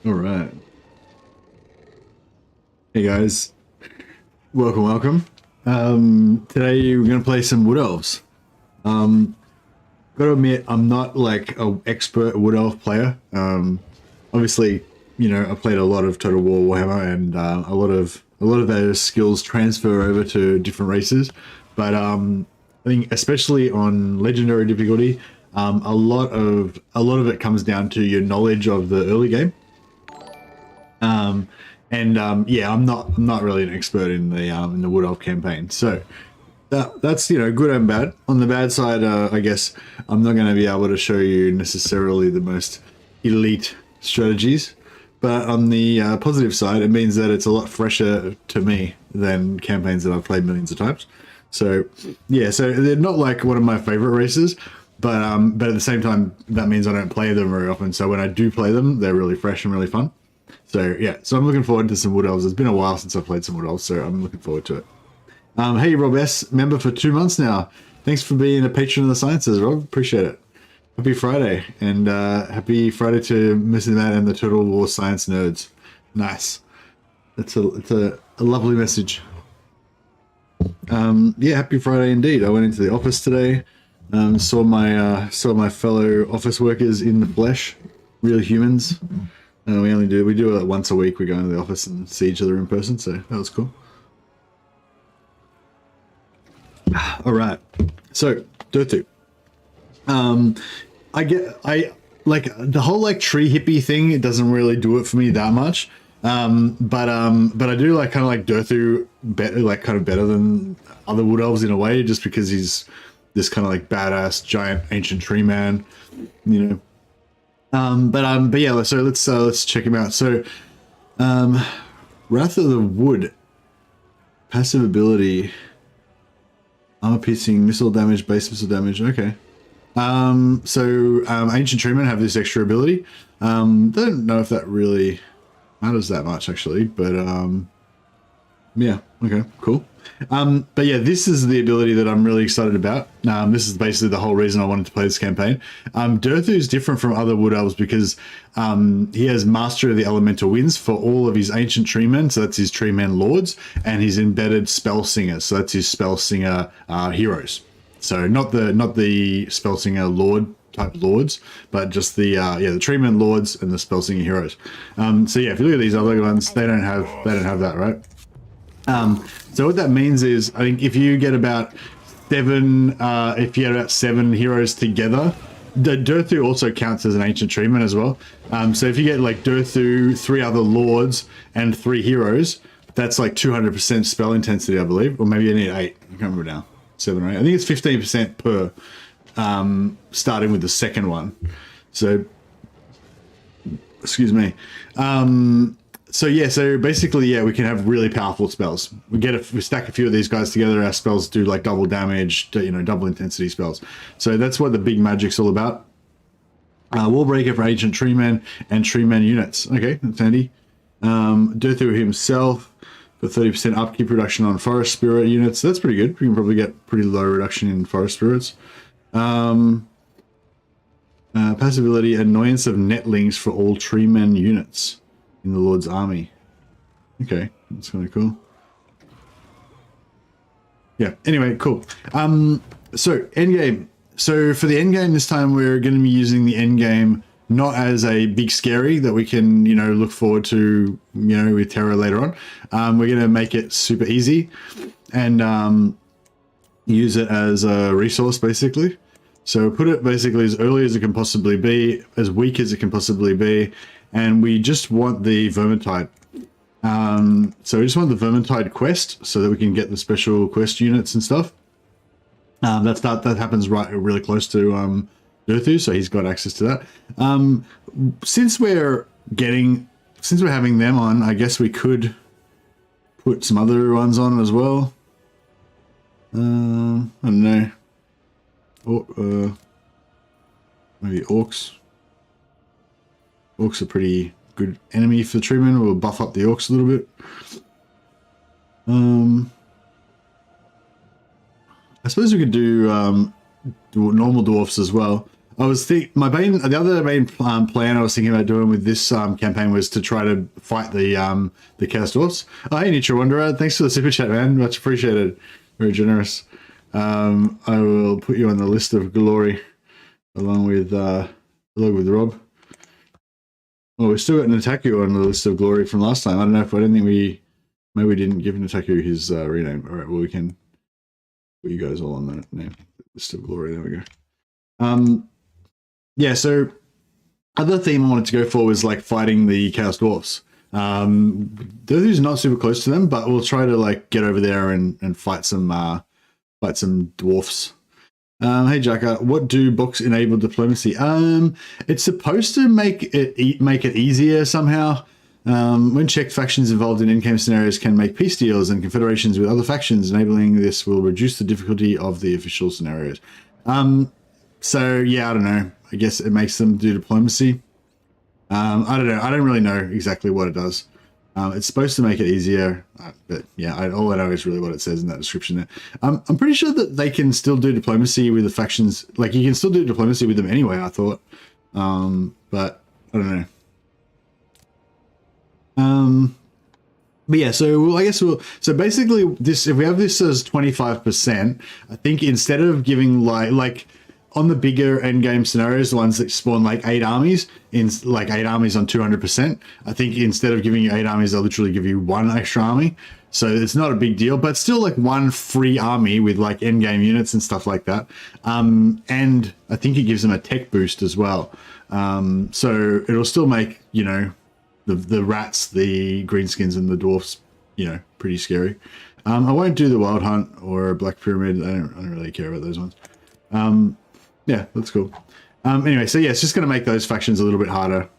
All right. Hey guys, welcome. Today we're gonna play some Wood Elves. Gotta admit, I'm not like a expert Wood Elf player. Obviously, you know, I played a lot of Total War Warhammer, and a lot of those skills transfer over to different races. But I think especially on legendary difficulty, a lot of it comes down to your knowledge of the early game. Yeah, I'm not really an expert in the Wood Elf campaign, so that's, you know, good and bad. On the bad side, I guess I'm not going to be able to show you necessarily the most elite strategies, but on the positive side, it means that it's a lot fresher to me than campaigns that I've played millions of times. So yeah, so they're not like one of my favorite races, but at the same time, that means I don't play them very often. So when I do play them, they're really fresh and really fun. So yeah, so I'm looking forward to some Wood Elves. It's been a while since I've played some Wood Elves, so I'm looking forward to it. Hey, Rob S, member for 2 months now. Thanks for being a patron of the sciences, Rob. Appreciate it. Happy Friday, and happy Friday to Mr. Matt and the Total War Science nerds. Nice. It's a lovely message. Yeah, happy Friday indeed. I went into the office today. Saw my fellow office workers in the flesh, real humans. We do it once a week. We go into the office and see each other in person, so that was cool. All right, so DURTHU. I like the whole like tree hippie thing. It doesn't really do it for me that much. But I do like kind of like DURTHU better, like kind of better than other Wood Elves in a way, just because he's this kind of like badass giant ancient tree man, you know. But yeah, so let's check him out. So, Wrath of the Wood, passive ability, armor piercing, missile damage, base missile damage. Okay. Ancient Treemen have this extra ability. Don't know if that really matters that much actually, but yeah, okay, cool. But yeah, this is the ability that I'm really excited about. This is basically the whole reason I wanted to play this campaign. DURTHU is different from other Wood Elves because he has Mastery of the Elemental Winds for all of his Ancient Treemen, so that's his Treemen Lords, and his embedded Spell Singers, so that's his Spell Singer heroes. So not the Spell Singer Lord type lords, but just the the Treemen Lords and the Spell Singer heroes. So yeah, if you look at these other ones, they don't have that, right? So what that means is, I think if you get about seven heroes together, the DURTHU also counts as an ancient treatment as well. So if you get like DURTHU, 3 other lords, and 3 heroes, that's like 200% spell intensity, I believe, or maybe you need 8. I can't remember now, 7 or 8. I think it's 15% per, starting with the second one. So, excuse me. So yeah, so basically, yeah, we can have really powerful spells. We stack a few of these guys together. Our spells do like double damage, you know, double intensity spells. So that's what the big magic's all about. Wallbreaker for ancient treemen and treemen units. Okay, that's handy. DURTHU himself for 30% upkeep reduction on forest spirit units. That's pretty good. We can probably get pretty low reduction in forest spirits. Passive ability, annoyance of netlings for all treemen units in the Lord's army. Okay, that's kind of cool. Yeah, anyway, cool. So endgame. So for the endgame this time, we're going to be using the endgame not as a big scary that we can, you know, look forward to, you know, with terror later on. We're going to make it super easy and use it as a resource basically. So put it basically as early as it can possibly be, as weak as it can possibly be, and we just want the Vermintide. So we just want the Vermintide quest so that we can get the special quest units and stuff. That happens really close to DURTHU, so he's got access to that. Since we're having them on, I guess we could put some other ones on as well. I don't know. Maybe orcs. Orcs are pretty good enemy for the treatment. We'll buff up the orcs a little bit. I suppose we could do normal dwarfs as well. I was the other main plan I was thinking about doing with this campaign was to try to fight the Chaos Dwarfs. Oh, hey, Nietzsche Wanderer, thanks for the super chat, man. Much appreciated. Very generous. I will put you on the list of glory along with Rob. Well, we still got Nataku on the list of glory from last time. I don't think maybe we didn't give Nataku his rename. All right, well, we can put you guys all on that name. List of glory, there we go. Yeah, so other theme I wanted to go for was like fighting the Chaos Dwarfs. DURTHU's not super close to them, but we'll try to like get over there and fight some dwarfs. Hey Jacka, what do books enable diplomacy? It's supposed to make it easier somehow. When checked, factions involved in in-game scenarios can make peace deals and confederations with other factions. Enabling this will reduce the difficulty of the official scenarios. So yeah, I don't know. I guess it makes them do diplomacy. I don't know. I don't really know exactly what it does. It's supposed to make it easier, but yeah, all I know is really what it says in that description there. I'm pretty sure that they can still do diplomacy with the factions. Like, you can still do diplomacy with them anyway, I thought. But I don't know. But yeah, so I guess so basically this, if we have this as 25%, I think instead of giving like on the bigger end game scenarios, the ones that spawn like 8 armies on 200%, I think instead of giving you 8 armies, they'll literally give you 1 extra army. So it's not a big deal, but still like 1 free army with like end game units and stuff like that. And I think it gives them a tech boost as well. So it'll still make, you know, the rats, the greenskins and the dwarfs, you know, pretty scary. I won't do the Wild Hunt or Black Pyramid. I don't really care about those ones. Yeah, that's cool. Anyway, so yeah, it's just going to make those factions a little bit harder.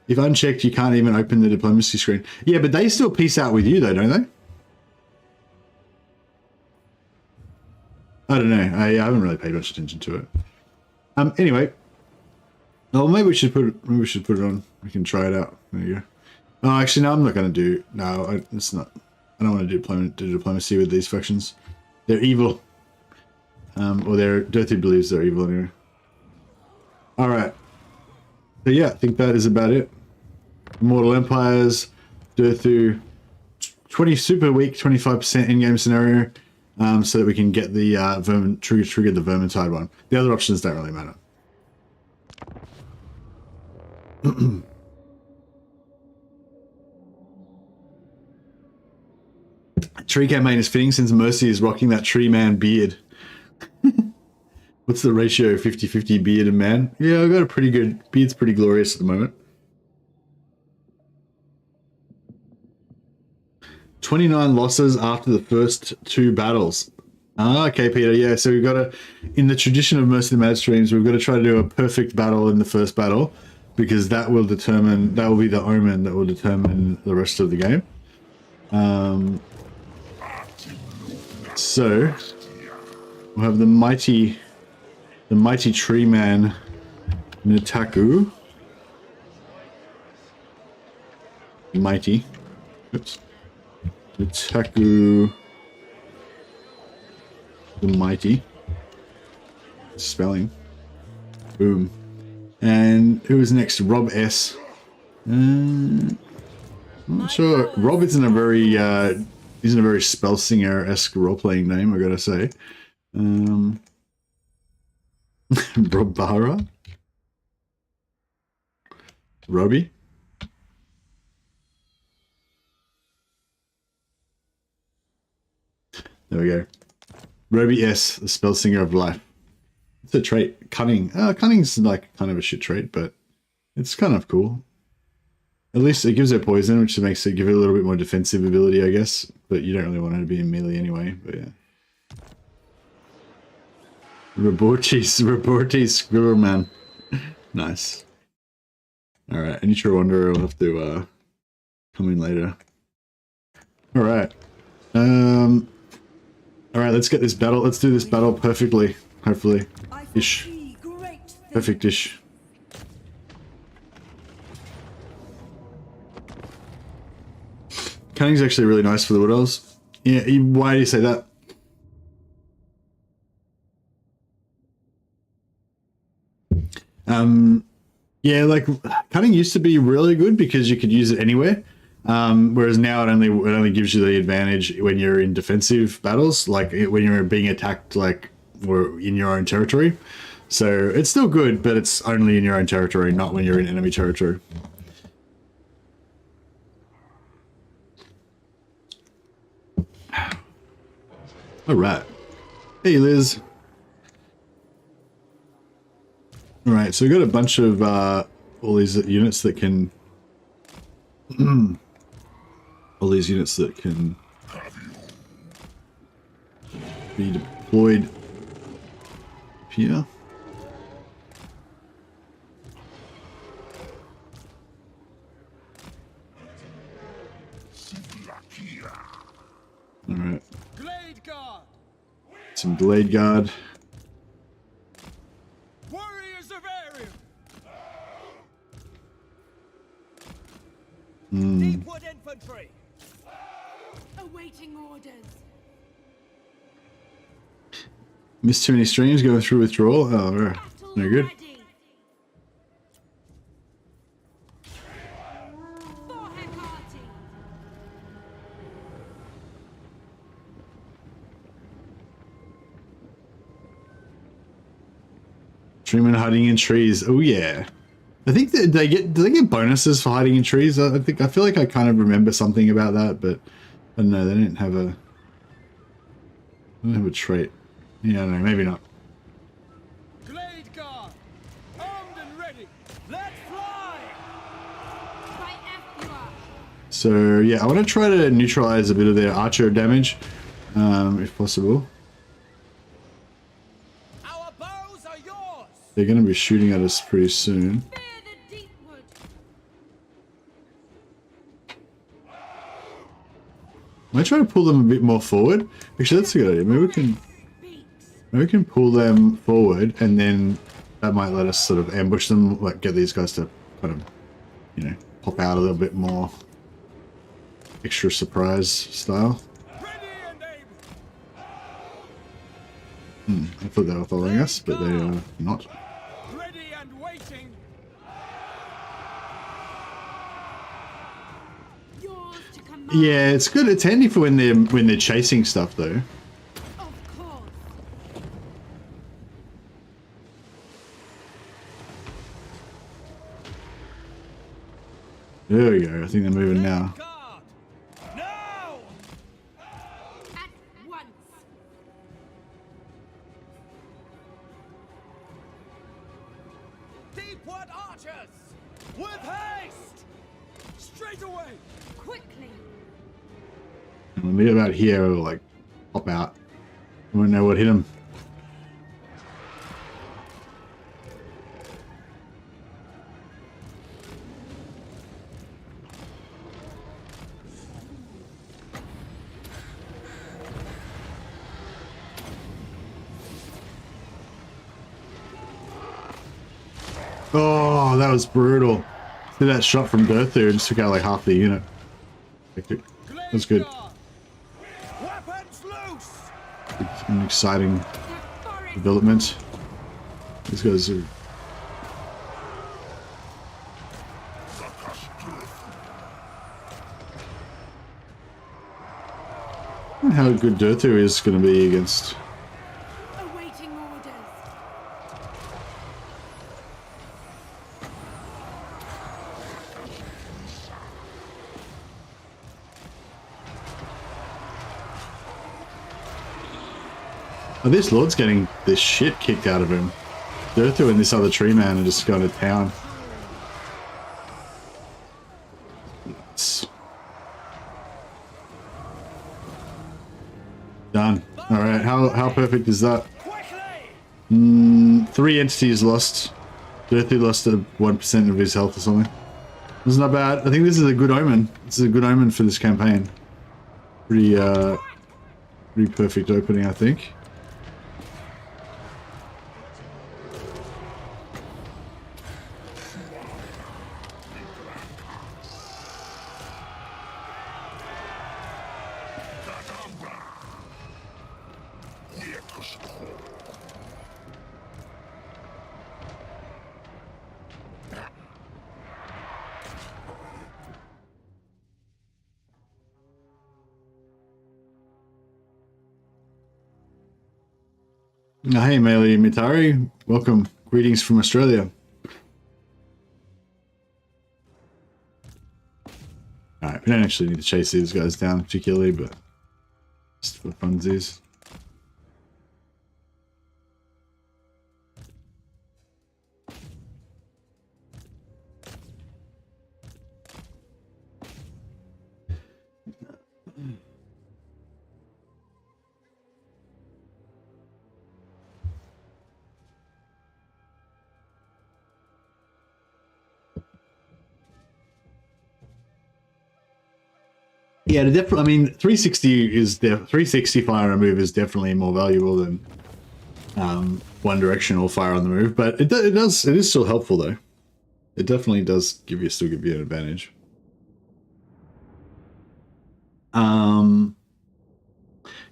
If unchecked, you can't even open the diplomacy screen. Yeah, but they still peace out with you though, don't they? I don't know. I haven't really paid much attention to it. Anyway, well, maybe we should put it on. We can try it out. There you go. Oh, actually, no, I'm not going to do. No, it's not. I don't want to do diplomacy with these factions. They're evil. Or DURTHU believes they're evil anyway. All right. So yeah, I think that is about it. Immortal Empires, DURTHU, 20 super weak, 25% in-game scenario, so that we can get the trigger the Vermintide one. The other options don't really matter. Tree campaign is fitting since Mercy is rocking that tree man beard. What's the ratio? 50-50 beard and man? Yeah, I've got a pretty good beard's pretty glorious at the moment. 29 losses after the first 2 battles. Ah, okay, Peter. Yeah, so we've got to, in the tradition of most of the Mad Streams, we've got to try to do a perfect battle in the first battle, because that will be the omen that will determine the rest of the game. So we'll have the mighty tree man Nataku. Mighty. Oops. Nataku the mighty. Spelling. Boom. And who is next? Rob S. I'm not sure. Rob isn't a very spell singer-esque role-playing name, I gotta say. Robara? Robbie? There we go. Robbie S, the spell singer of life. It's a trait. Cunning. Cunning's like kind of a shit trait, but it's kind of cool. At least it gives her poison, which makes it give it a little bit more defensive ability, I guess. But you don't really want her to be in melee anyway, but yeah. Rebortis Squirrelman. Nice. Alright, any true wanderer will have to come in later. Alright. Alright, let's get this battle. Let's do this battle perfectly. Hopefully. Ish. Perfect-ish. Cunning's actually really nice for the Wood Elves. Yeah, why do you say that? Yeah, like cutting used to be really good because you could use it anywhere. Whereas now it only gives you the advantage when you're in defensive battles, like when you're being attacked, like or in your own territory. So it's still good, but it's only in your own territory, not when you're in enemy territory. All right. Hey, Liz. All right, so we've got a bunch of all these units that can... all these units that can be deployed here. All right. Some Blade Guard. Warriors of Arium. Deepwood infantry. Awaiting orders. Missed too many streams going through withdrawal. Oh, no good. Streaming hiding in trees. Oh yeah. I think that do they get bonuses for hiding in trees? I feel like I kind of remember something about that, but I don't know, they didn't have a trait. Yeah, I don't know, maybe not. Glade Guard, armed and ready. Let's fly. So yeah, I want to try to neutralize a bit of their archer damage, if possible. Our bows are yours. They're going to be shooting at us pretty soon. I try to pull them a bit more forward. Actually, that's a good idea. Maybe we can pull them forward, and then that might let us sort of ambush them, like get these guys to kind of, you know, pop out a little bit more. Extra surprise style. I thought they were following us, but they are not. Ready and waiting. Yeah, it's good. It's handy for when they're chasing stuff, though. Of course. There we go. I think they're moving now. Now. At once. Deepwood archers. With haste. Straight away. Quickly. And when we get about here, we'll like pop out. We won't know what hit them. Oh, that was brutal. Did that shot from DURTHU and just took out like half the unit. That was good. Weapons loose. It's an exciting development. These guys are... I don't know how good DURTHU is going to be against... Awaiting orders. Oh, this Lord's getting the shit kicked out of him. DURTHU and this other tree man are just going to town. Done. Alright, how perfect is that? 3 entities lost. DURTHU lost 1% of his health or something. This is not bad. I think this is a good omen. This is a good omen for this campaign. Pretty perfect opening, I think. Hey, Melee Mitari. Welcome. Greetings from Australia. Alright, we don't actually need to chase these guys down particularly, but just for funsies. Yeah, definitely. I mean, 360 is 360 fire on the move is definitely more valuable than one directional fire on the move, but it is still helpful though. It definitely does still give you an advantage.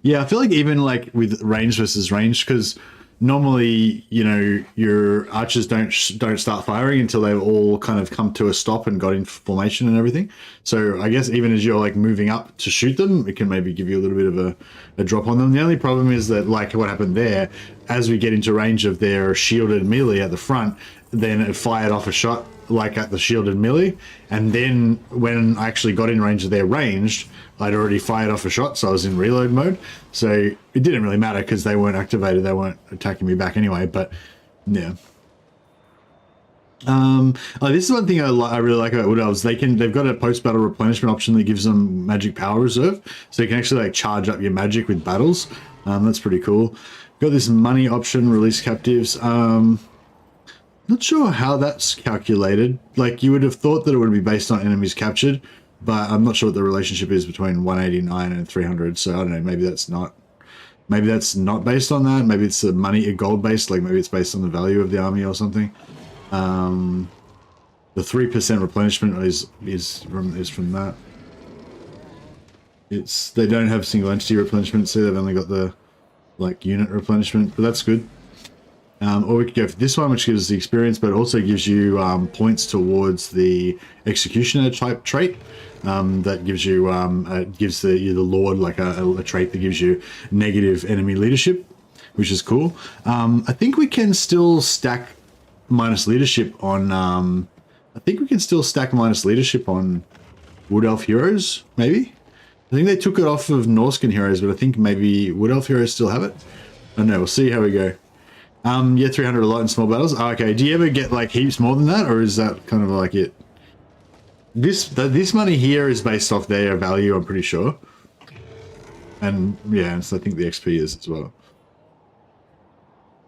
Yeah, I feel like even like with range versus range, because normally, you know, your archers don't start firing until they've all kind of come to a stop and got in formation and everything. So I guess even as you're like moving up to shoot them, it can maybe give you a little bit of a drop on them. The only problem is that, like what happened there, as we get into range of their shielded melee at the front, then it fired off a shot like at the shielded melee, and then when I actually got in range of their ranged, I'd already fired off a shot, so I was in reload mode. So it didn't really matter because they weren't activated, they weren't attacking me back anyway. But yeah, this is one thing I really like about Wood Elves. They've got a post battle replenishment option that gives them magic power reserve, so you can actually like charge up your magic with battles. That's pretty cool. Got this money option, release captives. Not sure how that's calculated. Like, you would have thought that it would be based on enemies captured, but I'm not sure what the relationship is between 189 and 300. So I don't know. Maybe that's not based on that. Maybe it's a gold based. Like maybe it's based on the value of the army or something. The 3% replenishment is from that. They don't have single entity replenishment, so they've only got the like unit replenishment, but that's good. Or we could go for this one, which gives us the experience, but also gives you points towards the executioner type trait. That gives you gives the Lord like a trait that gives you negative enemy leadership, which is cool. I think we can still stack minus leadership on. I think we can still stack minus leadership on Wood Elf heroes. Maybe. I think they took it off of Norscan heroes, but I think maybe Wood Elf heroes still have it. I don't know. We'll see how we go. Yeah, 300 a lot in small battles. Oh, okay, do you ever get like heaps more than that, or is that kind of like it? This money here is based off their value, I'm pretty sure. And yeah, so I think the XP is as well.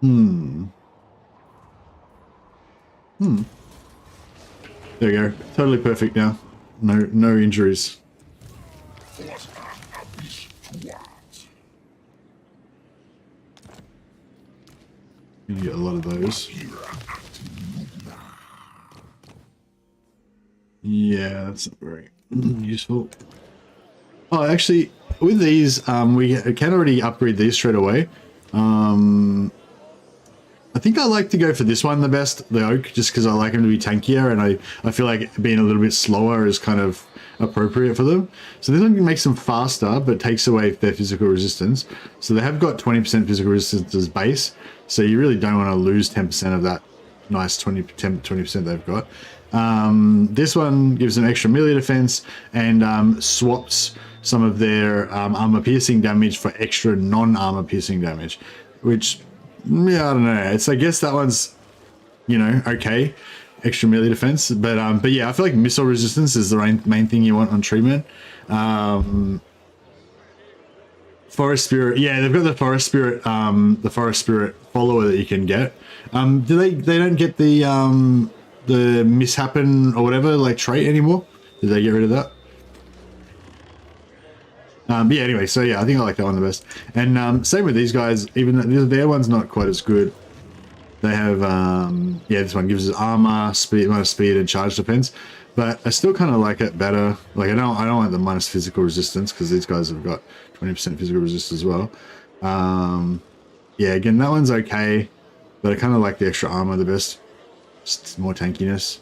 There you go. Totally perfect now. No injuries. Gonna get a lot of those. Yeah, that's not very useful. Oh, actually, with these, we can already upgrade these straight away. I think I like to go for this one the best, the Oak, just because I like him to be tankier, and I feel like being a little bit slower is kind of appropriate for them. So this one makes them faster, but takes away their physical resistance. So they have got 20% physical resistance as base, so you really don't want to lose 10% of that nice 20% they've got. This one gives them extra melee defense and swaps some of their armor piercing damage for extra non-armor piercing damage, which, yeah, I don't know. I guess that one's, you know, okay, extra melee defense, but yeah, I feel like missile resistance is the main thing you want on treatment. Forest Spirit, yeah, they've got the Forest Spirit follower that you can get. They don't get the mishappen or whatever like trait anymore? Did they get rid of that? Yeah, anyway, so yeah, I think I like that one the best. And same with these guys, even though their one's not quite as good. They have, yeah, this one gives us armor, minus speed, and charge defense. But I still kind of like it better. Like I don't like the minus physical resistance because these guys have got 20% physical resistance as well. Yeah, again, that one's okay, but I kind of like the extra armor the best. Just more tankiness.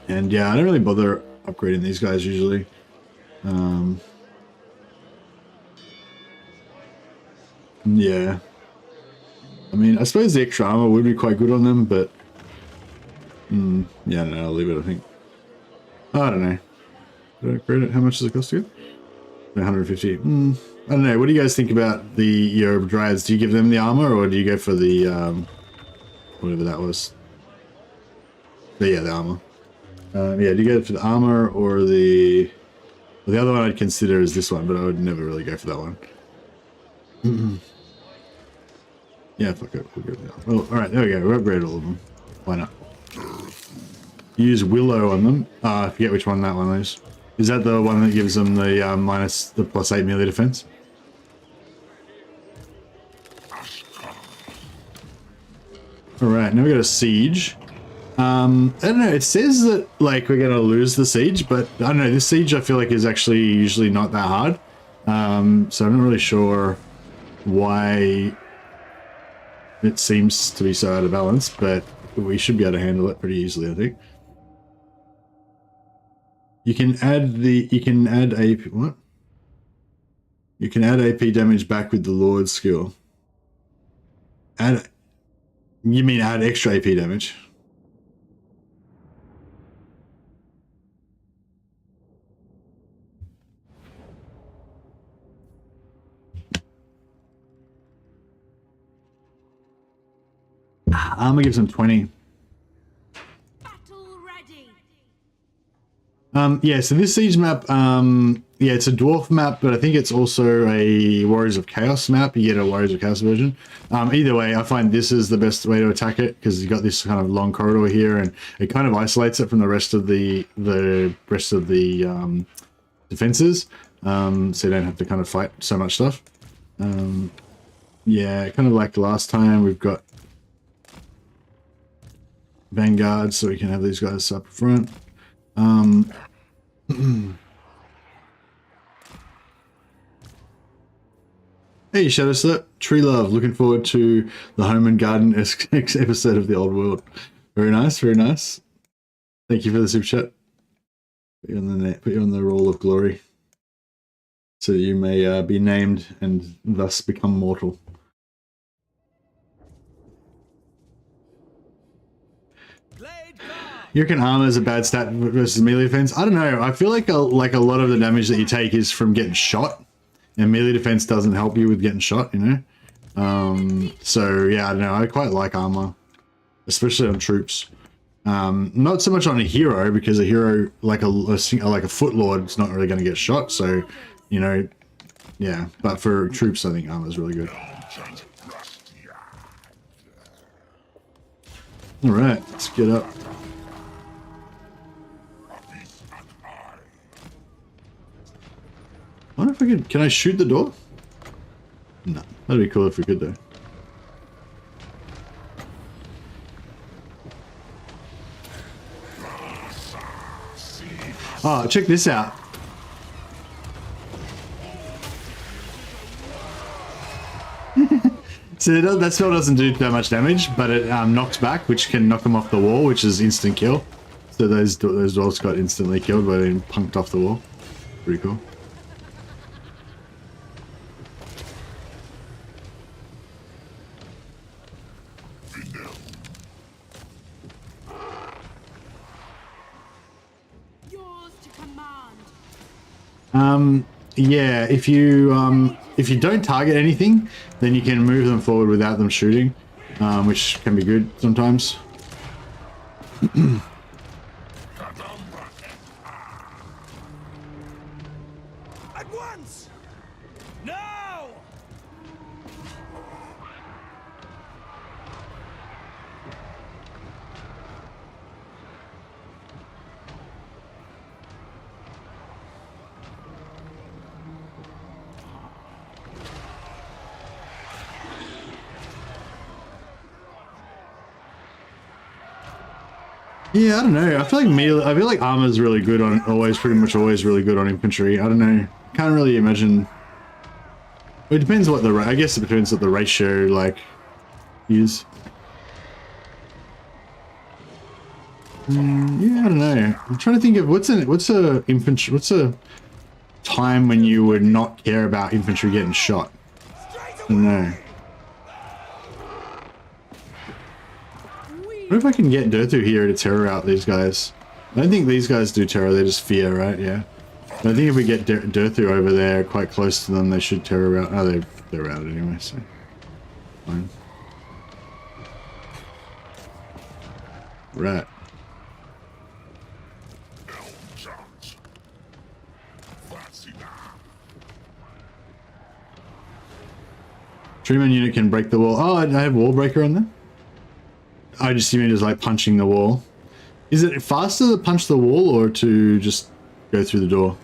And yeah, I don't really bother upgrading these guys usually. Yeah. I mean, I suppose the extra armor would be quite good on them, but yeah, I don't know. I'll leave it. I think. I don't know. Did I create it? How much does it cost again? 150. I don't know. What do you guys think about your dryads? Do you give them the armor, or do you go for the whatever that was? But yeah, the armor. Yeah, do you go for the armor or the? Well, the other one I'd consider is this one, but I would never really go for that one. Yeah, fuck it. We'll go with that. Well, all right, there we go. We upgraded all of them. Why not? Use Willow on them. I forget which one that one is. Is that the one that gives them the +8 melee defense? All right, now we got a siege. I don't know. It says that like we're gonna lose the siege, but I don't know. This siege I feel like is actually usually not that hard. So I'm not really sure why it seems to be so out of balance, but we should be able to handle it pretty easily, I think. You can add AP, what? You can add AP damage back with the Lord skill. You mean add extra AP damage? Armor gives them 20. Battle ready. Yeah, so this siege map, yeah, it's a dwarf map, but I think it's also a Warriors of Chaos map. You get a Warriors of Chaos version. Either way, I find this is the best way to attack it because you've got this kind of long corridor here, and it kind of isolates it from the rest of the defenses, so you don't have to kind of fight so much stuff. Yeah, kind of like last time, we've got Vanguard, so we can have these guys up front. Hey, Shadowslip, Tree Love, looking forward to the Home and Garden episode of the Old World. Very nice, very nice. Thank you for the super chat. Put you on the roll of glory, so that you may be named and thus become mortal. You reckon armor is a bad stat versus melee defense? I don't know. I feel like a lot of the damage that you take is from getting shot, and melee defense doesn't help you with getting shot, you know? So yeah, I don't know. I quite like armor, especially on troops. Not so much on a hero, because a hero like a foot lord is not really going to get shot. So, you know, yeah. But for troops, I think armor is really good. All right, let's get up. I wonder if I can I shoot the door? No, that'd be cool if we could though. Oh, check this out. So that spell doesn't do that much damage, but it knocks back, which can knock them off the wall, which is instant kill. So those dwarves got instantly killed by being punked off the wall. Pretty cool. Yeah, if you don't target anything, then you can move them forward without them shooting, which can be good sometimes. At once! Now! Yeah, I don't know. I feel like armor is really good on pretty much always really good on infantry. I don't know. Can't really imagine. It depends what I guess it depends what the ratio like is. Yeah, I don't know. I'm trying to think of what's a time when you would not care about infantry getting shot. Straight No. What if I can get DURTHU here to terror out these guys? I don't think these guys do terror, they just fear, right? Yeah. But I think if we get DURTHU over there quite close to them, they should terror out. Oh, they're out anyway, so fine. Right. Treatment unit can break the wall. Oh, I have wall breaker on there. I just mean just like punching the wall. Is it faster to punch the wall or to just go through the door?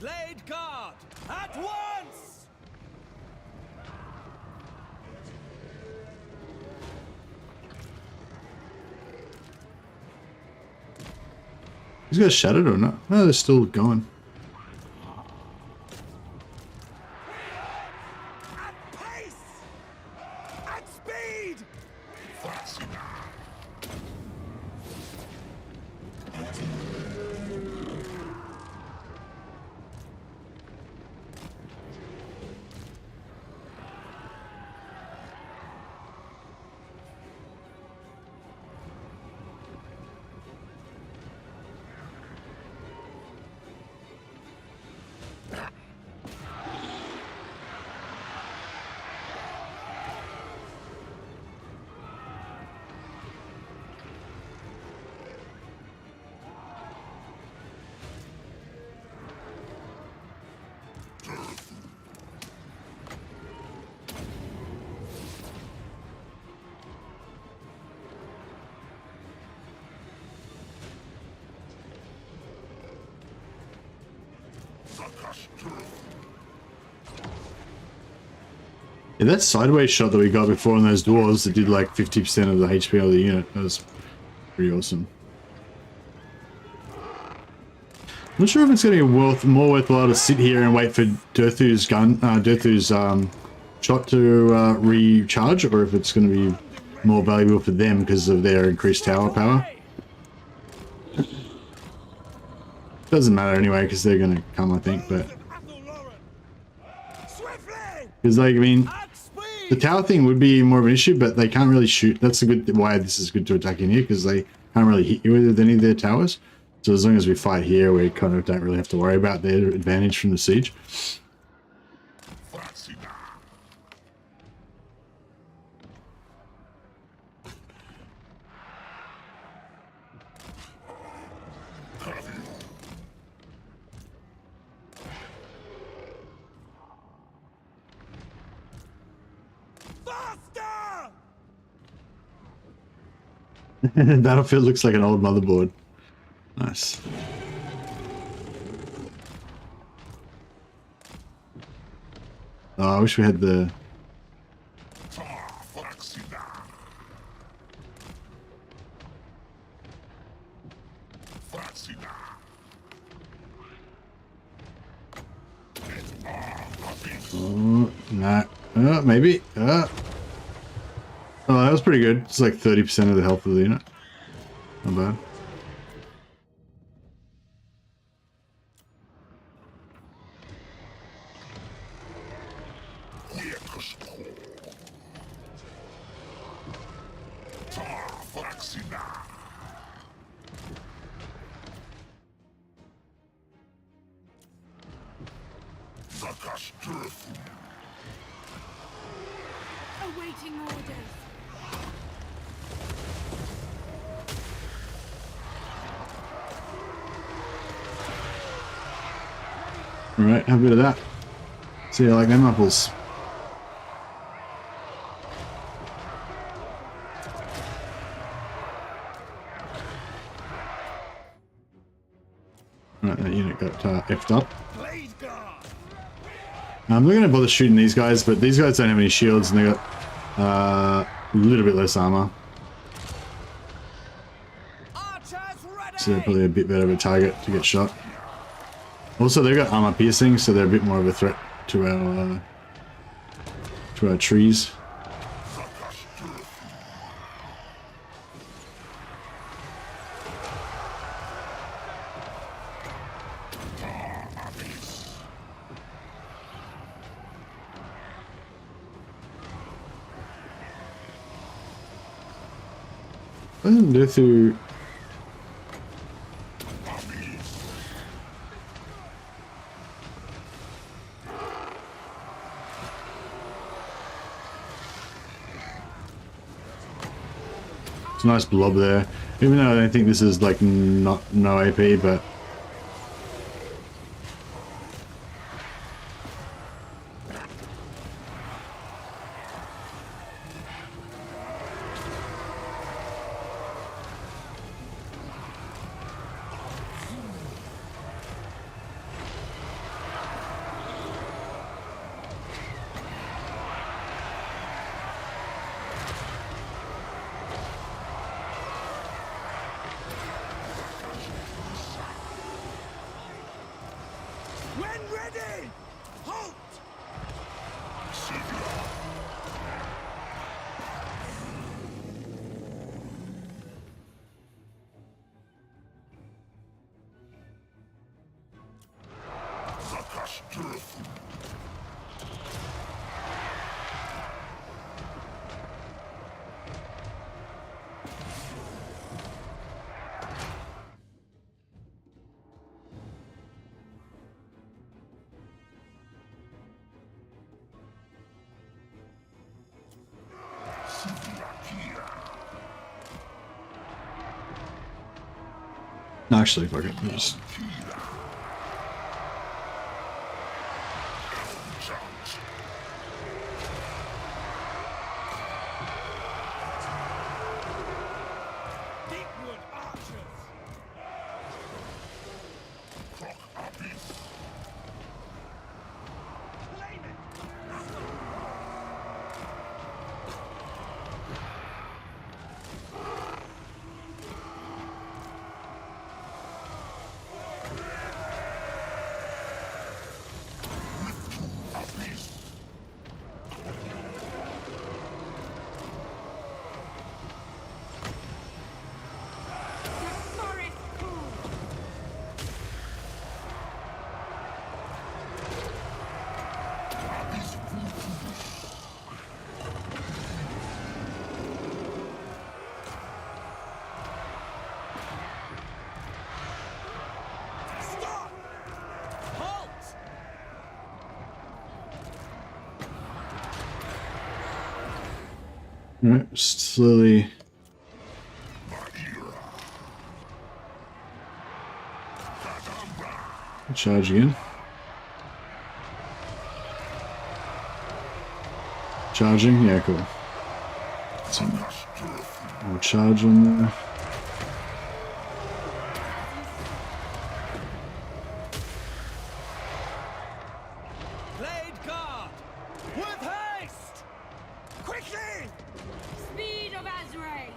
Blade guard, at once! These guys shattered or not? No, they're still going. At pace! At speed! Yeah, that sideways shot that we got before on those doors that did like 50% of the HP of the unit, that was pretty awesome. I'm not sure if it's going to be more worthwhile to sit here and wait for DURTHU's shot to recharge, or if it's going to be more valuable for them because of their increased tower power. Doesn't matter anyway because they're going to come, I think, but because like I mean, the tower thing would be more of an issue, but they can't really shoot. That's a good why this is good to attack in here because they can't really hit you with any of their towers. So as long as we fight here, we kind of don't really have to worry about their advantage from the siege. Battlefield looks like an old motherboard. Nice. Oh, I wish we had the... Oh, no. Oh, maybe. Oh, that was pretty good. It's like 30% of the health of the unit. Not bad. Awaiting orders. Alright, have a bit of that. See, I like them apples. Right, that unit got effed up. I'm not going to bother shooting these guys, but these guys don't have any shields and they got a little bit less armor. So they're probably a bit better of a target to get shot. Also, they've got armor piercing, so they're a bit more of a threat to our trees. DURTHU. It's a nice blob there. Even though I don't think this is like no AP, but When ready! Halt! no, actually, fuck it. Just... Deepwood archers! Claim it! Forest cool. Stop! Halt! Alright, slowly. Charge again. Charging? Yeah, cool. So, more charge on there. Blade guard! With haste! Quickly! Speed of Azrael.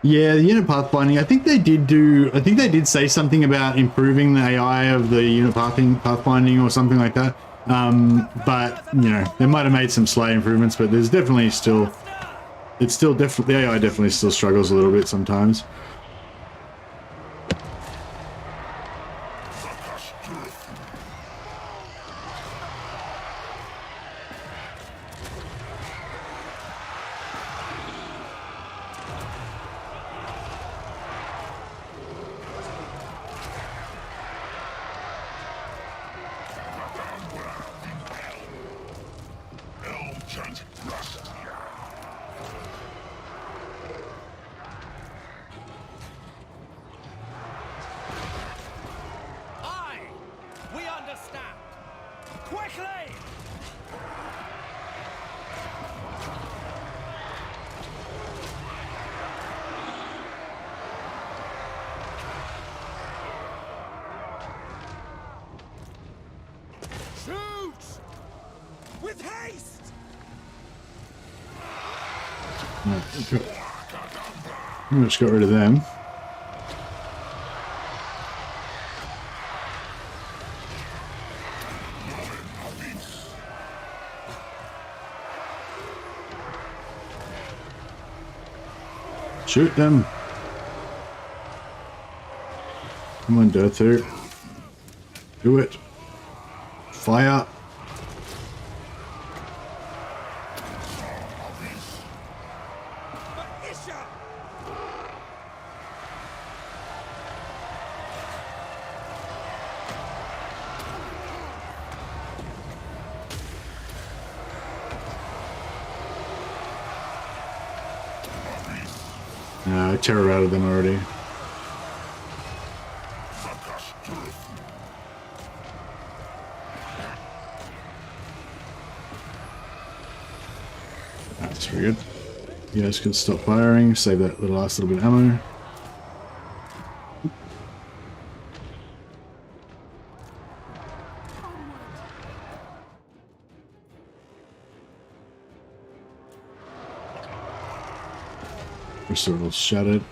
Yeah, the unit pathfinding. I think they did say something about improving the AI of the unit pathfinding or something like that. But you know, they might have made some slight improvements, but there's definitely still, the AI definitely still struggles a little bit sometimes. Aye! We understand! Quickly! Shoot! With haste! Right, pretty much got rid of them. Shoot them. Come on, DURTHU. Do it. Fire. I terror out of them already. That's pretty good. You guys can stop firing, save that little last little bit of ammo. Restore all shattered.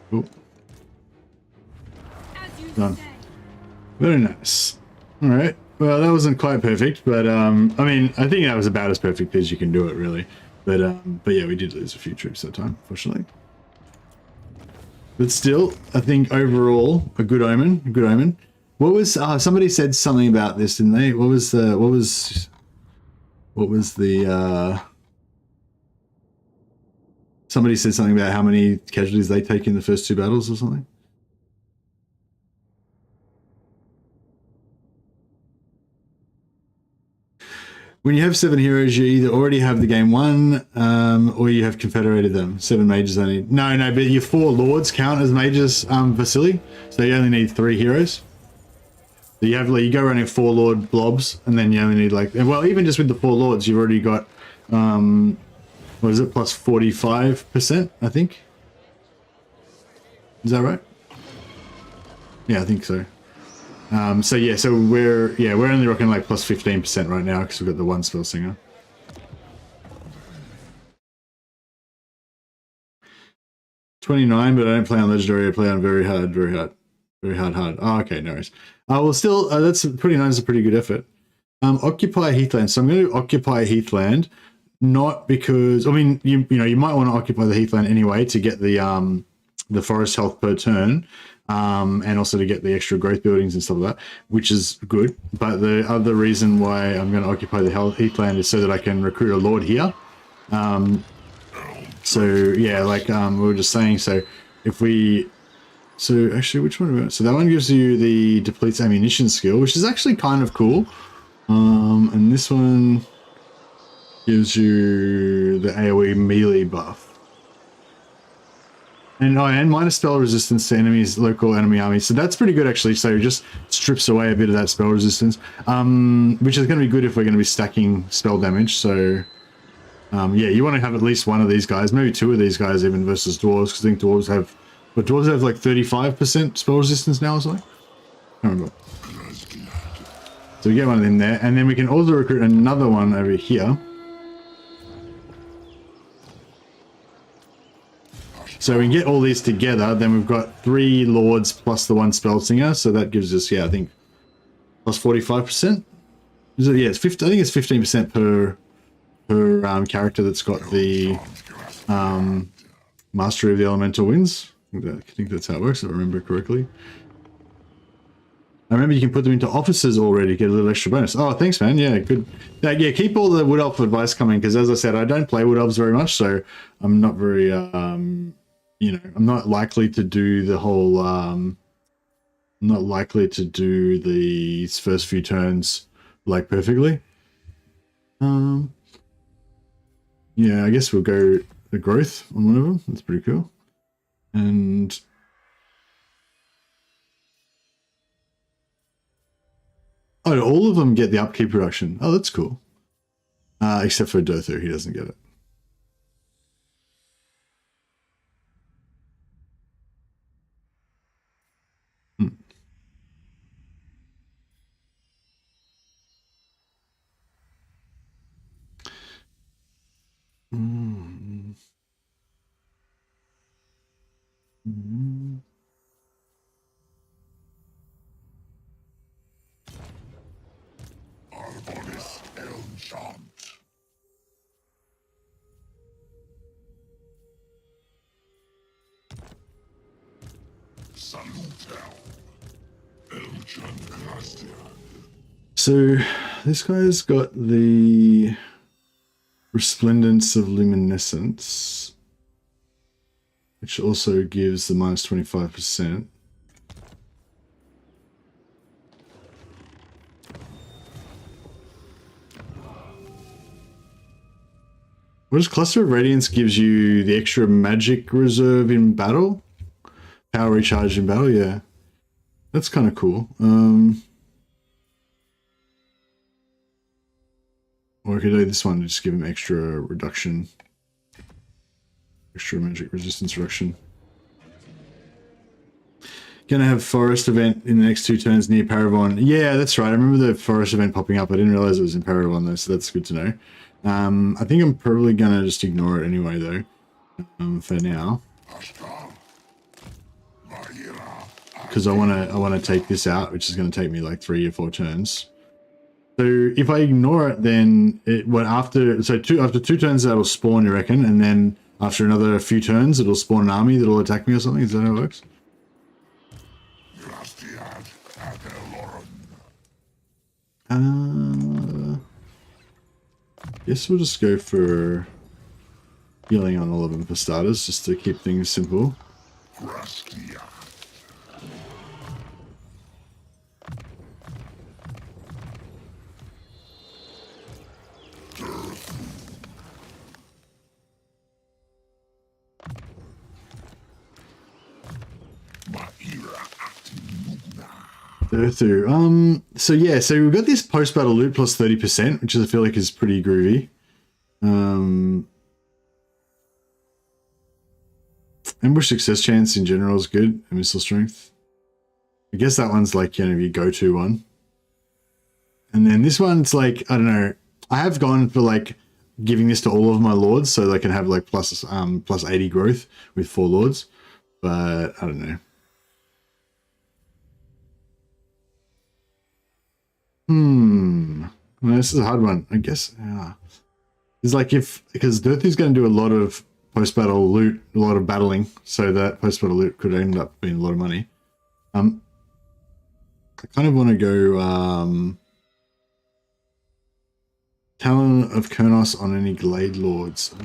Cool. As you Done. say. Very nice. All right. Well, that wasn't quite perfect, but I mean, I think that was about as perfect as you can do it, really. But yeah, we did lose a few troops that time, fortunately. But still, I think overall a good omen. A good omen. What was somebody said something about this, didn't they? What was the somebody said something about how many casualties they take in the first two battles or something? When you have 7 heroes, you either already have the game won, or you have confederated them. 7 mages only. No, but your 4 lords count as mages, Vasily. So you only need 3 heroes. So you have you go running 4 lord blobs, and then you only need well, even just with the 4 lords, you've already got what is it, plus 45%, I think. Is that right? Yeah, I think so. So yeah, so we're only rocking like plus 15% right now because we've got the 1 spell singer. $29, but I don't play on legendary. I play on very hard. Oh, okay, no worries. Well, still, that's pretty nice. A pretty good effort. Occupy Heathland. So I'm going to occupy Heathland, not because I mean you might want to occupy the Heathland anyway to get the forest health per turn. And also to get the extra growth buildings and stuff like that, which is good. But the other reason why I'm going to occupy the Heathland is so that I can recruit a lord here. So yeah, like we were just saying, so if we... So actually, which one? So that one gives you the depletes ammunition skill, which is actually kind of cool. And this one gives you the AoE melee buff. And minus spell resistance to enemies, local enemy armies. So that's pretty good, actually. So it just strips away a bit of that spell resistance, which is going to be good if we're going to be stacking spell damage. So, yeah, you want to have at least one of these guys, maybe 2 of these guys even versus dwarves, because I think dwarves have like 35% spell resistance now or something. I don't remember. So we get one of them there, and then we can also recruit another one over here. So we can get all these together, then we've got 3 lords plus the 1 spell singer, so that gives us, yeah, I think plus 45%. Is it? Yeah, it's 50. I think it's 15% per character that's got the mastery of the elemental winds. I think that's how it works, if I remember correctly. I remember you can put them into officers already, get a little extra bonus. Oh, thanks, man. Yeah, good. Yeah, keep all the Wood Elf advice coming, because as I said, I don't play Wood Elves very much, so I'm not very... I'm not likely to do the whole, I'm not likely to do these first few turns, like, perfectly. Yeah, I guess we'll go the growth on one of them. That's pretty cool. And... oh, all of them get the upkeep reduction. Oh, that's cool. Except for DURTHU, he doesn't get it. So this guy's got the Resplendence of Luminescence, which also gives the minus 25%. What does Cluster of Radiance gives you? The extra magic reserve in battle? Power recharge in battle, yeah. That's kind of cool. Or I could do this one to just give him extra reduction. Extra magic resistance reduction. Gonna have forest event in the next 2 turns near Paravon. Yeah, that's right. I remember the forest event popping up. I didn't realize it was in Paravon though, so that's good to know. I think I'm probably gonna just ignore it anyway though. For now. Because I wanna take this out, which is gonna take me like 3 or 4 turns. So if I ignore it, then after 2 turns that'll spawn, you reckon, and then after another few turns it'll spawn an army that'll attack me or something. Is that how it works? Guess we'll just go for healing on all of them for starters, just to keep things simple. DURTHU. So yeah, so we've got this post-battle loot plus 30%, which I feel like is pretty groovy. Ambush success chance in general is good, and missile strength. I guess that one's like, you know, your go-to one. And then this one's like, I don't know, I have gone for like giving this to all of my lords so they can have like plus 80 growth with 4 lords, but I don't know. Well, this is a hard one, I guess. Yeah. It's like because DURTHU's going to do a lot of post-battle loot, a lot of battling, so that post-battle loot could end up being a lot of money. I kind of want to go Talon of Kurnos on any Glade Lords.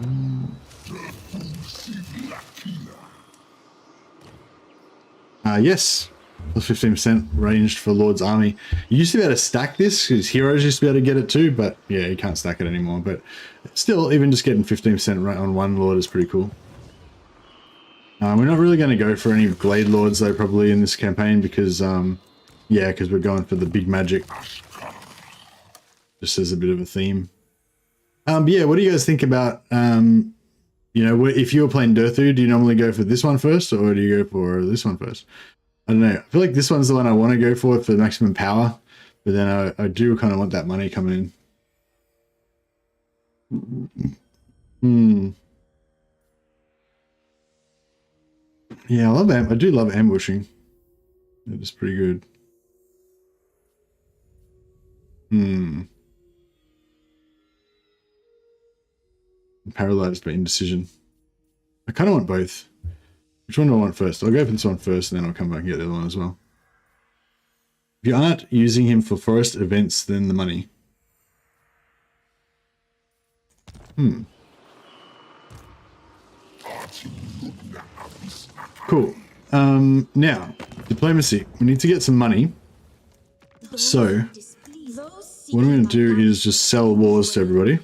Yes. Plus 15% ranged for Lord's Army. You used to be able to stack this, because heroes used to be able to get it too, but yeah, you can't stack it anymore. But still, even just getting 15% right on one Lord is pretty cool. We're not really going to go for any Glade Lords though, probably in this campaign, because yeah, because we're going for the big magic. Just as a bit of a theme. But yeah, what do you guys think about, you know, if you were playing DURTHU, do you normally go for this one first, or do you go for this one first? I don't know. I feel like this one's the one I want to go for the maximum power, but then I do kind of want that money coming in. Yeah, I do love ambushing. It is pretty good. I'm paralyzed by indecision. I kind of want both. Which one do I want first? I'll go for this one first, and then I'll come back and get the other one as well. If you aren't using him for forest events, then the money. Cool. Now, diplomacy. We need to get some money. So, what I'm going to do is just sell wars to everybody.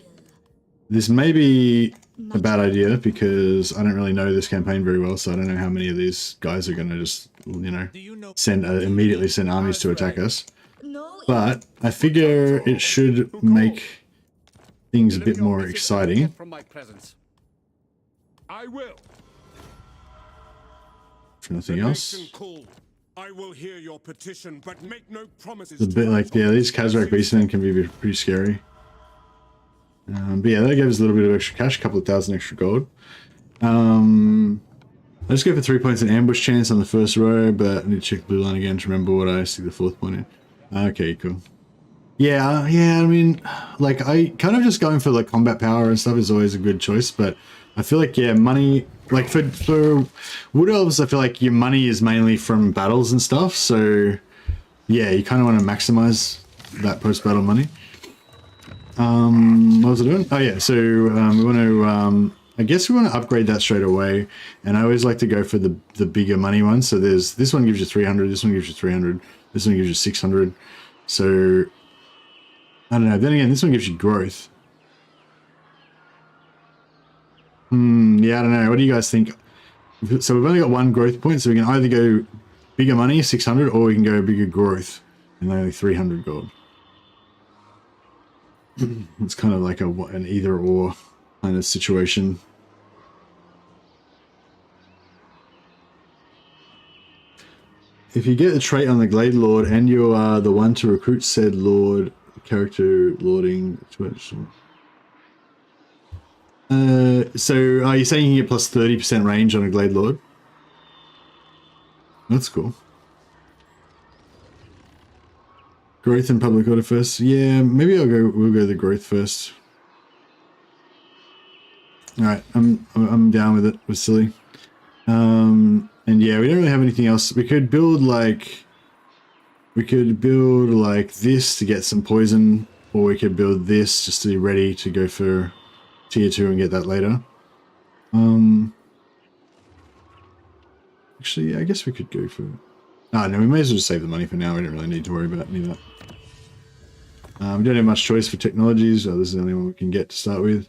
This may be a bad idea because I don't really know this campaign very well, so I don't know how many of these guys are going to just, you know, immediately send armies to attack us. But I figure it should make things a bit more exciting. I will. If nothing else. I will hear your petition, but make no promises. It's a bit like, yeah, these Kazrak Beastmen can be pretty scary. But yeah, that gave us a little bit of extra cash, a couple of thousand extra gold. Let's go for 3 points in ambush chance on the first row, but I need to check the blue line again to remember what I stick the 4th point in. Okay, cool. Yeah, yeah. I mean, like I kind of just going for like combat power and stuff is always a good choice, but I feel like yeah, money. Like for wood elves, I feel like your money is mainly from battles and stuff. So yeah, you kind of want to maximize that post battle money. What was I doing? Oh yeah, so we want to. I guess we want to upgrade that straight away, and I always like to go for the bigger money ones. So there's this one gives you 300, this one gives you 300, this one gives you 600. So I don't know. Then again, this one gives you growth. Yeah, I don't know. What do you guys think? So we've only got one growth point, so we can either go bigger money, 600, or we can go bigger growth, and only 300 gold. It's kind of like an either or kind of situation. If you get a trait on the Glade Lord and you are the one to recruit said Lord, character lording. So are you saying you get plus 30% range on a Glade Lord? That's cool. Growth and public order first. Yeah, maybe we'll go the growth first. Alright, I'm down with it. We're silly. And yeah, we don't really have anything else. We could build like this to get some poison, or we could build this just to be ready to go for tier 2 and get that later. Actually, I guess we could go for... no, we may as well just save the money for now. We don't really need to worry about any of that. We don't have much choice for technologies. This is the only one we can get to start with.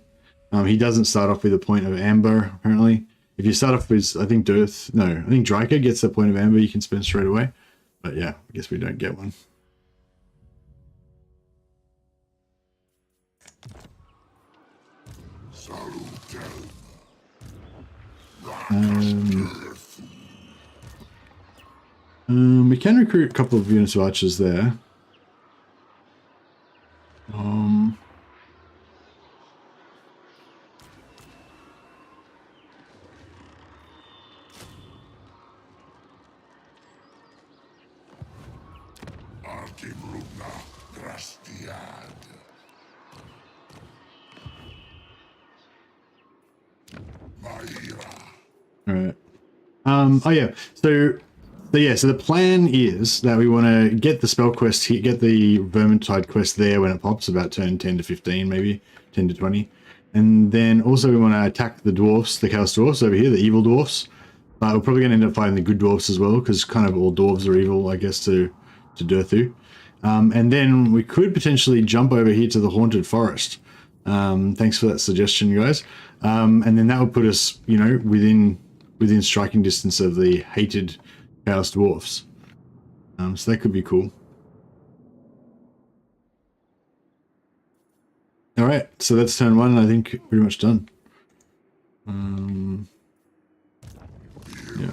He doesn't start off with a point of amber, apparently. If you start off with, I think Dryka gets a point of amber you can spend straight away. But yeah, I guess we don't get one. We can recruit a couple of units of archers there. All right. Oh yeah. So the plan is that we want to get the spell quest here, get the Vermintide quest there when it pops, about turn 10 to 15, maybe 10 to 20, and then also we want to attack the dwarfs, the chaos dwarfs over here, the evil dwarfs. We're probably going to end up fighting the good dwarfs as well, because kind of all dwarves are evil, I guess, to DURTHU. And then we could potentially jump over here to the haunted forest. Thanks for that suggestion, guys. And then that would put us, you know, within striking distance of the hated chaos dwarfs. So that could be cool. All right, so that's turn 1. I think pretty much done. Yeah.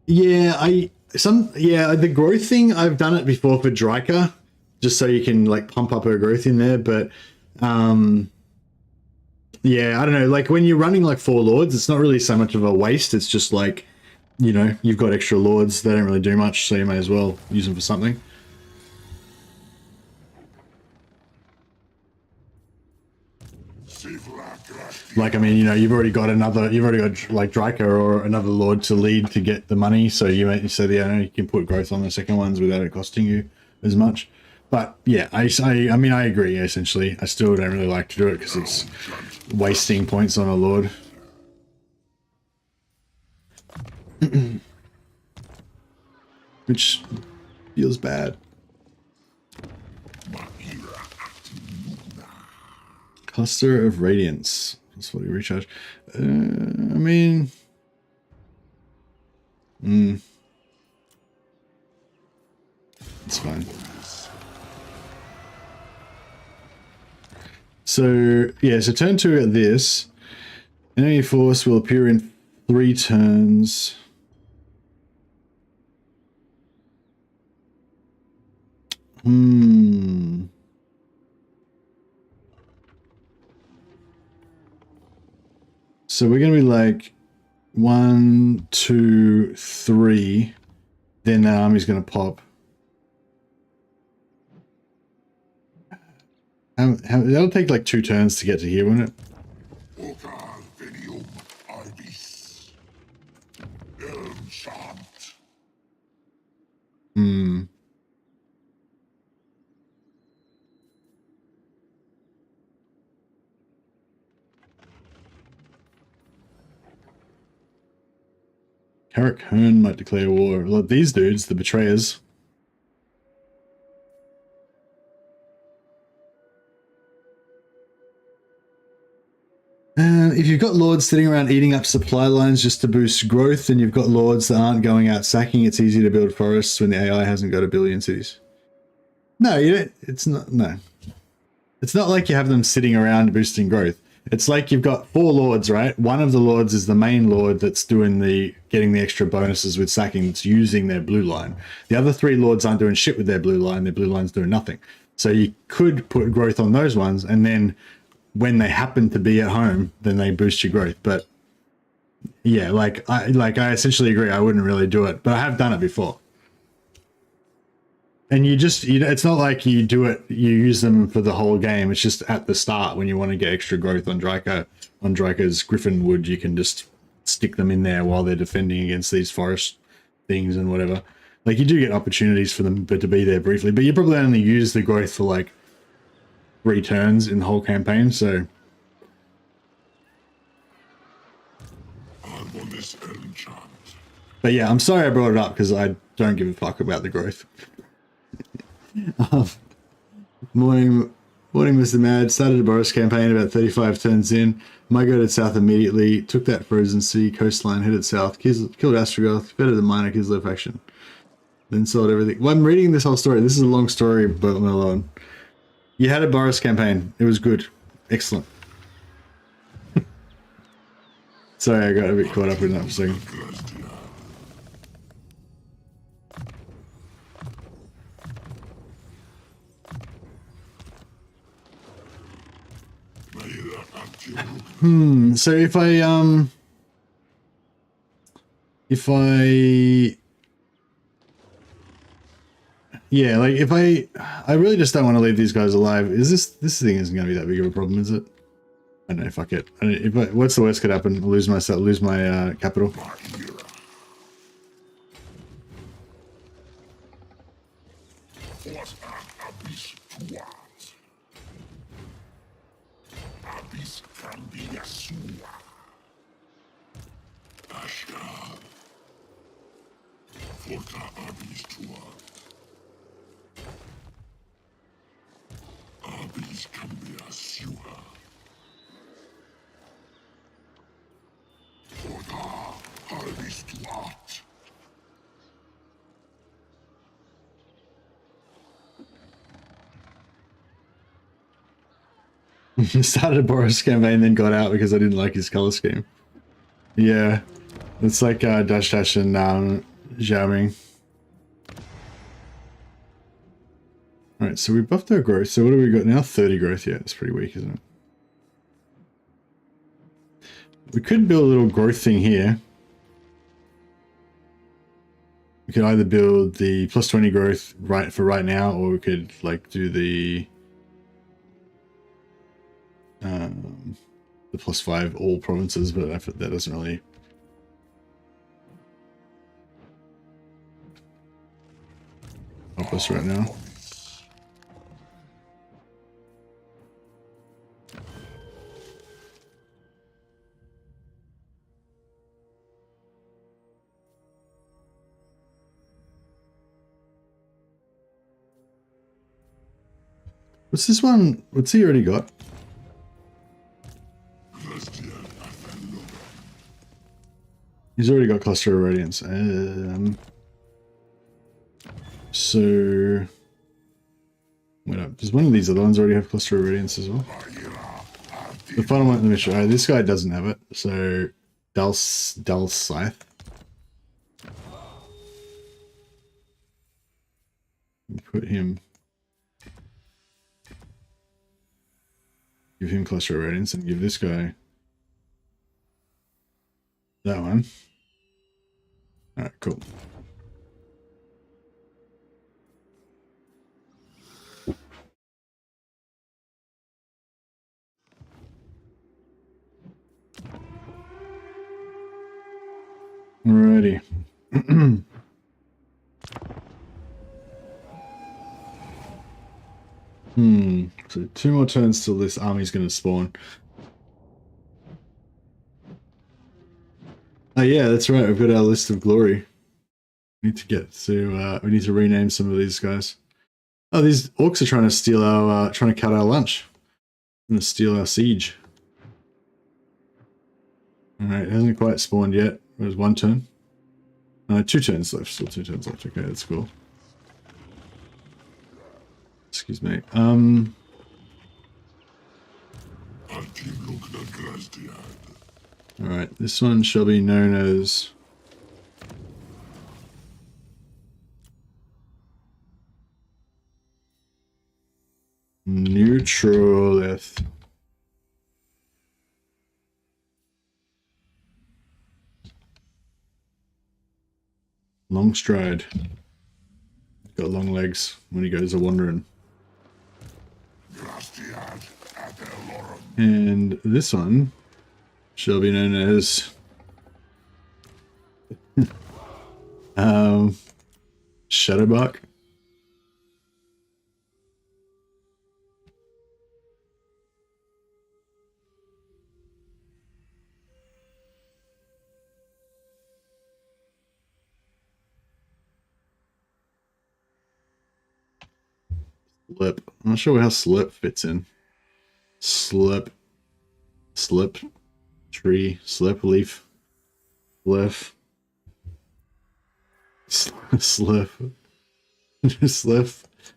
Yeah, the growth thing, I've done it before for Dryka, just so you can like pump up her growth in there, but yeah, I don't know, like when you're running like 4 lords, it's not really so much of a waste. It's just like, you know, you've got extra lords, they don't really do much, so you may as well use them for something. Like, I mean, you know, you've already got like Dryka or another lord to lead to get the money, so you can put growth on the second ones without it costing you as much. But yeah, I mean, I agree, essentially. I still don't really like to do it because it's wasting points on a lord. Which feels bad. Cluster of Radiance. That's what you recharge. I mean... It's fine. So, yeah, so turn 2 at this. Enemy force will appear in 3 turns. So we're gonna be like 1, 2, 3. Then the army's gonna pop. That'll take like 2 turns to get to here, won't it? Hmm. Carrick Hearn might declare war. Look, these dudes, the betrayers. If you've got lords sitting around eating up supply lines just to boost growth, and you've got lords that aren't going out sacking, it's easy to build forests when the AI hasn't got a billion cities. No, you don't. It's not. No, it's not like you have them sitting around boosting growth. It's like you've got 4 lords, right? One of the lords is the main lord that's doing getting the extra bonuses with sacking. That's using their blue line. The other 3 lords aren't doing shit with their blue line. Their blue line's doing nothing. So you could put growth on those ones, and then when they happen to be at home, then they boost your growth. But yeah, I essentially agree. I wouldn't really do it, but I have done it before. And it's not like you do it, you use them for the whole game. It's just at the start when you want to get extra growth on Dryker's Griffin Wood, you can just stick them in there while they're defending against these forest things and whatever. Like, you do get opportunities for them to be there briefly, but you probably only use the growth for like 3 turns in the whole campaign, so. But yeah, I'm sorry I brought it up because I don't give a fuck about the growth. Morning, Mr. Mad. Started a Boris campaign about 35 turns in. Migrated south immediately. Took that frozen sea coastline, headed south. Killed Ostrogoth. Better than minor Kislev faction. Then sold everything. Well, I'm reading this whole story. This is a long story, but alone. You had a Boris campaign. It was good. Excellent. Sorry, I got a bit caught up in that for a second. So if I yeah, like if I really just don't want to leave these guys alive. Is this thing isn't going to be that big of a problem, is it? I don't know, fuck it. What's the worst could happen? Lose my capital. Started a Boris campaign, then got out because I didn't like his color scheme. Yeah, it's like Dash Dash and Xiaoming. Alright, so we buffed our growth. So what have we got now? 30 growth. Yeah, it's pretty weak, isn't it? We could build a little growth thing here. We could either build the plus 20 growth right now, or we could like do the plus 5 all provinces, but that doesn't really help us right now. What's this one? What's he already got? He's already got Cluster of Radiance. So wait up. Does one of these other ones already have Cluster of Radiance as well? The final one, let me show. This guy doesn't have it. So Dal Scythe. Put him. Give him Cluster of Radiance and give this guy That one. All right, cool. Alrighty. So 2 more turns till this army's going to spawn. Oh yeah, that's right. We've got our list of glory. We need to get to. We need to rename some of these guys. Oh, these orcs are trying to steal our. Trying to cut our lunch. Trying to steal our siege. All right, it hasn't quite spawned yet. There's 1 turn. 2 turns left. Still 2 turns left. Okay, that's cool. Excuse me. All right, this one shall be known as Neutralith. Long stride. Got long legs when he goes a wandering. And this one shall be known as Shadowbark. Slip. I'm not sure how slip fits in. Slip. Slip. Tree. Slip. Leaf. Liff. Slip. Slip.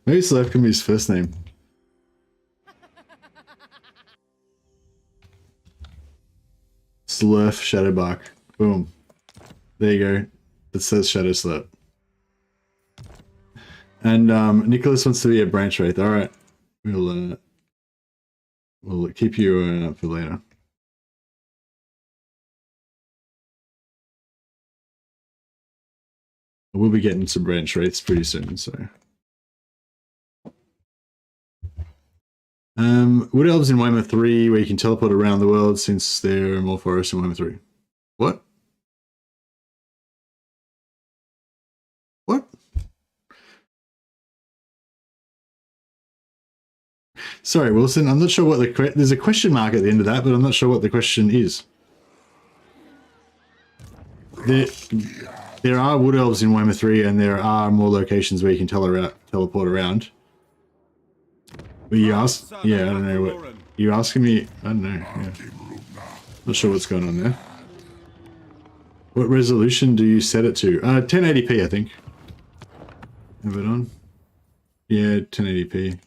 Maybe Slip can be his first name. Slurf Shadowbark. Boom. There you go. It says Shadow Slip. And Nicholas wants to be a branch wraith. All right, we'll keep you up for later. We'll be getting some branch wraiths pretty soon. So, wood elves in Warhammer 3, where you can teleport around the world, since there are more forests in Warhammer 3. What? What? Sorry, Wilson, I'm not sure what there's a question mark at the end of that, but I'm not sure what the question is. There are wood elves in Warhammer 3, and there are more locations where you can teleport around. But you ask, yeah, I don't know what you're asking me. I don't know. Yeah. Not sure what's going on there. What resolution do you set it to? 1080p, I think. Have it on. Yeah, 1080p.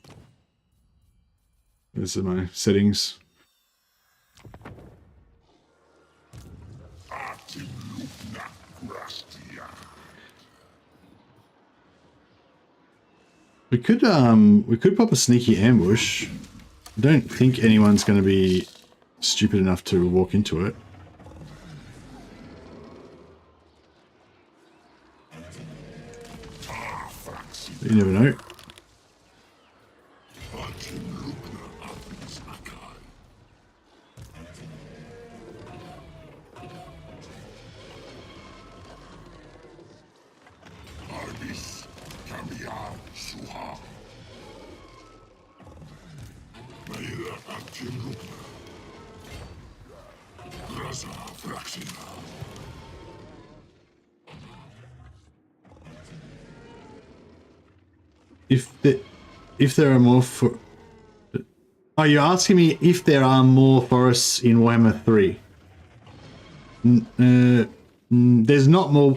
Those are my settings. We could pop a sneaky ambush. I don't think anyone's going to be stupid enough to walk into it. You never know. If there are more for... Oh, you're asking me if there are more forests in Warhammer 3. There's not more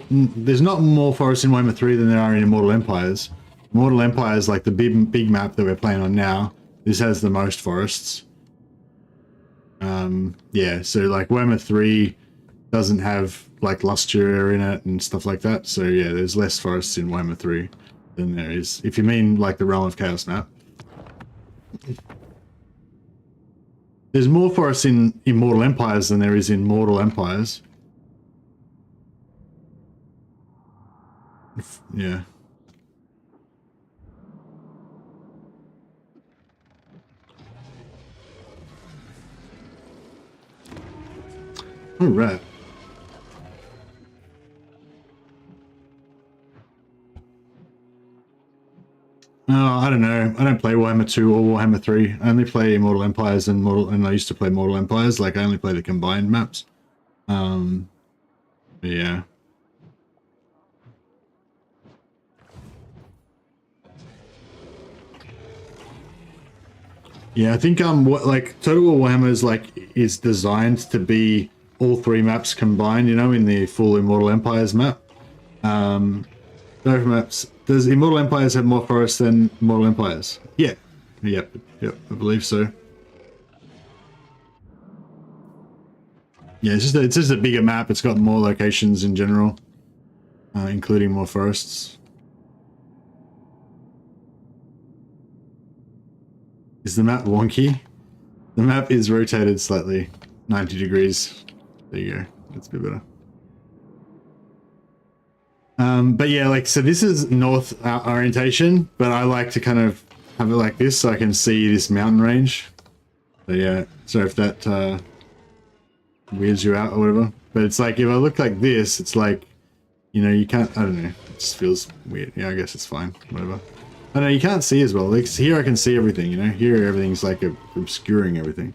forests in Warhammer 3 than there are in Immortal Empires. Immortal Empires, like the big map that we're playing on now, this has the most forests. Yeah, so like Warhammer 3 doesn't have like Lustre in it and stuff like that. So yeah, there's less forests in Warhammer 3 than there is, if you mean like the Realm of Chaos map. There's more forests in Immortal Empires than there is in Mortal Empires. Yeah. All right. Oh, I don't know. I don't play Warhammer 2 or Warhammer 3. I only play Immortal Empires and I used to play Mortal Empires. Like, I only play the combined maps. Yeah. Yeah, I think what like Total War Warhammer is designed to be all 3 maps combined, you know, in the full Immortal Empires map. Both maps. Does Immortal Empires have more forests than Mortal Empires? Yeah. Yep, I believe so. Yeah, it's just a bigger map. It's got more locations in general, including more forests. Is the map wonky? The map is rotated slightly, 90 degrees. There you go. That's a bit better. But yeah, like, so this is north orientation, but I like to kind of have it like this so I can see this mountain range. So yeah, so if that weirds you out or whatever. But it's like, if I look like this, it's like, you know, you can't, I don't know, it just feels weird. Yeah, I guess it's fine, whatever. I know you can't see as well. Like here I can see everything, you know, here everything's like obscuring everything.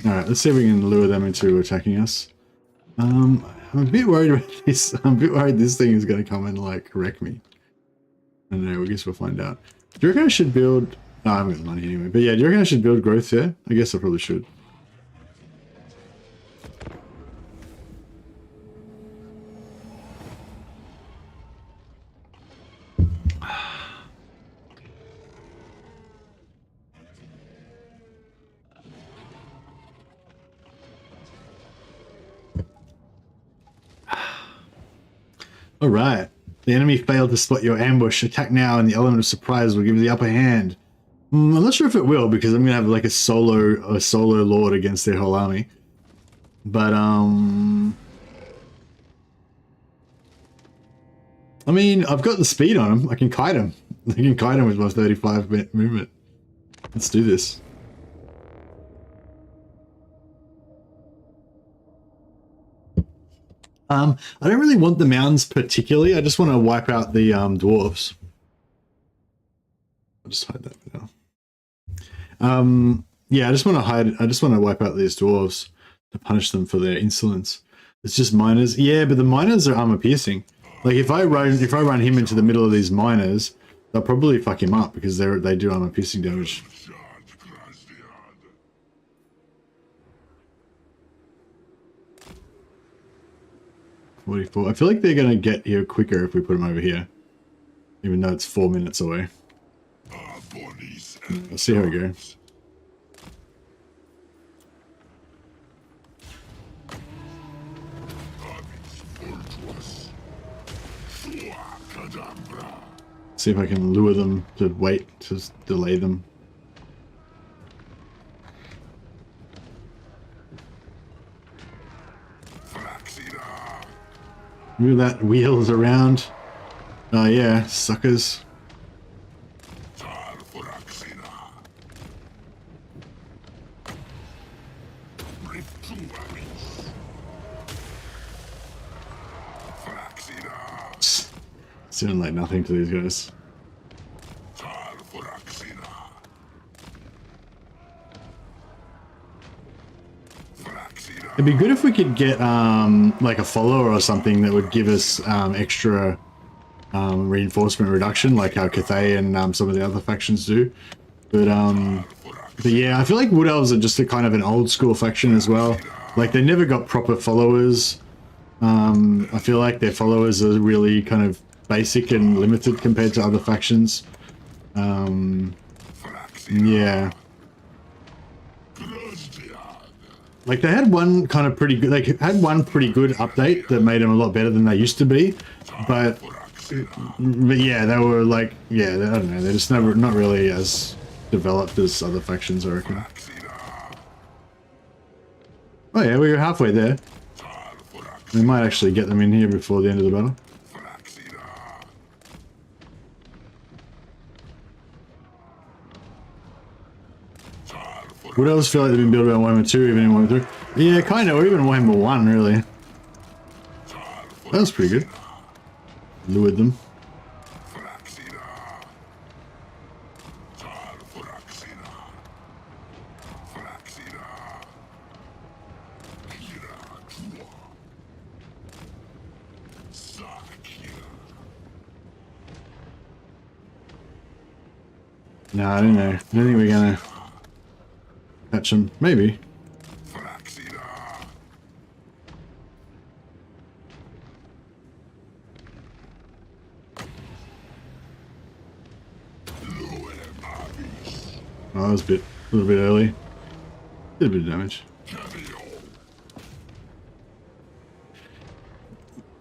Alright, let's see if we can lure them into attacking us. I'm a bit worried about this. I'm a bit worried this thing is going to come and like wreck me. I don't know, I guess we'll find out. Do you reckon I should build... No, I haven't got the money anyway. But yeah, do you reckon I should build growth here? I guess I probably should. All right. The enemy failed to spot your ambush. Attack now, and the element of surprise will give you the upper hand. I'm not sure if it will, because I'm gonna have like a solo lord against their whole army. But I mean, I've got the speed on him. I can kite him. I can kite him with my 35 movement. Let's do this. I don't really want the mountains particularly. I just want to wipe out the dwarves. I'll just hide that for now. Yeah, I just want to wipe out these dwarves to punish them for their insolence. It's just miners. Yeah, but the miners are armor piercing. Like if I run him into the middle of these miners, they'll probably fuck him up because they do armor piercing damage. 44. I feel like they're going to get here quicker if we put them over here. Even though it's 4 minutes away. Let's see how we go. See if I can lure them to wait, to delay them. Move that wheels around. Oh yeah, suckers. Sounding like nothing to these guys. It'd be good if we could get like a follower or something that would give us extra reinforcement reduction, like how Cathay and some of the other factions do. But yeah, I feel like Wood Elves are just a kind of an old school faction as well. Like they never got proper followers. I feel like their followers are really kind of basic and limited compared to other factions. Yeah. Like they had one kind of pretty good, they had one pretty good update that made them a lot better than they used to be, but yeah, they were like, yeah, I don't know, they're just not really as developed as other factions, I reckon. Oh yeah, we were halfway there. We might actually get them in here before the end of the battle. What else feel like they've been built around Warhammer 2, even in Warhammer 3? Yeah, kind of, or even Warhammer 1, really. That was pretty good. Lured them. No, I don't know. I don't think we're gonna catch them. Maybe. Oh, that was a little bit early. Did a bit of damage.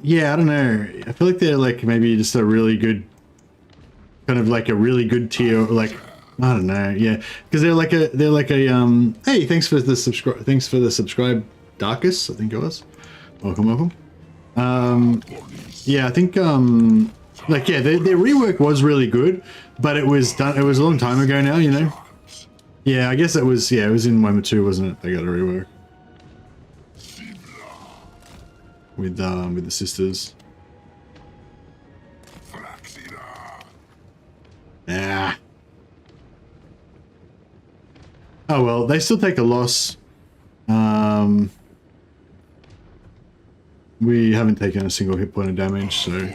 Yeah, I don't know. I feel like they're like maybe just a really good, kind of like a really good tier. Like I don't know. Yeah, because they're like a Hey, thanks for the subscribe, Darkus. I think it was. Welcome. Yeah, I think like yeah, their rework was really good, but it was done. It was a long time ago now, you know. Yeah, I guess it was. Yeah, it was in Warhammer 2, wasn't it? They got a rework with the sisters. Ah. Oh well, they still take a loss. We haven't taken a single hit point of damage, so.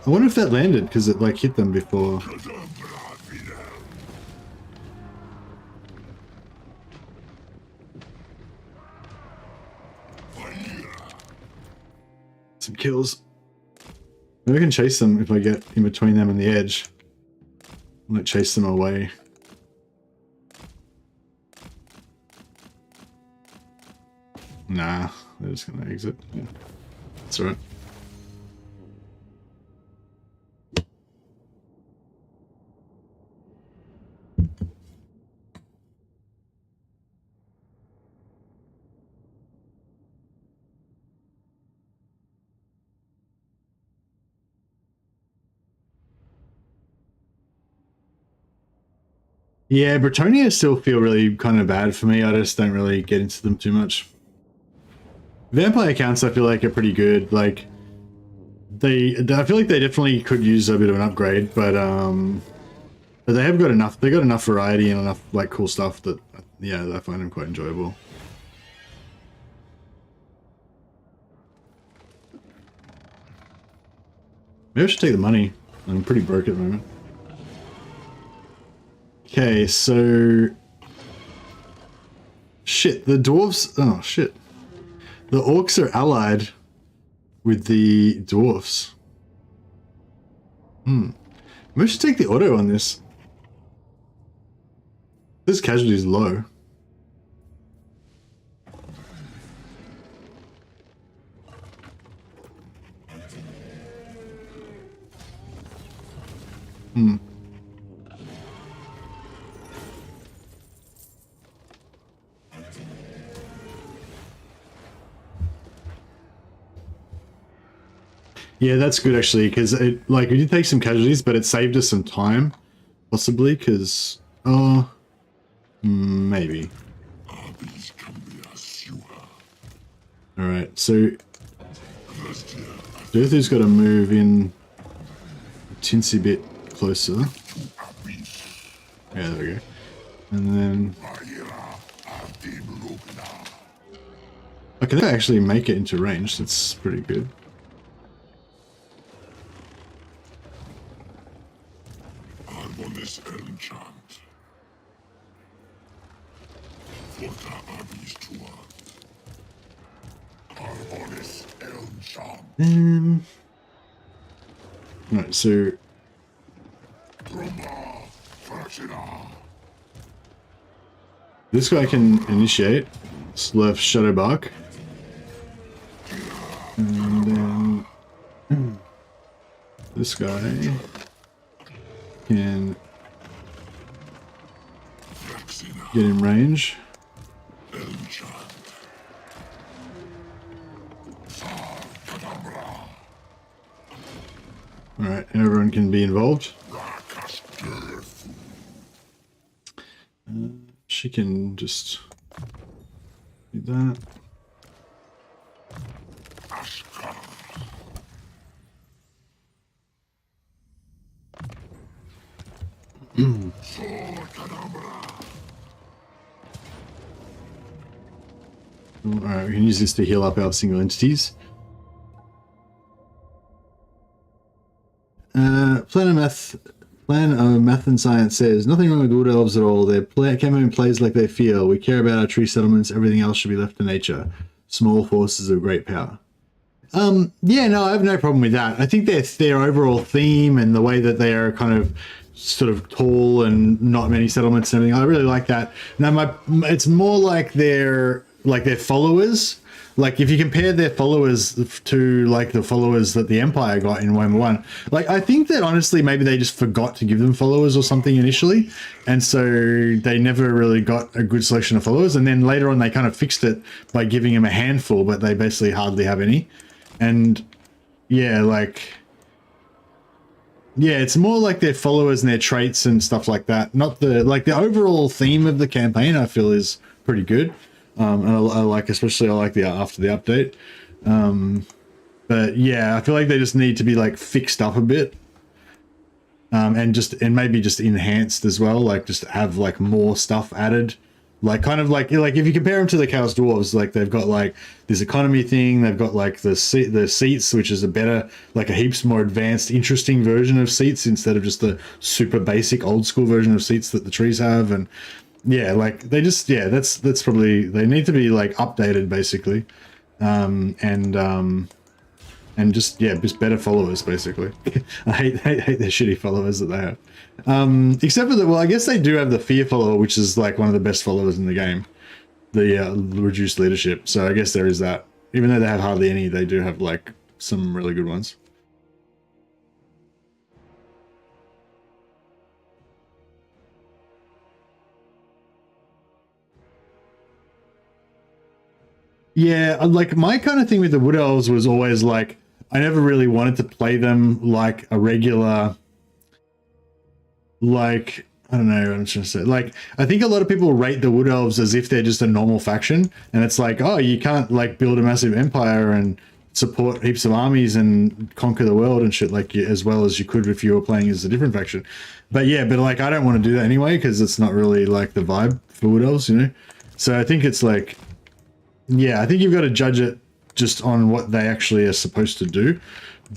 I wonder if that landed because it like hit them before. Some kills. Maybe I can chase them if I get in between them and the edge. I might chase them away. Nah, they're just gonna exit. Yeah. That's alright. Yeah, Bretonia still feel really kind of bad for me. I just don't really get into them too much. Vampire accounts I feel like are pretty good. Like I feel like they definitely could use a bit of an upgrade, but they have got enough. They got enough variety and enough like cool stuff that yeah, I find them quite enjoyable. Maybe I should take the money. I'm pretty broke at the moment. Okay, so shit, the dwarves. Oh shit, the orcs are allied with the dwarfs. Maybe I should take the auto on this. This casualty is low. Yeah, that's good actually, because it like we did take some casualties, but it saved us some time, possibly, because maybe. All right, so DURTHU's got to move in a tinsy bit closer. Yeah, there we go. And then I can actually make it into range. That's pretty good. Right, so this guy can initiate. Left Shadow Bark. And then this guy can get in range. All right, everyone can be involved. She can just do that. Alright, we can use this to heal up our single entities. Plan of Math and Science says, nothing wrong with wood elves at all. Their campaign plays like they feel. We care about our tree settlements. Everything else should be left to nature. Small forces of great power. Yeah, no, I have no problem with that. I think their overall theme and the way that they are kind of sort of tall and not many settlements and everything, I really like that. Now, it's more like their followers. Like, if you compare their followers to, like, the followers that the Empire got in Warhammer 1, like, I think that, honestly, maybe they just forgot to give them followers or something initially, and so they never really got a good selection of followers, and then later on they kind of fixed it by giving them a handful, but they basically hardly have any. And, yeah, like... yeah, it's more like their followers and their traits and stuff like that. Not the... like, the overall theme of the campaign, I feel, is pretty good. And I like, especially I like the after the update. But yeah, I feel like they just need to be like fixed up a bit. And maybe just enhanced as well, like just have like more stuff added. Like kind of like if you compare them to the Chaos Dwarves, like they've got like this economy thing, they've got like the seats, which is a better, like a heaps more advanced, interesting version of seats instead of just the super basic old school version of seats that the trees have. And yeah, like they just, yeah, that's probably, they need to be like updated basically. And just, yeah, just better followers basically. I hate the shitty followers that they have. Except for well, I guess they do have the fear follower, which is like one of the best followers in the game. The reduced leadership. So I guess there is that. Even though they have hardly any, they do have like some really good ones. Yeah, like my kind of thing with the Wood Elves was always like, I never really wanted to play them like a regular, like, I don't know what I'm trying to say. Like, I think a lot of people rate the Wood Elves as if they're just a normal faction. And it's like, oh, you can't like build a massive empire and support heaps of armies and conquer the world and shit like as well as you could if you were playing as a different faction. But yeah, but like, I don't want to do that anyway, because it's not really like the vibe for Wood Elves, you know? So I think it's like, yeah, I think you've got to judge it just on what they actually are supposed to do.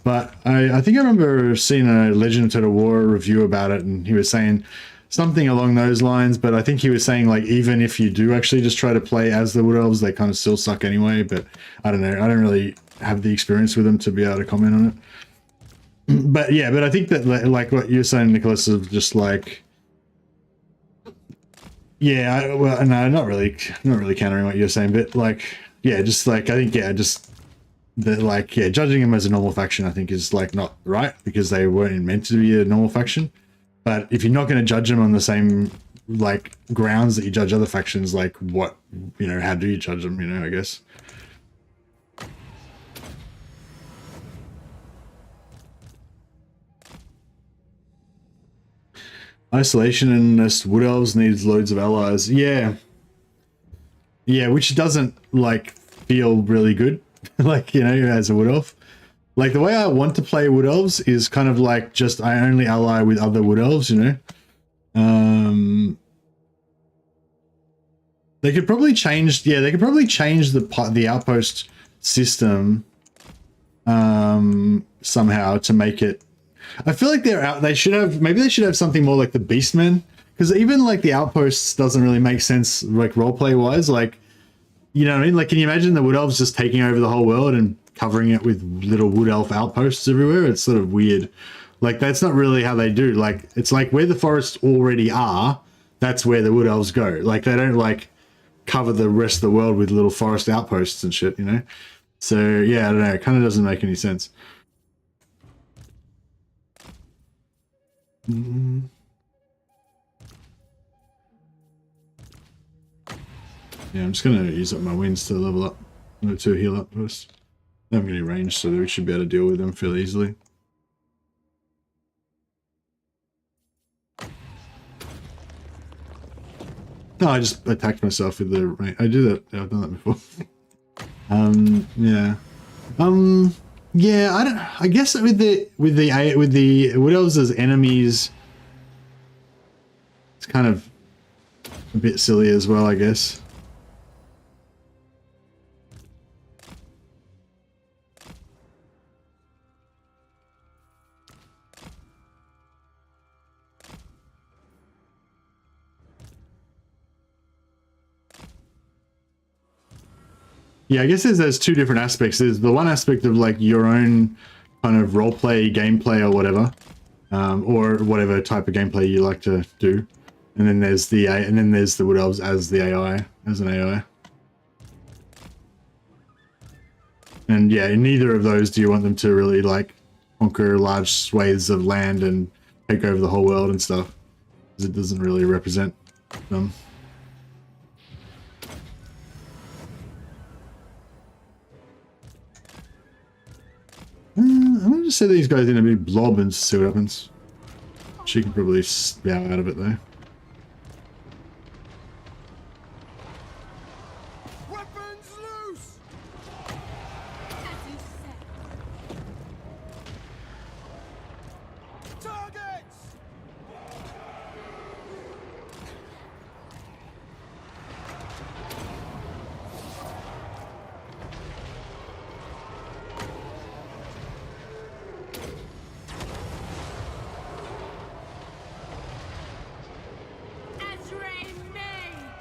But I think I remember seeing a Legend of Total War review about it, and he was saying something along those lines. But I think he was saying, like, even if you do actually just try to play as the Wood Elves, they kind of still suck anyway. But I don't know. I don't really have the experience with them to be able to comment on it. But yeah, but I think that, like what you're saying, Nicholas, of just like... yeah, well, no, not really countering what you're saying, but like, yeah, just like, I think, yeah, just the, like, yeah, judging them as a normal faction, I think is like not right, because they weren't meant to be a normal faction. But if you're not going to judge them on the same like grounds that you judge other factions, like what, you know, how do you judge them, you know, I guess. Isolationist Wood Elves needs loads of allies. Yeah. Yeah, which doesn't, like, feel really good. Like, you know, as a Wood Elf. Like, the way I want to play Wood Elves is kind of like just I only ally with other Wood Elves, you know? They could probably change, yeah, they could probably change the outpost system somehow to make it... I feel like they should have, maybe they should have something more like the Beastmen, because even like the outposts doesn't really make sense, like roleplay wise. Like, you know what I mean? Like, can you imagine the Wood Elves just taking over the whole world and covering it with little Wood Elf outposts everywhere? It's sort of weird. Like, that's not really how they do. Like, it's like where the forests already are, that's where the Wood Elves go. Like, they don't like cover the rest of the world with little forest outposts and shit, you know? So yeah, I don't know. It kind of doesn't make any sense. Yeah, I'm just gonna use up my wins to level up, to heal up first. They haven't got any range, so we should be able to deal with them fairly easily. No, I just attacked myself with the range. I do that. I've done that before. Yeah. Yeah, I don't. I guess with the Wood Elves as enemies, it's kind of a bit silly as well, I guess. Yeah, I guess there's two different aspects. There's the one aspect of like your own kind of roleplay, gameplay, or whatever, or whatever type of gameplay you like to do, and then there's the Wood Elves as the AI, as an AI. And yeah, in neither of those do you want them to really like conquer large swathes of land and take over the whole world and stuff, because it doesn't really represent them. I'm gonna just set these guys in a big blob and see what happens. She can probably bow out of it though. Weapons loose! As you said. Targets! Azrael Mage.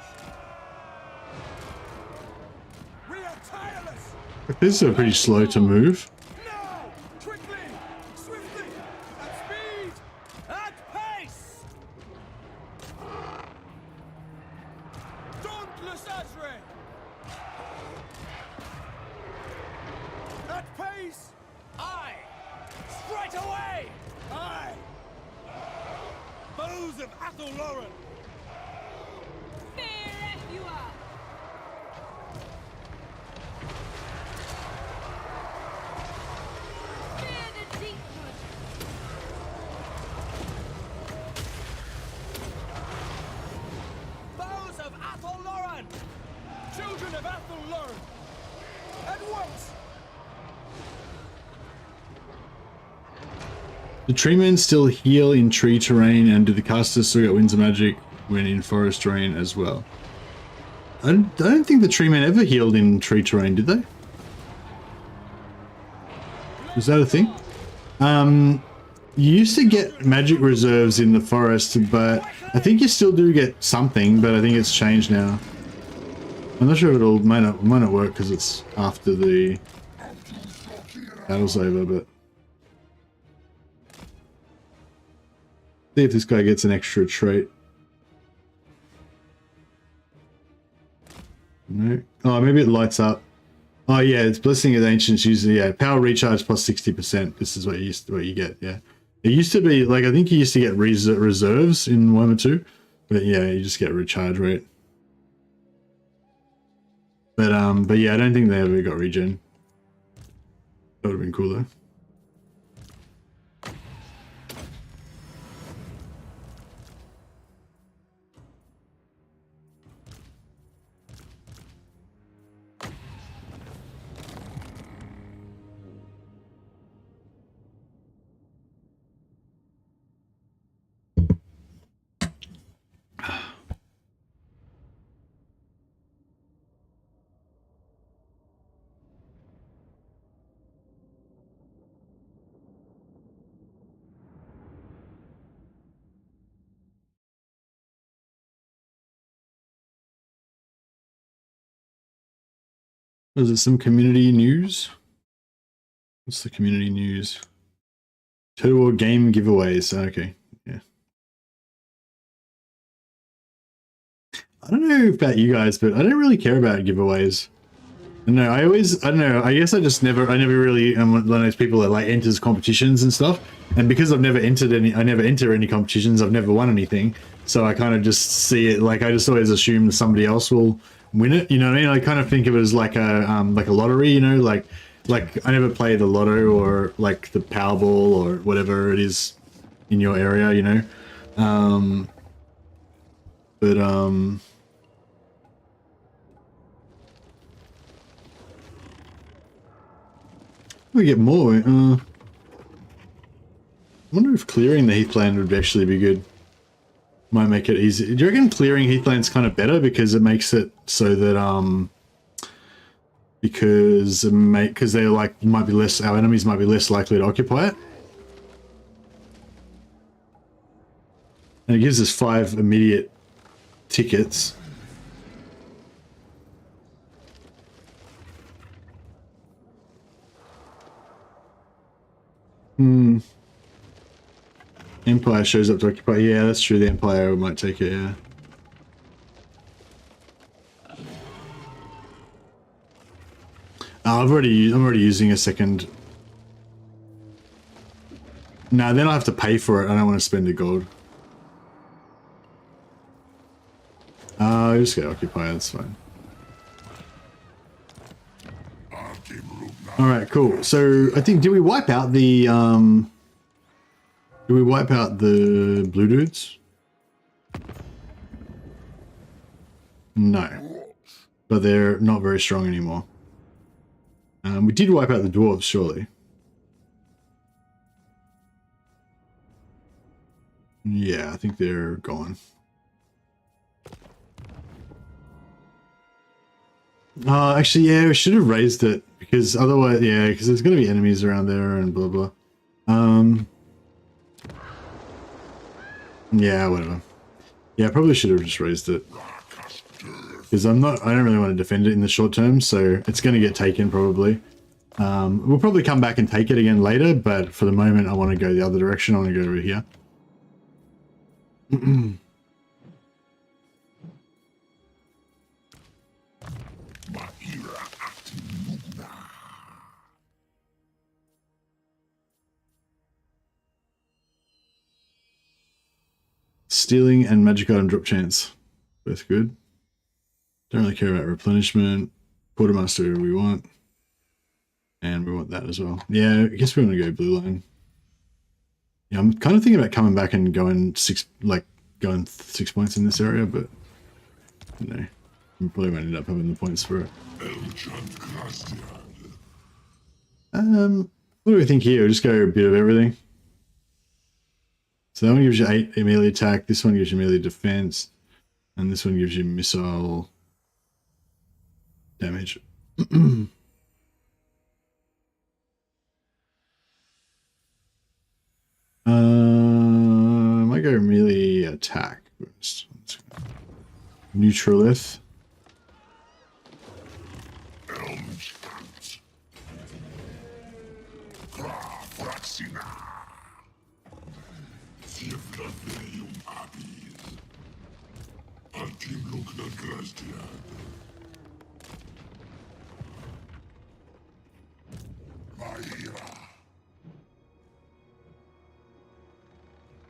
We are tireless! These are pretty slow to move. Now! Quickly! Swiftly! At speed! At pace! Dauntless Azrael! At pace! Aye! Straight away! Aye! Bows of Athel-Lauren! Fear if you are. Fear the Deepwood. Bows of Athel-Lauren! Children of Athel-Lauren! At once! Do tree men still heal in tree terrain, and do the casters still get winds of magic when in forest terrain as well? I don't think the tree men ever healed in tree terrain, did they? Was that a thing? You used to get magic reserves in the forest, but I think you still do get something, but I think it's changed now. I'm not sure if it'll might not work because it's after the battle's over, but see if this guy gets an extra trait. No. Oh, maybe it lights up. Oh yeah, it's Blessing of the Ancients usually, yeah. Power recharge plus 60%. This is what you get, yeah. It used to be like, I think you used to get reserves in Warhammer 2, but yeah, you just get recharge rate. But yeah, I don't think they ever got regen. That would have been cool though. Is it some community news? What's the community news? Total War game giveaways. Okay, yeah. I don't know about you guys, but I don't really care about giveaways. No, I don't know. I guess I never really am one of those people that like enters competitions and stuff. And because I've never entered any, I never enter any competitions. I've never won anything. So I kind of just see it like I just always assume somebody else will win it. You know what I mean? I kind of think of it as like a lottery. You know, like I never play the lotto or like the Powerball or whatever it is in your area. You know, we get more. I wonder if clearing the heathland would actually be good. Might make it easy. Do you reckon clearing heathland's kind of better because it makes it so that because they're like might be less, our enemies might be less likely to occupy it, and it gives us 5 immediate tickets. Empire shows up to occupy. Yeah, that's true. The Empire might take it. Yeah. Oh, I'm already using a second. No, then I have to pay for it. I don't want to spend the gold. I just get occupy. That's fine. All right, cool. So I think did we wipe out the blue dudes? No, but they're not very strong anymore. We did wipe out the dwarves, surely. Yeah, I think they're gone. Actually, yeah, we should have raised it because otherwise, yeah, because there's going to be enemies around there and blah blah. Yeah, whatever. Yeah, I probably should have just raised it because I don't really want to defend it in the short term, so it's going to get taken probably. We'll probably come back and take it again later, but for the moment, I want to go the other direction. I want to go over here. Stealing and magic item drop chance. Both good. Don't really care about replenishment. Quartermaster we want. And we want that as well. Yeah, I guess we're going to go blue line. Yeah, I'm kind of thinking about coming back and going 6 points in this area, but you know, we probably won't end up having the points for it. What do we think here? We'll just go a bit of everything. So that one gives you 8 melee attack, this one gives you melee defense, and this one gives you missile damage. I go melee attack first. Neutralith.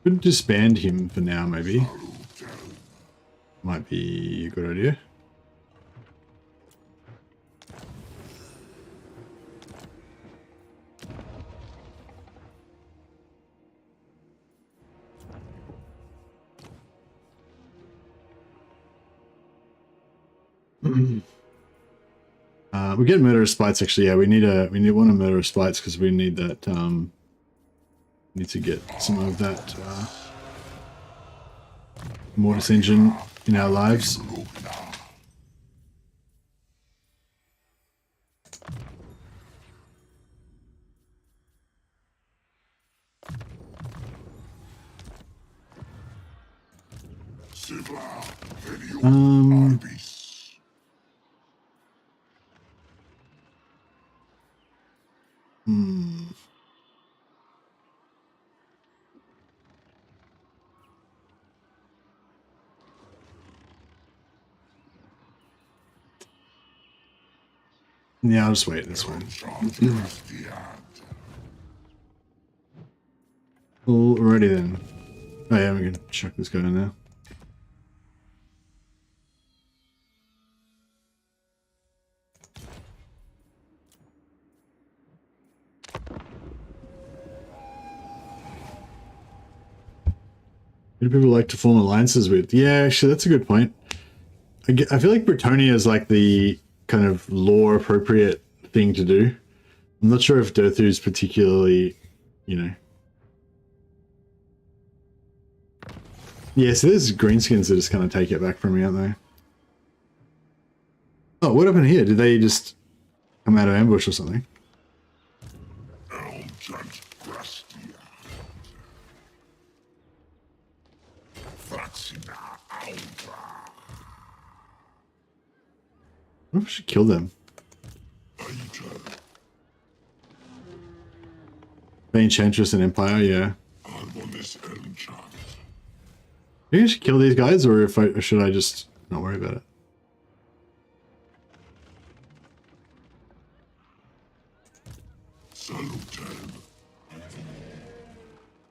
Could disband him for now, maybe. Might be a good idea. We get murderous spites actually. Yeah, we need one of murderous spites because we need that. Need to get some of that Mortis engine in our lives. Yeah, I'll just wait this one. Alrighty then. Oh yeah, we can chuck this guy in there. Who do people like to form alliances with? Yeah, actually, that's a good point. I feel like Bretonia is like the kind of lore appropriate thing to do. I'm not sure if DURTHU is particularly, you know. Yeah, so there's greenskins that just kind of take it back from me, aren't they? Oh, what happened here? Did they just come out of ambush or something? What if I should kill them? The Enchantress and Empire, yeah. Maybe I should kill these guys, or or should I just not worry about it?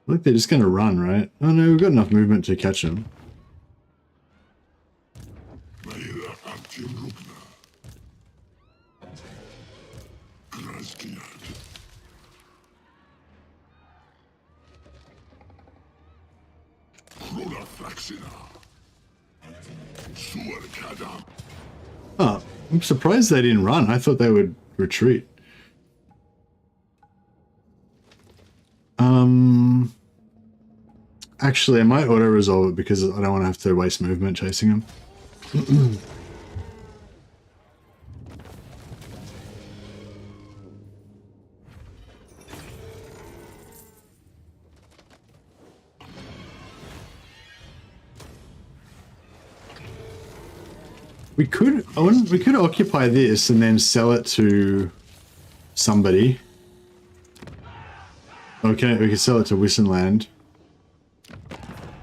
Look, they're just gonna run, right? Oh no, we've got enough movement to catch them. Oh, I'm surprised they didn't run. I thought they would retreat. Actually, I might auto-resolve it because I don't want to have to waste movement chasing them. We could occupy this and then sell it to somebody. Okay, we could sell it to Wissenland.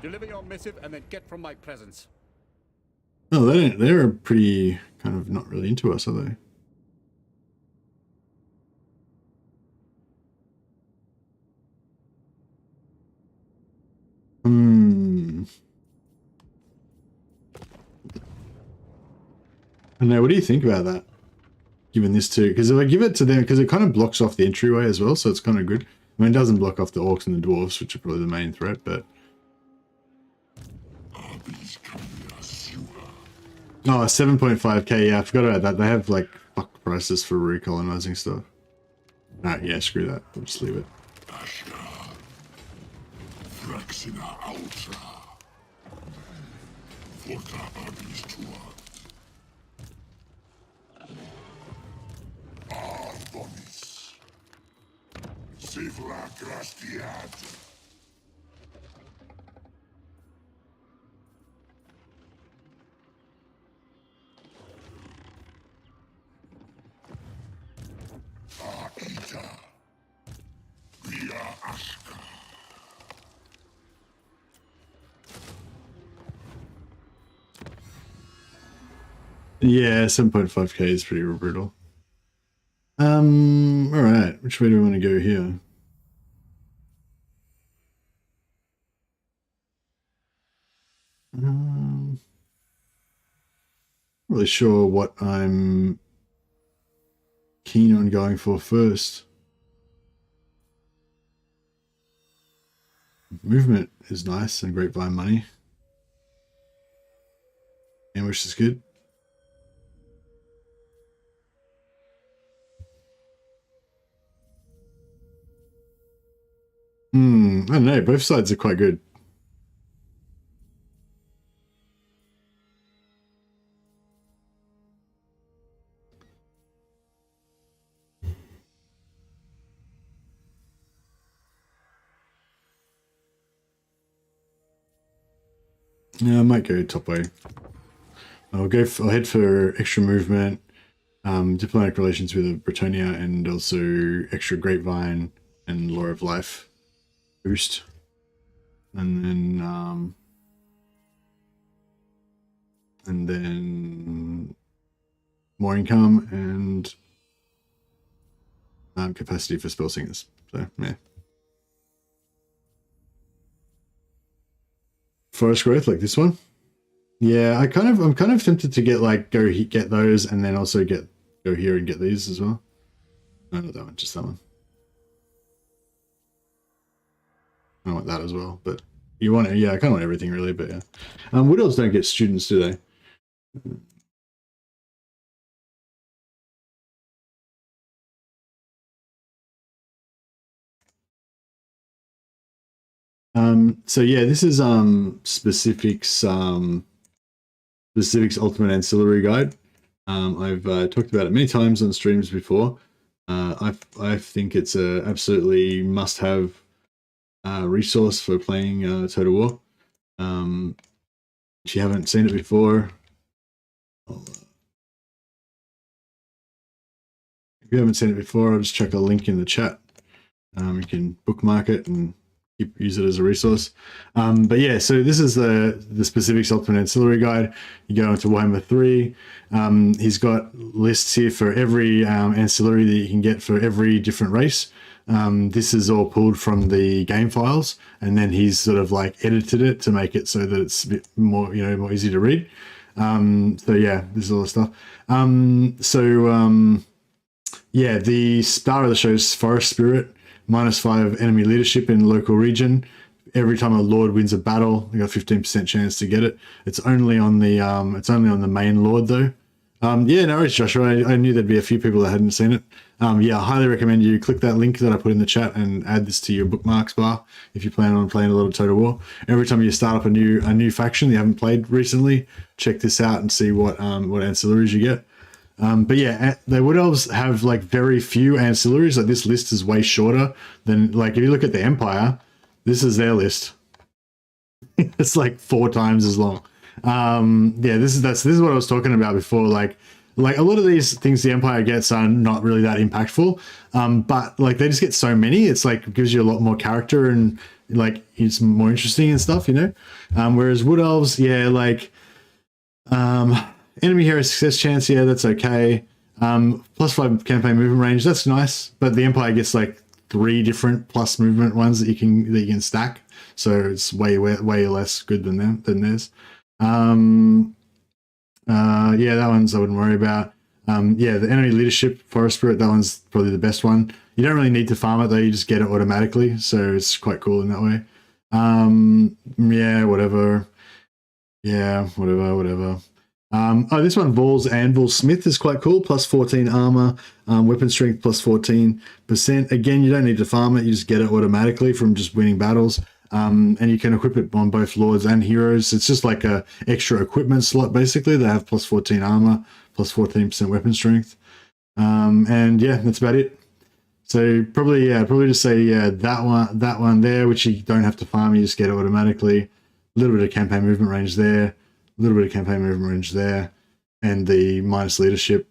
Deliver your missive and then get from my presence. Oh, they're pretty kind of not really into us, are they? I don't know, what do you think about that? Giving this to, because if I give it to them, because it kind of blocks off the entryway as well, so it's kind of good. I mean, it doesn't block off the orcs and the dwarves, which are probably the main threat, but... Oh, 7.5k, yeah, I forgot about that. They have, like, fuck prices for recolonizing stuff. Alright, yeah, screw that. We'll just leave it. Yeah, 7.5k is pretty brutal. Alright, which way do we want to go here? Not really sure what I'm keen on going for first. Movement is nice and grapevine money. Ambush is good. I don't know, both sides are quite good. Yeah, I might go top way. I'll head for extra movement, diplomatic relations with Bretonia, and also extra grapevine and lore of life boost, and then more income and capacity for spell singers. So yeah. Forest growth like this one. Yeah, I'm kind of tempted to get like get those and then also go here and get these as well. No, not that one, just that one. I want that as well, but You want it, yeah, I kind of want everything really, but yeah. Wood elves don't get students, do they? So yeah, this is specifics ultimate ancillary guide. I've talked about it many times on streams before. I think it's a absolutely must-have resource for playing Total War. If you haven't seen it before, if you haven't seen it before, I'll just check a link in the chat. You can bookmark it and use it as a resource. But yeah, so this is the specifics ultimate ancillary guide. You go into Warhammer 3. He's got lists here for every ancillary that you can get for every different race. This is all pulled from the game files, and then he's sort of like edited it to make it so that it's a bit more, more easy to read. So yeah, this is all the stuff. Yeah, the star of the show is Forest Spirit. -5 enemy leadership in local region. Every time a lord wins a battle, you got 15% chance to get it. It's only on the main lord though. Yeah, no worries, Joshua. I knew there'd be a few people that hadn't seen it. Yeah, I highly recommend you click that link that I put in the chat and add this to your bookmarks bar if you plan on playing a lot of Total War. Every time you start up a new faction you haven't played recently, check this out and see what ancillaries you get. But yeah, the Wood Elves have like very few ancillaries. Like this list is way shorter than, like, if you look at the Empire, this is their list. It's like 4 times as long. Yeah, this is what I was talking about before. Like a lot of these things the Empire gets are not really that impactful. But like they just get so many, it's like it gives you a lot more character and like it's more interesting and stuff, Whereas Wood Elves, yeah, like enemy hero success chance, yeah, that's okay. +5 campaign movement range, that's nice. But the Empire gets like 3 different plus movement ones that you can stack, so it's way less good than theirs. Yeah, that one's I wouldn't worry about. Yeah, the enemy leadership Forest Spirit, that one's probably the best one. You don't really need to farm it though; you just get it automatically, so it's quite cool in that way. Yeah, whatever. Yeah, whatever. Oh, this one, Vols Anvil Smith, is quite cool. +14 armor, weapon strength +14%. Again, you don't need to farm it. You just get it automatically from just winning battles. And you can equip it on both lords and heroes. It's just like a extra equipment slot, basically. They have +14 armor, +14% weapon strength. And yeah, that's about it. So probably just say that one there, which you don't have to farm. You just get it automatically. A little bit of campaign movement range there. A little bit of campaign movement range there, and the minus leadership.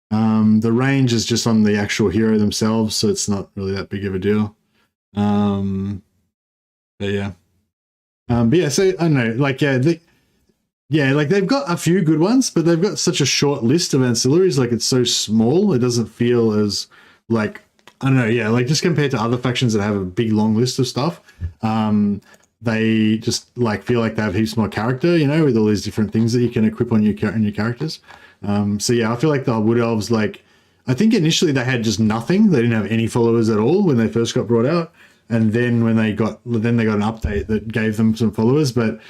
The range is just on the actual hero themselves, so it's not really that big of a deal. But yeah, so I don't know, like like they've got a few good ones, but they've got such a short list of ancillaries. Like it's so small, it doesn't feel as like, I don't know, yeah, like just compared to other factions that have a big long list of stuff. They just like feel like they have heaps more character, with all these different things that you can equip on your characters. So yeah, I feel like the Wood Elves, like, I think initially they had just nothing. They didn't have any followers at all when they first got brought out, and then when they got an update that gave them some followers. But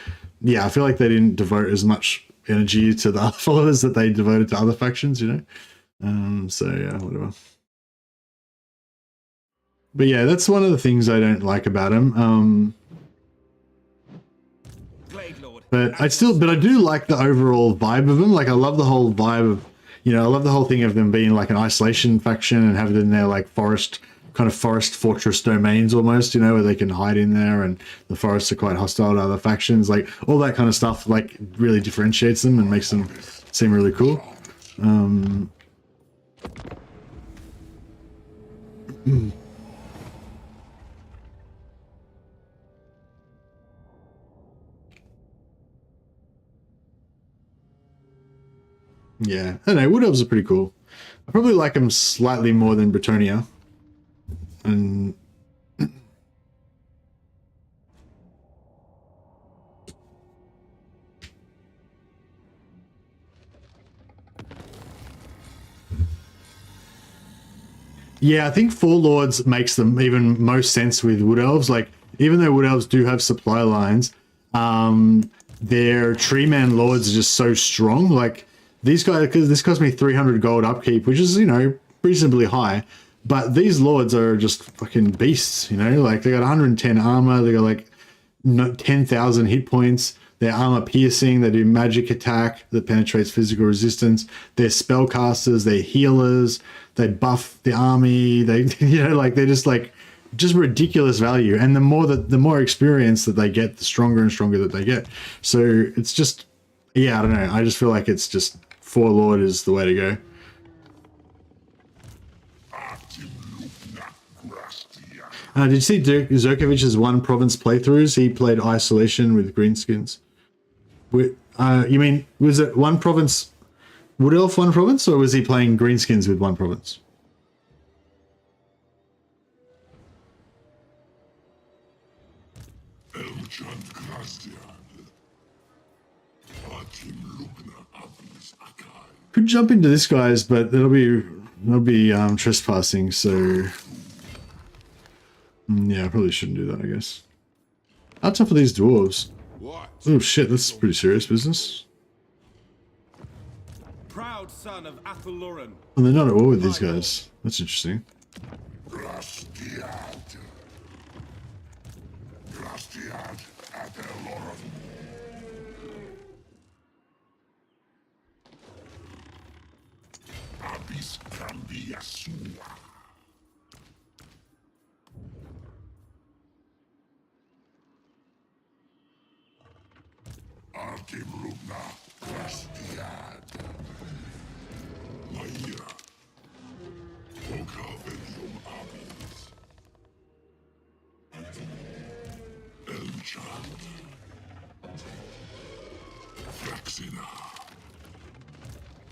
yeah, I feel like they didn't devote as much energy to the other followers that they devoted to other factions, So yeah, whatever. But yeah, that's one of the things I don't like about them. But I do like the overall vibe of them. Like I love the whole vibe of, I love the whole thing of them being like an isolation faction and having in their like forest fortress domains almost, where they can hide in there, and the forests are quite hostile to other factions. Like all that kind of stuff like really differentiates them and makes them seem really cool. Yeah, I don't know, Wood Elves are pretty cool. I probably like them slightly more than Bretonia. And yeah, I think 4 Lords makes them even most sense with Wood Elves. Like even though Wood Elves do have supply lines, their Tree Man Lords are just so strong. Like these guys, because this cost me 300 gold upkeep, which is, you know, reasonably high. But these Lords are just fucking beasts, you know? Like they got 110 armor, they got like 10,000 hit points. They're armor piercing. They do magic attack that penetrates physical resistance. They're spellcasters. They're healers. They buff the army. They, you know, like they're just like ridiculous value. And the more experience that they get, the stronger and stronger that they get. So it's just, yeah, I don't know. I just feel like it's just 4 Lord is the way to go. Did you see Zerkovic's one province playthroughs? He played Isolation with greenskins. You mean, was it one province, Wood Elf one province, or was he playing greenskins with one province? Could jump into this guy's, but that'll be trespassing, so yeah, I probably shouldn't do that, I guess. How tough are these dwarves? What? Oh shit, that's pretty serious business. Proud son of Athelluren. And they're not at war with these guys. That's interesting.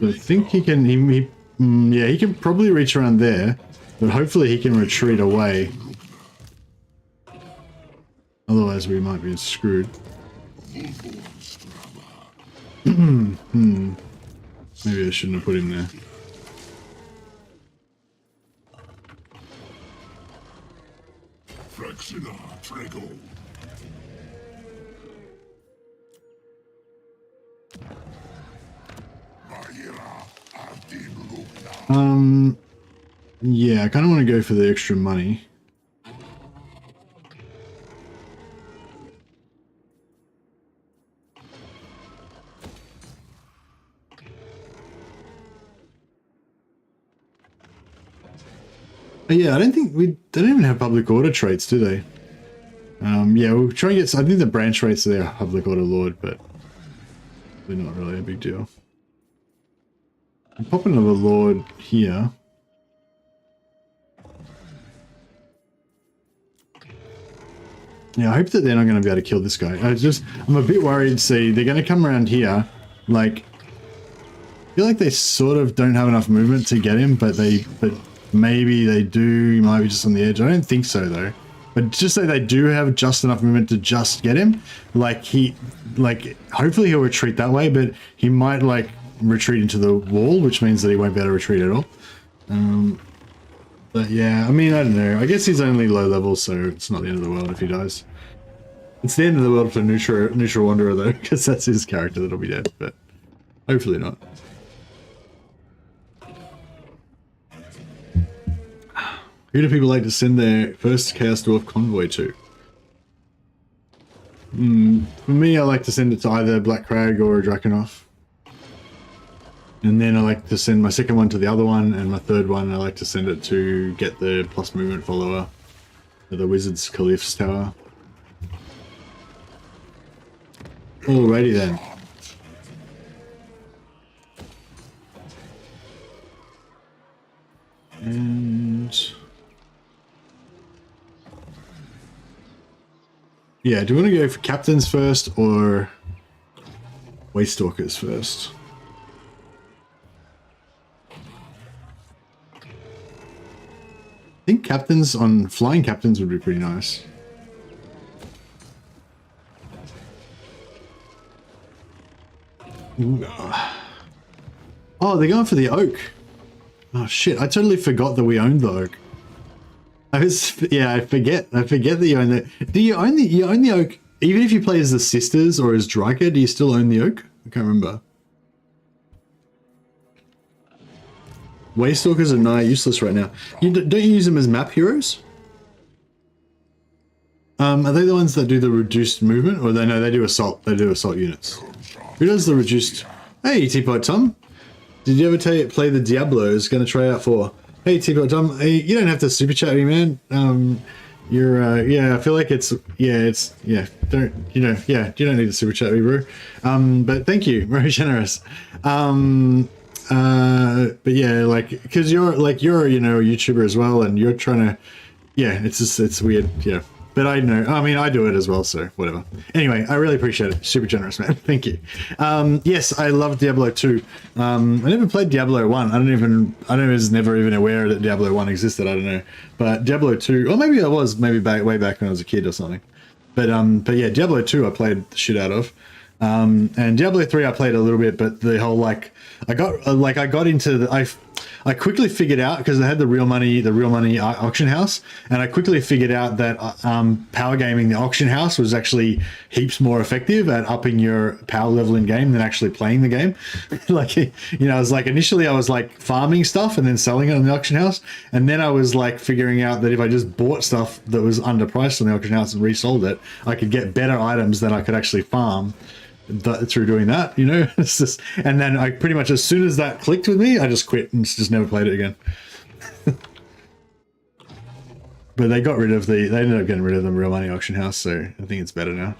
I think he can, yeah, he can probably reach around there, but hopefully he can retreat away. Otherwise we might be screwed. Maybe I shouldn't have put him there. Yeah, I kind of want to go for the extra money. But yeah, I don't think they don't even have public order traits, do they? Yeah, we'll try and get, I think the branch rates are their public order lord, but they're not really a big deal. I'm popping another lord here. Yeah, I hope that they're not going to be able to kill this guy. I'm a bit worried. See, they're going to come around here. Like, I feel like they sort of don't have enough movement to get him, but maybe they do. He might be just on the edge. I don't think so though. But just say they do have just enough movement to just get him. Hopefully he'll retreat that way, but he might like retreat into the wall, which means that he won't be able to retreat at all. But yeah, I mean, I don't know. I guess he's only low level, so it's not the end of the world if he dies. It's the end of the world for Neutral Wanderer though, because that's his character that'll be dead, but hopefully not. Who do people like to send their first Chaos Dwarf convoy to? For me, I like to send it to either Black Crag or Drakenhof. And then I like to send my second one to the other one, and my third one I like to send it to get the plus movement follower for the Wizard's Caliph's Tower. Alrighty then. And yeah, do we want to go for captains first or Waystalkers first? I think captains on flying captains would be pretty nice. Ooh. Oh, they're going for the oak. Oh shit, I totally forgot that we owned the oak. I forget that you own the. Do you own the oak? Even if you play as the sisters or as Dryker, do you still own the oak? I can't remember. Waystalkers are nigh useless right now. Don't you use them as map heroes? Are they the ones that do the reduced movement, or they do assault? They do assault units. Who does the reduced? Hey, Teapot Tom. Did you ever play the Diablo? Is going to try out for. Hey, Teapot Tom. Hey, you don't have to super chat me, man. I feel like don't, you don't need to super chat me, bro. But thank you, very generous. But yeah, like, because you're a YouTuber as well, and you're trying to, it's weird, yeah. But I know, I mean, I do it as well, so whatever. Anyway, I really appreciate it. Super generous, man. Thank you. Yes, I love Diablo 2. I never played Diablo 1. I was never even aware that Diablo 1 existed. I don't know. But Diablo 2, or maybe I was, way back when I was a kid or something. But yeah, Diablo 2 I played the shit out of. And Diablo 3 I played a little bit, but the whole, like, I got into the, I quickly figured out, because they had the real money auction house, and I quickly figured out that power gaming the auction house was actually heaps more effective at upping your power level in game than actually playing the game. Like, I was like, initially I was like farming stuff and then selling it on the auction house, and then I was like figuring out that if I just bought stuff that was underpriced on the auction house and resold it, I could get better items than I could actually farm through doing that, It's just, and then I pretty much, as soon as that clicked with me, I just quit and just never played it again. But they ended up getting rid of the real money auction house, so I think it's better now.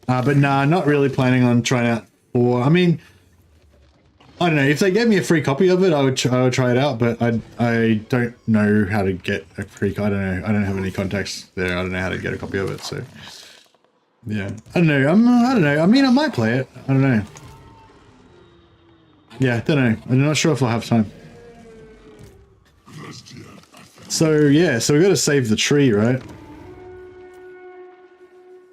But nah, not really planning on trying out, or I mean, I don't know, if they gave me a free copy of it, I would try it out, but I don't know how to get a free, I don't have any contacts there, I don't know how to get a copy of it, so. Yeah, I don't know. I don't know. I mean, I might play it. I don't know. Yeah, don't know. I'm not sure if I'll have time. So yeah, so we got to save the tree, right?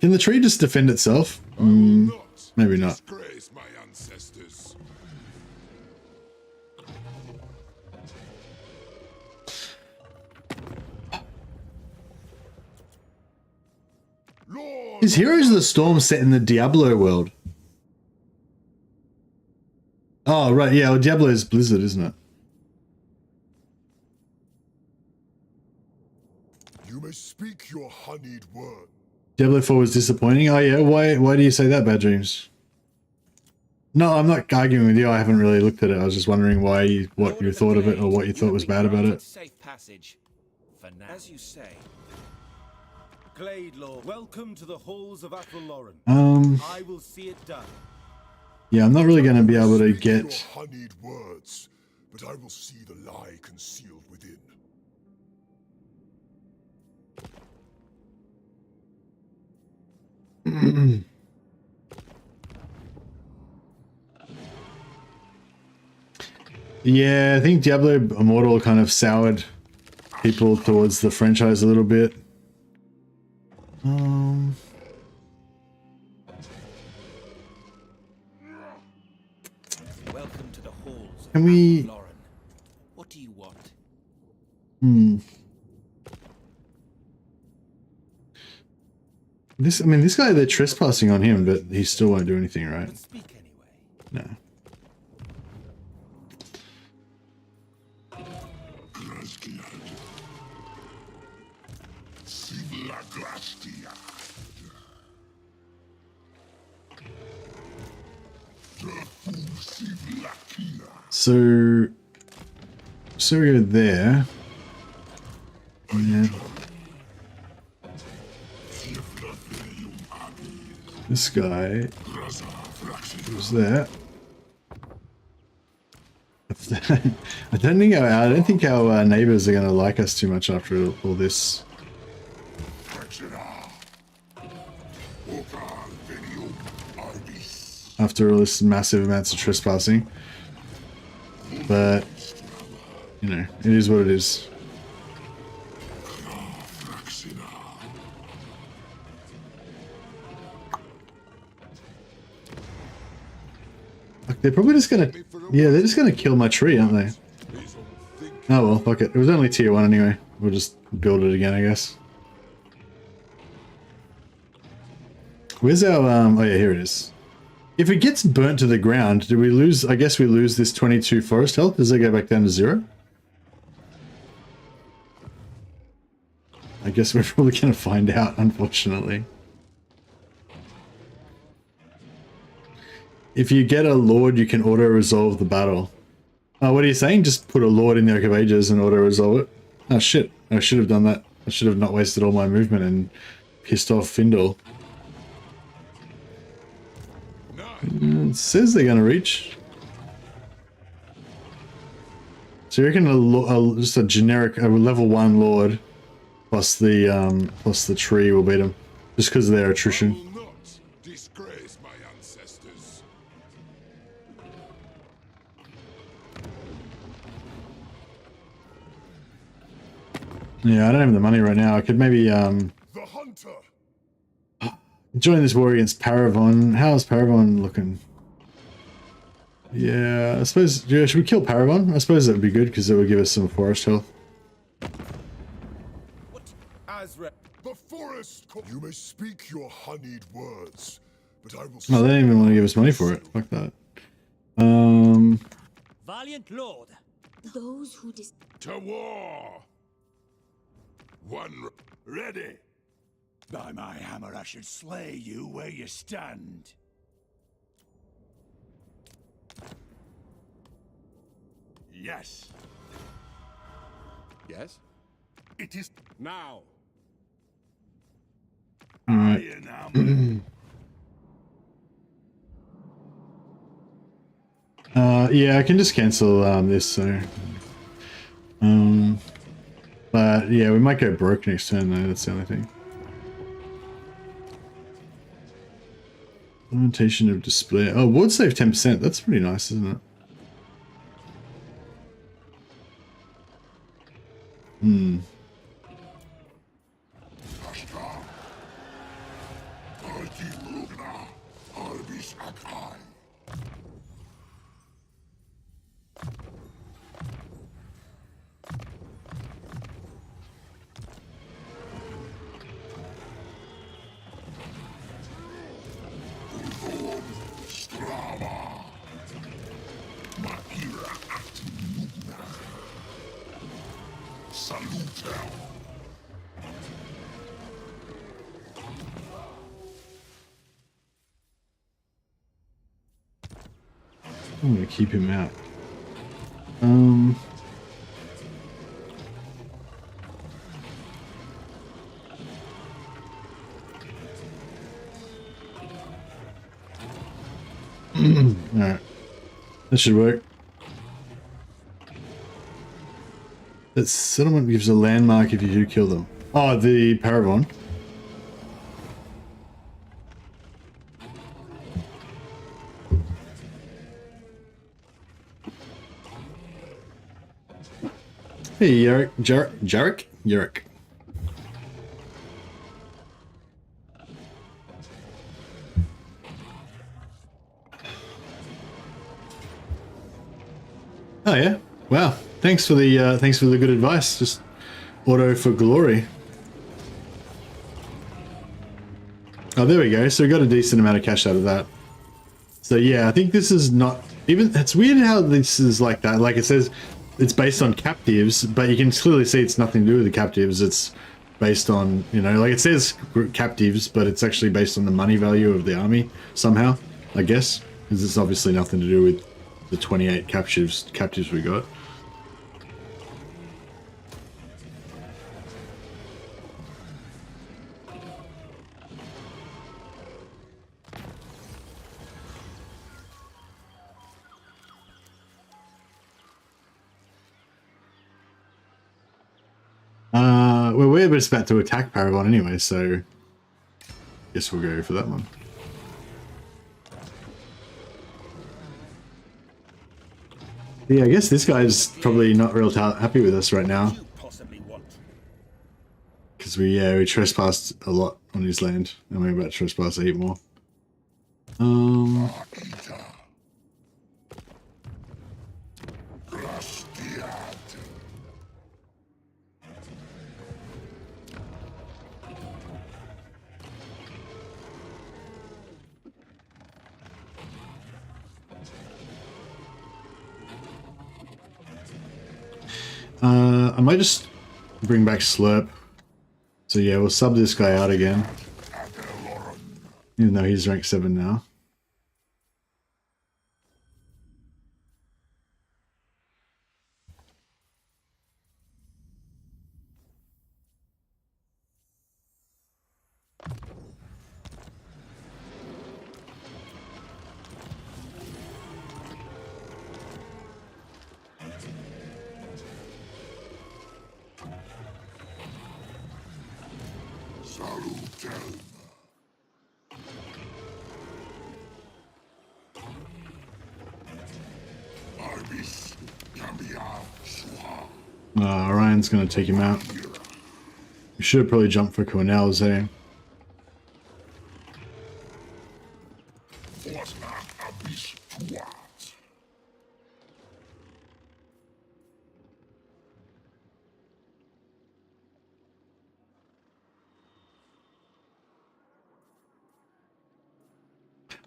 Can the tree just defend itself? Maybe not. Is Heroes of the Storm set in the Diablo world? Oh, right, yeah, well, Diablo is Blizzard, isn't it? You may speak your honeyed word. Diablo 4 was disappointing? Oh yeah, why do you say that, Bad Dreams? No, I'm not arguing with you, I haven't really looked at it. I was just wondering what you thought of it, or what you thought was bad about it. Safe passage. For now. As you say. Glade Lord, welcome to the halls of Athaloran. I will see it done. Yeah, I'm not really going to be able to get your honeyed words, but I will see the lie concealed within. Yeah, I think Diablo Immortal kind of soured people towards the franchise a little bit. Welcome to the halls. Can we? Lauren, what do you want? This guy, they're trespassing on him, but he still won't do anything, right? Speak anyway. No. So we go there. Yeah. This guy was there. I don't think our neighbors are going to like us too much after all this. After all this massive amounts of trespassing. But, it is what it is. They're probably just gonna, they're just gonna kill my tree, aren't they? Oh well, fuck it. It was only tier 1 anyway. We'll just build it again, I guess. Where's our, oh yeah, here it is. If it gets burnt to the ground, do we lose, I guess we lose this 22 forest health? Does it go back down to 0? I guess we're probably going to find out, unfortunately. If you get a lord, you can auto-resolve the battle. What are you saying? Just put a lord in the Oak of Ages and auto-resolve it? Oh shit, I should have done that. I should have not wasted all my movement and pissed off Findle. It says they're going to reach. So you reckon just a generic level 1 lord plus the tree will beat them, just because of their attrition. I will not disgrace my ancestors. Yeah, I don't have the money right now. I could maybe The hunter. join this war against Paravon. How's Paravon looking? Yeah, I suppose. Yeah, should we kill Paravon? I suppose that would be good because it would give us some forest health. The forest. You may speak your honeyed words, but I will. Oh, they didn't even want to give us money for it. Fuck that. Valiant lord. Those who To war. One ready. By my hammer, I should slay you where you stand. Yes, Yes? it is Now. I am. Yeah, I can just cancel this. So, but yeah, we might go broke next turn though. That's the only thing. Limitation of display. Oh, ward save 10%. That's pretty nice, isn't it? I'm gonna keep him out. Alright. That should work. That settlement gives a landmark if you do kill them. Oh, the Paravon. Hey, Jarek. Oh yeah, wow. Thanks for the good advice. Just auto for glory. Oh, there we go. So we got a decent amount of cash out of that. So yeah, I think this is not even. It's weird how this is like that. Like it says, it's based on captives, but you can clearly see it's nothing to do with the captives. It's based on, you know, like it says captives, but it's actually based on the money value of the army somehow, I guess, because it's obviously nothing to do with the 28 captives we got. Well, we're just about to attack Paravon anyway, so guess we'll go for that one. Yeah, I guess this guy's probably not real happy with us right now. Because we trespassed a lot on his land, and we're about to trespass a heap more. I might just bring back Slurp. So yeah, we'll sub this guy out again. Even though he's rank 7 now. Ryan's gonna take him out. We should have probably jumped for Cornell's there.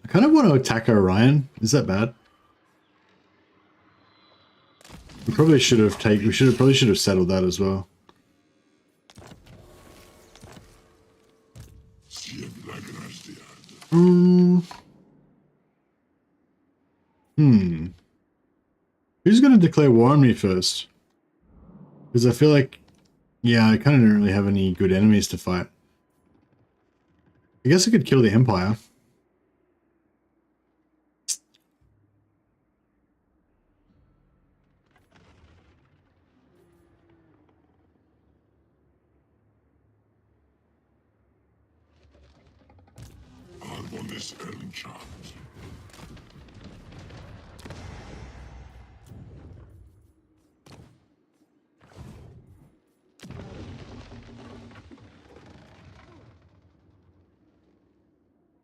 I kind of want to attack Orion. Is that bad? We probably should have probably should have settled that as well. Who's gonna declare war on me first? Because I feel like, yeah, I kind of don't really have any good enemies to fight. I guess I could kill the Empire. On this enchant.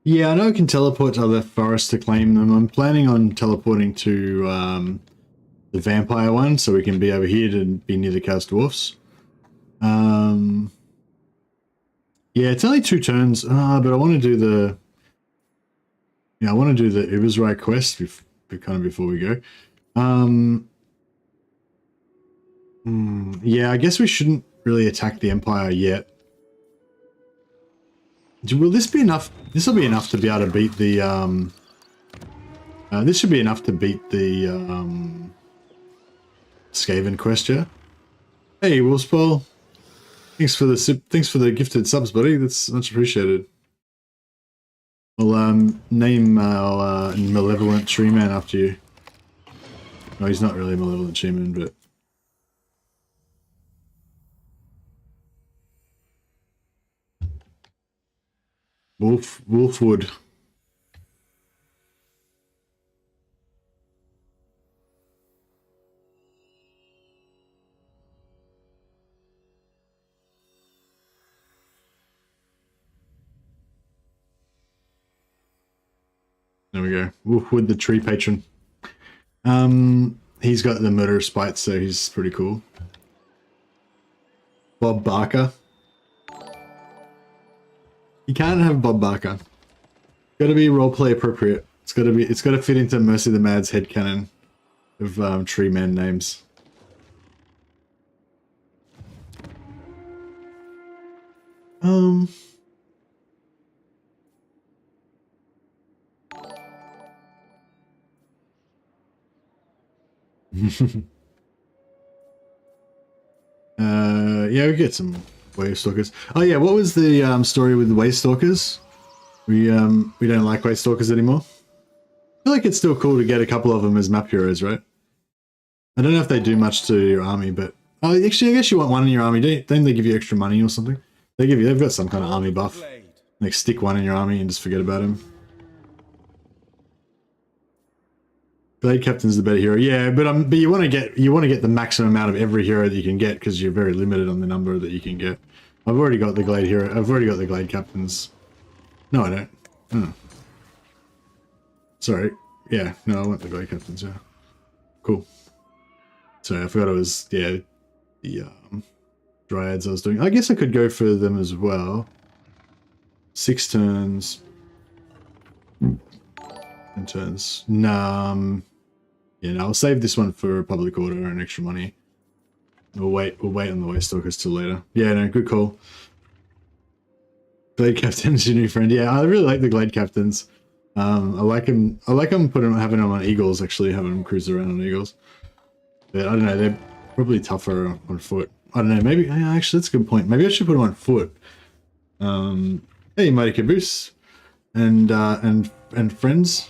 Yeah, I know I can teleport to other forests to claim them. I'm planning on teleporting to the vampire one, so we can be over here to be near the Chaos Dwarfs. Yeah, it's only 2 turns, but I want to do the... Yeah, I want to do the Ubersreich quest kind of before we go. Yeah, I guess we shouldn't really attack the Empire yet. Will this be enough? This will be enough to be able to beat the, this should be enough to beat the, Skaven quest, yeah? Hey, Wolfsball. Thanks for the gifted subs, buddy. That's much appreciated. We'll, name our, Malevolent Tree Man after you. No, he's not really a Malevolent Tree Man, but... Wolfwood. There we go. Wolfwood, the tree patron. He's got the murder spite, so he's pretty cool. Bob Barker. You can't have Bob Barker. Got to be roleplay appropriate. It's got to fit into Mercy the Mad's headcanon of tree men names. Yeah, we get some Wave Stalkers. Oh yeah, what was the story with the Wave Stalkers? We don't like Wave Stalkers anymore. I feel like it's still cool to get a couple of them as map heroes, right? I don't know if they do much to your army, but actually, I guess you want one in your army. Don't they give you extra money or something? They've got some kind of army buff. Like stick one in your army and just forget about him. Blade Captain's the better hero, yeah, but you want to get the maximum amount of every hero that you can get because you're very limited on the number that you can get. I've already got the Glade hero. I've already got the Glade Captains. No, I don't. Oh. Sorry. Yeah, no, I want the Glade Captains. Yeah, cool. Sorry, I forgot it was the Dryads I was doing. I guess I could go for them as well. 6 turns. 10 turns. Nah. Yeah, no, I'll save this one for public order and extra money. We'll wait on the Waste Stalkers till later. Yeah, no, good call. Glade Captain's your new friend. Yeah, I really like the Glade Captains. I like him. I like him having them on Eagles, actually, having them cruise around on Eagles. But I don't know, they're probably tougher on foot. I don't know, maybe, actually, that's a good point. Maybe I should put them on foot. Hey, Mighty Caboose. And friends.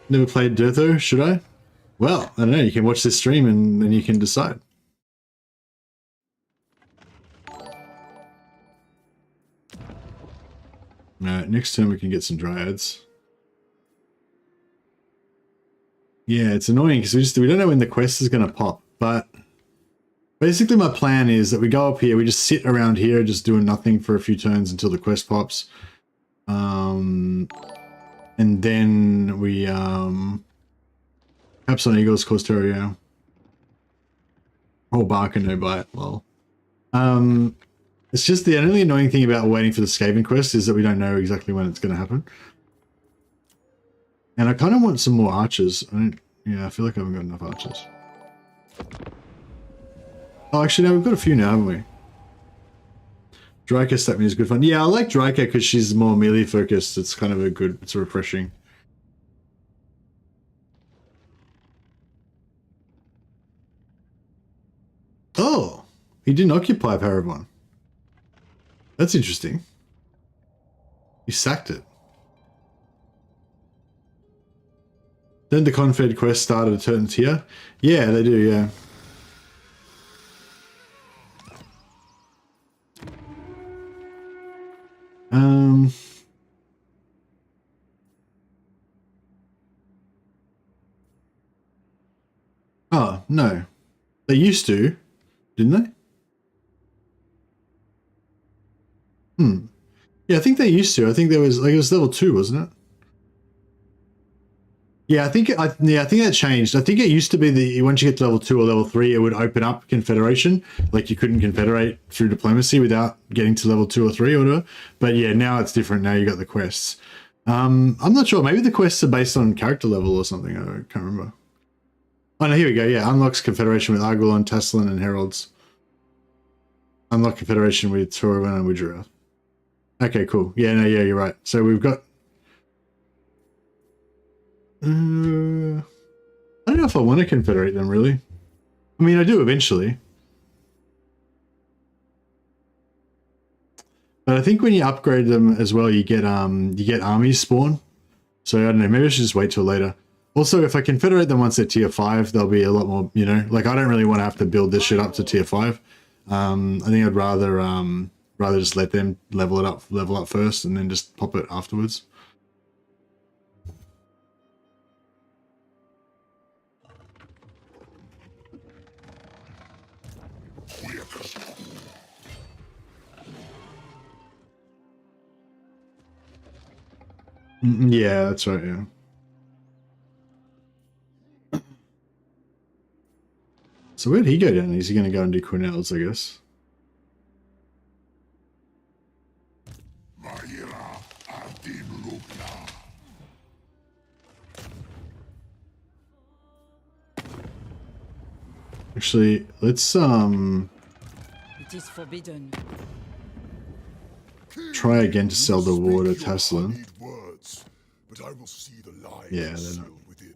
Never played DURTHU, should I? Well, I don't know, you can watch this stream and then you can decide. Alright, next turn we can get some Dryads. Yeah, it's annoying because we don't know when the quest is going to pop, but basically my plan is that we go up here, we just sit around here just doing nothing for a few turns until the quest pops. And then we Caps on Eagles, Course Terrio. Or Bark and No Bite, well. It's just the only annoying thing about waiting for the Skaven quest is that we don't know exactly when it's going to happen. And I kind of want some more archers. I feel like I haven't got enough archers. Oh, actually, no, we've got a few now, haven't we? Dryka stat me is good fun. Yeah, I like Dryka because she's more melee focused. It's kind of it's refreshing. Oh, he didn't occupy Paragon. That's interesting. He sacked it. Then the Confed quest started a certain tier. Yeah, they do, yeah. Oh, no. They used to, didn't they? Yeah, I think they used to. I think there was, like, it was level 2, wasn't it? Yeah, I think that changed. I think it used to be that once you get to level 2 or level 3, it would open up Confederation. Like, you couldn't confederate through diplomacy without getting to level 2 or 3 or whatever. But yeah, now it's different. Now you got the quests. I'm not sure. Maybe the quests are based on character level or something. I can't remember. Oh, no, here we go. Yeah, unlocks Confederation with Argolon, Tasselin, and Heralds. Unlock Confederation with Torwin and Widgerath. Okay, cool. Yeah, no, yeah, you're right. So we've got... I don't know if I want to confederate them, really. I mean, I do eventually. But I think when you upgrade them as well, you get armies spawn. So I don't know, maybe I should just wait till later. Also, if I confederate them once they're tier 5, they'll be a lot more, you know, like I don't really want to have to build this shit up to tier 5. I think I'd rather just let them level up first and then just pop it afterwards. Yeah, that's right, yeah. So where'd he go down? Is he going to go and do Cornell's, I guess? Actually, let's It is forbidden. try again to sell the war to Tasselin. But I will see the lies Yeah, they're not. sealed within.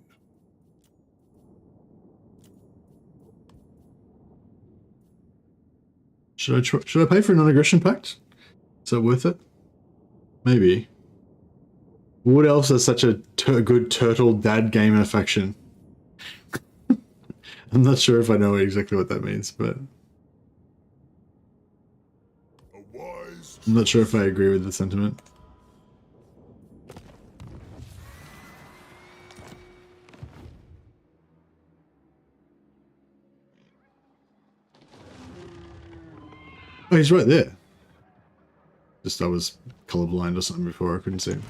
Should I pay for a non-aggression pact? Is that worth it? Maybe. What else is such a good turtle dad gamer faction? I'm not sure if I know exactly what that means, but I'm not sure if I agree with the sentiment. Oh, he's right there. Just I was colorblind or something before, I couldn't see him.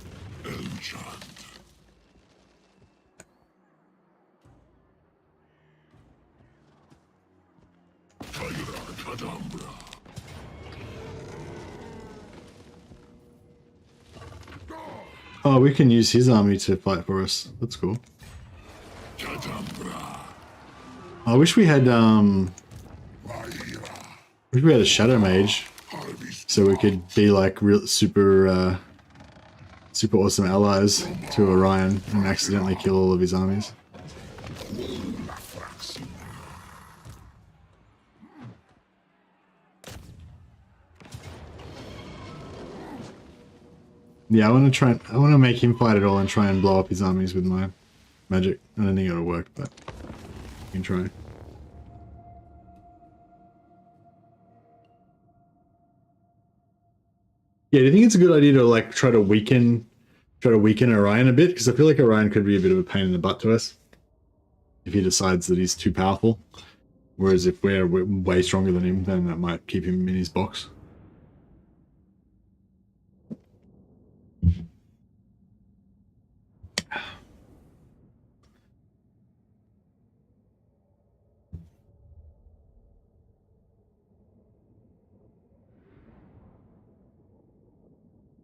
Oh, we can use his army to fight for us. That's cool. I wish we had a Shadow Mage, so we could be like real super super awesome allies to Orion and accidentally kill all of his armies. Yeah, I want to make him fight it all and try and blow up his armies with my magic. I don't think it'll work, but we can try. Yeah, do you think it's a good idea to like try to weaken Orion a bit? Because I feel like Orion could be a bit of a pain in the butt to us if he decides that he's too powerful. Whereas if we're way stronger than him, then that might keep him in his box.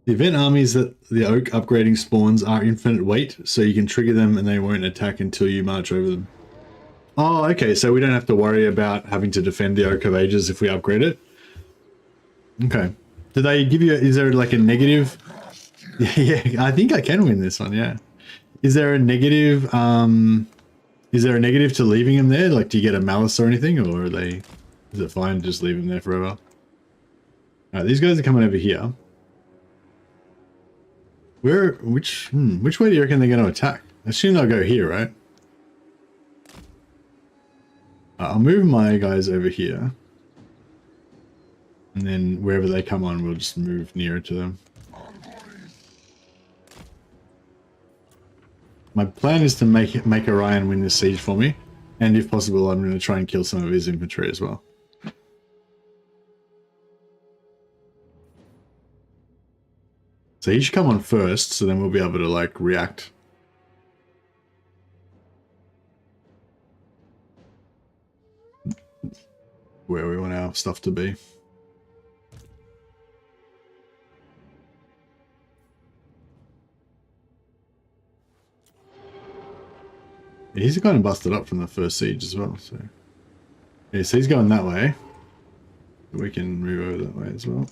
The event armies that the oak upgrading spawns are infinite weight, so you can trigger them and they won't attack until you march over them. Oh, okay, so we don't have to worry about having to defend the Oak of Ages if we upgrade it. Okay. Do they give you, is there like a negative? Yeah, I think I can win this one, yeah. Is there a negative to leaving them there? Like, do you get a malice or anything, or is it fine to just leave them there forever? Alright, these guys are coming over here. Which way do you reckon they're going to attack? I assume they'll go here, right? I'll move my guys over here. And then wherever they come on, we'll just move nearer to them. My plan is to make Orion win this siege for me. And if possible, I'm going to try and kill some of his infantry as well. So he should come on first, so then we'll be able to, like, react. Where we want our stuff to be. Yeah, he's kind of busted up from the first siege as well, so... Yeah, so he's going that way. We can move over that way as well.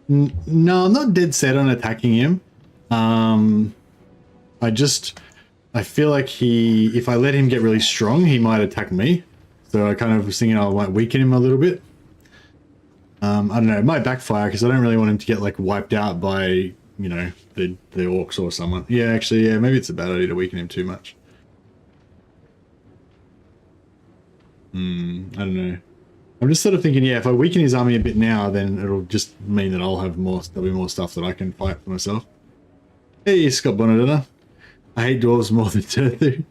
No, I'm not dead set on attacking him. I feel like if I let him get really strong, he might attack me. So I kind of was thinking I might weaken him a little bit. I don't know, it might backfire because I don't really want him to get like wiped out by, you know, the orcs or someone. Yeah, actually, yeah, maybe it's a bad idea to weaken him too much. I don't know. I'm just sort of thinking, yeah, if I weaken his army a bit now, then it'll just mean that I'll have more, there'll be more stuff that I can fight for myself. Hey, Scott Bonadonna. I hate dwarves more than DURTHU.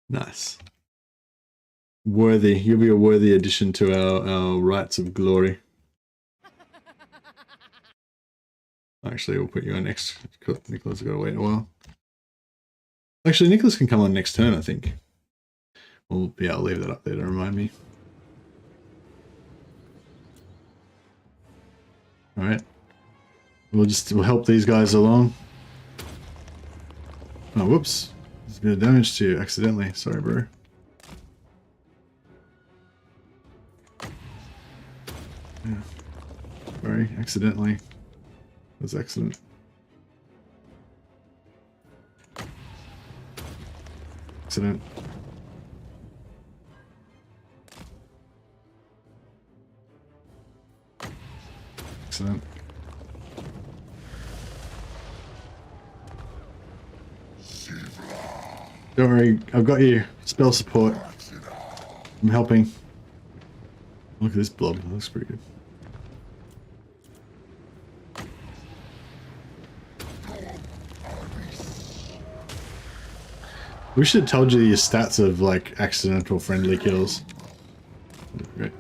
Nice. Worthy. You'll be a worthy addition to our rights of glory. Actually, we'll put you on next. Nicholas has got to wait a while. Actually, Nicholas can come on next turn, I think. Well, yeah, I'll leave that up there to remind me. Alright. We'll help these guys along. Oh, whoops. There's a bit of damage to you accidentally. Sorry, bro. Yeah. Sorry, accidentally. That's excellent. Accident. Excellent. Don't worry, I've got you. Spell support. I'm helping. Look at this blob, that looks pretty good. We should have told you your stats of like accidental friendly kills. Great.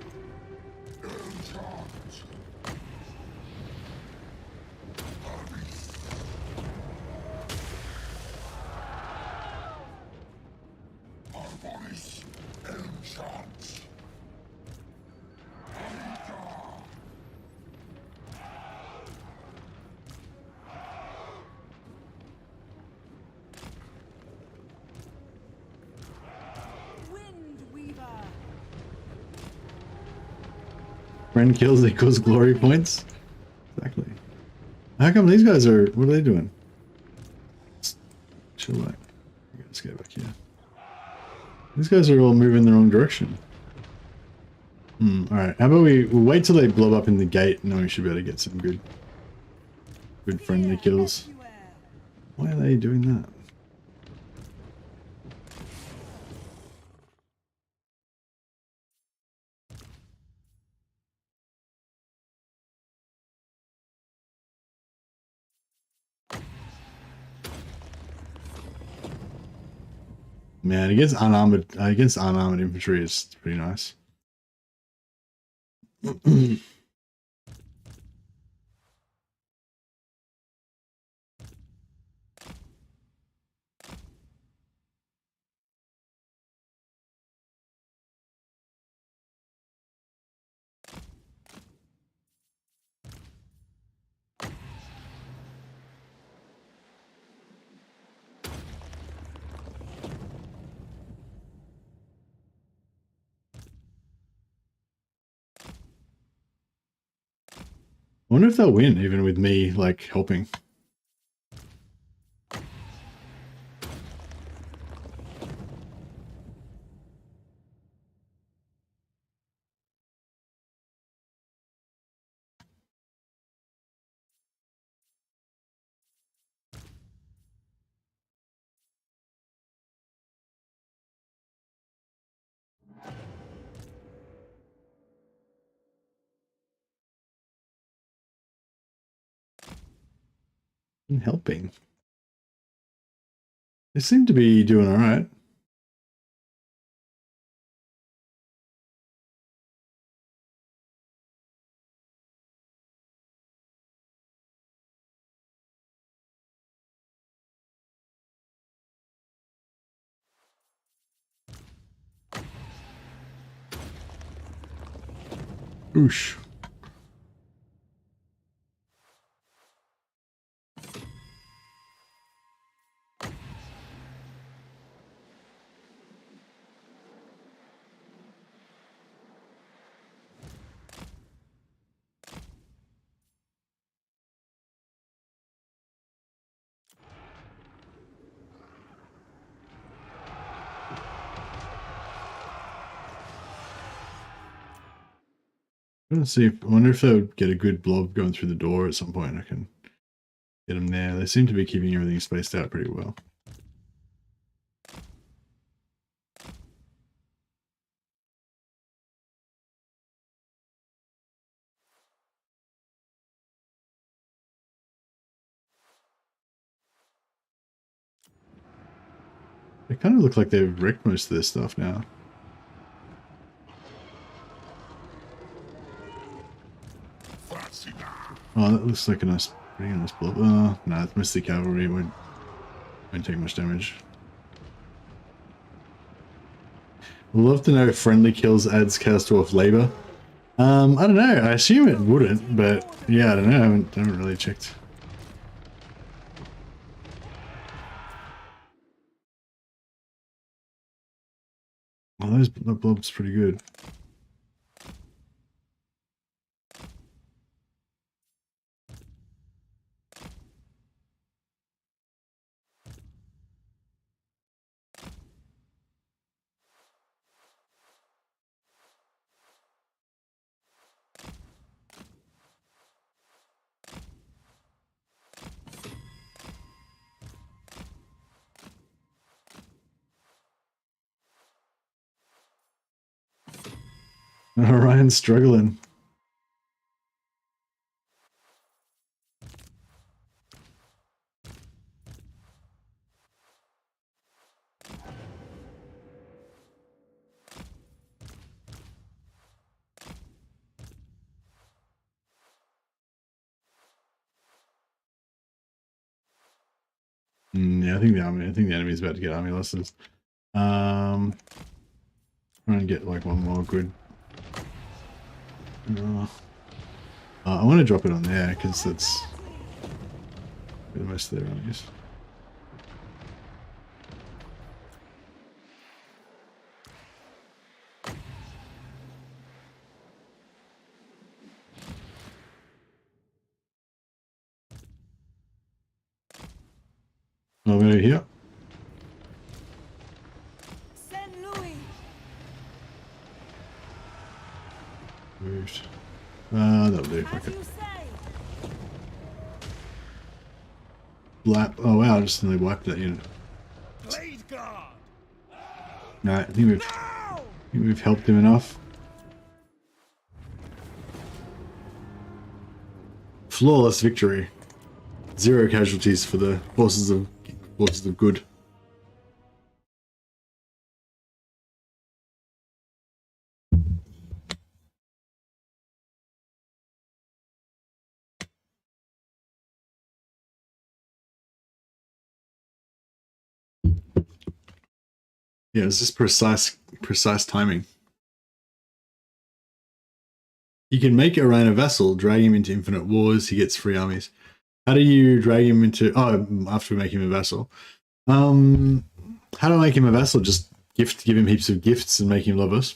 Friend kills equals glory points. Exactly. How come these guys are? What are they doing? Chill out. Let's get back here. These guys are all moving in the wrong direction. Alright, how about we'll wait till they blow up in the gate and then we should be able to get some good friendly kills. Why are they doing that? Man, against unarmored infantry is pretty nice. I wonder if they'll win, even with me, like, helping. I'm helping. They seem to be doing all right. Oosh. Let's see. I wonder if they'll get a good blob going through the door at some point. I can get them there. They seem to be keeping everything spaced out pretty well. They kind of look like they've wrecked most of this stuff now. Oh, that looks like a nice, pretty nice blob. Oh, no, it's mostly cavalry. It won't take much damage. We'd love to know if friendly kills adds Chaos Dwarf labor. I don't know. I assume it wouldn't, but yeah, I don't know. I haven't really checked. Oh, that blob's pretty good. Ryan's struggling. Yeah, I think the enemy's about to get army losses. Try and get like one more good. I want to drop it on there because that's the most of their armies. Over here. Saint Louis. Moved. That'll do. As Okay. you say. Blap. Oh wow, I just nearly wiped that unit. Blade guard. No, I think we've helped him enough. Flawless victory. 0 casualties for the forces of good. Yeah, it's just precise timing. You can make Orion a vassal, drag him into infinite wars, he gets free armies. How do you drag him into... Oh, after we make him a vassal. How do I make him a vassal? Just give him heaps of gifts and make him love us?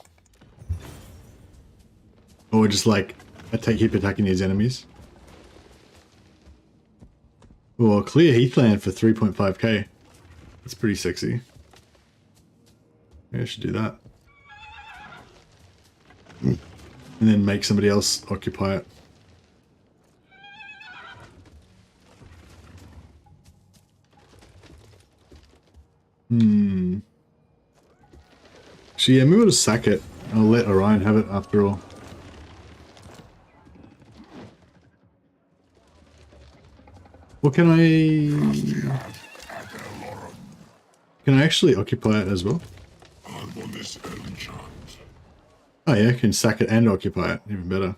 Or just like keep attacking his enemies? Or clear Heathland for 3.5k. That's pretty sexy. Maybe I should do that. And then make somebody else occupy it. Actually, yeah, maybe we'll just sack it. I'll let Orion have it after all. Well, can I actually occupy it as well? Oh yeah, I can sack it and occupy it. Even better.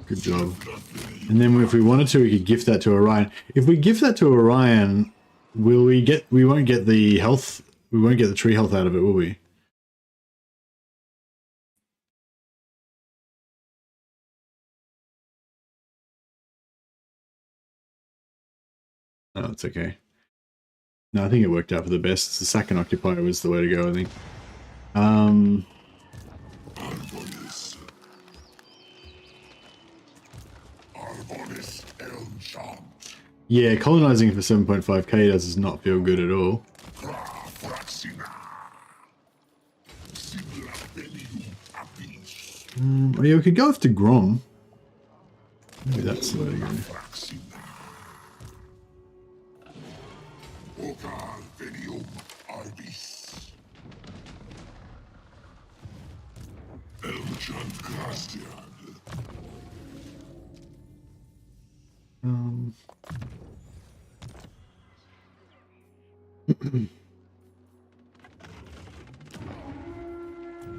Good job. And then if we wanted to, we could gift that to Orion. If we gift that to Orion, we won't get the health, we won't get the tree health out of it, will we? No, it's okay. No, I think it worked out for the best. The second occupier was the way to go, I think. Yeah, colonizing for 7.5k does not feel good at all. Oh yeah, we could go after Grom. Maybe that's the way to go.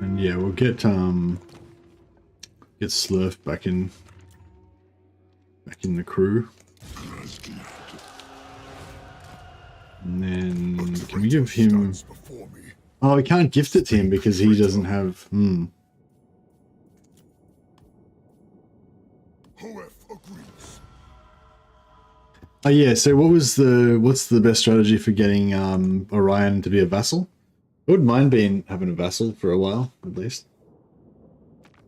And yeah, we'll get Slurf back in the crew. And then can we give him... Oh, we can't gift it to him because he doesn't have... Oh yeah, so what's the best strategy for getting Orion to be a vassal? I wouldn't mind having a vassal for a while, at least.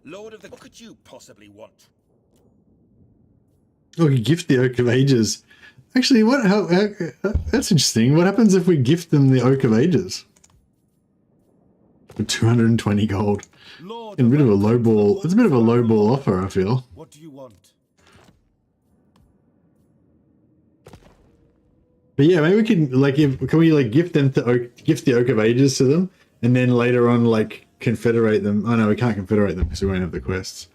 Lord of the... What could you possibly want? Oh, we gift the Oak of Ages. Actually, how that's interesting. What happens if we gift them the Oak of Ages? For 220 gold. Lord, A bit of a lowball. It's a bit of a lowball offer, I feel. what do you want? But yeah, maybe we can can we gift them to gift the Oak of Ages to them, and then later on confederate them. Oh no, we can't confederate them because we won't have the quests.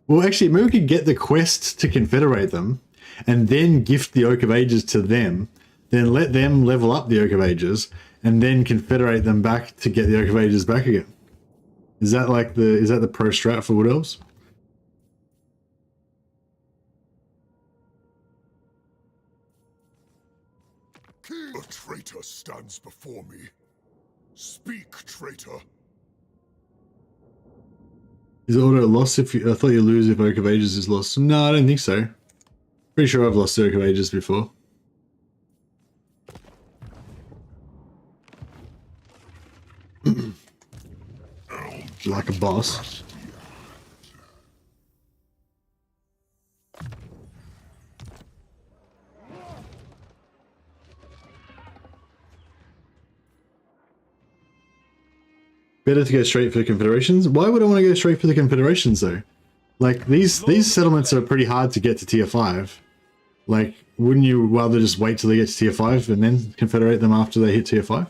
Well, actually, maybe we could get the quest to confederate them, and then gift the Oak of Ages to them. Then let them level up the Oak of Ages, and then confederate them back to get the Oak of Ages back again. Is that the pro strat for Wood Elves? A traitor stands before me. Speak, traitor. Is auto loss if you... I thought you lose if Oak of Ages is lost. No, I don't think so. Pretty sure I've lost Oak of Ages before. Like a boss. Better to go straight for the Confederations? Why would I want to go straight for the Confederations though? Like these settlements are pretty hard to get to tier 5. Like, wouldn't you rather just wait till they get to tier 5 and then confederate them after they hit tier 5?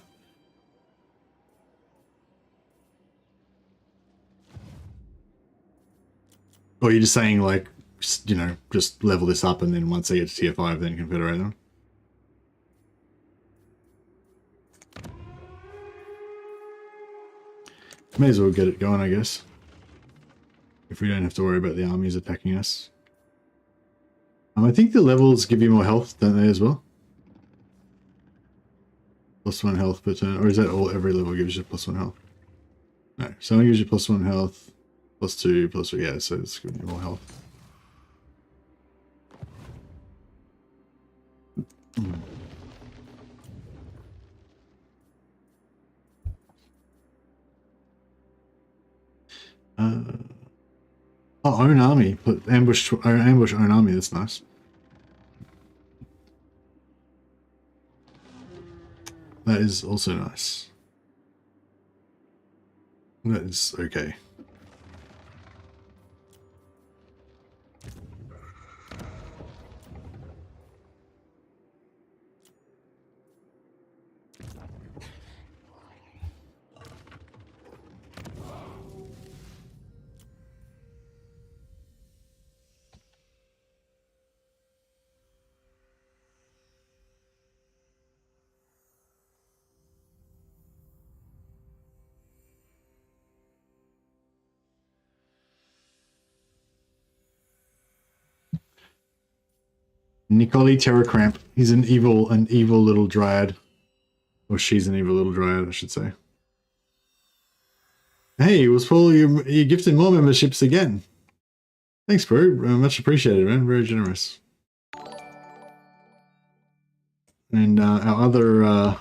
Or are you just saying like, you know, just level this up and then once they get to tier 5 then confederate them? May as well get it going, I guess. If we don't have to worry about the armies attacking us. I think the levels give you more health, don't they, as well? +1 health per turn. Or is that all? Every level gives you +1 health? No. Someone gives you +1 health, +2, +3. Yeah, so it's giving you more health. Oh, own army. Put ambush own army. That's nice. That is also nice. That is okay. Nicoli Terracramp. He's an evil little dryad. Or she's an evil little dryad, I should say. Hey, Paul, you gifted more memberships again. Thanks, bro. Much appreciated, man. Very generous. And our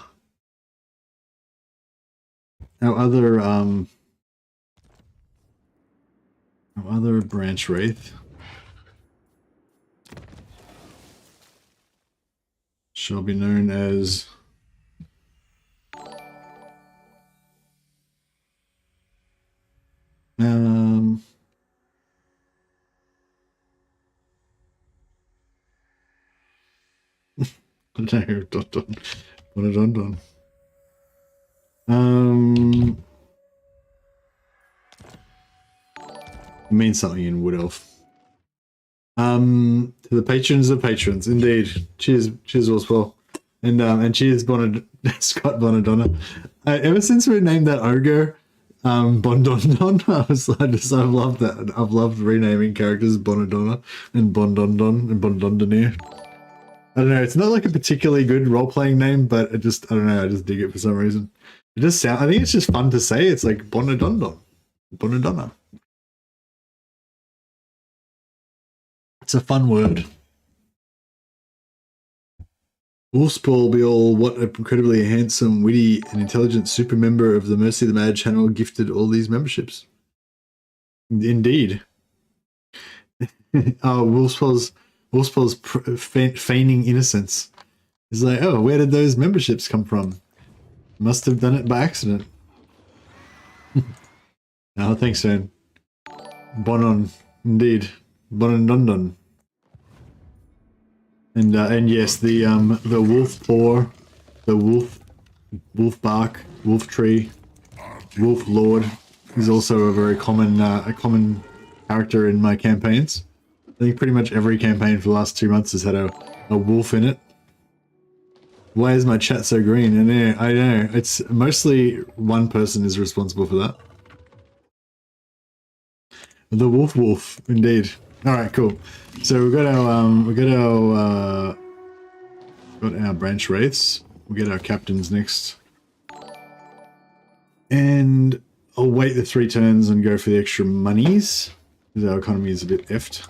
other branch wraith. Shall be known as means something in Wood Elf. To the patrons of patrons, indeed. Cheers, Oswald, and cheers, Scott Bonadonna. Ever since we named that ogre, Bondondon, I've loved that. I've loved renaming characters Bonadonna and Bondondon and Bondondonir. I don't know. It's not like a particularly good role-playing name, but I don't know. I just dig it for some reason. It just I think it's just fun to say. It's like Bonadondon, Bonadonna. It's a fun word. Wolfspaw be all, what an incredibly handsome, witty, and intelligent super member of the Mercy of the Mad channel gifted all these memberships. Indeed. Oh, Wolfspaw's feigning innocence. He's like, oh, where did those memberships come from? Must have done it by accident. Oh, thanks, man. Bonon, indeed. Bonondondon. And yes, the wolf paw, the wolf bark, wolf tree, wolf lord is also a very common character in my campaigns. I think pretty much every campaign for the last 2 months has had a wolf in it. Why is my chat so green? I know. It's mostly one person is responsible for that. The wolf, indeed. All right, cool. So we've got our branch wraiths. We'll get our captains next, and I'll wait the 3 turns and go for the extra monies because our economy is a bit effed.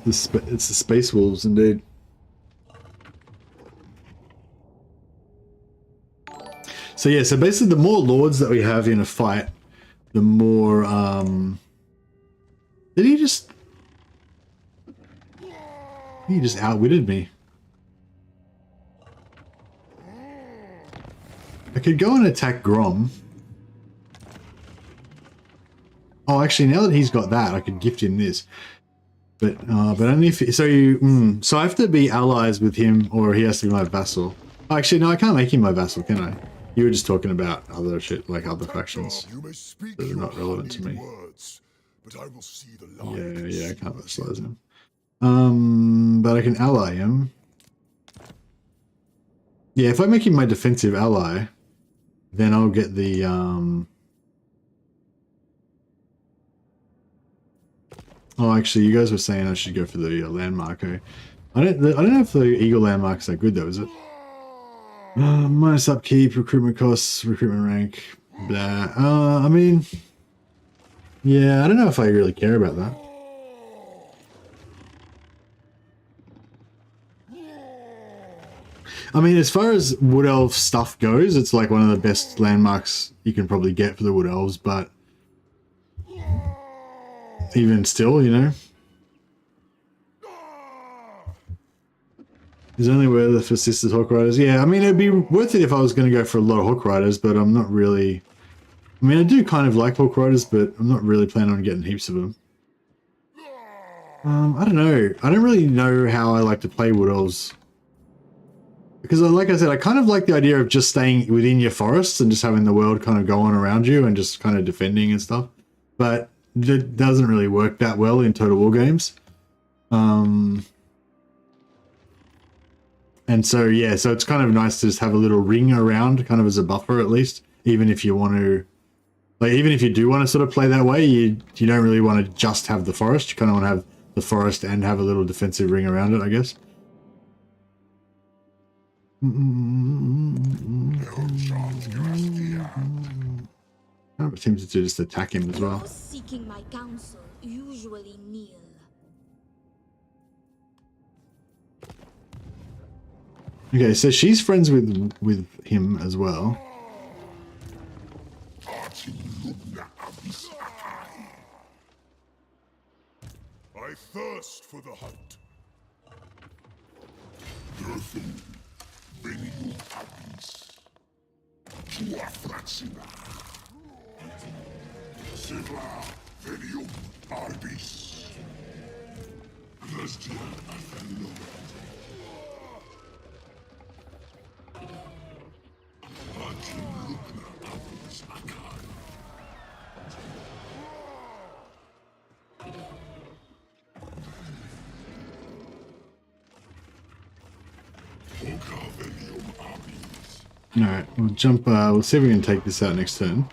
It's the Space Wolves, indeed. So yeah, so basically the more lords that we have in a fight, the more, Did he just outwitted me? I could go and attack Grom. Oh, actually, now that he's got that, I could gift him this. But only if so I have to be allies with him, or he has to be my vassal. Oh, actually, no, I can't make him my vassal, can I? You were just talking about other shit, like other factions. You may speak That are not relevant to me. words, but I will see the light. Yeah, I can't vassalize him. But I can ally him. Yeah, if I make him my defensive ally, then I'll get the Oh, actually, you guys were saying I should go for the landmark. I don't know if the Eagle landmark's that good though, is it? Minus upkeep, recruitment costs, recruitment rank, blah. I mean, yeah, I don't know if I really care about that. I mean, as far as Wood Elf stuff goes, it's like one of the best landmarks you can probably get for the Wood Elves, but even still, you know. Is only worth it for Sisters Hawk Riders? Yeah, I mean, it'd be worth it if I was going to go for a lot of Hawk Riders, but I'm not really... I mean, I do kind of like Hawk Riders, but I'm not really planning on getting heaps of them. I don't know. I don't really know how I like to play Wood Elves. Because, like I said, I kind of like the idea of just staying within your forests and just having the world kind of go on around you and just kind of defending and stuff. But it doesn't really work that well in Total War games. And so, yeah, so it's kind of nice to just have a little ring around, kind of as a buffer at least, even if you want to, like, even if you do want to sort of play that way, you don't really want to just have the forest. You kind of want to have the forest and have a little defensive ring around it, I guess. I'm tempted to just attack him as well. Those seeking my counsel usually kneel. Okay, so she's friends with him as well. I thirst for the hunt. DURTHU, venium habis. DWARF Sigla, venium arbis. Vestia affellum. Alright, we'll jump, we'll see if we can take this out next turn.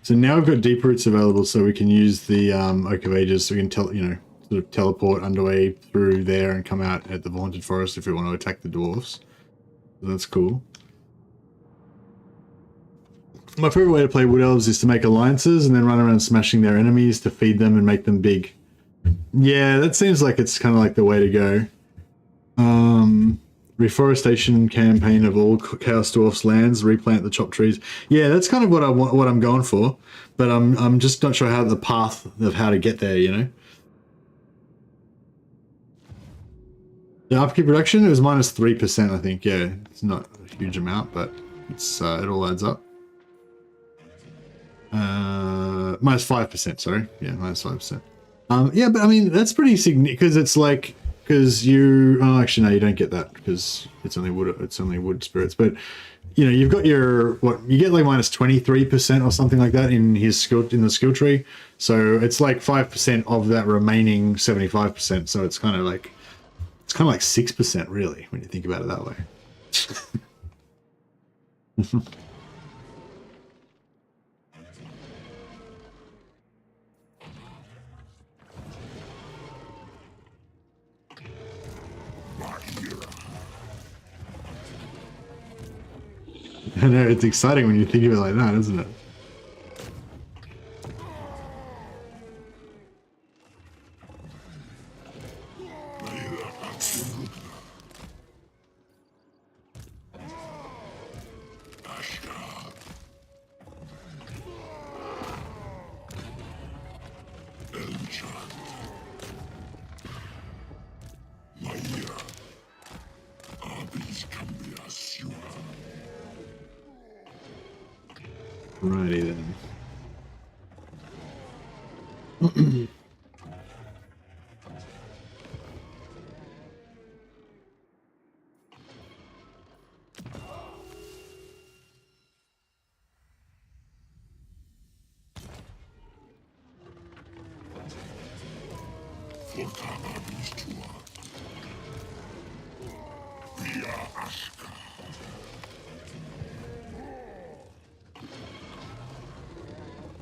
So now we've got Deep Roots available, so we can use the Oak of Ages, so we can sort of teleport underway through there and come out at the Vaunted Forest if we want to attack the dwarves. So that's cool. My favorite way to play Wood Elves is to make alliances and then run around smashing their enemies to feed them and make them big. Yeah, that seems like it's kind of like the way to go. Reforestation campaign of all Chaos Dwarfs lands, replant the chopped trees. Yeah, that's kind of what I want, what I'm going for, but I'm just not sure how the path of how to get there, you know. The upkeep reduction, it was minus 3%, I think. Yeah, it's not a huge amount, but it's it all adds up. Minus 5%, sorry. Yeah, minus 5%. Yeah, but I mean that's pretty significant because it's like. Because you, oh, actually no, you don't get that because it's only wood. It's only wood spirits. But you know, you've got your you get like minus 23% or something like that in his skill in the skill tree. So it's like 5% of that remaining 75%. So it's kind of like 6% really when you think about it that way. I know, it's exciting when you think of it like that, isn't it? Righty then.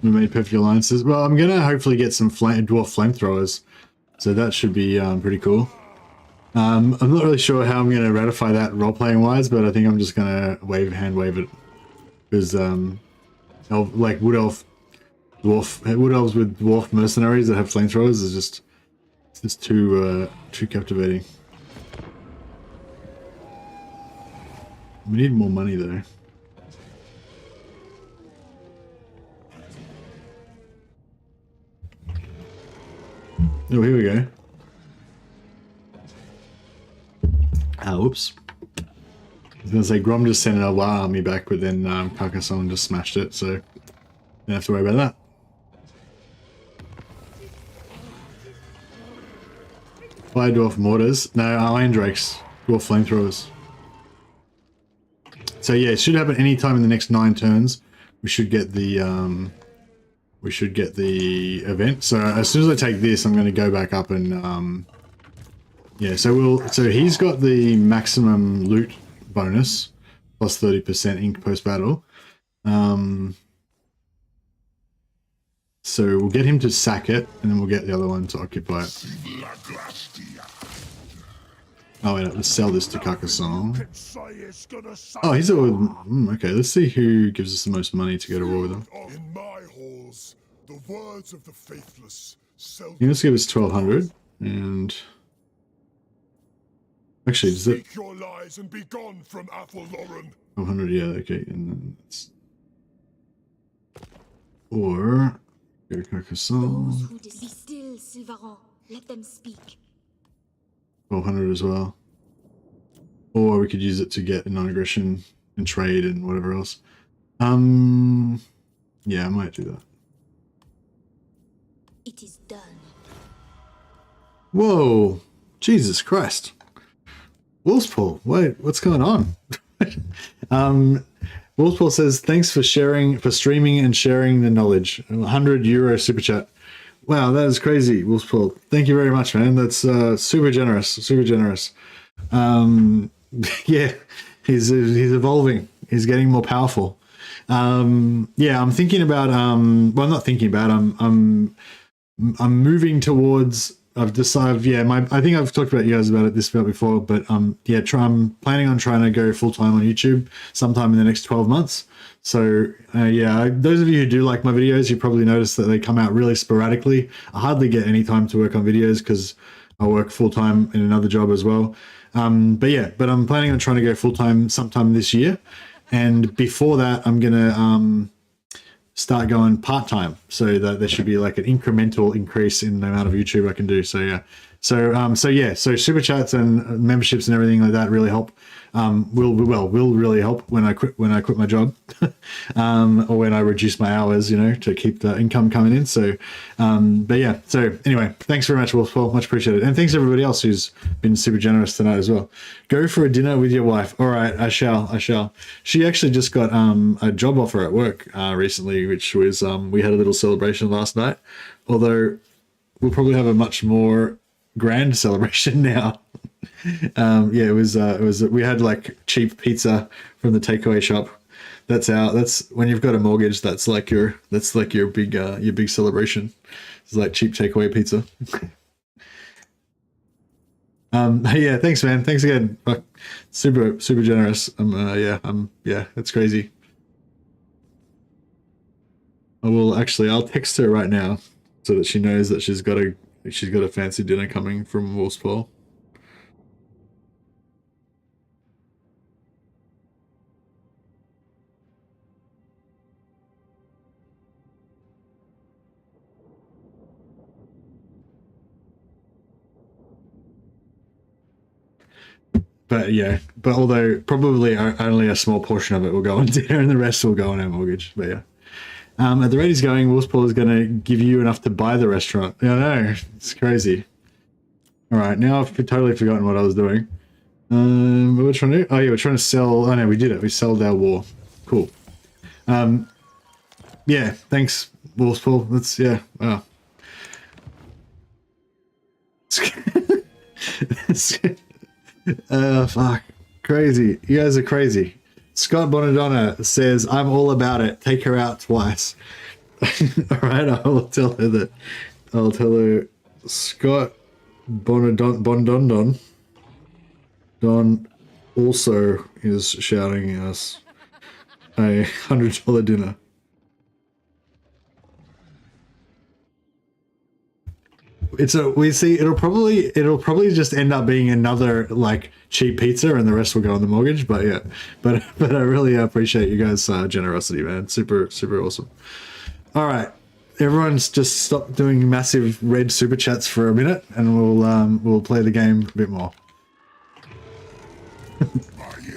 We made perfect alliances. Well, I'm gonna hopefully get some dwarf flamethrowers, so that should be pretty cool. I'm not really sure how I'm gonna ratify that role-playing wise, but I think I'm just gonna hand wave it, because like wood elves with dwarf mercenaries that have flamethrowers is just too captivating. We need more money though. Oh, here we go. Ah, whoops. I was gonna say Grom just sent a WoW army back, but then Carcassonne just smashed it, so don't have to worry about that. Fire dwarf mortars. No, iron drakes. Dwarf flamethrowers. So yeah, it should happen any time in the next 9 turns. We should get the event. So as soon as I take this, I'm going to go back up and yeah. So he's got the maximum loot bonus plus 30% ink post battle. So we'll get him to sack it, and then we'll get the other one to occupy it. Oh wait, let's sell this to Carcassonne. Oh, he's at okay, let's see who gives us the most money to go to war with him. In my halls, the words of the faithless He must give us 1200, and actually, does that? Speak your lies and be gone from Athelloren. 1200, yeah, okay, and then it's or go to Carcassonne. Those who be still, Sylvain. Let them speak. 1200 as well. Or we could use it to get non-aggression and trade and whatever else. Yeah, I might do that. It is done. Whoa! Jesus Christ. Wolfspool, wait, what's going on? Wolfspool says, thanks for streaming and sharing the knowledge. €100 super chat. Wow, that is crazy, Wolfspool. Thank you very much, man. That's super generous, super generous. Yeah, he's evolving. He's getting more powerful. Yeah, I'm thinking about well, not thinking about. I'm moving towards. I've decided. Yeah, I think I've talked about you guys about before. But yeah, I'm planning on trying to go full time on YouTube sometime in the next 12 months. So yeah, those of you who do like my videos, you probably noticed that they come out really sporadically. I hardly get any time to work on videos because I work full time in another job as well. But yeah, I'm planning on trying to go full time sometime this year. And before that, I'm going to start going part time so that there should be like an incremental increase in the amount of YouTube I can do. So yeah. So yeah, so super chats and memberships and everything like that really help. Will really help when I quit my job, or when I reduce my hours, to keep the income coming in. So, but yeah. So anyway, thanks very much, Wolfspool. Much appreciated, and thanks to everybody else who's been super generous tonight as well. Go for a dinner with your wife. All right, I shall. She actually just got a job offer at work recently, which was we had a little celebration last night. Although we'll probably have a much more grand celebration now. Yeah, it was we had like cheap pizza from the takeaway shop. That's when you've got a mortgage, that's like your big celebration. It's like cheap takeaway pizza. Yeah, thanks man, thanks again. Super generous. Yeah, that's crazy. I'll text her right now so that she knows that she's got a fancy dinner coming from Wolfspool. But although probably only a small portion of it will go on dinner and the rest will go on our mortgage. But yeah. At the rate he's going, Wolfspaw is going to give you enough to buy the restaurant. I know, it's crazy. All right, now I've totally forgotten what I was doing. What we're trying to do? Oh yeah, we're trying to sell. Oh no, we did it. We sold our war. Cool. Yeah, thanks, Wolfspaw. That's wow. Fuck. Crazy. You guys are crazy. Scott Bonadonna says, I'm all about it. Take her out twice. Alright, I will tell her that. I'll tell her Scott Bonadon Don also is shouting us a $100 dinner. It'll probably just end up being another like cheap pizza and the rest will go on the mortgage, but yeah, but I really appreciate you guys' generosity, man. Super awesome. All right, everyone's just stop doing massive red super chats for a minute and we'll play the game a bit more.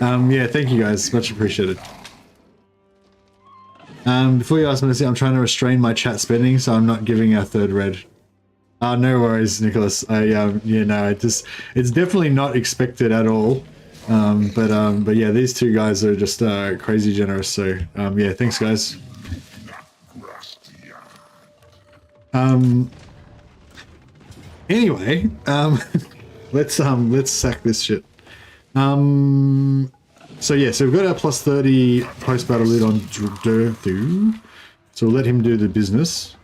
Yeah, thank you guys, much appreciated. Before you ask me to see, I'm trying to restrain my chat spending so I'm not giving a third red. No worries, Nicholas. It's definitely not expected at all. But yeah, these two guys are just crazy generous. So yeah, thanks, guys. Anyway, let's sack this shit. So yeah, so we've got our plus 30 post battle loot on DURTHU. So we'll let him do the business.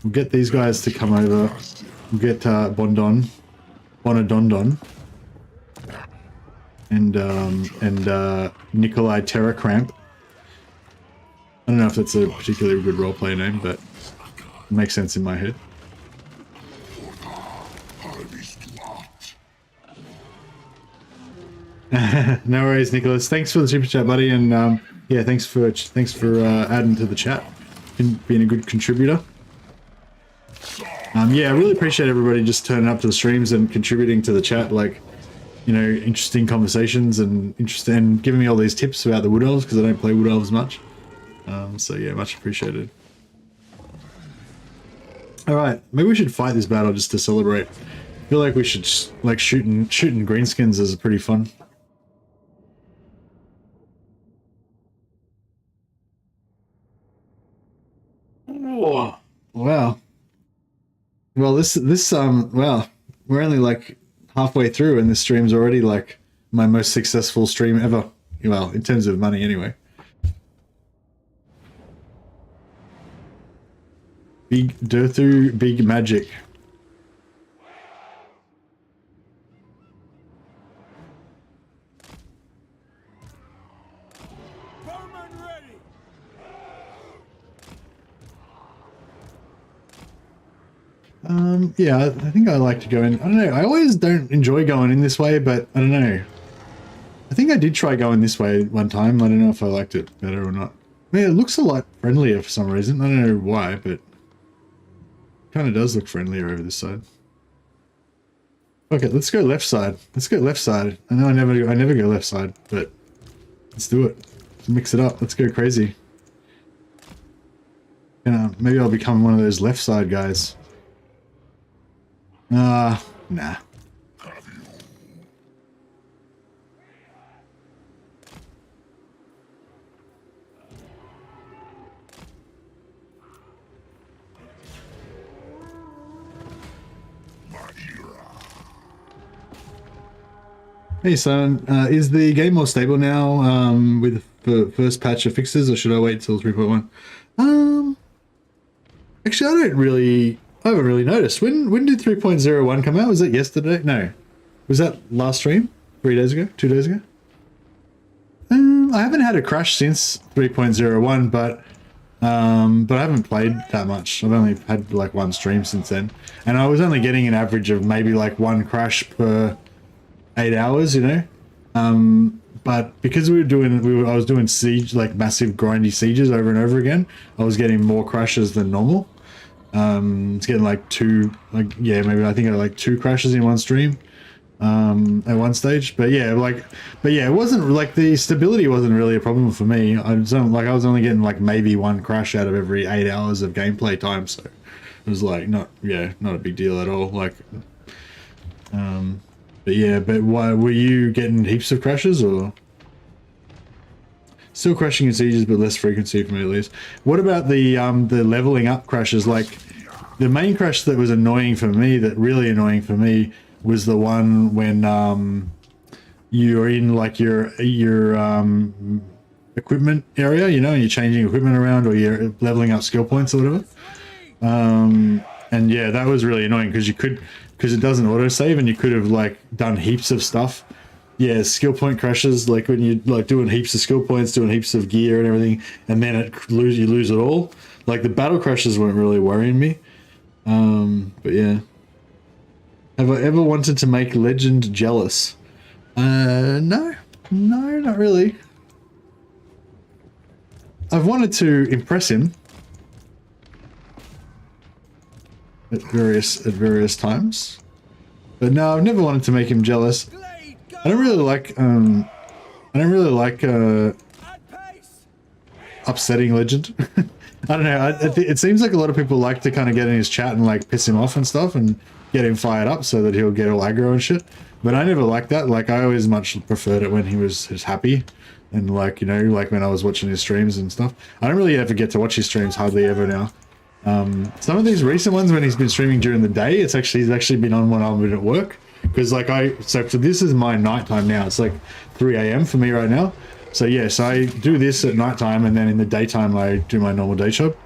We'll get these guys to come over. We'll get Bonadondon, and Nikolai Terracramp. I don't know if that's a particularly good roleplay name, but it makes sense in my head. No worries, Nicholas. Thanks for the super chat, buddy, and yeah, thanks for adding to the chat, being a good contributor. Yeah, I really appreciate everybody just turning up to the streams and contributing to the chat, like, you know, interesting conversations and giving me all these tips about the Wood Elves, because I don't play Wood Elves much. So yeah, much appreciated. Alright, maybe we should fight this battle just to celebrate. I feel like we should, like, shooting greenskins is pretty fun. Oh, wow. Well, well, we're only like halfway through and this stream's already like my most successful stream ever. Well, in terms of money anyway. Big DURTHU, big magic. Yeah, I think I like to go in. I don't know. I always don't enjoy going in this way, but I don't know. I think I did try going this way one time. I don't know if I liked it better or not. Yeah, it looks a lot friendlier for some reason. I don't know why, but it kind of does look friendlier over this side. Okay, let's go left side. Let's go left side. I know I never go left side, but let's do it. Let's mix it up. Let's go crazy. Maybe I'll become one of those left side guys. Nah. Hey son, is the game more stable now with the first patch of fixes, or should I wait till 3.1? Actually, I haven't really noticed. When did 3.01 come out? Was it yesterday? No. Was that last stream? 3 days ago? 2 days ago? I haven't had a crash since 3.01, but I haven't played that much. I've only had like one stream since then. And I was only getting an average of maybe like one crash per 8 hours, you know? But because I was doing siege, like massive grindy sieges over and over again, I was getting more crashes than normal. It's getting like maybe I think I had like 2 crashes in one stream. at one stage. But yeah, it wasn't like the stability wasn't really a problem for me. I was only getting like maybe one crash out of every 8 hours of gameplay time, so it was like not a big deal at all. Like, but why were you getting heaps of crashes or? Still crashing in sieges, but less frequency for me at least. What about the leveling up crashes? Like the main crash that was annoying for me, really annoying for me, was the one when you're in like your equipment area, you know, and you're changing equipment around or you're leveling up skill points or whatever. And yeah, that was really annoying because it doesn't autosave and you could have like done heaps of stuff. Yeah, skill point crashes, like when you're like doing heaps of skill points, doing heaps of gear and everything, and then you lose it all. Like the battle crashes weren't really worrying me. But yeah. Have I ever wanted to make Legend jealous? No, not really. I've wanted to impress him at various times, but no, I've never wanted to make him jealous. I don't really like upsetting Legend. I don't know. It seems like a lot of people like to kind of get in his chat and like piss him off and stuff and get him fired up so that he'll get all aggro and shit. But I never liked that. Like I always much preferred it when he was happy and like, you know, like when I was watching his streams and stuff. I don't really ever get to watch his streams hardly ever now. Some of these recent ones when he's been streaming during the day, he's actually been on when I've been at work. Because like so this is my nighttime now. It's like 3 a.m. for me right now. So yes, I do this at nighttime and then in the daytime I do my normal day job.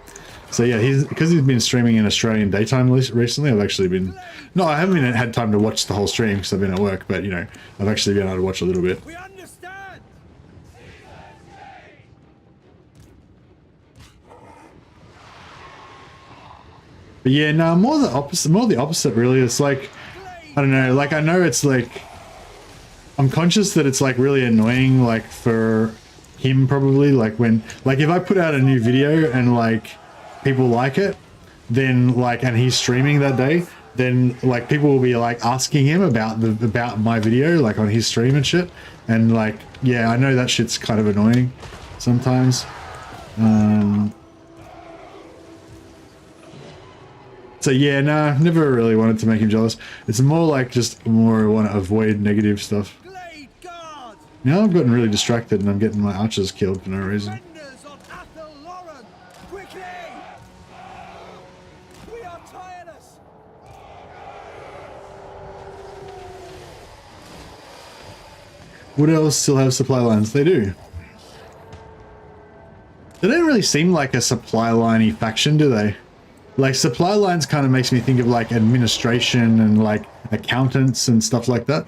So yeah, because he's been streaming in Australian daytime recently. I haven't had time to watch the whole stream because I've been at work. But you know, I've actually been able to watch a little bit. We understand. But yeah, no, more the opposite really. It's like, I don't know, like I know it's like, I'm conscious that it's like really annoying like for him probably, like when, like if I put out a new video and like people like it, then like, and he's streaming that day, then like people will be like asking him about my video like on his stream and shit. And like, yeah, I know that shit's kind of annoying sometimes. So yeah, nah, never really wanted to make him jealous. It's more like I want to avoid negative stuff. Now I've gotten really distracted and I'm getting my archers killed for no reason. What else still have supply lines? They do. They don't really seem like a supply line-y faction, do they? Like supply lines kind of makes me think of like administration and like accountants and stuff like that.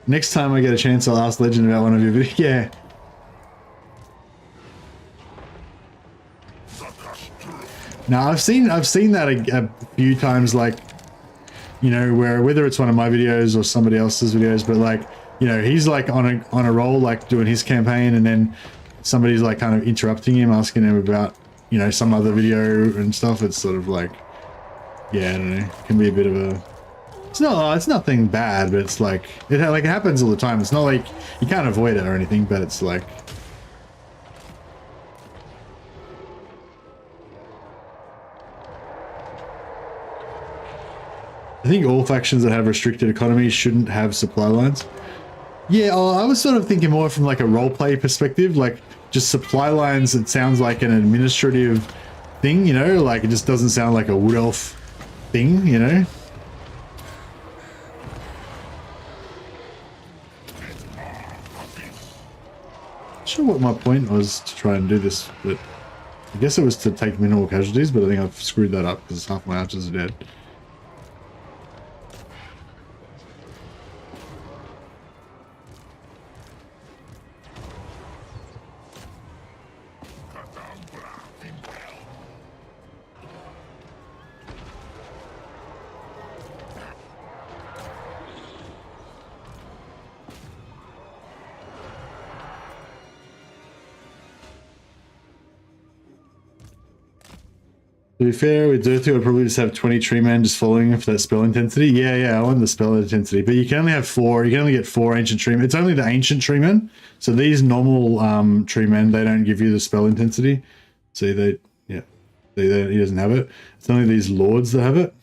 Next time I get a chance, I'll ask Legend about one of your videos. Yeah. Now I've seen that a few times, like, you know, whether it's one of my videos or somebody else's videos, but like, you know, he's like on a roll, like doing his campaign, and then somebody's like kind of interrupting him, asking him about, you know, some other video and stuff. It's sort of like, yeah, I don't know, it can be a bit of a, it's nothing bad, but it's like, it happens all the time. It's not like you can't avoid it or anything, but it's like, I think all factions that have restricted economies shouldn't have supply lines. Yeah, I was sort of thinking more from like a roleplay perspective, like just supply lines. It sounds like an administrative thing, you know, like it just doesn't sound like a wood elf thing, you know. Not sure what my point was to try and do this, but I guess it was to take minimal casualties, but I think I've screwed that up because half my archers are dead. To be fair, with DURTHU, I'd probably just have 20 tree men just following him for that spell intensity. Yeah, I want the spell intensity, but you can only have 4. You can only get 4 ancient tree men. It's only the ancient tree men. So these normal tree men, they don't give you the spell intensity. See, he doesn't have it. It's only these lords that have it.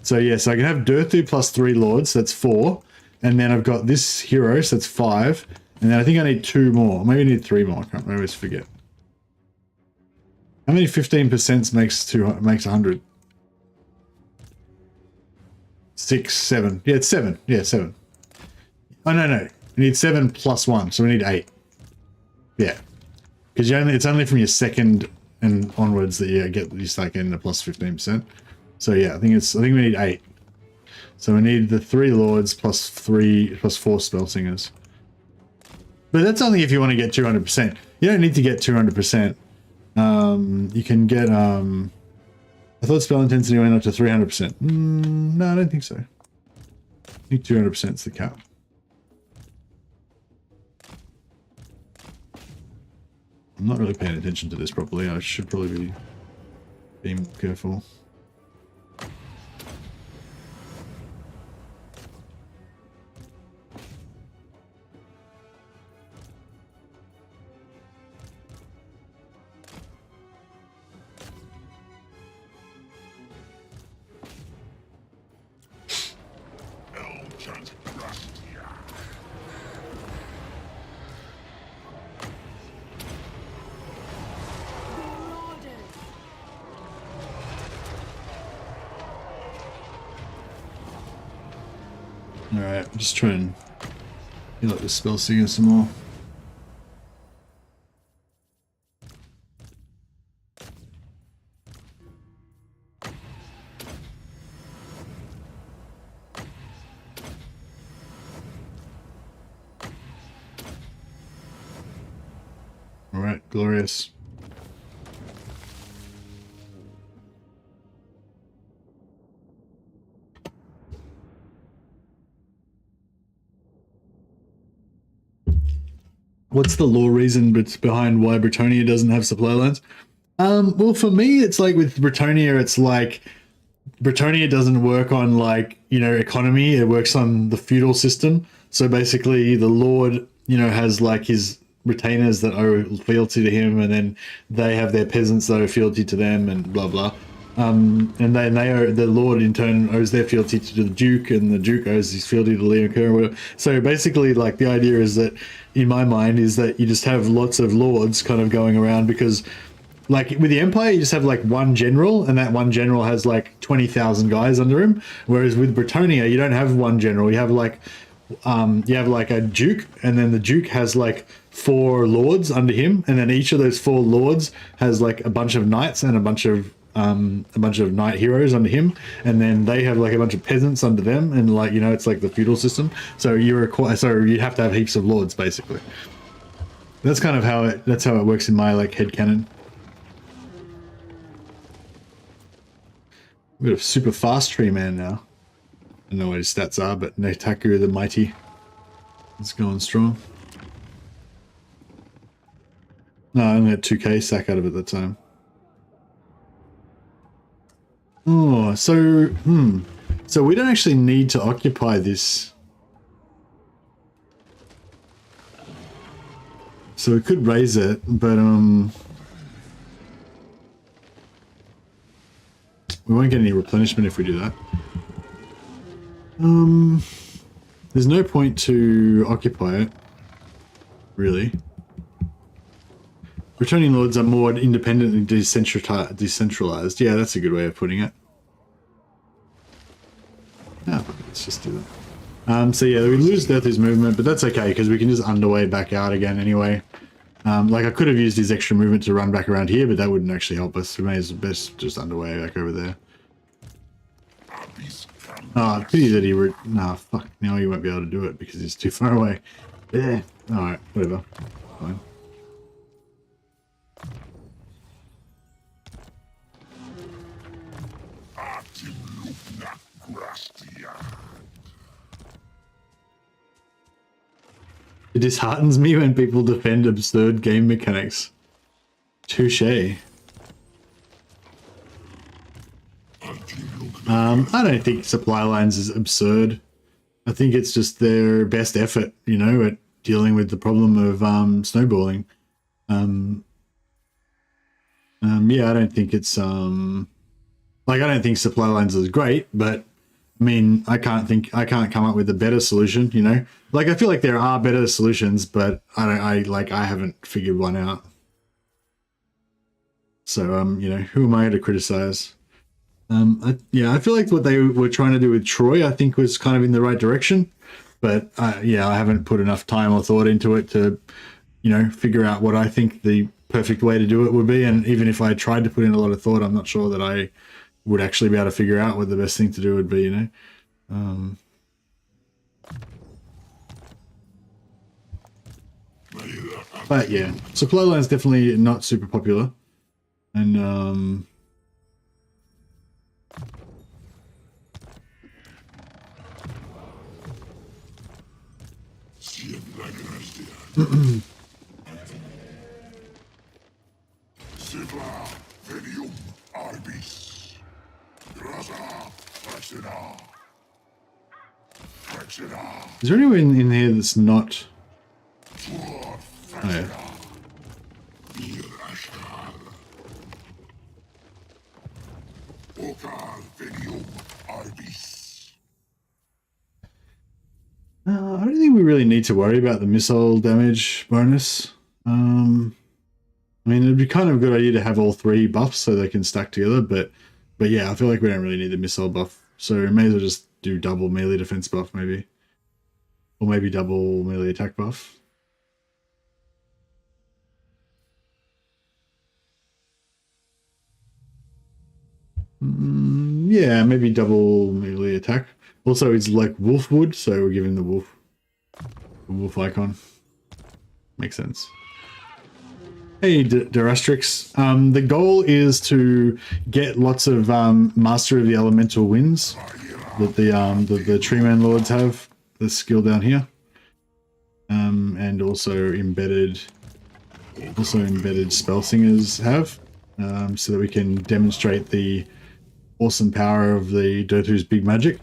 So yeah, so I can have DURTHU plus 3 lords, that's 4. And then I've got this hero, so that's 5. And then I think I need 2 more. Maybe I need 3 more. I can't remember, I always forget. How many 15% makes 100? 6, 7. Yeah, it's 7. Yeah, 7. Oh, no. We need 7 plus 1, so we need 8. Yeah. Because it's only from your second and onwards that you start getting the plus 15%. So yeah, I think we need 8. So we need the 3 lords plus 4 spell singers. But that's only if you want to get 200%. You don't need to get 200%. You can get I thought spell intensity went up to 300%. No, I don't think so. I think 200% is the cap. I'm not really paying attention to this properly. I should probably be being careful. Alright, I'm just trying to heal up the spell singer some more. Alright, glorious. What's the law reason behind why Britannia doesn't have supply lines? Well, for me, it's like with Britannia, it's like Britannia doesn't work on like, economy. It works on the feudal system. So basically the Lord, has like his retainers that owe fealty to him, and then they have their peasants that owe fealty to them, and blah, blah. And they owe, the Lord in turn owes their fealty to the Duke, and the Duke owes his fealty to Leo Kerr or whatever. So basically, like, the idea is that, in my mind, is that you just have lots of lords kind of going around, because, like, with the Empire, you just have, like, one general, and that one general has, like, 20,000 guys under him. Whereas with Britannia, you don't have one general. You have, like, a Duke, and then the Duke has, like, 4 lords under him, and then each of those 4 lords has, like, a bunch of knights and a bunch of knight heroes under him, and then they have like a bunch of peasants under them, and like, it's like the feudal system. So you have to have heaps of lords, basically. That's kind of how it works in my like headcanon. We've got a super fast tree man now. I don't know what his stats are, but Notaku the Mighty is going strong. No, I only had 2k sack out of it that time. Oh, so we don't actually need to occupy this. So we could raise it, but we won't get any replenishment if we do that. There's no point to occupy it, really. Returning lords are more independently decentralized. Yeah, that's a good way of putting it. Yeah, let's just do that. So yeah, we lose DURTHU's movement, but that's okay because we can just underway back out again anyway. Like I could have used his extra movement to run back around here, but that wouldn't actually help us. We may as well best just underway back over there. Oh, pity that he nah, fuck. Now he won't be able to do it because he's too far away. Yeah. Alright, whatever. Fine. It disheartens me when people defend absurd game mechanics. Touché. I don't think supply lines is absurd. I think it's just their best effort, you know, at dealing with the problem of snowballing. Yeah, I don't think it's like, I don't think supply lines is great, but I mean, I can't come up with a better solution, you know. Like, I feel like there are better solutions, but I haven't figured one out. So you know, who am I to criticize? Yeah, I feel like what they were trying to do with Troy, I think, was kind of in the right direction, but yeah, I haven't put enough time or thought into it to, you know, figure out what I think the perfect way to do it would be. And even if I tried to put in a lot of thought, I'm not sure that I would actually be able to figure out what the best thing to do would be, you know. But yeah, supply line is definitely not super popular, and is there anyone in here that's not? Oh, yeah. I don't think we really need to worry about the missile damage bonus. I mean, it'd be kind of a good idea to have all three buffs so they can stack together, but yeah, I feel like we don't really need the missile buff, so we may as well just do double melee defense buff, maybe, or maybe double melee attack buff. Yeah, maybe double melee attack. Also, it's like wolf wood, so we're giving the wolf icon. Makes sense. Hey, Durastrix. The goal is to get lots of Master of the Elemental Winds that the Treeman Lords have. The skill down here, and also embedded spell singers have, so that we can demonstrate the awesome power of the DURTHU's big magic.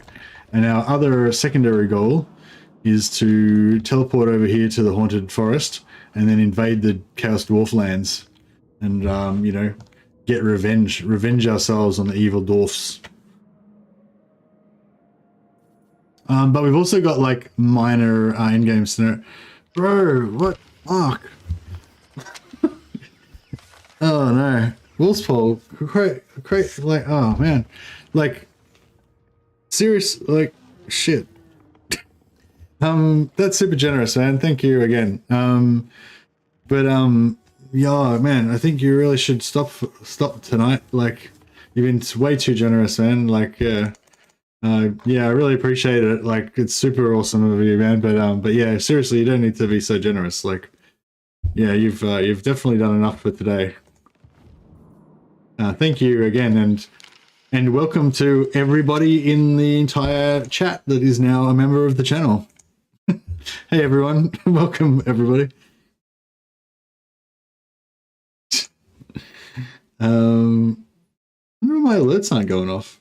And our other secondary goal is to teleport over here to the Haunted Forest and then invade the Chaos Dwarf lands and, you know, get revenge ourselves on the evil dwarfs. But we've also got, like, minor in-game scenario. Bro, what? Fuck. Oh, no. Wolfspole, great, like, oh, man. Like, serious, like, shit. That's super generous, man. Thank you again. Yeah, man, I think you really should stop tonight. Like, you've been way too generous, man. Like, yeah, I really appreciate it. Like, it's super awesome of you, man. But yeah, seriously, you don't need to be so generous. Like, yeah, you've definitely done enough for today. Thank you again, and welcome to everybody in the entire chat that is now a member of the channel. Hey everyone, welcome everybody. I wonder why my alerts aren't going off.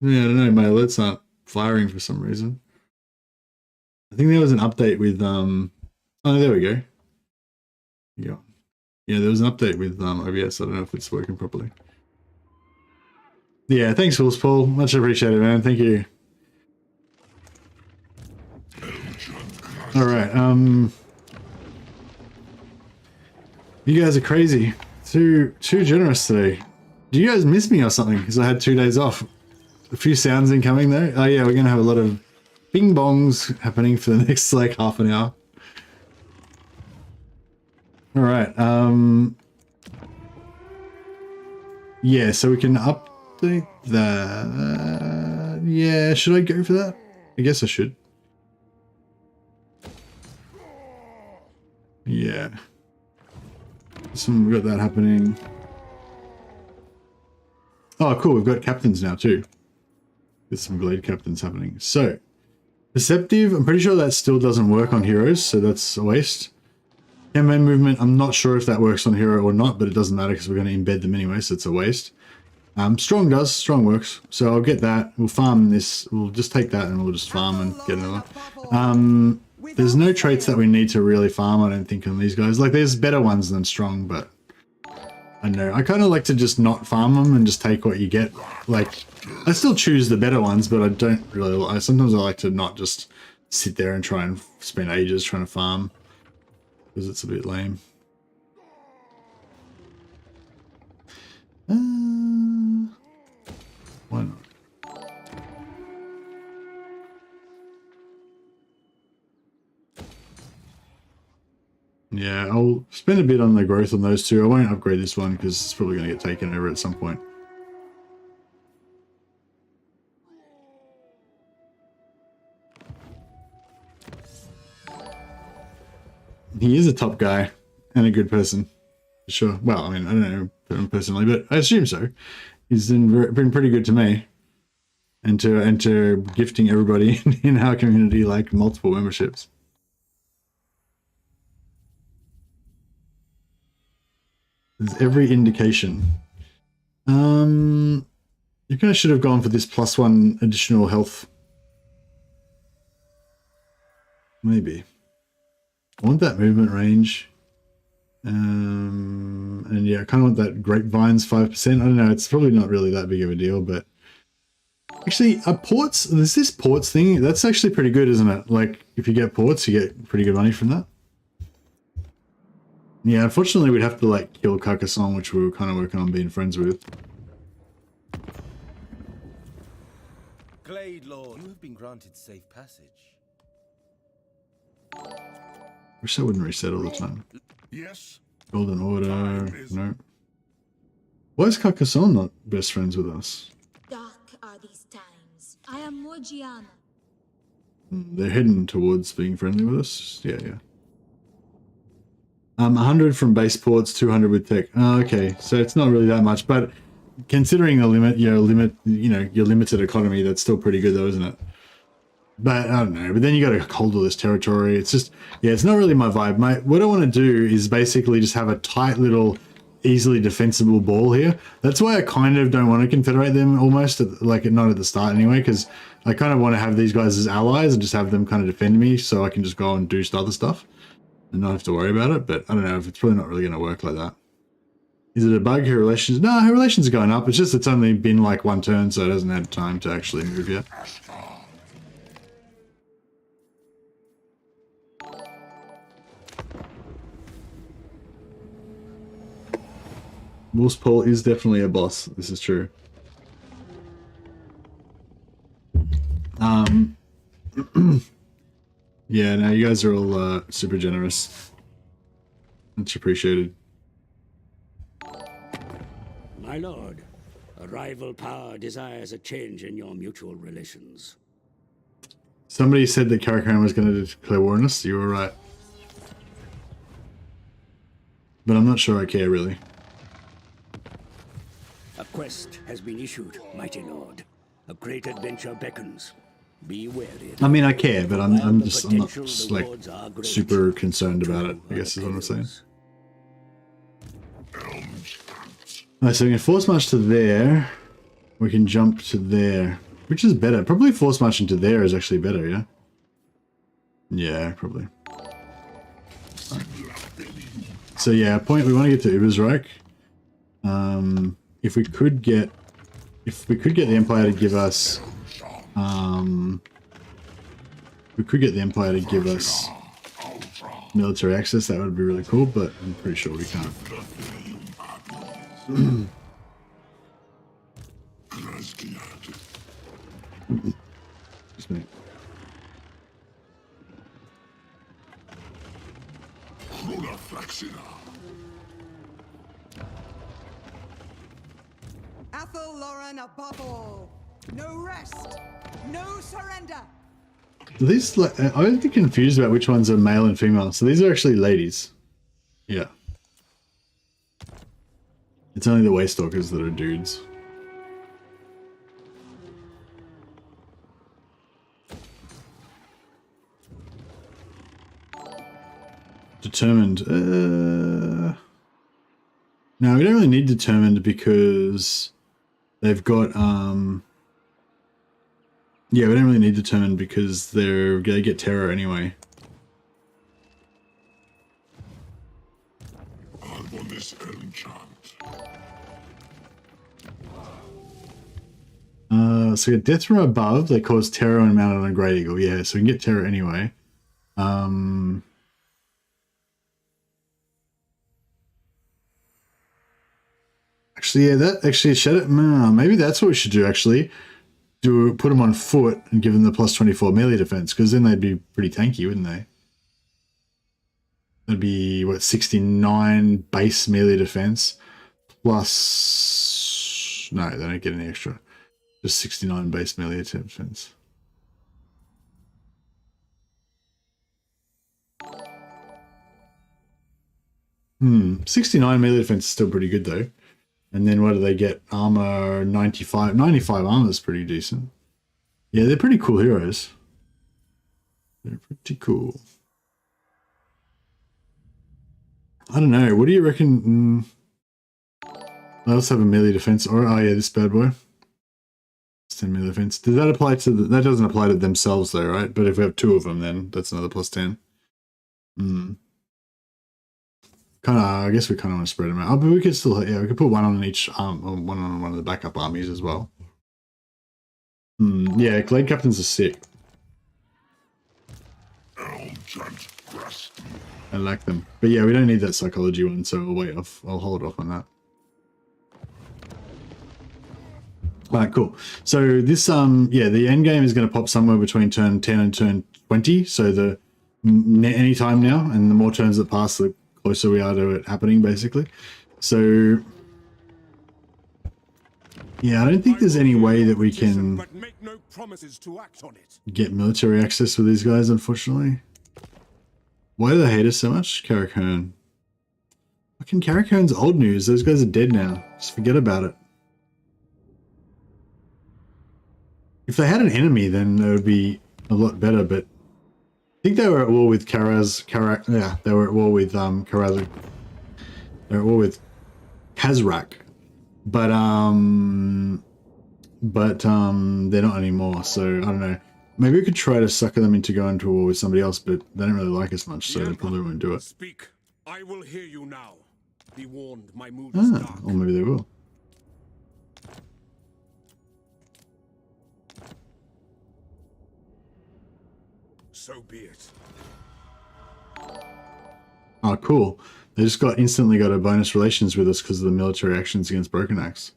Yeah, I don't know, my alerts aren't firing for some reason. I think there was an update with oh, there we go. Yeah, there was an update with OBS. I don't know if it's working properly. Yeah, thanks, Wolfspaul. Much appreciated, man. Thank you. All right. You guys are crazy. Too generous today. Do you guys miss me or something? Because I had 2 days off. A few sounds incoming though. Oh yeah, we're gonna have a lot of bing bongs happening for the next like half an hour. All right. Yeah, so we can update that. Yeah, should I go for that? I guess I should. Yeah. We got that happening. Oh, cool. We've got captains now too. There's some glade captains happening. So, Perceptive, I'm pretty sure that still doesn't work on heroes, so that's a waste. Campaign movement, I'm not sure if that works on hero or not, but it doesn't matter because we're going to embed them anyway, so it's a waste. Strong does. Strong works. So I'll get that. We'll farm this. We'll just take that and we'll just farm and get another. There's no traits that we need to really farm, I don't think, on these guys. Like, there's better ones than strong, but I don't know. I kind of like to just not farm them and just take what you get. Like, I still choose the better ones, but I don't really. Sometimes I like to not just sit there and try and spend ages trying to farm because it's a bit lame. Why not? Yeah, I'll spend a bit on the growth on those two. I won't upgrade this one because it's probably going to get taken over at some point. He is a top guy and a good person, for sure. Well, I mean, I don't know him personally, but I assume so. He's been pretty good to me, and to gifting everybody in our community like multiple memberships. There's every indication. You kind of should have gone for this +1 additional health. Maybe. I want that movement range. And yeah, I kind of want that grapevines 5%. I don't know, it's probably not really that big of a deal, but actually, ports, there's this ports thing, that's actually pretty good, isn't it? Like, if you get ports, you get pretty good money from that. Yeah, unfortunately, we'd have to, like, kill Carcassonne, which we were kind of working on being friends with. Glade Lord, you have been granted safe passage. Wish I wouldn't reset all the time. Yes. Golden Order, no. Why is Carcassonne not best friends with us? Dark are these times. I am Morgiana. They're heading towards being friendly with us. Yeah, yeah. 100 from base ports, 200 with tech. Oh, okay, so it's not really that much, but considering the limit, your limited economy, that's still pretty good though, isn't it? But I don't know. But then you got to hold all this territory. It's just, yeah, it's not really my vibe. What I want to do is basically just have a tight little, easily defensible ball here. That's why I kind of don't want to confederate them almost, not at the start anyway, because I kind of want to have these guys as allies and just have them kind of defend me so I can just go and do other stuff and not have to worry about it. But I don't know if it's probably not really going to work like that. Is it a bug? Her relations? No, her relations are going up. It's just it's only been like one turn, so it hasn't had time to actually move yet. Wolf's Paul is definitely a boss. This is true. Yeah, no, you guys are all super generous. Much appreciated. My lord, a rival power desires a change in your mutual relations. Somebody said that Karakhan was going to declare war on us. You were right. But I'm not sure I care, really. A quest has been issued, mighty lord. A great adventure beckons. Be wary. I mean, I care, but I'm not just like super concerned about it, I guess is what I'm saying. Alright, so we can force march to there. We can jump to there. Which is better? Probably force march into there is actually better, yeah? Yeah, probably. Right. So yeah, point we want to get to Ubersreich. If we could get the Empire to give us military access, that would be really cool, but I'm pretty sure we can't. Just a minute. Athel Lauren above all. No rest. No surrender. These, like, I'm confused about which ones are male and female. So these are actually ladies. Yeah. It's only the Waystalkers that are dudes. Determined. No, we don't really need determined because They've got yeah, we don't really need to turn because they get terror anyway. I'm on this enchant. So we get death from above. They cause terror when mounted on a Great Eagle. Yeah, so we can get terror anyway. Actually, yeah, that actually shed it. Maybe that's what we should do. Actually, put them on foot and give them the plus 24 melee defense, because then they'd be pretty tanky, wouldn't they? That'd be what, 69 base melee defense plus. No, they don't get any extra. Just 69 base melee defense. Hmm, 69 melee defense is still pretty good though. And then what do they get? Armor 95. 95 armor is pretty decent. Yeah, they're pretty cool heroes. They're pretty cool. I don't know. What do you reckon? I also have a melee defense. Or oh yeah, this bad boy. 10 melee defense. Does that apply to that? Doesn't apply to themselves though, right? But if we have two of them, then that's another plus 10. Hmm. Kind of. I guess we kind of want to spread them out. Oh, but we could still, yeah, we could put one on each one on one of the backup armies as well. Hmm. Yeah, Glade Captains are sick. I like them, but yeah, we don't need that psychology one, so we'll wait off. I'll hold off on that. Alright, cool. So this, yeah, the end game is going to pop somewhere between turn 10 and turn 20. So any time now, and the more turns that pass, the closer we are to it happening, basically. So yeah, I don't think there's any way that we can get military access with these guys, unfortunately. Why do they hate us so much? Carrick Hearn. Fucking Carrick Hearn's old news. Those guys are dead now. Just forget about it. If they had an enemy, then it would be a lot better, but I think they were at war with yeah, they were at war with Karazak. They're at war with Kazrak. But they're not anymore, so I don't know. Maybe we could try to sucker them into going to war with somebody else, but they don't really like us much, so they probably won't do it. Speak. I will hear you now. Be warned, my mood is dark. Or maybe they will. So be it. Oh, cool. They just instantly got a bonus relations with us because of the military actions against Broken Axe.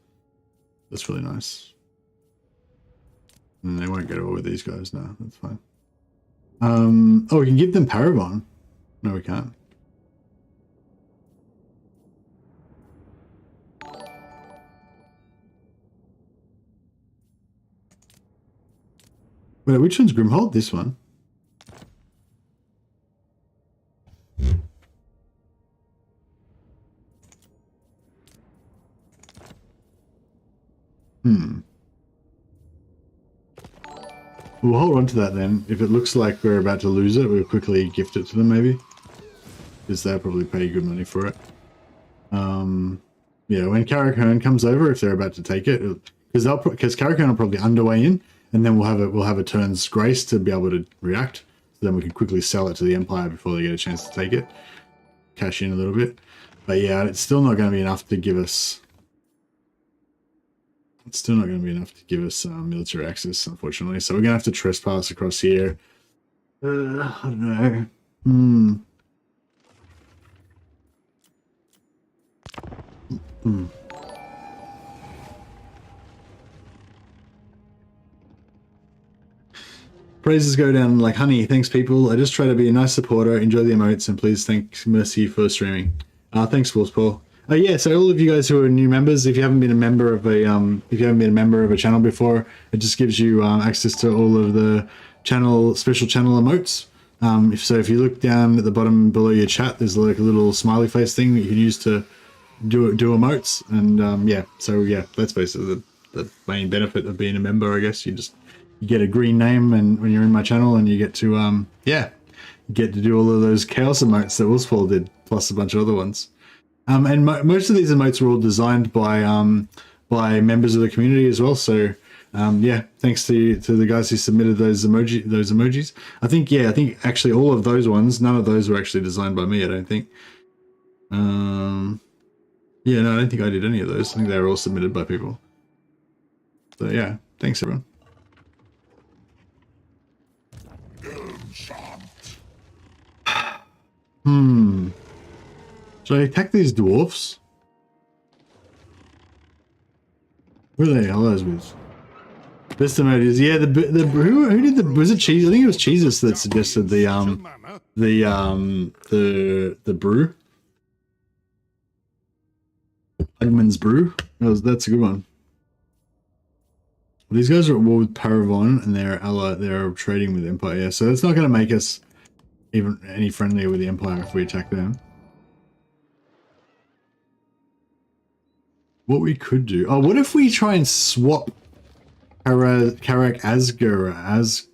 That's really nice. And they won't go to war with these guys now. That's fine. Oh, we can give them Parabon. No, we can't. Wait, which one's Grimhold? This one. Hmm. We'll hold on to that then. If it looks like we're about to lose it, we'll quickly gift it to them maybe. Because they'll probably pay good money for it. Yeah, when Carrick Hearn comes over, if they're about to take it, because Carrick Hearn will probably underway in, and then we'll have a turn's grace to be able to react. So then we can quickly sell it to the Empire before they get a chance to take it. Cash in a little bit. But yeah, it's still not going to be enough to give us... It's still not going to be enough to give us military access, unfortunately. So we're going to have to trespass across here. I don't know. Praises go down like honey. Thanks, people. I just try to be a nice supporter. Enjoy the emotes, and please thank Mercy for streaming. Thanks, Wolves Paul. Yeah, so all of you guys who are new members, if you haven't been a member of a channel before, it just gives you access to all of the special channel emotes. If you look down at the bottom below your chat, there's like a little smiley face thing that you can use to do emotes, and yeah, that's basically the main benefit of being a member, I guess. You get a green name, and when you're in my channel, and you get to do all of those chaos emotes that Wolfsfall did, plus a bunch of other ones. And most of these emotes were all designed by by members of the community as well. So yeah, thanks to the guys who submitted those emojis. I think actually all of those ones, none of those were actually designed by me, I don't think. Yeah, no, I don't think I did any of those. I think they were all submitted by people. So yeah, thanks everyone. Should I attack these dwarfs? Where are they? All those with best emojis. Yeah, who did the, was it Cheese? I think it was Jesus that suggested the brew. Hugman's brew. That's a good one. These guys are at war with Paravon and they're trading with Empire. Yeah, so it's not going to make us even any friendlier with the Empire if we attack them. What we could do... Oh, what if we try and swap Karak Asgaraz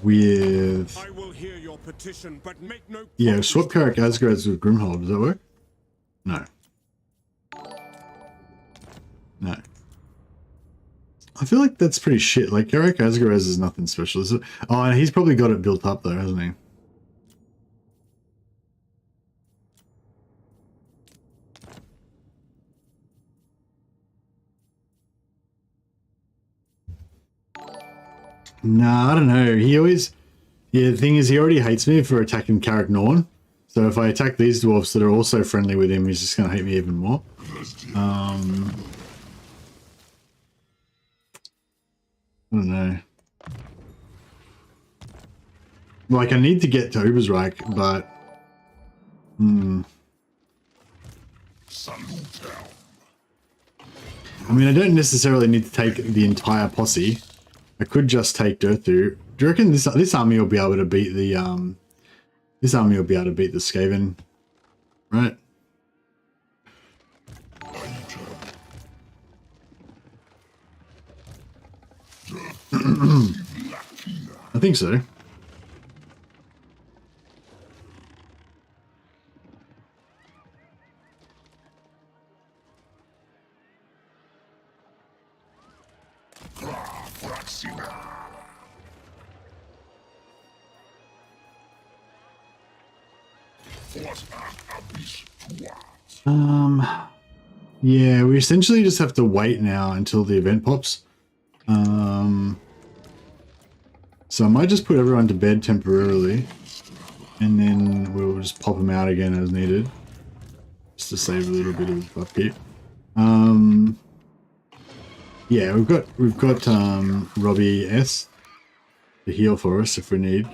with... I will hear your petition, but make no... Yeah, swap Karak Asgaraz with Grimhold. Does that work? No. No. I feel like that's pretty shit. Like, Karak Asgaraz is nothing special, is it? Oh, and he's probably got it built up though, hasn't he? Nah, I don't know. He always... Yeah, the thing is, he already hates me for attacking Karak Norn. So if I attack these dwarfs that are also friendly with him, he's just going to hate me even more. I don't know. Like, I need to get to Obersreich, but... I mean, I don't necessarily need to take the entire posse. I could just take DURTHU. Do you reckon this army will be able to beat the this army will be able to beat the Skaven, right? I think so. Yeah, we essentially just have to wait now until the event pops. So I might just put everyone to bed temporarily, and then we'll just pop them out again as needed, just to save a little bit of upkeep. Yeah, we've got Robbie S to heal for us if we need.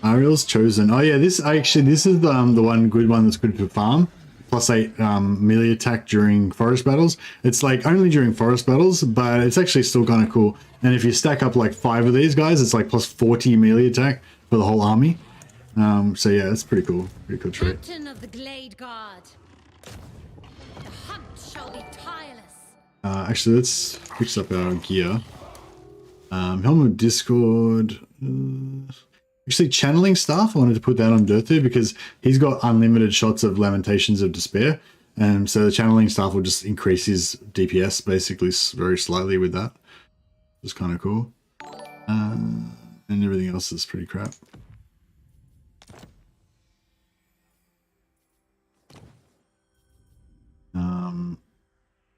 Ariel's chosen. Oh yeah, this is the one good one that's good for farm. +8 melee attack during forest battles. It's like only during forest battles, but it's actually still kind of cool. And if you stack up like 5 of these guys, it's like +40 melee attack for the whole army. So yeah, that's pretty cool. Pretty cool trait. Captain of the Glade Guard. The hunt shall be tireless. Actually, let's fix up our gear. Helm of Discord. Actually, channeling staff, I wanted to put that on DURTHU because he's got unlimited shots of Lamentations of Despair. So the channeling staff will just increase his DPS basically very slightly with that. It's kind of cool. And everything else is pretty crap.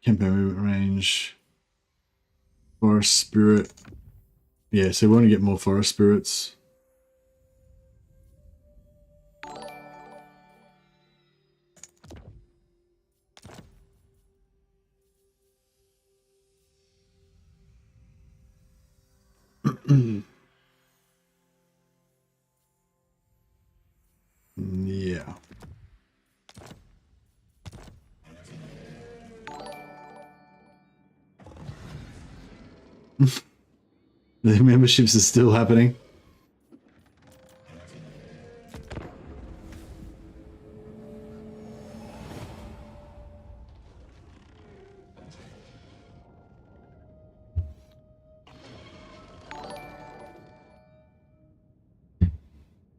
Campaign movement range. Forest Spirit. Yeah, so we want to get more Forest Spirits. Yeah. The memberships are still happening.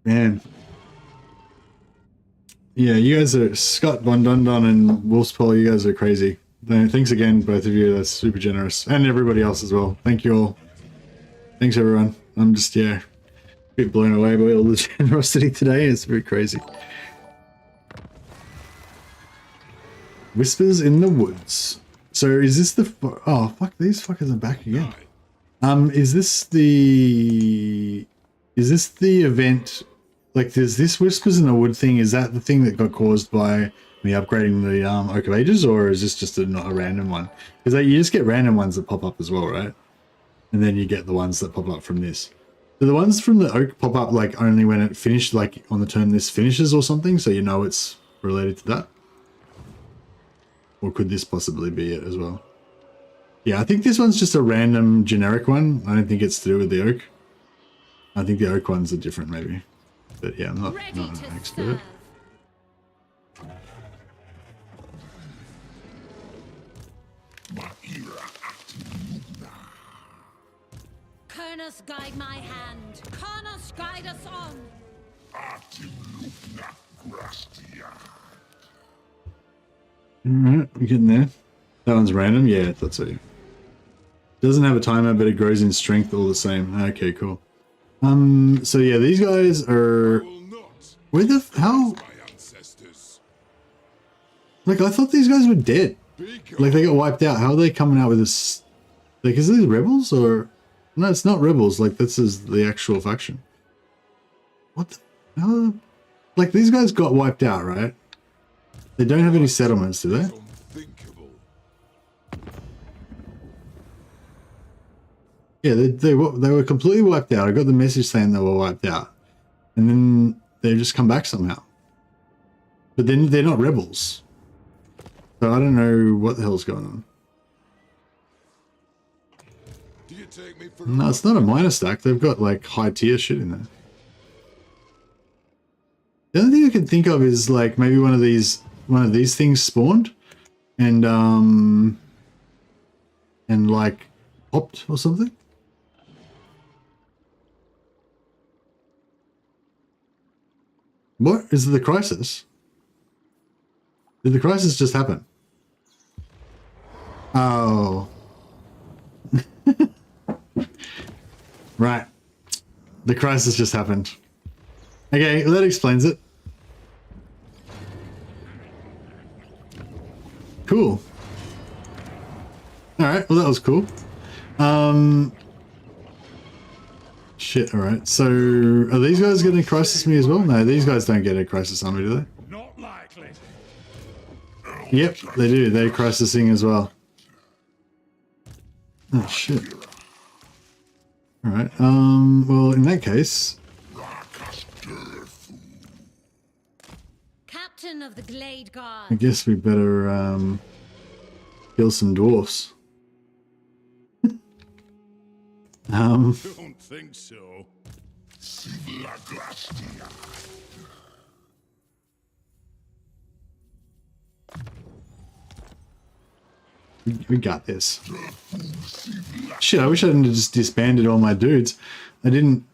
Man. Yeah, you guys are Scott Von Dundon and Wolfspaw. You guys are crazy. Thanks again, both of you. That's super generous, and everybody else as well. Thank you all. Thanks everyone. I'm just a bit blown away by all the generosity today. It's very crazy. Whispers in the woods. So is this the? Oh fuck! These fuckers are back again. Is this the event? Like, there's this Whispers in the Wood thing. Is that the thing that got caused by me upgrading the Oak of Ages, or is this just not a random one? Because you just get random ones that pop up as well, right? And then you get the ones that pop up from this. Do the ones from the Oak pop up like only when it finished, like on the turn this finishes or something, so you know it's related to that? Or could this possibly be it as well? Yeah, I think this one's just a random generic one. I don't think it's to do with the Oak. I think the Oak ones are different maybe. But yeah, I'm not an expert. Kernus guide my hand. Kernus guide us on. Alright, we're getting there. That one's random? Yeah, that's it. Doesn't have a timer, but it grows in strength all the same. Okay, cool. So yeah, these guys are... Where the... How... Like, I thought these guys were dead. Like, they got wiped out. How are they coming out with this... Like, is these rebels, or... No, it's not rebels. Like, this is the actual faction. What the... How... Like, these guys got wiped out, right? They don't have any settlements, do they? Yeah, they were completely wiped out. I got the message saying they were wiped out. And then they just come back somehow. But then they're not rebels. So I don't know what the hell's going on. No, it's not a minor stack. They've got like high tier shit in there. The only thing I can think of is like maybe one of these things spawned and like popped or something. What is the crisis? Did the crisis just happen? Oh. Right. The crisis just happened. Okay, that explains it. Cool. Alright, well that was cool. Shit, alright. So, are these guys going to crisis me as well? No, these guys don't get a crisis on me, do they? Not likely. Yep, they do. They're crisising as well. Oh, shit. Alright, well, in that case... Captain of the Glade Guard. I guess we better, kill some dwarfs. Don't think so. We got this. Shit, I wish I hadn't just disbanded all my dudes. I didn't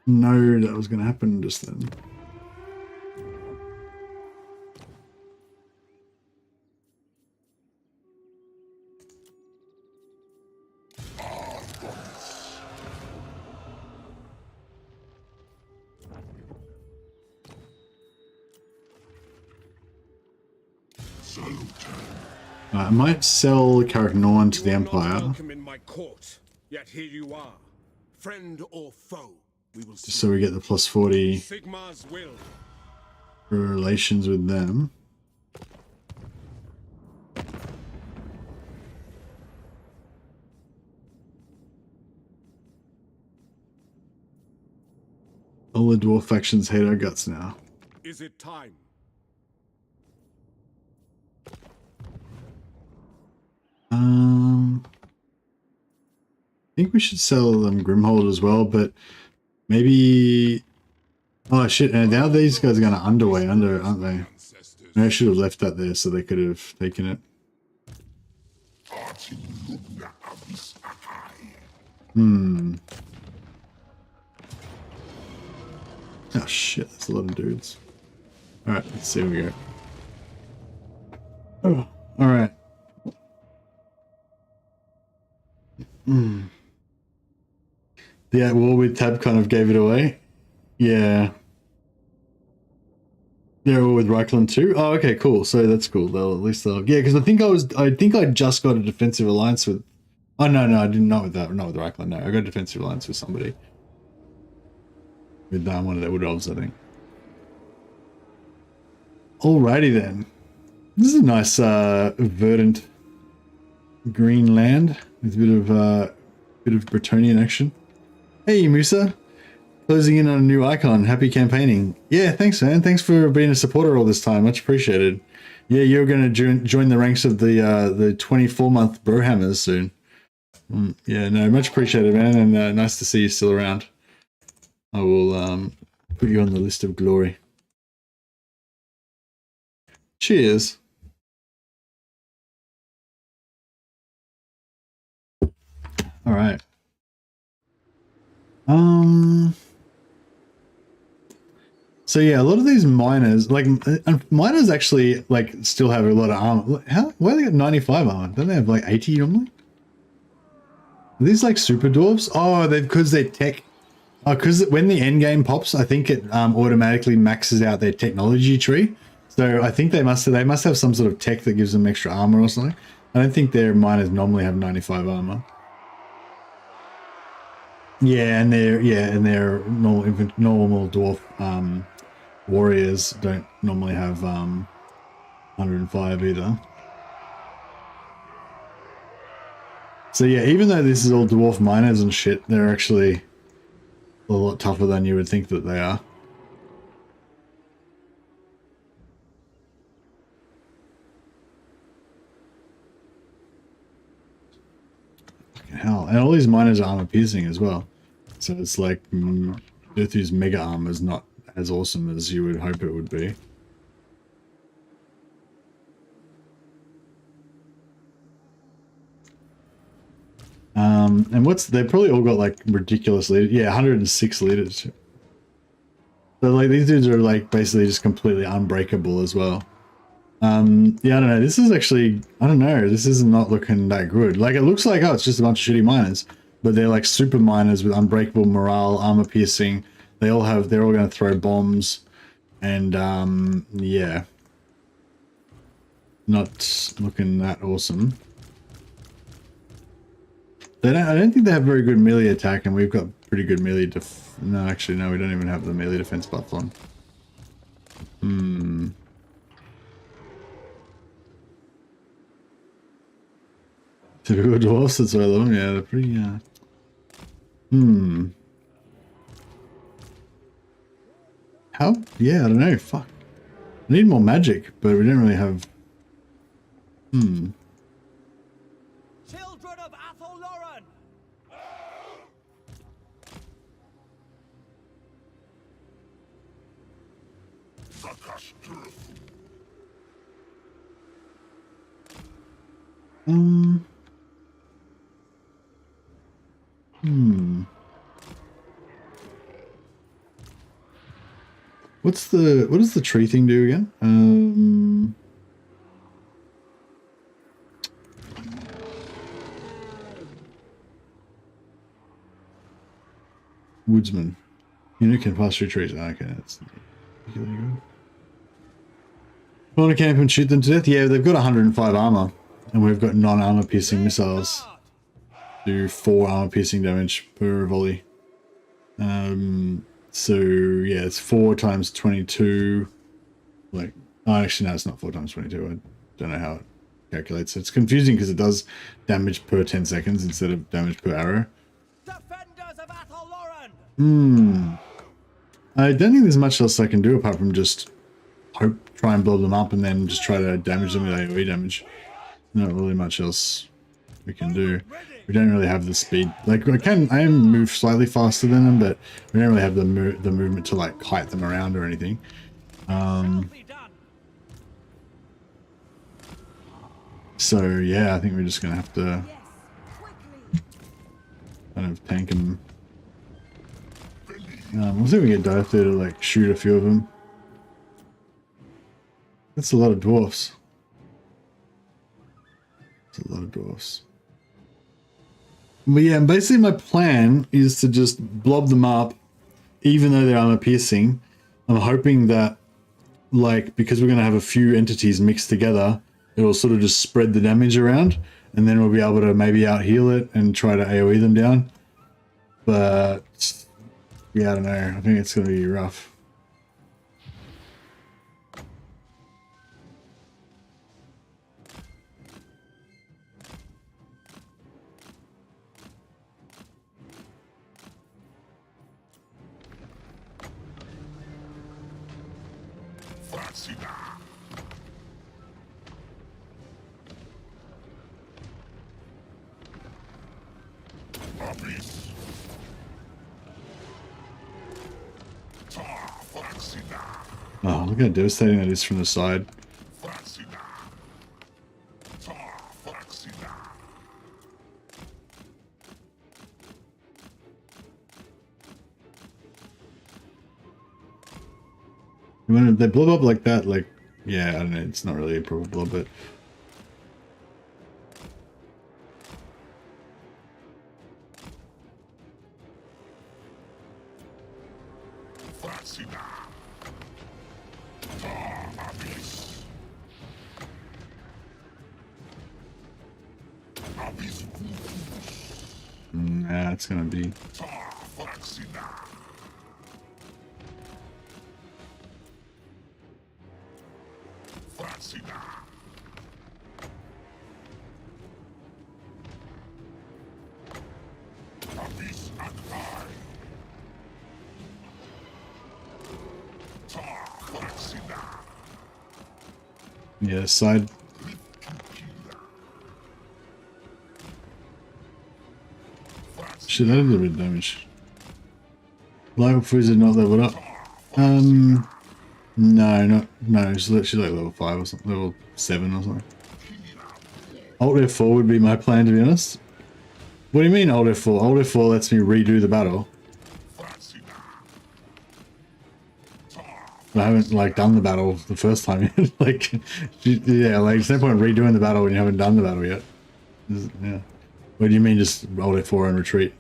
know that was going to happen just then. I might sell Caragnorn to the Empire. Welcome in my court, yet here you are, friend or foe. We will see. Just so we get the plus 40 Sigmar's will. relations with them. All the dwarf factions hate our guts now. Is it time? I think we should sell them Grimhold as well, but maybe... Oh shit, and now these guys are going to underway, aren't they? Maybe I should have left that there so they could have taken it. Oh shit, that's a lot of dudes. Alright, let's see where we go. Oh, alright. The at war with tab kind of gave it away. Yeah. They're all with Reichland too? Oh, okay, cool. So that's cool. They'll at least they'll because I think I just got a defensive alliance with oh no, I didn't not with that, not with Reichland, no. I got a defensive alliance with somebody. With one of their wood elves, I think. Alrighty then. This is a nice verdant green land with a bit of Bretonian action. Hey Musa. Closing in on a new icon. Happy campaigning. Yeah, thanks, man. Thanks for being a supporter all this time. Much appreciated. Yeah, you're going to join the ranks of the 24-month Brohammers soon. Yeah, no, much appreciated, man, and nice to see you still around. I will put you on the list of glory. Cheers. All right. So yeah, a lot of these miners, like miners actually like still have a lot of armor. Why do they got 95 armor? Don't they have like 80 normally? Are these like super dwarves? Oh, because they're tech. Oh, because when the end game pops, I think it automatically maxes out their technology tree. So I think they must have some sort of tech that gives them extra armor or something. I don't think their miners normally have 95 armor. Yeah, and their normal dwarf warriors don't normally have 105 either. So yeah, even though this is all dwarf miners and shit, they're actually a lot tougher than you would think that they are. Fucking hell. And all these miners are armor piercing as well. So it's like DURTHU's mega armor is not as awesome as you would hope it would be. And they've probably all got like ridiculous leaders. Yeah, 106 leaders. So like these dudes are like basically just completely unbreakable as well. Yeah, I don't know. This is actually, I don't know. This is not looking that good. Like it looks like, oh, it's just a bunch of shitty miners, but they're like super miners with unbreakable morale, armor piercing. They're all going to throw bombs, and yeah, not looking that awesome. I don't think they have very good melee attack, and we've got pretty good melee no, actually, no, we don't even have the melee defense buff on. Typical dwarfs, that's why I love them. Yeah, they're pretty, How? Yeah, I don't know. Fuck. I need more magic, but we don't really have... Children of Athel-Loren! What does the tree thing do again? Woodsman. Unit can pass through trees. Okay, that's particularly good. Want to camp and shoot them to death? Yeah, they've got 105 armor, and we've got non-armor piercing missiles. Do 4 armor piercing damage per volley. So yeah, it's 4 times 22. Like, oh, actually no, it's not 4 times 22. I don't know how it calculates. It's confusing because it does damage per 10 seconds instead of damage per arrow. Defenders of Athel-Loren! I don't think there's much else I can do apart from just try and blow them up and then just try to damage them with AoE damage. Not really much else we can do. We don't really have the speed. Like I am move slightly faster than them, but we don't really have the movement to like kite them around or anything. So yeah, I think we're just gonna have to kind of tank them. We'll see if we can get DWARF there to like shoot a few of them. That's a lot of dwarfs. That's a lot of dwarfs. But yeah, basically my plan is to just blob them up, even though they're armor piercing. I'm hoping that, like, because we're going to have a few entities mixed together, it'll sort of just spread the damage around, and then we'll be able to maybe out heal it and try to AoE them down. But yeah, I don't know. I think it's going to be rough. Oh, look how devastating that is from the side. When they blow up like that, like, yeah, I don't know, it's not really a proper blow, but... Nah, it's gonna be... Yeah, side. Shit, that did a little bit of damage. Light Wizard not leveled up. No, she's like level 5 or something, level 7 or something. Alt F4 would be my plan, to be honest. What do you mean Alt F4? Alt F4 lets me redo the battle. I haven't like done the battle the first time yet. Like, yeah, like there's no point redoing the battle when you haven't done the battle yet. Yeah. What do you mean just Alt F4 and retreat?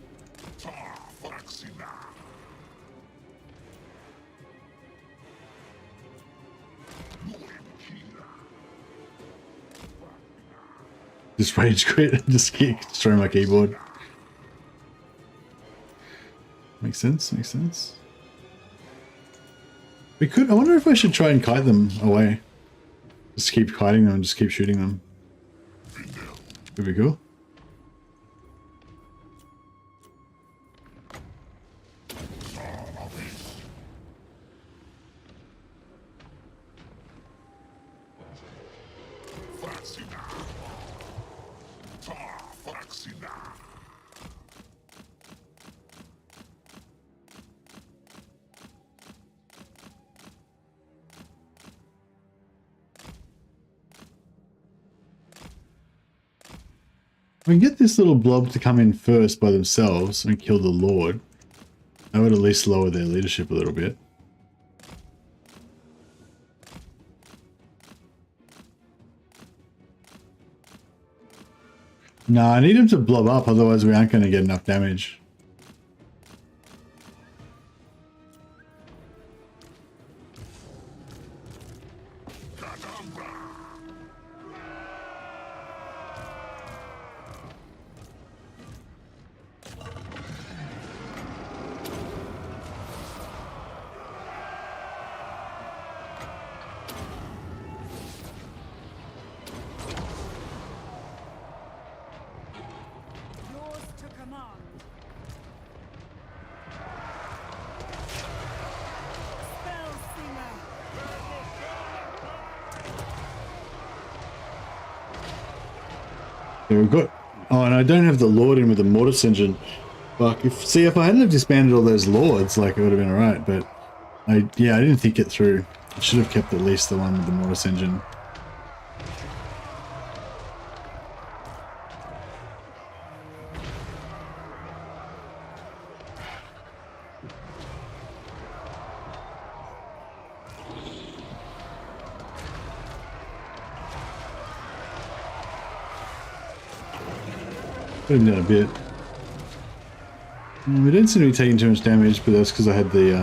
Just rage quit and just keep destroying my keyboard. Makes sense, makes sense. We could, I wonder if I should try and kite them away. Just keep kiting them and just keep shooting them. Could be cool. We can get this little blob to come in first by themselves and kill the Lord. That would at least lower their leadership a little bit. No, I need him to blob up, otherwise we aren't going to get enough damage. We've got, oh, and I don't have the Lord in with the Mortis engine. Fuck, if I hadn't have disbanded all those Lords, like, it would have been alright, but I didn't think it through. I should have kept at least the one with the Mortis engine. Put him down a bit. We don't seem to be taking too much damage, but that's because I had the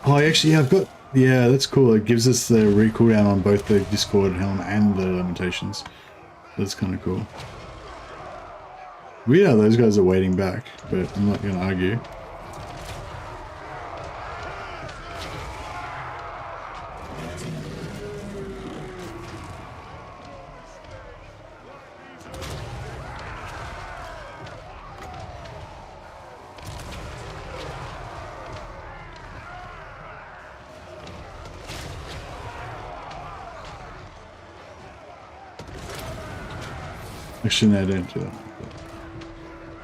oh, actually, yeah, I've got, yeah, that's cool. It gives us the recooldown on both the Discord Helm and the Lamentations. That's kind of cool. Weird how those guys are waiting back, but I'm not going to argue. Actually, no, don't do that.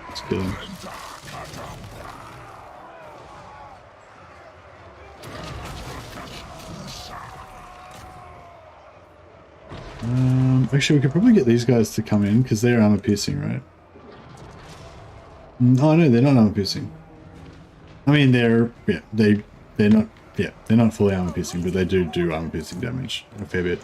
Let's kill him. Actually, we could probably get these guys to come in because they're armor piercing, right? Oh no, they're not armor piercing. I mean, they're not fully armor piercing, but they do armor piercing damage a fair bit.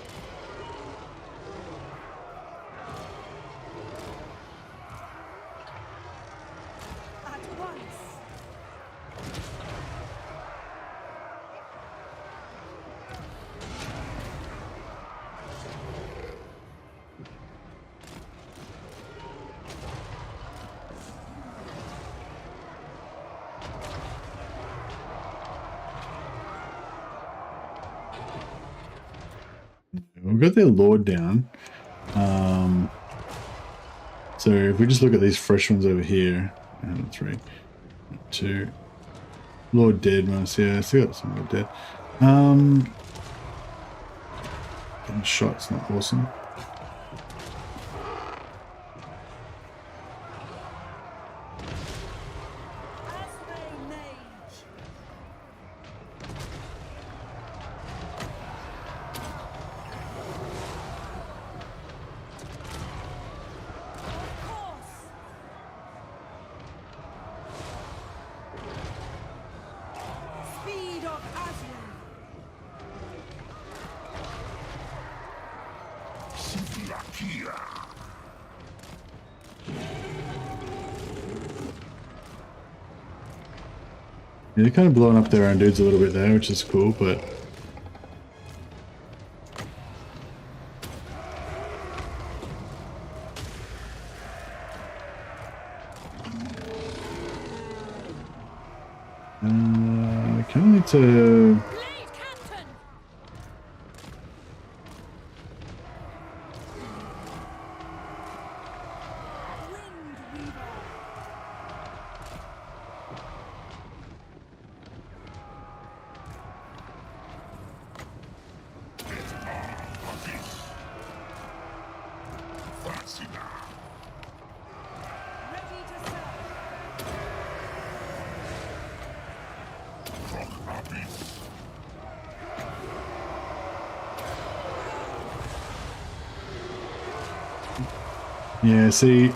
We've got their lord down. So if we just look at these fresh ones over here, and 3, 2, lord dead ones, yeah, still got some lord dead. Getting shot's not awesome. Yeah, they're kind of blowing up their own dudes a little bit there, which is cool, but... I kind of need to... Yeah, see,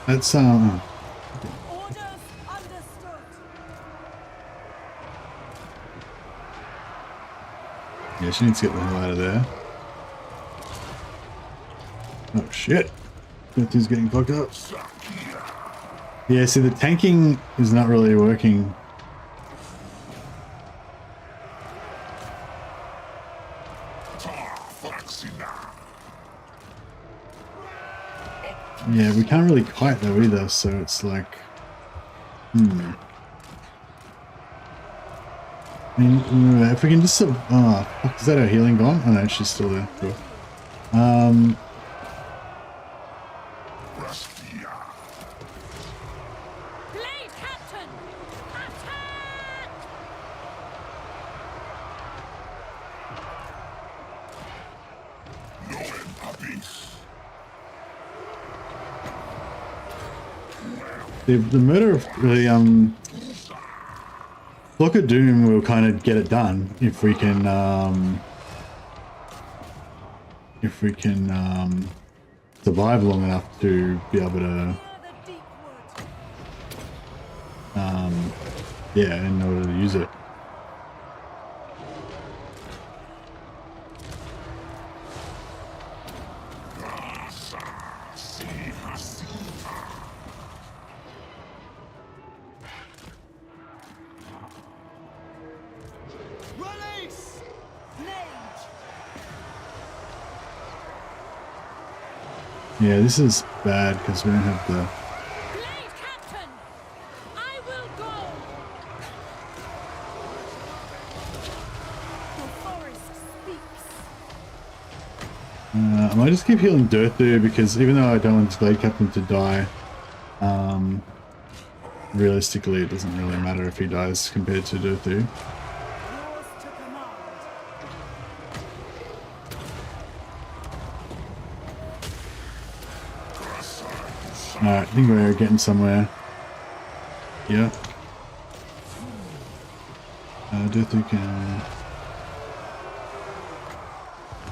that's yeah, she needs to get the hell out of there. Oh shit, that thing's getting fucked up. Yeah, see, the tanking is not really working. Yeah, we can't really kite though either, so it's like, I mean, if we can just sort of, oh, fuck, is that our healing gone? Oh no, she's still there. Cool. Blade Captain! Attack! The murder of the Block of Doom will kind of get it done if we can survive long enough to be able to yeah, in order to use it. Yeah, this is bad because we don't have the... Blade Captain! I will go! The forest speaks. I might just keep healing DURTHU because even though I don't want this Blade Captain to die, realistically it doesn't really matter if he dies compared to DURTHU. Alright, I think we're getting somewhere. Yeah. DURTHU can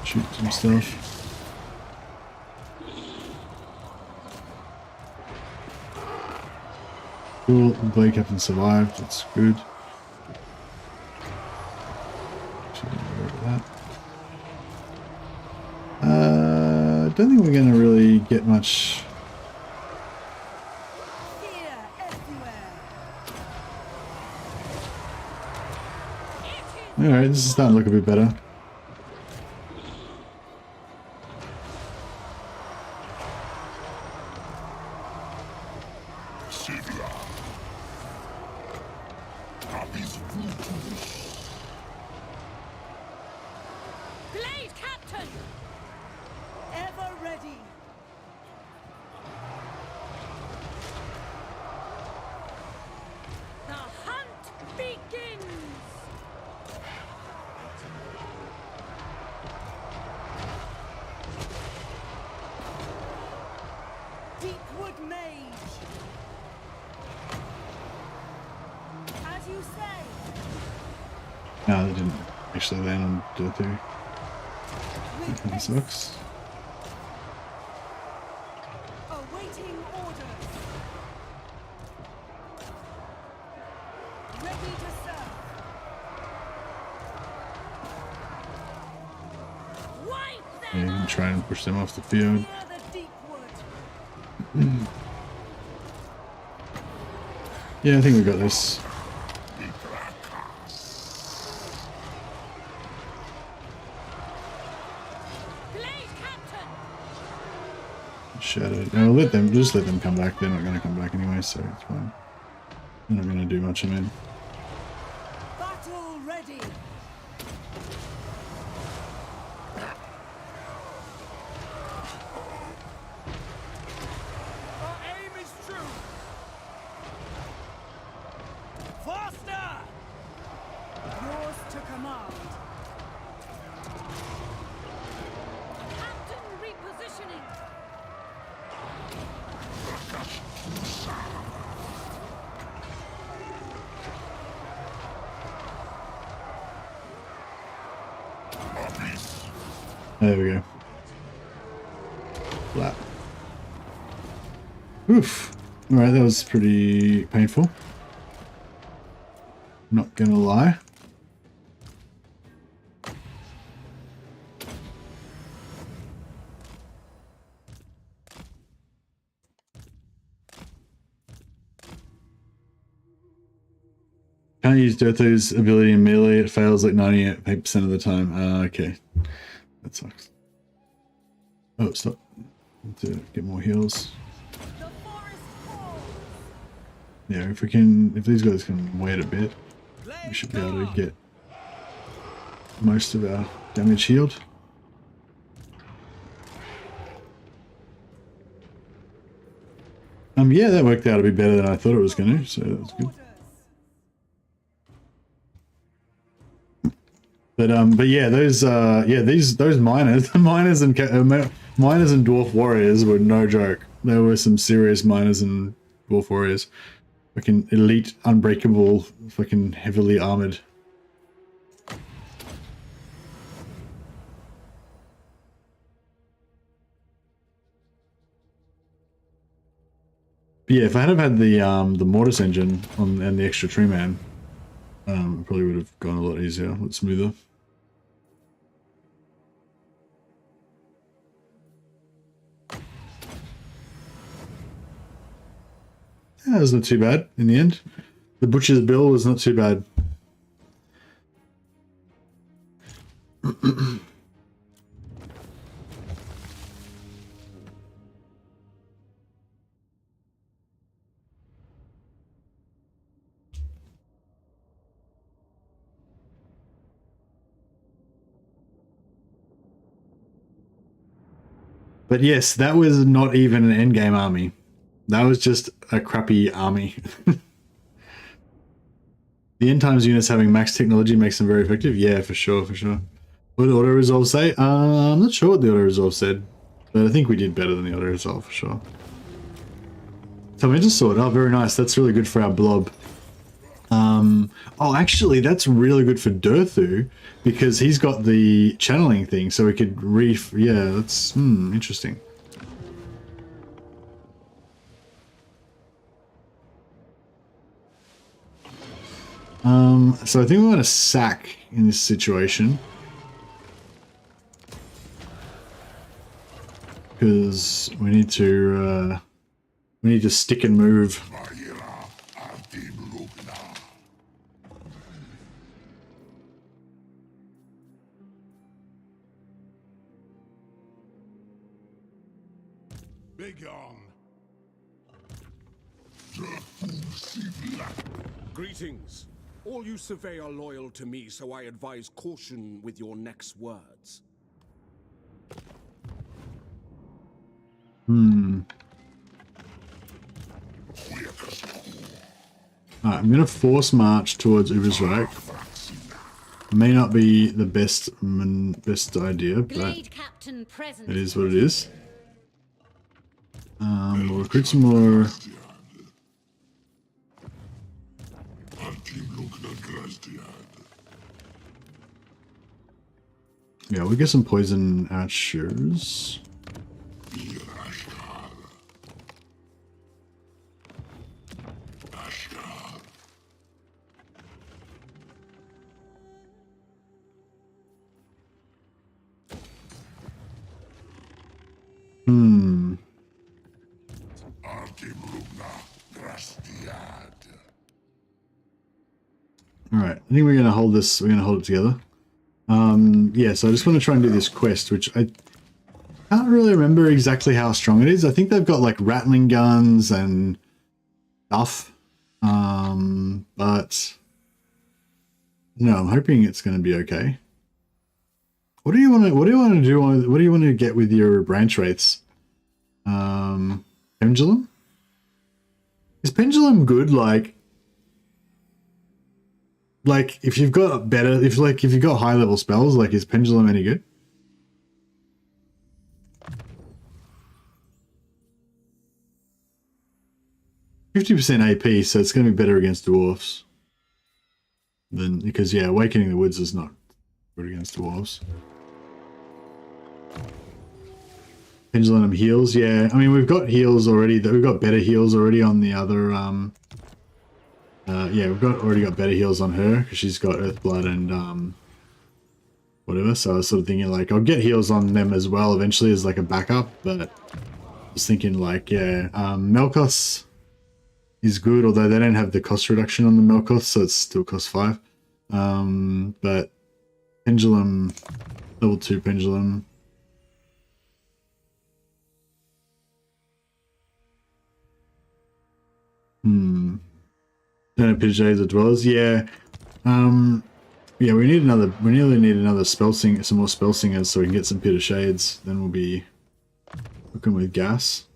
shoot some stuff. Cool, the Blade Captain survived, that's good. Actually, get rid of that. I don't think we're going to really get much. Alright, this is starting to look a bit better. Blade Captain! Ever ready! The hunt begins! Deepwood Mage! As you say! No, they didn't actually land on DURTHU. That kind of sucks. Awaiting orders. Ready to serve. Wipe Yeah, you them can out! try and push them off the field. Near the deep wood. Yeah, I think we got this. Blade Captain! Shadowed. No, let them just let them come back. They're not going to come back anyway, so it's fine. They're not going to do much. I mean, Battle ready. Our aim is true. Faster! Yours to command. Captain repositioning! there we go. Flat. Oof. Alright, that was pretty painful. Not gonna lie. Can't use DURTHU's ability in melee, it fails like 98% of the time. Okay. That sucks. Oh, stop. Need to get more heals. The forest falls. Yeah, if these guys can wait a bit, we should be able to get most of our damage healed. Yeah, that worked out to be better than I thought it was going to, so that's good. But yeah, those miners, the miners and dwarf warriors were no joke. There were some serious miners and dwarf warriors, fucking elite, unbreakable, fucking heavily armored. But yeah, if I had had the mortis engine and the extra tree man, it probably would have gone a lot easier, a lot smoother. Yeah, that was not too bad in the end. The butcher's bill was not too bad. But yes, that was not even an endgame army. That was just a crappy army. The end times units having max technology makes them very effective. Yeah, for sure, for sure. What did auto resolve say? I'm not sure what the auto resolve said, but I think we did better than the auto resolve for sure. Tormentor Sword. Oh, very nice. That's really good for our blob. Oh, actually, that's really good for DURTHU because he's got the channeling thing, so we could yeah, that's interesting. So I think we want to sack in this situation because we need to stick and move. Greetings. All you survey are loyal to me, so I advise caution with your next words. Alright, I'm going to force march towards Ubersreich. May not be the best idea, but it is what it is. We'll recruit some more. Yeah, we'll get some poison archers. Alright, I think we're gonna hold this, we're gonna hold it together. Yeah, so I just want to try and do this quest, which I can't really remember exactly how strong it is. I think they've got like rattling guns and stuff. But no, I'm hoping it's gonna be okay. What do you want to do? What do you want to get with your branch rates? Pendulum? Is pendulum good? Like if you've got better, if you've got high level spells, like is pendulum any good? %50 AP, so it's going to be better against dwarfs. Than because yeah, Awakening the Woods is not good against dwarves. Pendulum heals, yeah. I mean, we've got heals already. We've got better heals already on the other. Yeah, we've already got better heals on her because she's got Earthblood and whatever. So I was sort of thinking like I'll get heals on them as well eventually as like a backup. But I was thinking like yeah, Melkos is good, although they don't have the cost reduction on the Melkos, so it still costs 5. But Pendulum, level 2 Pendulum. Don't have Pit Shades or Dwellers. Yeah. Yeah, we nearly need another spell singer, some more spell singers so we can get some Pit of Shades. Then we'll be looking with gas.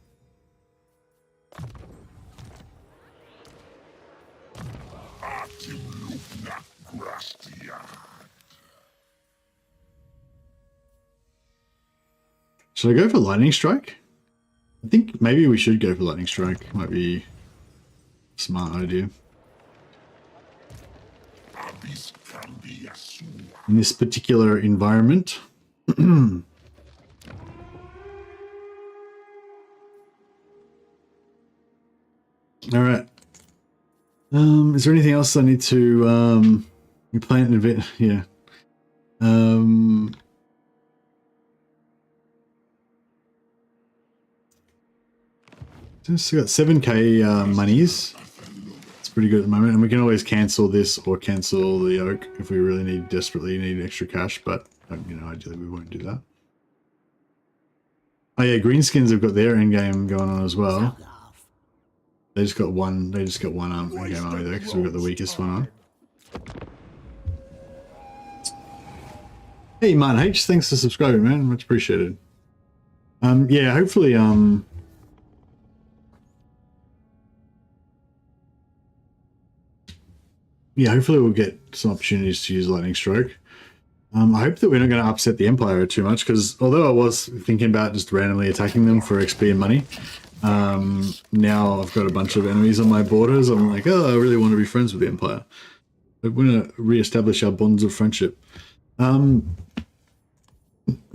Should I go for Lightning Strike? I think maybe we should go for Lightning Strike. Might be a smart idea. In this particular environment. Alright. Is there anything else I need to we plan an event? Yeah. Just got 7k monies. It's pretty good at the moment, and we can always cancel this or cancel the oak if we really desperately need extra cash, but you know, ideally we won't do that. Oh yeah, greenskins have got their end game going on as well. They just got one end game army there because we've got the weakest one on. Hey man H, thanks for subscribing, man, much appreciated. Yeah, hopefully hopefully we'll get some opportunities to use Lightning Stroke. I hope that we're not going to upset the Empire too much, because although I was thinking about just randomly attacking them for XP and money, now I've got a bunch of enemies on my borders. I'm like, oh, I really want to be friends with the Empire. I want to re-establish our bonds of friendship.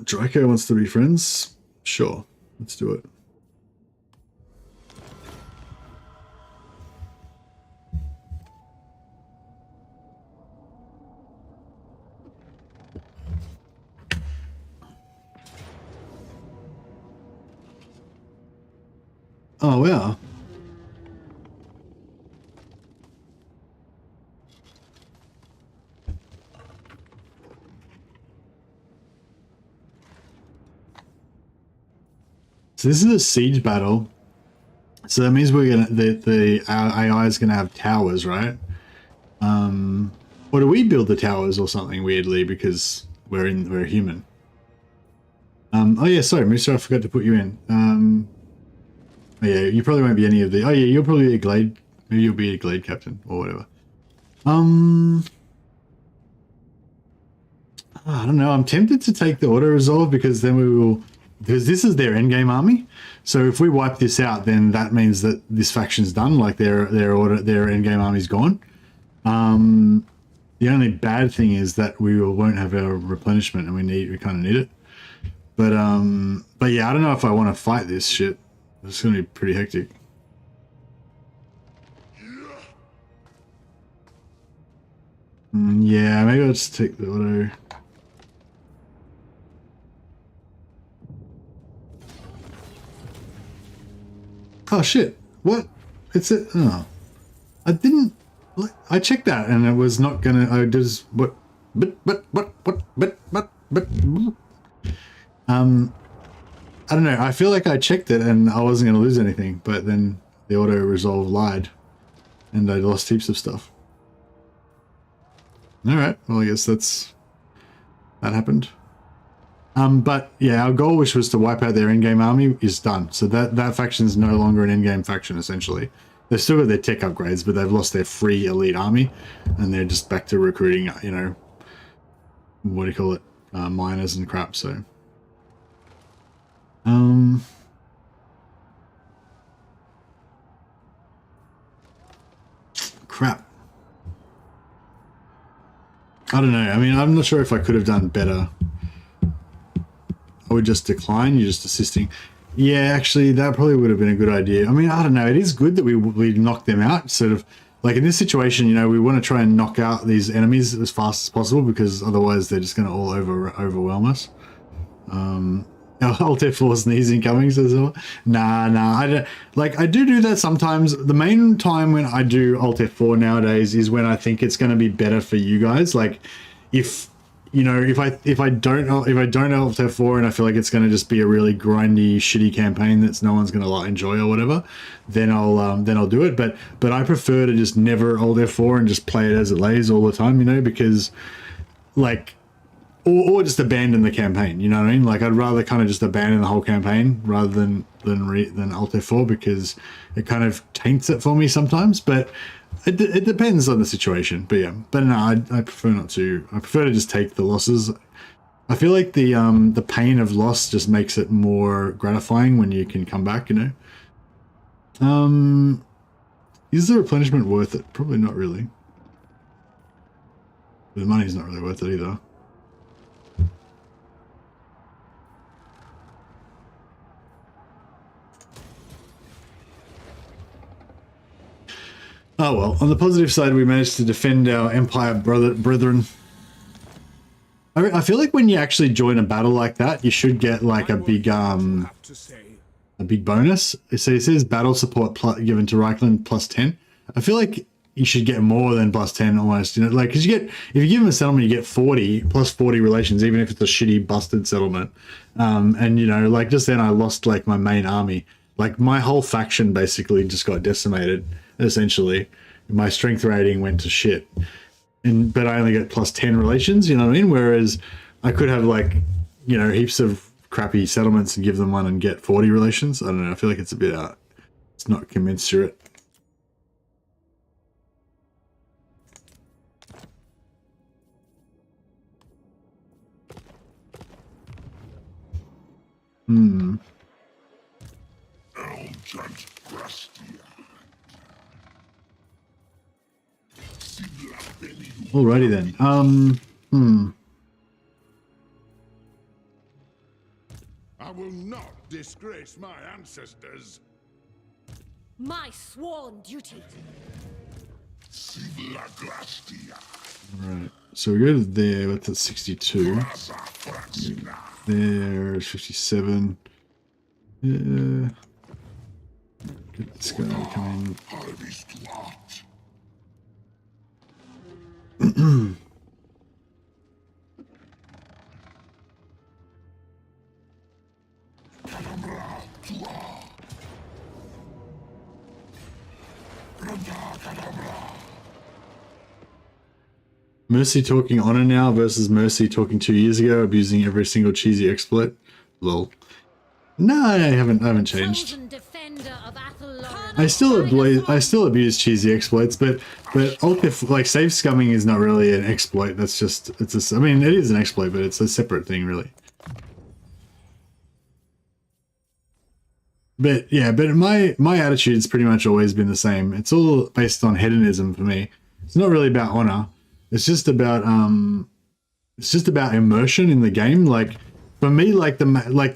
Draco wants to be friends? Sure, let's do it. Oh, yeah. So this is a siege battle. So that means we're gonna our AI is gonna have towers, right? Or do we build the towers or something weirdly because we're human? Oh yeah, sorry, Mister, I forgot to put you in. Oh, yeah, you probably won't be any of the. Oh yeah, you'll probably be a glade. Maybe you'll be a glade captain or whatever. I don't know. I'm tempted to take the auto resolve because then we will. Because this is their endgame army, so if we wipe this out, then that means that this faction's done. Like their endgame army's gone. The only bad thing is that we won't have our replenishment, and we kind of need it. But yeah, I don't know if I want to fight this shit. It's gonna be pretty hectic. Yeah, maybe I'll just take the auto. Oh shit! What? It's it. Oh, I didn't. I checked that and it was not gonna. I just what? But. I don't know. I feel like I checked it and I wasn't gonna lose anything, but then the auto resolve lied, and I lost heaps of stuff. All right. Well, I guess that happened. But yeah, our goal, which was to wipe out their in-game army, is done. So that faction is no longer an in-game faction, essentially. They've still got their tech upgrades, but they've lost their free elite army, and they're just back to recruiting, you know, what do you call it, miners and crap. So, crap. I don't know. I mean, I'm not sure if I could have done better. I would just decline. You're just assisting. Yeah, actually, that probably would have been a good idea. I mean, I don't know. It is good that we knock them out. Sort of like in this situation, you know, we want to try and knock out these enemies as fast as possible because otherwise they're just going to all overwhelm us. Alt F4 sneeze incoming, says well. Nah. I don't, like, I do that sometimes. The main time when I do Alt F4 nowadays is when I think it's going to be better for you guys. Like, if you know, if I don't Alt F4 and I feel like it's going to just be a really grindy, shitty campaign that no one's going to like enjoy or whatever, then I'll do it. But I prefer to just never Alt F4 and just play it as it lays all the time, you know, because like. Or just abandon the campaign, you know what I mean? Like, I'd rather kind of just abandon the whole campaign rather than Alt F4 because it kind of taints it for me sometimes. But it depends on the situation. But yeah, but no, I prefer not to. I prefer to just take the losses. I feel like the pain of loss just makes it more gratifying when you can come back, you know? Is the replenishment worth it? Probably not really. But the money's not really worth it either. Oh well, on the positive side, we managed to defend our Empire brethren. I feel like when you actually join a battle like that, you should get like a big bonus. So it says battle support given to Reichland +10. I feel like you should get more than plus 10 almost, you know, like, because you get, if you give them a settlement, you get 40 plus 40 relations, even if it's a shitty busted settlement. And, you know, like, just then I lost like my main army. Like, my whole faction basically just got decimated, essentially. My strength rating went to shit. But I only get plus 10 relations, you know what I mean? Whereas I could have, like, you know, heaps of crappy settlements and give them one and get 40 relations. I don't know, I feel like it's a bit it's not commensurate. Alrighty then. I will not disgrace my ancestors. My sworn duty. Alright, so we go to there, that's at 62. There's 57. Yeah. Get this guy coming. Mercy talking honor now versus Mercy talking 2 years ago, abusing every single cheesy exploit. Lol. No, I haven't changed. I still abuse cheesy exploits, but if like save scumming is not really an exploit. That's just I mean, it is an exploit, but it's a separate thing, really. But yeah, but my attitude's pretty much always been the same. It's all based on hedonism for me. It's not really about honor. It's just about immersion in the game. Like, for me, like the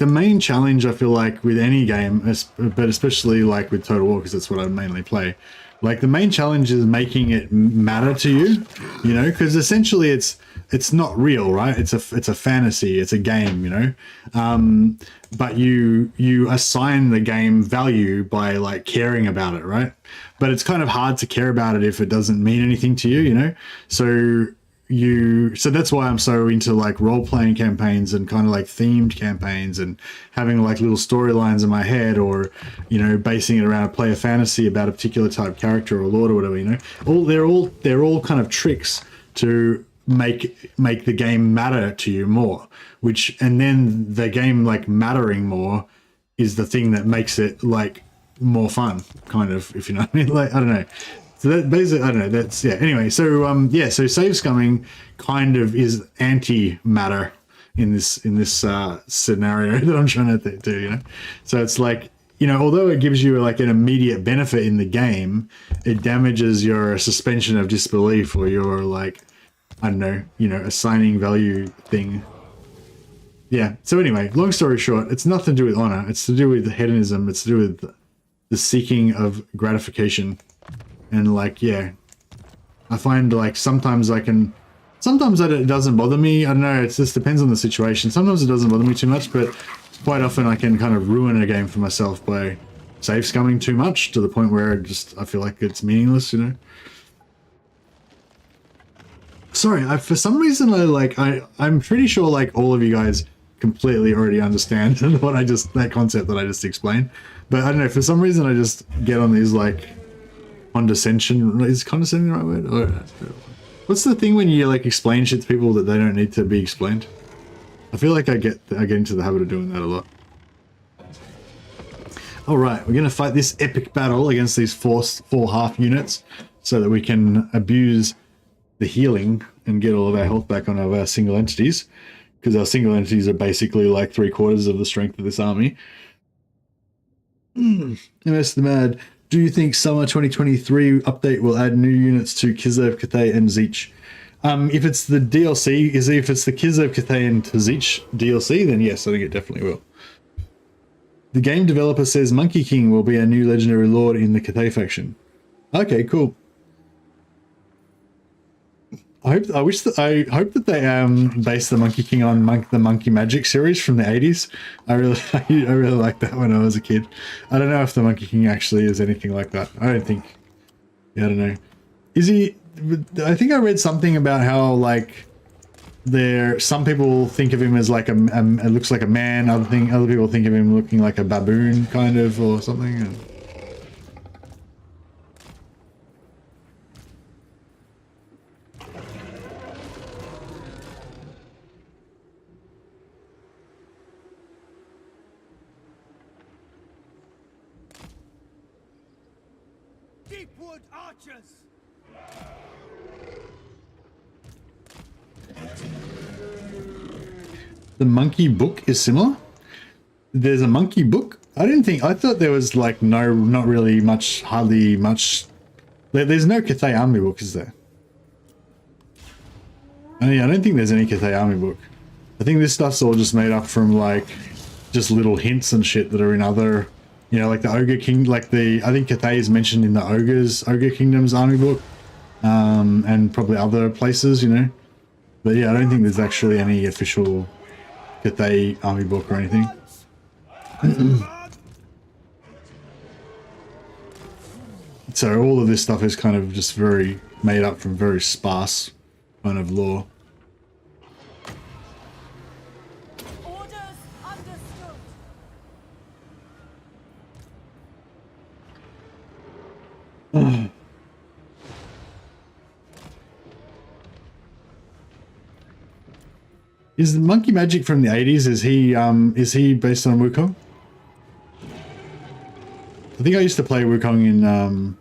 main challenge I feel like with any game, but especially like with Total War, because that's what I mainly play. Like, the main challenge is making it matter to you, you know, because essentially it's not real, right? It's a fantasy, it's a game, you know. But you assign the game value by like caring about it, right? But it's kind of hard to care about it if it doesn't mean anything to you, you know. So that's why I'm so into like role-playing campaigns and kind of like themed campaigns and having like little storylines in my head, or, you know, basing it around a player fantasy about a particular type character or lord or whatever, you know. They're all kind of tricks to make the game matter to you more, and then the game like mattering more is the thing that makes it like more fun, kind of, if you know what I mean. Like, I don't know. So that basically, I don't know, that's, yeah. Anyway, so so save scumming kind of is anti-matter in this scenario that I'm trying to do, you know. So it's like, you know, although it gives you like an immediate benefit in the game, it damages your suspension of disbelief, or your like, I don't know, you know, assigning value thing. Yeah. So anyway, long story short, it's nothing to do with honor. It's to do with hedonism. It's to do with the seeking of gratification. And like, yeah, I find like sometimes it doesn't bother me. I don't know. It just depends on the situation. Sometimes it doesn't bother me too much, but quite often I can kind of ruin a game for myself by save scumming too much, to the point where I feel like it's meaningless, you know. Sorry, for some reason I'm pretty sure like all of you guys completely already understand that concept that I just explained. But I don't know, for some reason I just get on these like condescension. Is condescending the right word? Or, what's the thing when you like explain shit to people that they don't need to be explained? I feel like I get into the habit of doing that a lot. All right, we're gonna fight this epic battle against these four half units, so that we can abuse the healing and get all of our health back on our single entities, because our single entities are basically like 3/4 of the strength of this army. MS the Mad. Do you think summer 2023 update will add new units to Kislev, Cathay, and Zeech? If it's the DLC, if it's the Kislev, Cathay, and Zeech DLC, then yes, I think it definitely will. The game developer says Monkey King will be a new legendary lord in the Cathay faction. Okay, cool. I hope that they base the Monkey King on the Monkey Magic series from the 80s. I really liked that when I was a kid. I don't know if the Monkey King actually is anything like that. I don't think. Yeah, I don't know. Is he? I think I read something about how like some people think of him as like it looks like a man. Other people think of him looking like a baboon kind of or something. Deepwood archers. The monkey book is similar. There's a monkey book. I thought there was like not really much, hardly much. There's no Cathay army book, is there? I don't think there's any Cathay army book. I think this stuff's all just made up from like just little hints and shit that are in other, you know, like the Ogre King, I think Cathay is mentioned in the Ogre Kingdom's army book, and probably other places, you know. But yeah, I don't think there's actually any official Cathay army book or anything. So all of this stuff is kind of just very made up from very sparse kind of lore. Orders understood. Is the Monkey Magic from the 80s? Is he based on Wukong? I think I used to play Wukong in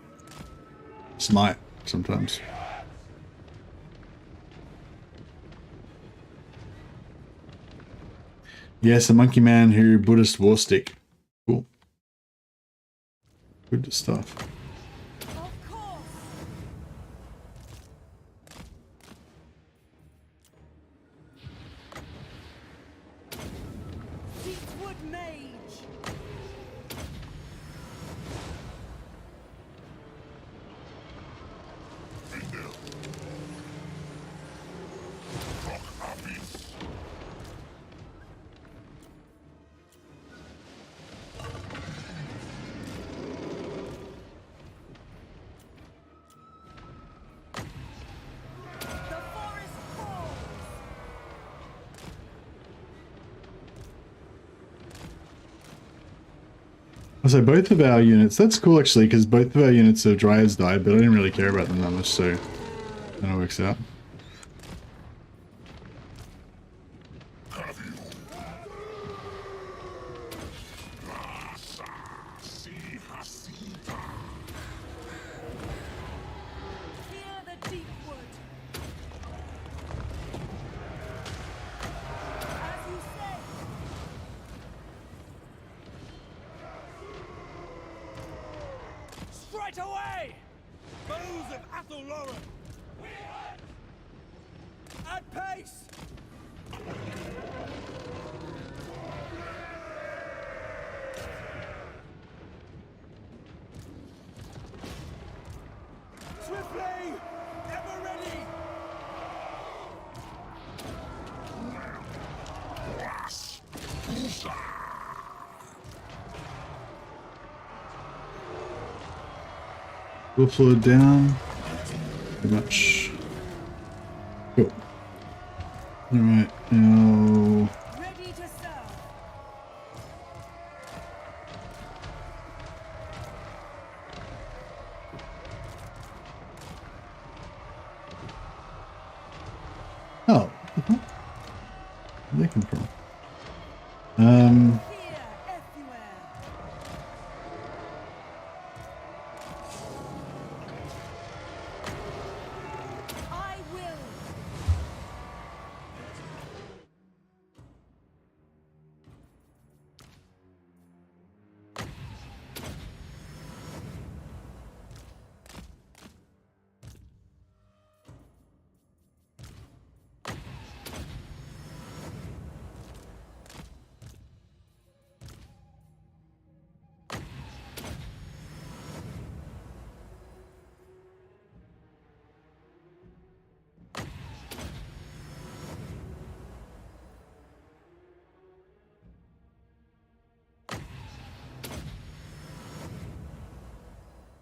Smite sometimes. Yes, the monkey man who Buddhist war stick. Cool. Good stuff. So both of our units, that's cool actually, because both of our units of Dryads died, but I didn't really care about them that much, so that works out. We'll flow down. Pretty much. Cool. Alright, now. Ready to serve. Oh. Where'd they come from?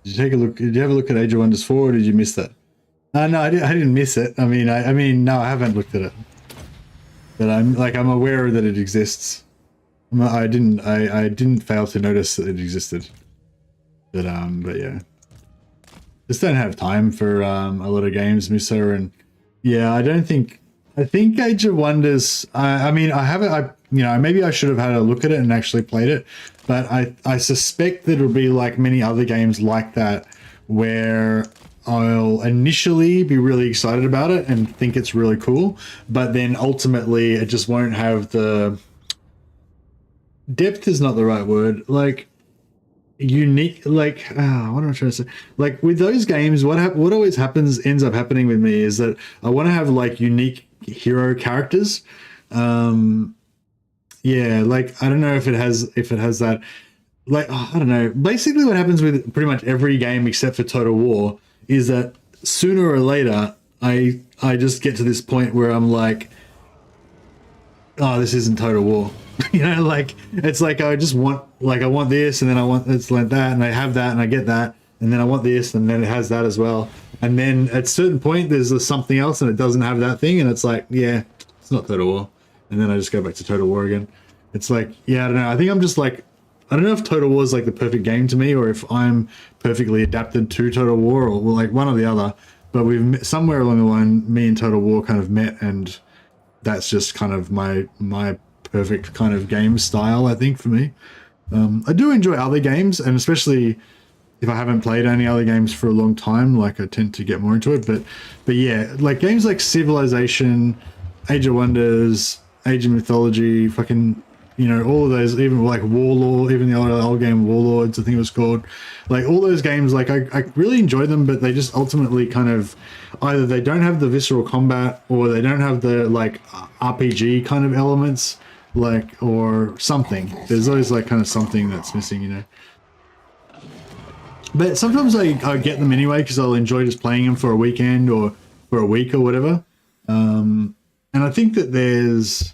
Did you take a look? Did you have a look at Age of Wonders 4, or did you miss that? No, I didn't miss it. I mean, no, I haven't looked at it. But I'm aware that it exists. I didn't fail to notice that it existed. But yeah. Just don't have time for a lot of games, Musa, and yeah, I think Age of Wonders, I mean, maybe I should have had a look at it and actually played it, but I suspect that it'll be like many other games like that, where I'll initially be really excited about it and think it's really cool, but then ultimately it just won't have the depth is not the right word, like unique, like what am I trying to say? Like with those games, what always ends up happening with me is that I want to have like unique hero characters. Yeah, like I don't know if it has that, like I don't know. Basically, what happens with pretty much every game except for Total War is that sooner or later I just get to this point where I'm like, oh, this isn't Total War. You know, like it's like I just want, like I want this, and then I want it's like that, and I have that, and I get that, and then I want this, and then it has that as well, and then at a certain point there's something else, and it doesn't have that thing, and it's like, yeah, it's not Total War, and then I just go back to Total War again. It's like, yeah, I don't know. I think I'm just like, I don't know if Total War is like the perfect game to me, or if I'm perfectly adapted to Total War, or like one or the other. But we've somewhere along the line, me and Total War kind of met, and that's just kind of my perfect kind of game style, I think, for me. I do enjoy other games, and especially if I haven't played any other games for a long time, like I tend to get more into it. But yeah, like games like Civilization, Age of Wonders, Age of Mythology, fucking, you know, all of those, even like Warlord, even the old game Warlords, I think it was called. Like all those games, like I really enjoy them, but they just ultimately kind of either they don't have the visceral combat, or they don't have the like RPG kind of elements, like, or something. There's always like kind of something that's missing, you know. But sometimes I get them anyway because I'll enjoy just playing them for a weekend or for a week or whatever. And I think that there's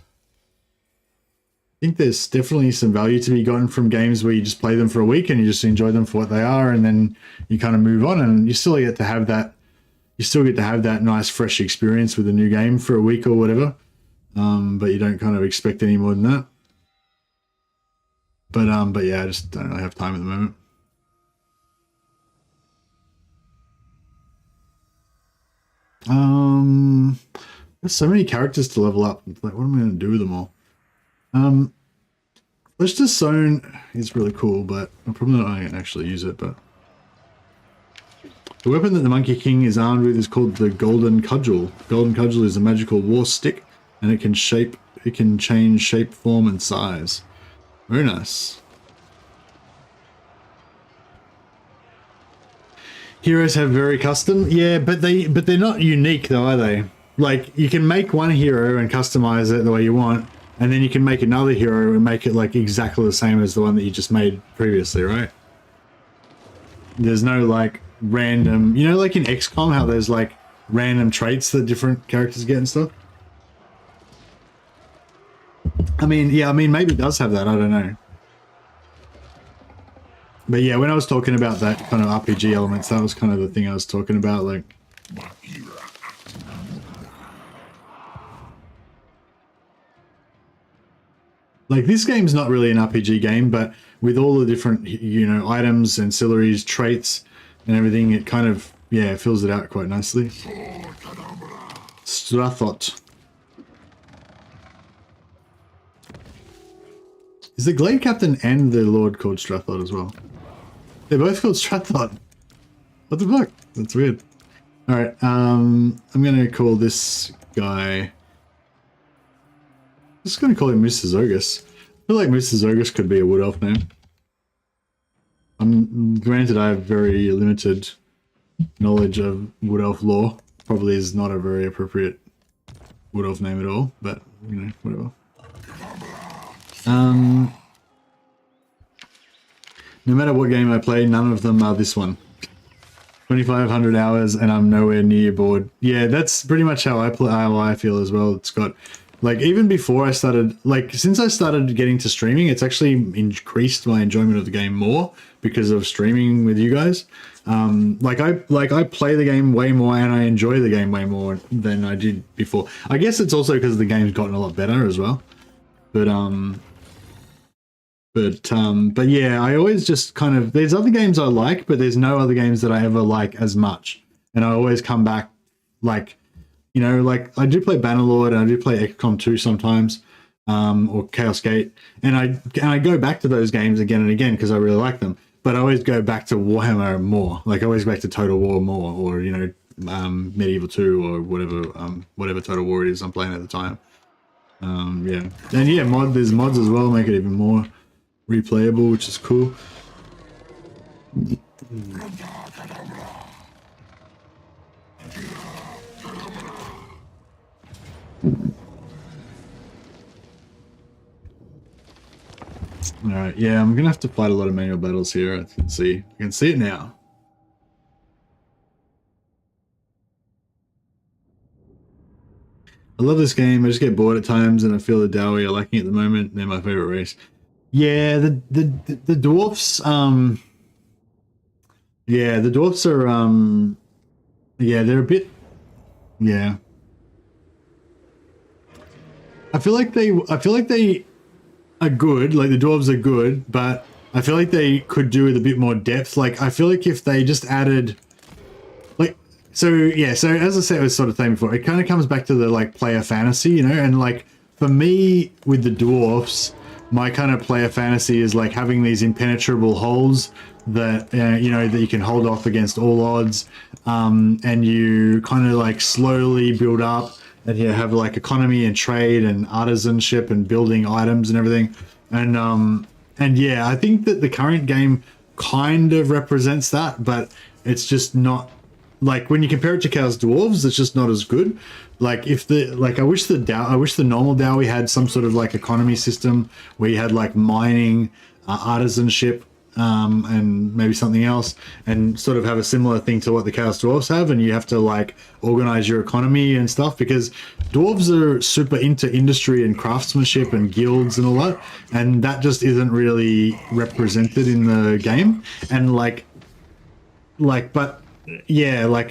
definitely some value to be gotten from games where you just play them for a week and you just enjoy them for what they are, and then you kind of move on, and you still get to have that. You still get to have that nice fresh experience with a new game for a week or whatever. But you don't kind of expect any more than that. But yeah, I just don't really have time at the moment. There's so many characters to level up. Like, what am I going to do with them all? Flesh to Sown is really cool, but I'm probably not going to actually use it. But the weapon that the Monkey King is armed with is called the Golden Cudgel. Golden Cudgel is a magical war stick, and it can change shape, form, and size. Very nice. Heroes have very custom, yeah, but they're not unique though, are they? Like, you can make one hero and customize it the way you want, and then you can make another hero and make it like exactly the same as the one that you just made previously, right? There's no like random, you know, like in XCOM, how there's like random traits that different characters get and stuff. I mean, yeah, I mean, maybe it does have that, I don't know. But yeah, when I was talking about that kind of RPG elements, that was kind of the thing I was talking about, like. Like, this game's not really an RPG game, but with all the different, you know, items, ancillaries, traits, and everything, it kind of, yeah, fills it out quite nicely. Strathot. Is the Glade Captain and the Lord called Strathot as well? They're both called Strathot. What the fuck? That's weird. Alright, I'm gonna call this guy... I'm just gonna call him Mr. Zogus. I feel like Mr. Zogus could be a Wood Elf name. Granted, I have very limited knowledge of Wood Elf lore. Probably is not a very appropriate Wood Elf name at all, but, you know, whatever. No matter what game I play, none of them are this one. 2,500 hours and I'm nowhere near bored. Yeah, that's pretty much how I play, how I feel as well. It's got, like, even before I started, like, since I started getting to streaming, it's actually increased my enjoyment of the game more because of streaming with you guys. Like I play the game way more and I enjoy the game way more than I did before. I guess it's also because the game's gotten a lot better as well. But yeah, I always just kind of, there's other games I like, but there's no other games that I ever like as much. And I always come back, like, you know, like I do play Bannerlord and I do play XCOM 2 sometimes, or Chaos Gate, and I go back to those games again and again because I really like them. But I always go back to Warhammer more. Like I always go back to Total War more, or you know, Medieval 2 or whatever Total War it is I'm playing at the time. Yeah, and yeah, there's mods as well, make it even more replayable, which is cool. All right, yeah, I'm gonna have to fight a lot of manual battles here. I can see it now. I love this game. I just get bored at times, and I feel the Dowie are lacking at the moment. They're my favorite race. Yeah, the dwarfs. Yeah, the dwarfs are. Yeah, they're a bit. Yeah. I feel like they are good. Like the dwarves are good, but I feel like they could do with a bit more depth. Like I feel like if they just added. So yeah, so as I said, I was sort of saying before, it kind of comes back to the like player fantasy, you know, and like for me with the dwarfs, my kind of player fantasy is like having these impenetrable holes that you know, that you can hold off against all odds, and you kind of like slowly build up, and you have like economy and trade and artisanship and building items and everything, and yeah, I think that the current game kind of represents that, but it's just not. Like when you compare it to Chaos Dwarves, it's just not as good. Like if I wish the normal Dowie had some sort of like economy system where you had like mining, artisanship, and maybe something else, and sort of have a similar thing to what the Chaos Dwarves have, and you have to like organize your economy and stuff, because dwarves are super into industry and craftsmanship and guilds and all that, and that just isn't really represented in the game. And but yeah, I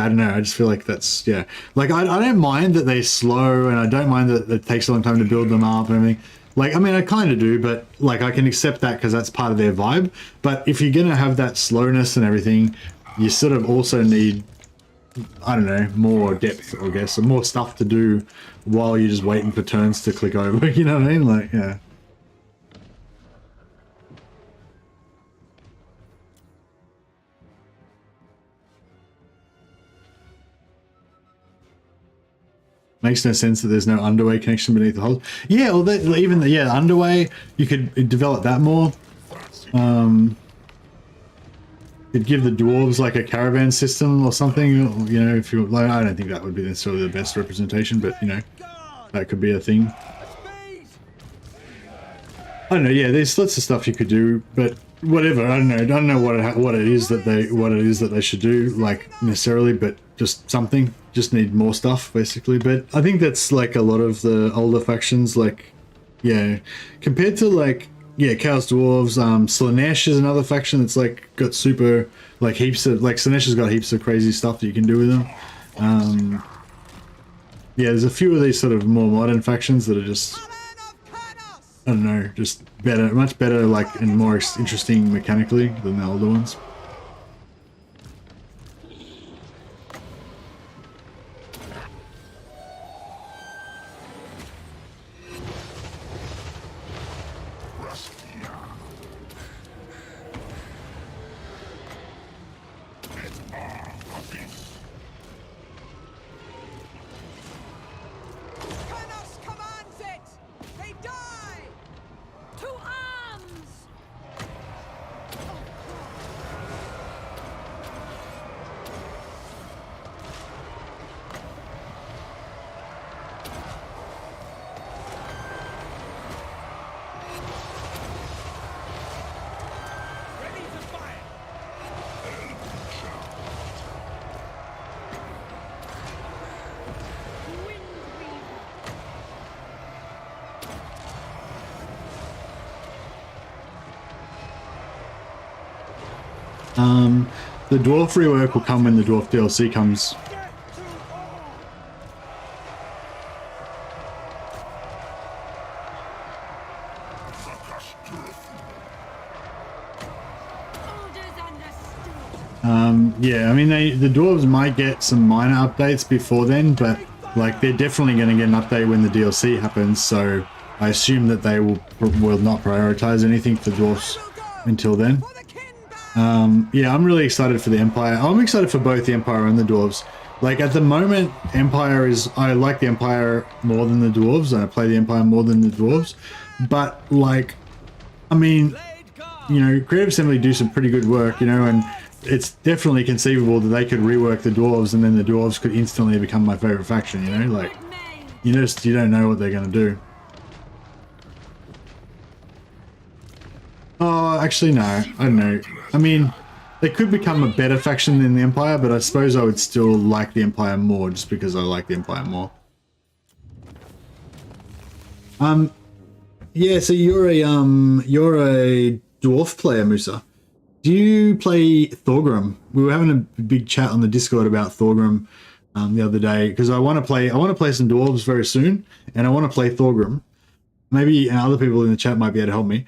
don't know, I just feel like that's, yeah, like I don't mind that they're slow, and I don't mind that it takes a long time to build them up and everything. Like, I mean, I kind of do, but like I can accept that because that's part of their vibe. But if you're gonna have that slowness and everything, you sort of also need, I don't know, more depth, I guess, and more stuff to do while you're just waiting for turns to click over. You know what I mean? Like, yeah. Makes no sense that there's no underway connection beneath the hull. Yeah, or even the underway, you could develop that more. You'd give the dwarves like a caravan system or something. You know, if you like, I don't think that would be necessarily the best representation, but you know, that could be a thing. I don't know. Yeah, there's lots of stuff you could do, but whatever. I don't know what it is that they should do, like necessarily, but just something. Just need more stuff basically. But I think that's like a lot of the older factions, like, yeah, compared to like, yeah, Chaos Dwarves, Slaanesh is another faction that's like got super, like heaps of, like Slaanesh has got heaps of crazy stuff that you can do with them. Yeah, there's a few of these sort of more modern factions that are just, I don't know, just better, much better, like, and more interesting mechanically than the older ones. The dwarf rework will come when the dwarf DLC comes. Yeah, I mean, the dwarves might get some minor updates before then, but like they're definitely going to get an update when the DLC happens. So I assume that they will not prioritize anything for dwarves until then. Yeah, I'm really excited for the Empire. I'm excited for both the Empire and the dwarves. Like at the moment, I like the Empire more than the dwarves, and I play the Empire more than the dwarves. But like, I mean, you know, Creative Assembly do some pretty good work, you know, and it's definitely conceivable that they could rework the dwarves and then the dwarves could instantly become my favorite faction, you know, like you don't know what they're going to do. Oh, actually no, I don't know. I mean, they could become a better faction than the Empire, but I suppose I would still like the Empire more just because I like the Empire more. Yeah, so you're a dwarf player, Musa. Do you play Thorgrim? We were having a big chat on the Discord about Thorgrim the other day because I want to play some dwarves very soon, and I want to play Thorgrim. Maybe other people in the chat might be able to help me.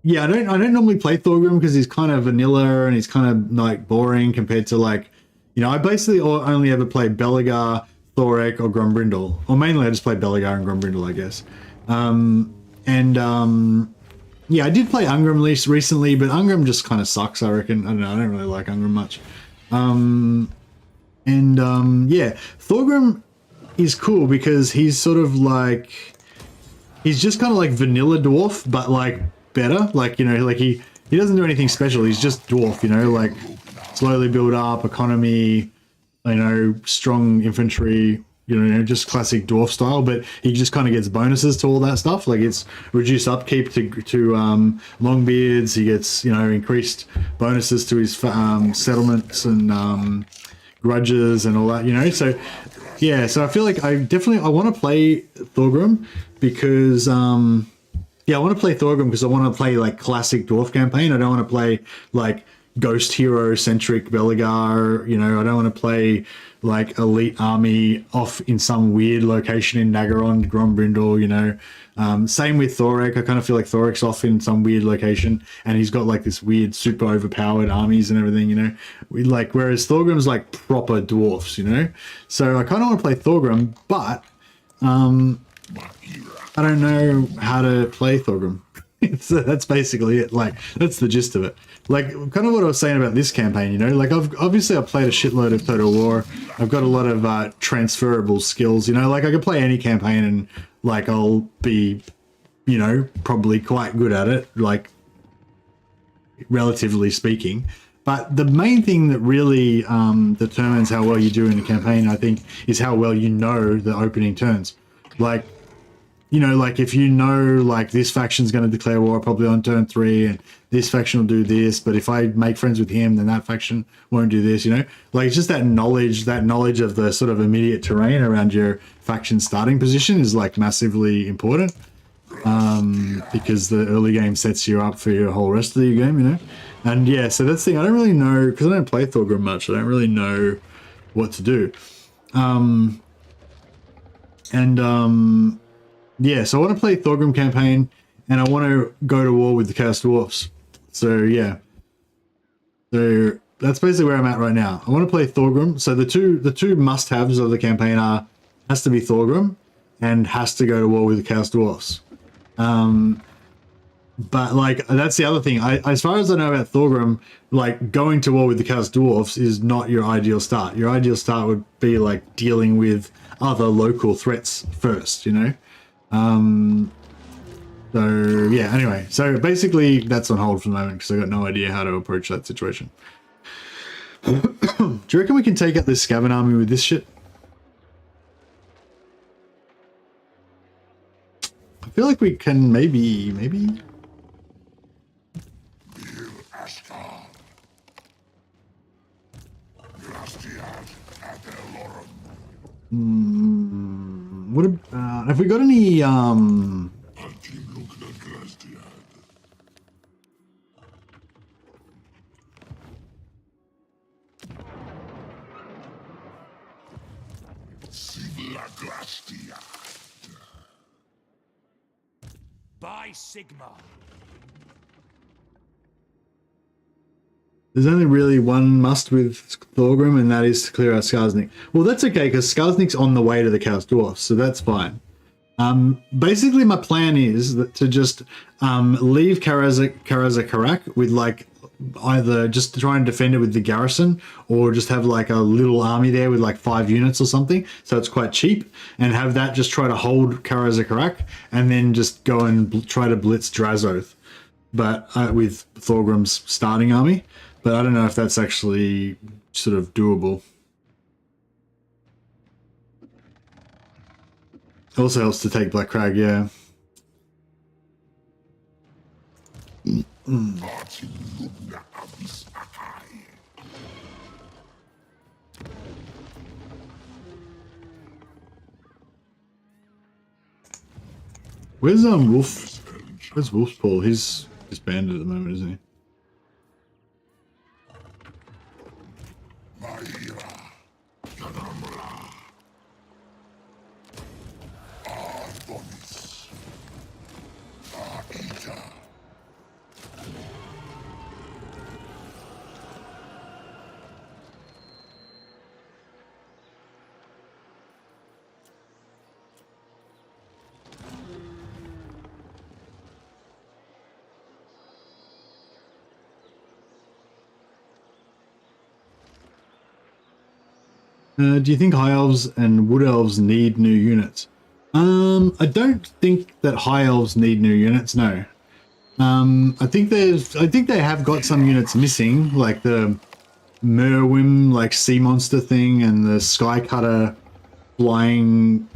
Yeah, I don't normally play Thorgrim because he's kind of vanilla and he's kind of like boring compared to like, you know, I basically only ever play Belegar, Thorek, or Grombrindal, or mainly I just play Belegar and Grombrindal, I guess. Yeah, I did play Ungrim recently, but Ungrim just kind of sucks, I reckon. I don't know, I don't really like Ungrim much. Yeah, Thorgrim is cool because he's sort of like, he's just kind of like vanilla dwarf, but like better. Like, you know, like he doesn't do anything special. He's just dwarf, you know, like slowly build up, economy, you know, strong infantry, you know, just classic dwarf style, but he just kind of gets bonuses to all that stuff. Like it's reduced upkeep to Longbeards. He gets, you know, increased bonuses to his settlements and grudges and all that, you know. So yeah, so I feel like I want to play Thorgrim because yeah, I want to play Thorgrim because I want to play like classic dwarf campaign. I don't want to play like ghost hero centric Belegar, you know. I don't want to play like elite army off in some weird location in Nagaron, Grombrindal, you know. Same with Thorek. I kind of feel like Thorek's off in some weird location and he's got like this weird super overpowered armies and everything, you know. Whereas Thorgrim's like proper dwarfs, you know. So I kind of want to play Thorgrim, but I don't know how to play Thorgrim. So that's basically it. Like, that's the gist of it. Like, kind of what I was saying about this campaign, you know, like I've played a shitload of Total War. I've got a lot of transferable skills, you know, like I could play any campaign and like I'll be, you know, probably quite good at it, like relatively speaking. But the main thing that really determines how well you do in a campaign, I think, is how well you know the opening turns. Like, you know, like if you know, like this faction's going to declare war probably on turn 3 and this faction will do this, but if I make friends with him, then that faction won't do this, you know? Like it's just that knowledge of the sort of immediate terrain around your faction starting position is like massively important because the early game sets you up for your whole rest of the game, you know? And yeah, so that's the thing. I don't really know, because I don't play Thorgrim much, I don't really know what to do. Yeah, so I want to play Thorgrim campaign, and I want to go to war with the Chaos Dwarfs. So yeah, so that's basically where I'm at right now. I want to play Thorgrim. So the two must-haves of the campaign has to be Thorgrim, and has to go to war with the Chaos Dwarfs. But like that's the other thing. As far as I know about Thorgrim, like going to war with the Chaos Dwarfs is not your ideal start. Your ideal start would be like dealing with other local threats first, you know. So yeah, anyway, so basically that's on hold for the moment because I got no idea how to approach that situation. Do you reckon we can take out this Scaven army with this shit? I feel like we can maybe. What have we got any By Sigma. There's only really one must with Thorgrim, and that is to clear out Skarsnik. Well, that's okay, because Skarsnik's on the way to the Chaos Dwarfs, so that's fine. Basically, my plan is that to just leave Karak with like either just try and defend it with the garrison, or just have like a little army there with like 5 units or something, so it's quite cheap, and have that just try to hold Karak, and then just go and try to blitz Drazoth, but with Thorgrim's starting army. But I don't know if that's actually sort of doable. Also helps to take Black Crag, yeah. Where's Wolf? Where's Wolf's Paul? He's disbanded at the moment, isn't he? Do you think High Elves and Wood Elves need new units? I don't think that High Elves need new units, no. I think they have got some units missing, like the Merwim, like sea monster thing, and the Sky Cutter flying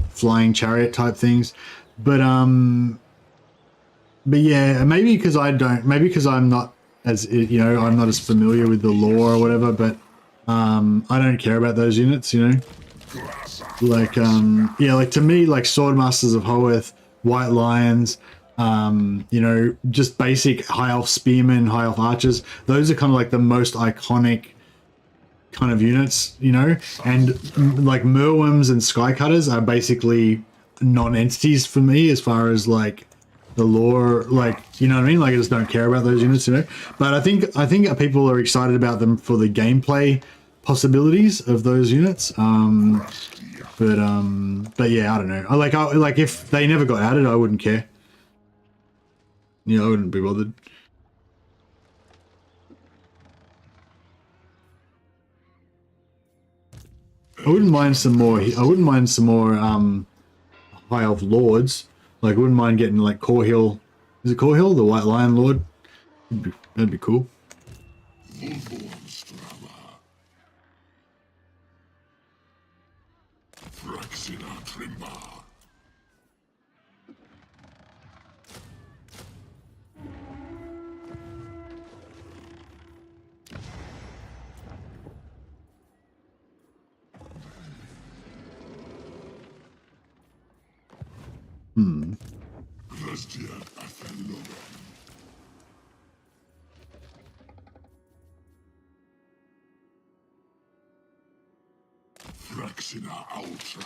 chariot type things. But yeah, maybe because I'm not as, you know, I'm not as familiar with the lore or whatever, but I don't care about those units, you know. Like yeah, like to me, like Swordmasters of Hoeth, White Lions, you know, just basic High Elf Spearmen, High Elf Archers, those are kind of like the most iconic kind of units, you know. And like Merwims and Skycutters are basically non-entities for me as far as like the lore, like, you know what I mean? Like, I just don't care about those units, you know. But I think people are excited about them for the gameplay possibilities of those units. But yeah, I don't know. Like if they never got added, I wouldn't care. You know, I wouldn't be bothered. I wouldn't mind some more High Elf Lords. Like, I wouldn't mind getting like Corhill. Is it Corhill, the White Lion Lord? That'd be cool. Ultra.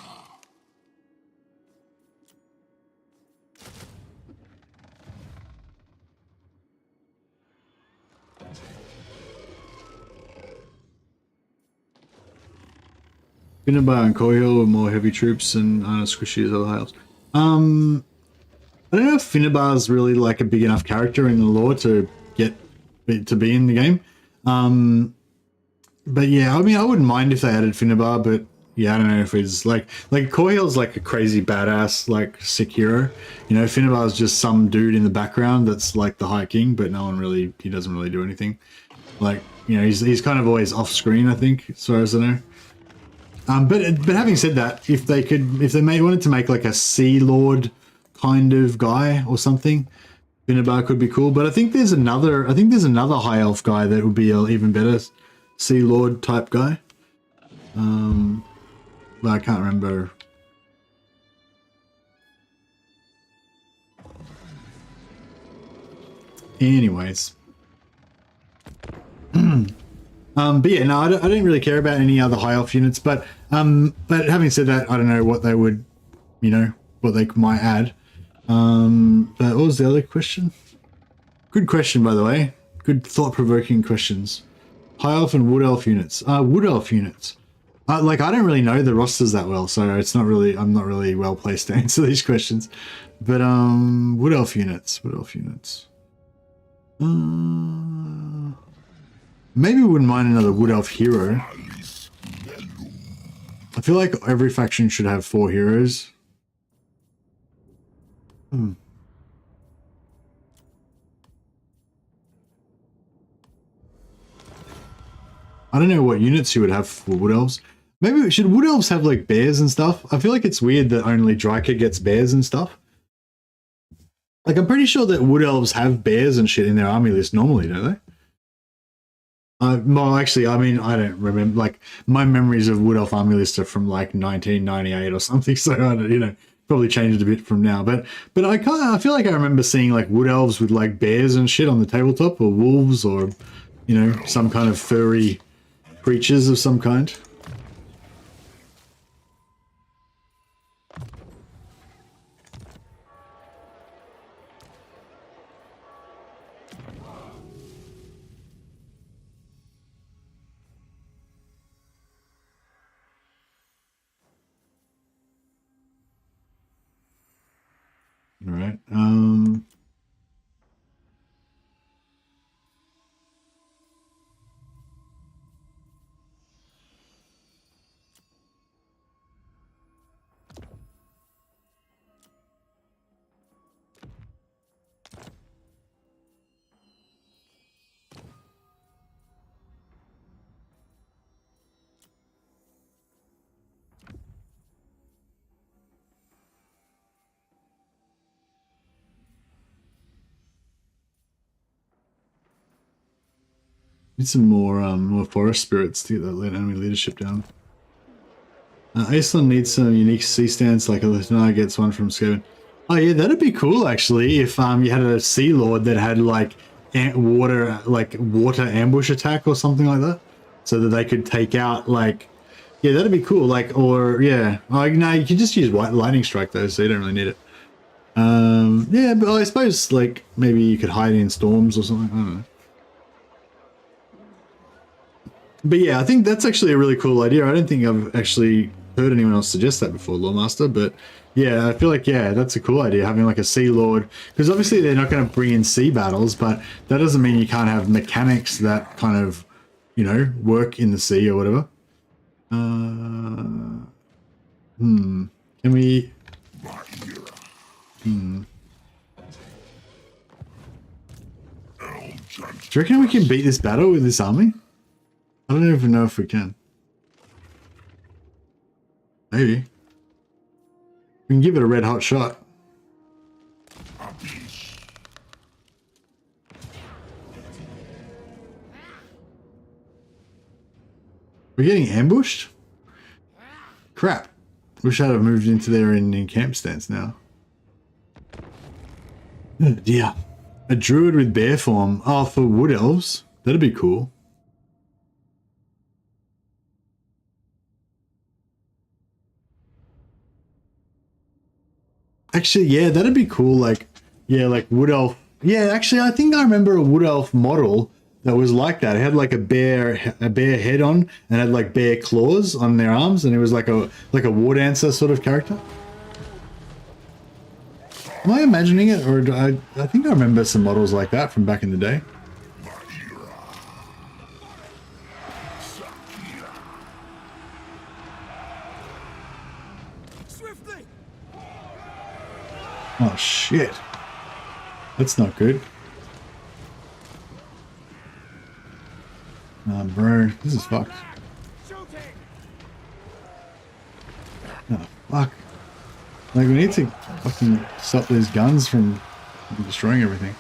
Finnabar and Corhill with more heavy troops and aren't as squishy as other High Elves. I don't know if Finnabar's really like a big enough character in the lore to be in the game. But yeah, I mean, I wouldn't mind if they added Finnabar, but yeah, I don't know if it's like Corhill's like a crazy badass, like sick hero. You know, Finnabar's just some dude in the background that's like the High King, but he doesn't really do anything. Like, you know, he's kind of always off screen, I think, as far as I know. But having said that, if they wanted to make like a Sea Lord kind of guy or something, Finnabar could be cool. But I think there's another High Elf guy that would be an even better Sea Lord type guy. But I can't remember. Anyways. But yeah, no, I don't really care about any other High Elf units, but having said that, I don't know what they would, you know, what they might add. What was the other question? Good question, by the way. Good thought-provoking questions. High elf and wood elf units. Wood elf units. Like, I don't really know the rosters that well, so it's not really, I'm not really well placed to answer these questions. But, wood elf units. Wood elf units. Maybe we wouldn't mind another wood elf hero. I feel like every faction should have 4 heroes. I don't know what units you would have for wood elves. Maybe should wood elves have like bears and stuff? I feel like it's weird that only Dryker gets bears and stuff. Like I'm pretty sure that wood elves have bears and shit in their army list normally, don't they? Well, actually, I mean, I don't remember. Like my memories of wood elf army list are from like 1998 or something. So I don't, you know, probably changed a bit from now. But I feel like I remember seeing like wood elves with like bears and shit on the tabletop, or wolves, or you know, some kind of furry creatures of some kind. All right. Need some more forest spirits to get that enemy leadership down. Iceland needs some unique sea stands, like Alitana gets one from Skaven. Oh yeah, that'd be cool actually if you had a sea lord that had like water ambush attack or something like that, so that they could take out like, yeah, that'd be cool. Like, or yeah, like no, you could just use white lightning strike though, so you don't really need it. Yeah, but I suppose like maybe you could hide in storms or something. I don't know. But yeah, I think that's actually a really cool idea. I don't think I've actually heard anyone else suggest that before, Lawmaster, but yeah, I feel like, yeah, that's a cool idea, having like a Sea Lord, because obviously they're not going to bring in sea battles, but that doesn't mean you can't have mechanics that kind of, you know, work in the sea or whatever. Can we... Do you reckon we can beat this battle with this army? I don't even know if we can. Maybe. We can give it a red hot shot. We're getting ambushed? Crap. Wish I'd have moved into there in camp stance now. Oh dear. A druid with bear form. Oh, for wood elves? That'd be cool. Actually, yeah, that'd be cool. Like, yeah, like wood elf. Yeah, actually, I think I remember a wood elf model that was like that. It had like a bear head on and had like bear claws on their arms, and it was like a war dancer sort of character. Am I imagining it, or I think I remember some models like that from back in the day. Oh shit. That's not good. Bro, this is fucked. Oh, fuck. Like, we need to fucking stop these guns from destroying everything.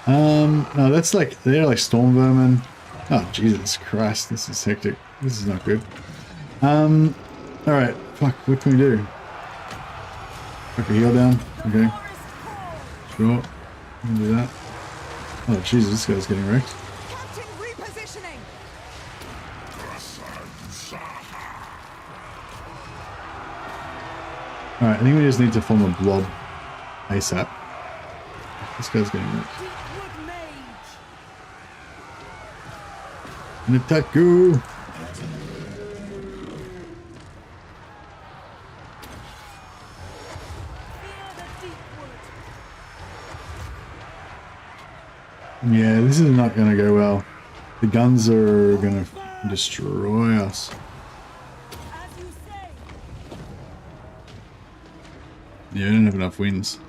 No, that's like, they're like storm vermin. Oh, Jesus Christ, this is hectic. This is not good. Alright, fuck, what can we do? Fuck a heal down, okay. Sure, we can do that. Oh, Jesus, this guy's getting wrecked. Captain repositioning. Alright, I think we just need to form a blob. ASAP. This guy's getting it. Deepwood Mage. An attack you! Fear the Deepwood. Yeah, this is not gonna go well. The guns are gonna destroy us. As you say. Yeah, we don't have enough wins.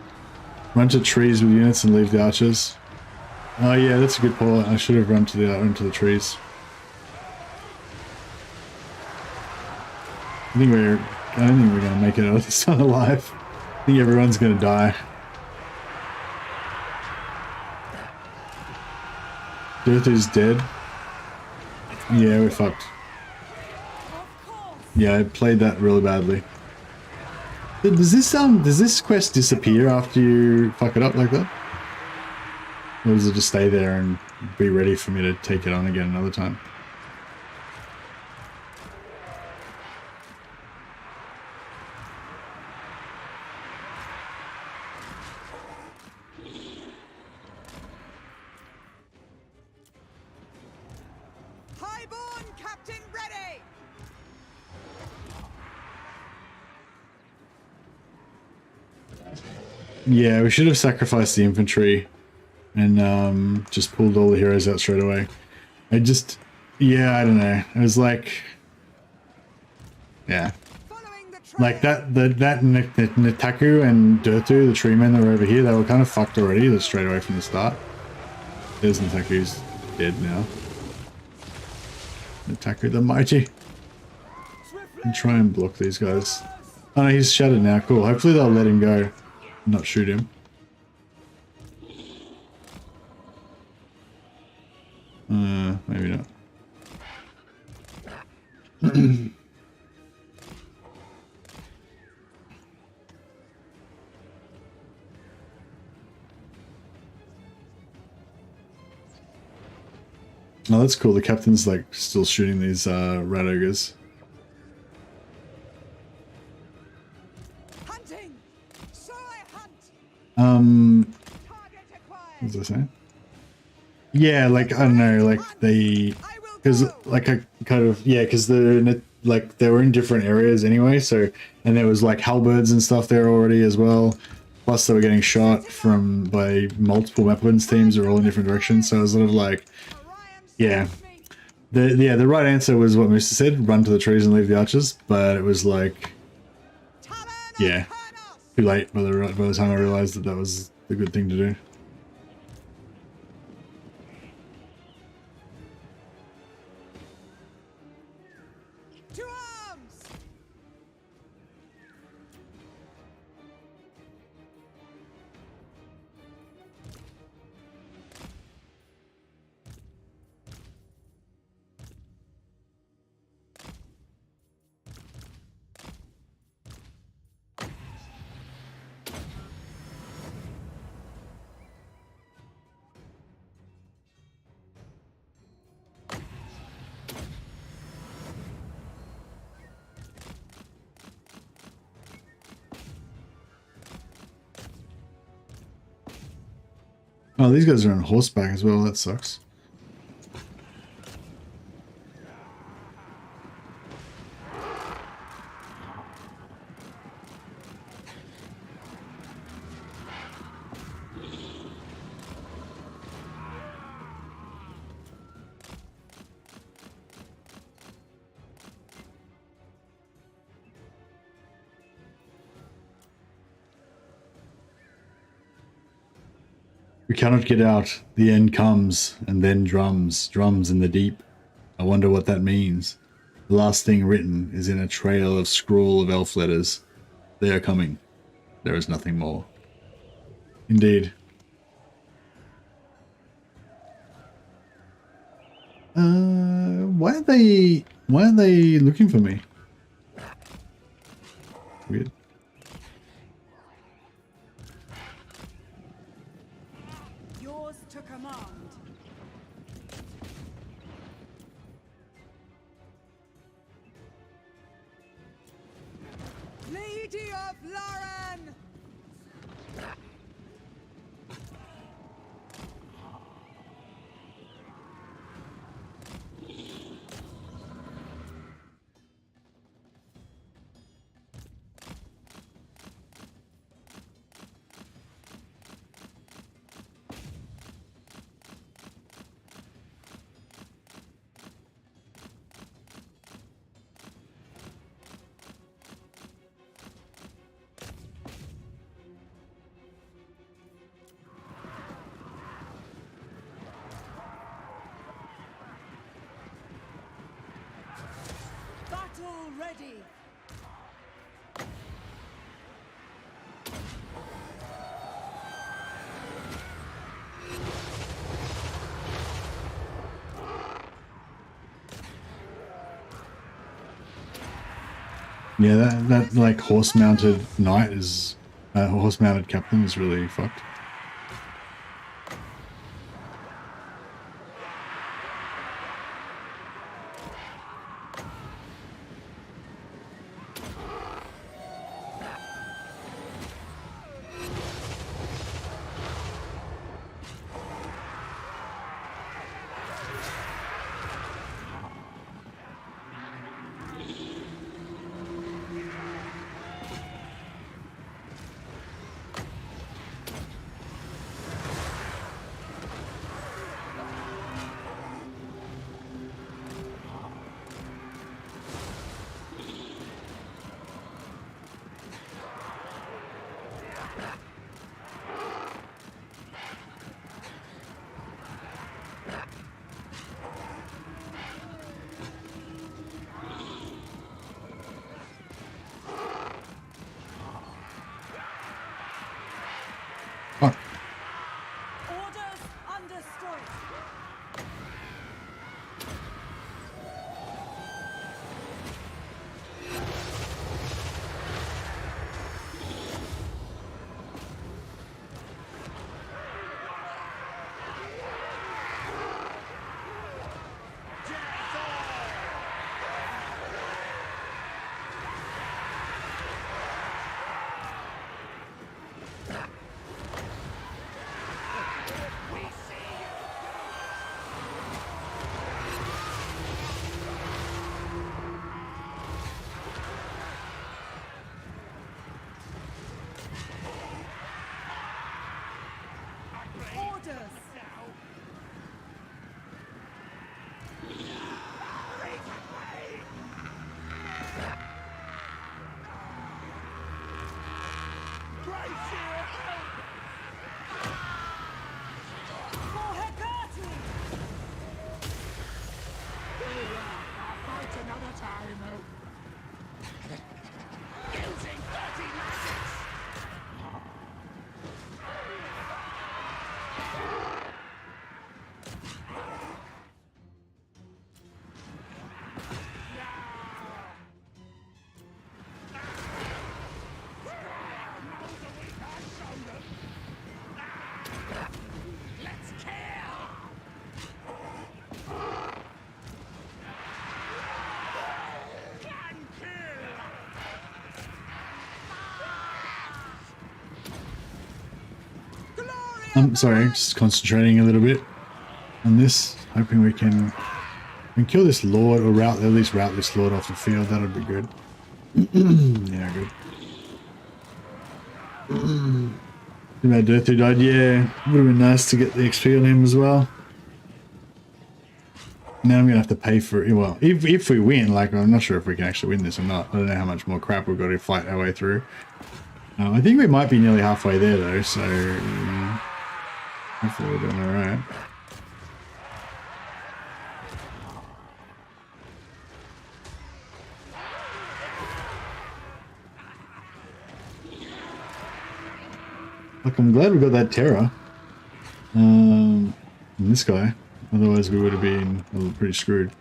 Run to trees with units and leave the archers. Oh yeah, that's a good call. I should have run to the trees. I don't think we're gonna make it out of this one alive. I think everyone's gonna die. DURTHU's dead. Yeah, we're fucked. Yeah, I played that really badly. Does this quest disappear after you fuck it up like that? Or does it just stay there and be ready for me to take it on again another time? Highborn Captain ready! Yeah, we should have sacrificed the infantry and just pulled all the heroes out straight away. Yeah, I don't know. It was like, yeah, like that Nitaku and DURTHU, the tree men that were over here, they were kind of fucked already straight away from the start. There's Nitaku's dead now. Nitaku the mighty. And try and block these guys. Oh no, he's shattered now. Cool. Hopefully they'll let him go. Not shoot him. Maybe not. Oh, that's cool. The captain's like still shooting these rat ogres. Hunting! So I hunt! Target acquired! What was I saying? Yeah, like, I don't know, like they, because like I kind of, yeah, because they're like they were in different areas anyway, so, and there was like halberds and stuff there already as well, plus they were getting shot by multiple weapons teams are all in different directions, so it was sort of like, yeah, the right answer was what Mr. said, run to the trees and leave the archers, but it was like, yeah, too late by the time I realized that was the good thing to do. To arms! Oh, these guys are on horseback as well. That sucks. We cannot get out. The end comes, and then drums in the deep. I wonder what that means. The last thing written is in a trail of scrawl of elf letters. They are coming. There is nothing more. Indeed. Why aren't they looking for me? Weird. Yours to command. Lady of Lauren! Battle ready. Yeah, that like horse-mounted knight is horse-mounted captain is really fucked. Fuck. Orders understood. Orders. For Hecate! I'm sorry, just concentrating a little bit on this, hoping we can kill this lord or at least route this lord off the field. That would be good. Yeah, good. Too bad DURTHU died. Yeah, would have been nice to get the XP on him as well. Now I'm gonna have to pay for it. Well, if we win, like I'm not sure if we can actually win this or not. I don't know how much more crap we've got to fight our way through. I think we might be nearly halfway there though, so hopefully we're doing all right. Look, I'm glad we got that terror. And this guy. Otherwise we would have been pretty screwed.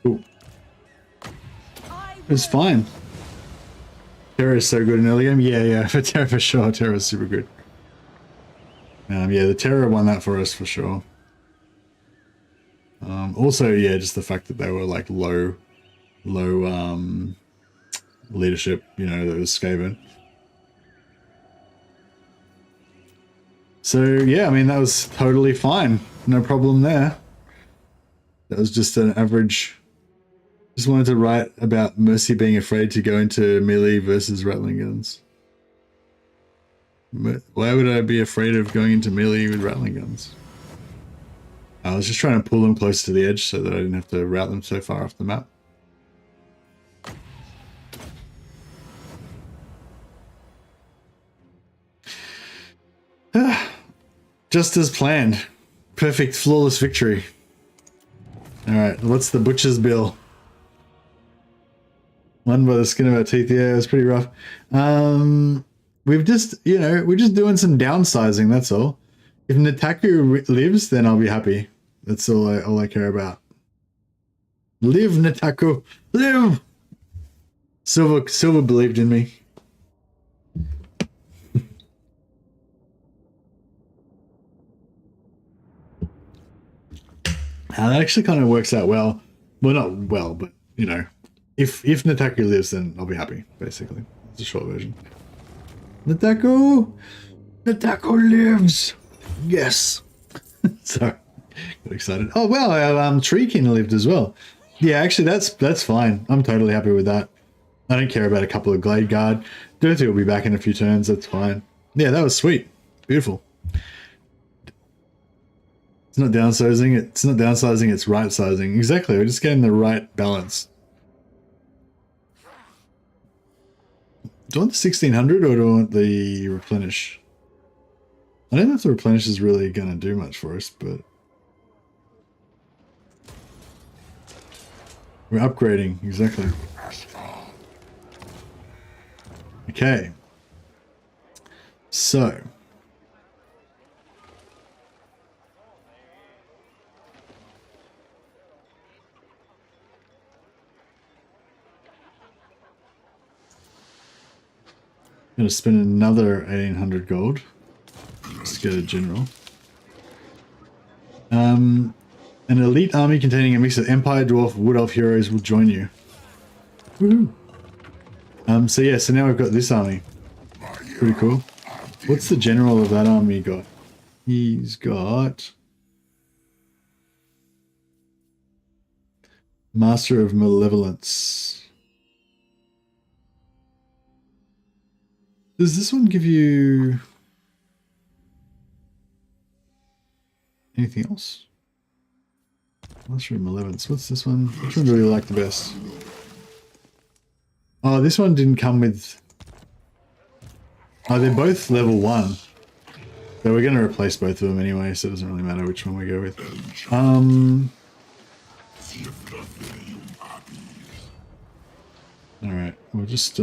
Ooh. It's fine. Terra is so good in early game. Yeah, for Terra for sure. Terra is super good. Yeah, the Terra won that for us for sure. Also, yeah, just the fact that they were like low leadership, you know, that was Skaven. So yeah, I mean, that was totally fine. No problem there. That was just an average. Just wanted to write about Mercy being afraid to go into melee versus rattling guns. Why would I be afraid of going into melee with rattling guns? I was just trying to pull them close to the edge so that I didn't have to route them so far off the map. Just as planned. Perfect, flawless victory. Alright, what's the butcher's bill? One by the skin of our teeth. Yeah, it was pretty rough. We've just, you know, we're just doing some downsizing, that's all. If Nataku lives, then I'll be happy. That's all I care about. Live, Nataku! Live! Silver believed in me. That actually kind of works out well. Well, not well, but, you know, if Nataku lives, then I'll be happy, basically. It's a short version. Nataku! Nataku lives! Yes! Sorry. Got excited. Oh, wow, Treekin lived as well. Yeah, actually, that's fine. I'm totally happy with that. I don't care about a couple of Glade Guard. DURTHU will be back in a few turns. That's fine. Yeah, that was sweet. Beautiful. It's not downsizing. It's not downsizing. It's right sizing. Exactly. We're just getting the right balance. Do I want the 1600 or do I want the replenish? I don't know if the replenish is really going to do much for us, but we're upgrading. Exactly. Okay. So. Gonna spend another 1800 gold. Just get a general. An elite army containing a mix of Empire, Dwarf, Wood Elf heroes will join you. Woohoo! So yeah, so now we've got this army. Pretty cool. What's the general of that army got? He's got Master of Malevolence. Does this one give you anything else? Master of Malevolence. What's this one? Which one do we like the best? Oh, this one didn't come with... Oh, they're both level 1. So we're going to replace both of them anyway, so it doesn't really matter which one we go with. Alright, we'll just...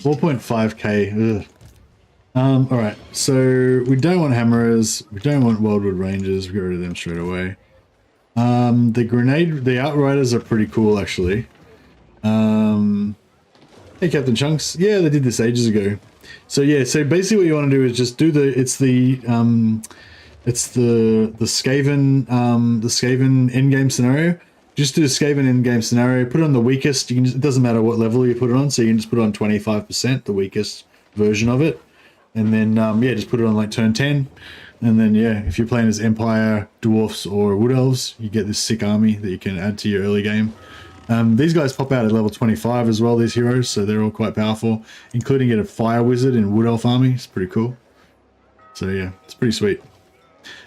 4.5k. Alright, so we don't want hammerers, we don't want wildwood rangers, we get rid of them straight away. The outriders are pretty cool actually. Hey Captain Chunks, yeah, they did this ages ago. So yeah, so basically what you want to do is just do the Skaven endgame scenario. Just do a Skaven endgame scenario, put it on the weakest, you can just, it doesn't matter what level you put it on, so you can just put it on 25%, the weakest version of it. And then, yeah, just put it on like turn 10. And then, yeah, if you're playing as Empire, Dwarfs, or Wood Elves, you get this sick army that you can add to your early game. These guys pop out at level 25 as well, these heroes, so they're all quite powerful, including a Fire Wizard in Wood Elf army. It's pretty cool. So, yeah, it's pretty sweet.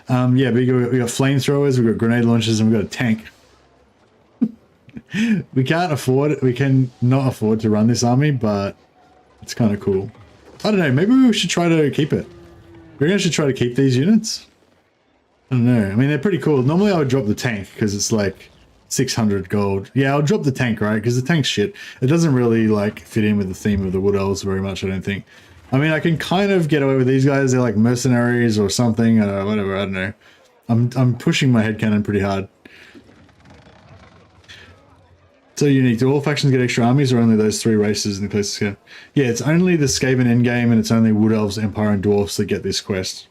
Yeah, we got flamethrowers, we've got grenade launchers, and we've got a tank. We can not afford to run this army, but it's kind of cool. I don't know, maybe we should try to keep it. We're going to try to keep these units. I don't know. I mean, they're pretty cool. Normally I would drop the tank because it's like 600 gold. Yeah, I'll drop the tank, right? Because the tank's shit. It doesn't really like fit in with the theme of the Wood Elves very much, I don't think. I mean, I can kind of get away with these guys. They're like mercenaries or something. Whatever, I don't know. I'm pushing my headcanon pretty hard. So unique. Do all factions get extra armies or only those 3 races in the places here? Yeah, it's only the Skaven endgame and it's only Wood Elves, Empire, and Dwarfs that get this quest.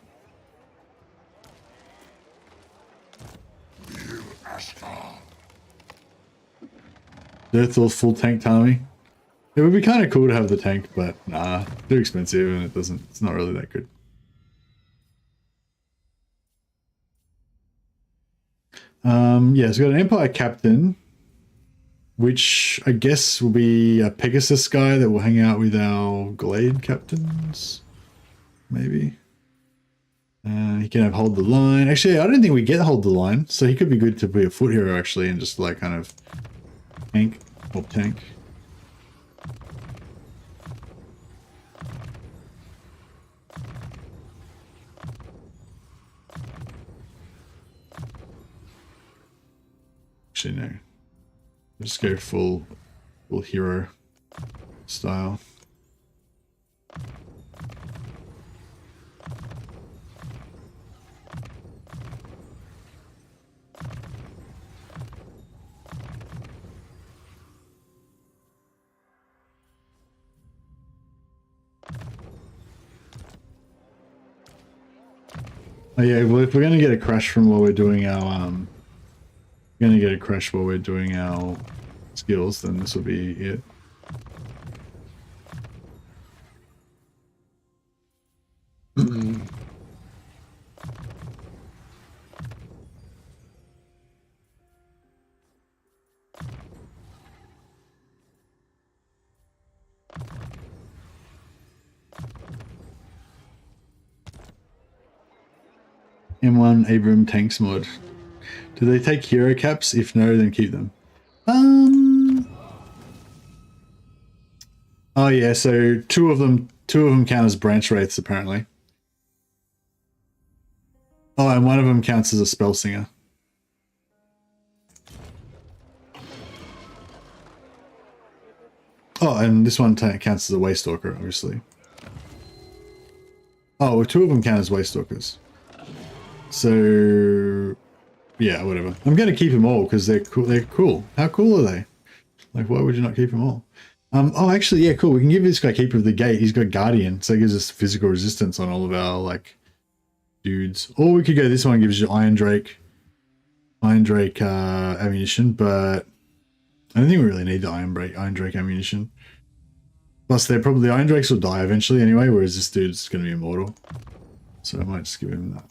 DURTHU full tanked army. It would be kind of cool to have the tank, but nah, too expensive and it's not really that good. Yeah, so we've got an Empire Captain, which I guess will be a Pegasus guy that will hang out with our Glade Captains, maybe. He can have Hold the Line. Actually, I don't think we get Hold the Line, so he could be good to be a foot hero actually and just like kind of tank, help tank. Actually, no. Just go full hero style. Oh yeah, well if we're gonna get a crash from while we're doing our skills, then this will be it. M1 Abram tanks mod. Do they take hero caps? If no, then keep them. Oh yeah, so two of them count as branch wraiths apparently. Oh, and one of them counts as a spell singer. Oh, and this one counts as a Waystalker, obviously. Oh, well, 2 of them count as Waystalkers. So, yeah, whatever. I'm going to keep them all because they're cool. They're cool. How cool are they? Like, why would you not keep them all? Oh, actually, yeah, cool. We can give this guy Keeper of the Gate. He's got Guardian, so it gives us physical resistance on all of our, like, dudes. Or we could go this one, gives you Iron Drake ammunition, but I don't think we really need the Iron Drake ammunition. Plus, the Iron Drakes will die eventually anyway, whereas this dude's going to be immortal. So I might just give him that.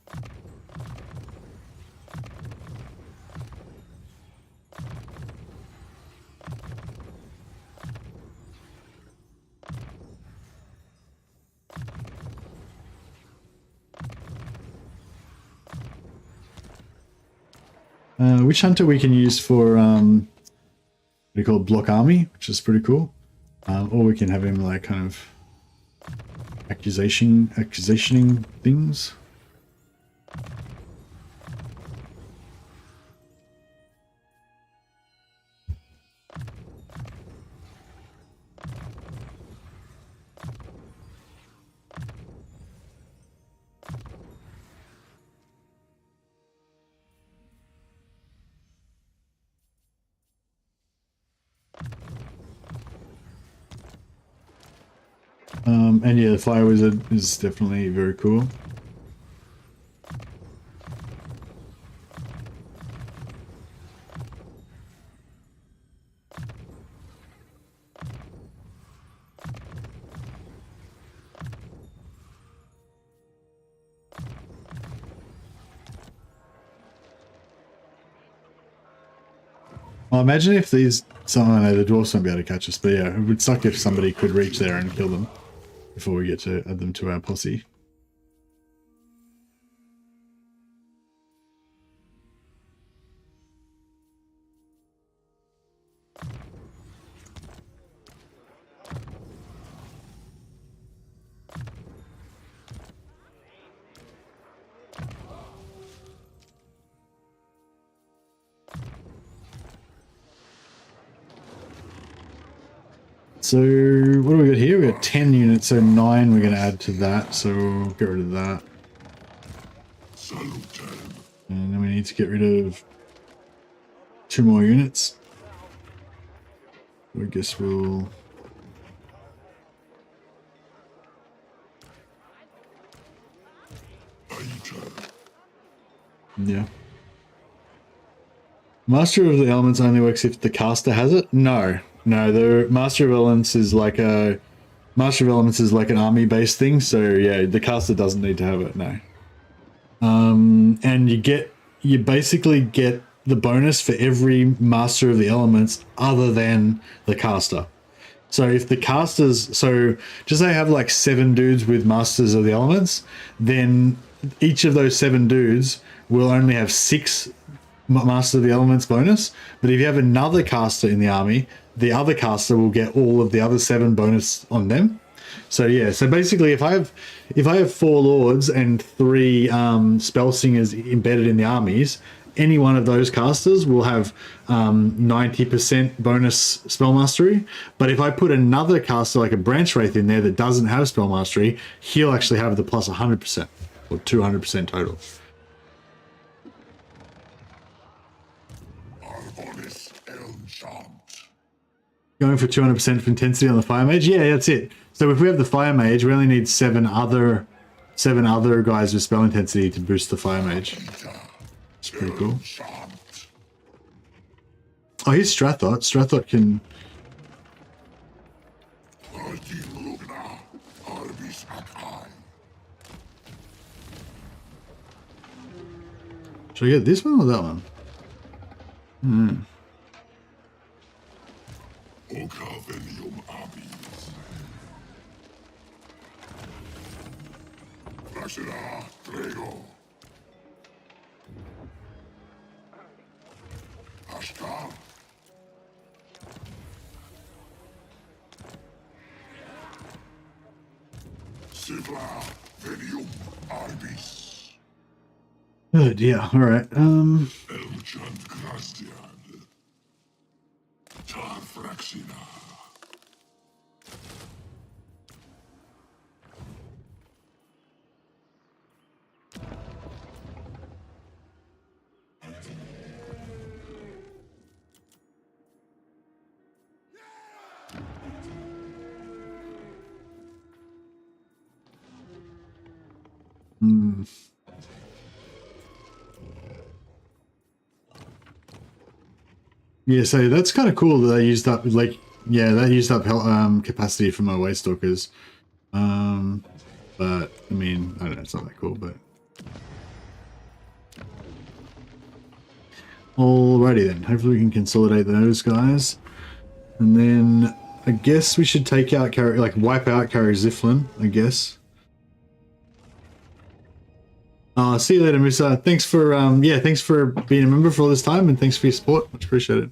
Witch Hunter we can use for what do you call it, block army, which is pretty cool. Or we can have him like kind of accusationing things. And yeah, the Fire Wizard is definitely very cool. Well, imagine if these... I know the dwarves won't be able to catch us, but yeah, it would suck if somebody could reach there and kill them before we get to add them to our posse. So what do we got here? We got 10 units, so 9 we're going to add to that, so we'll get rid of that. And then we need to get rid of 2 more units. I guess we'll... Yeah. Master of the Elements only works if the caster has it? No. No, the Master of Elements is like a... Master of Elements is like an army-based thing, so yeah, the caster doesn't need to have it, no. And you basically get the bonus for every Master of the Elements other than the caster. So if the casters, so just say I have like 7 dudes with Masters of the Elements, then each of those 7 dudes will only have 6 Master of the Elements bonus. But if you have another caster in the army, the other caster will get all of the other 7 bonus on them. So yeah, so basically if I have 4 lords and 3 spell singers embedded in the armies, any one of those casters will have 90% bonus spell mastery. But if I put another caster like a branch wraith in there that doesn't have spell mastery, he'll actually have the plus 100% or 200% total. Going for 200% of intensity on the fire mage? Yeah, that's it. So if we have the fire mage, we only need 7 other guys with spell intensity to boost the fire mage. It's pretty cool. Oh, here's Strathot. Strathot can... Should I get this one or that one? Good, yeah, alright. Yeah, so that's kind of cool that I used up, like, yeah, that used up capacity for my Waste Stalkers. But, I mean, I don't know, it's not that cool, but... Alrighty then, hopefully we can consolidate those guys. And then, I guess we should take out, wipe out Carrie Ziflin, I guess. See you later, Musa. Thanks for thanks for being a member for all this time, and thanks for your support. Much appreciated.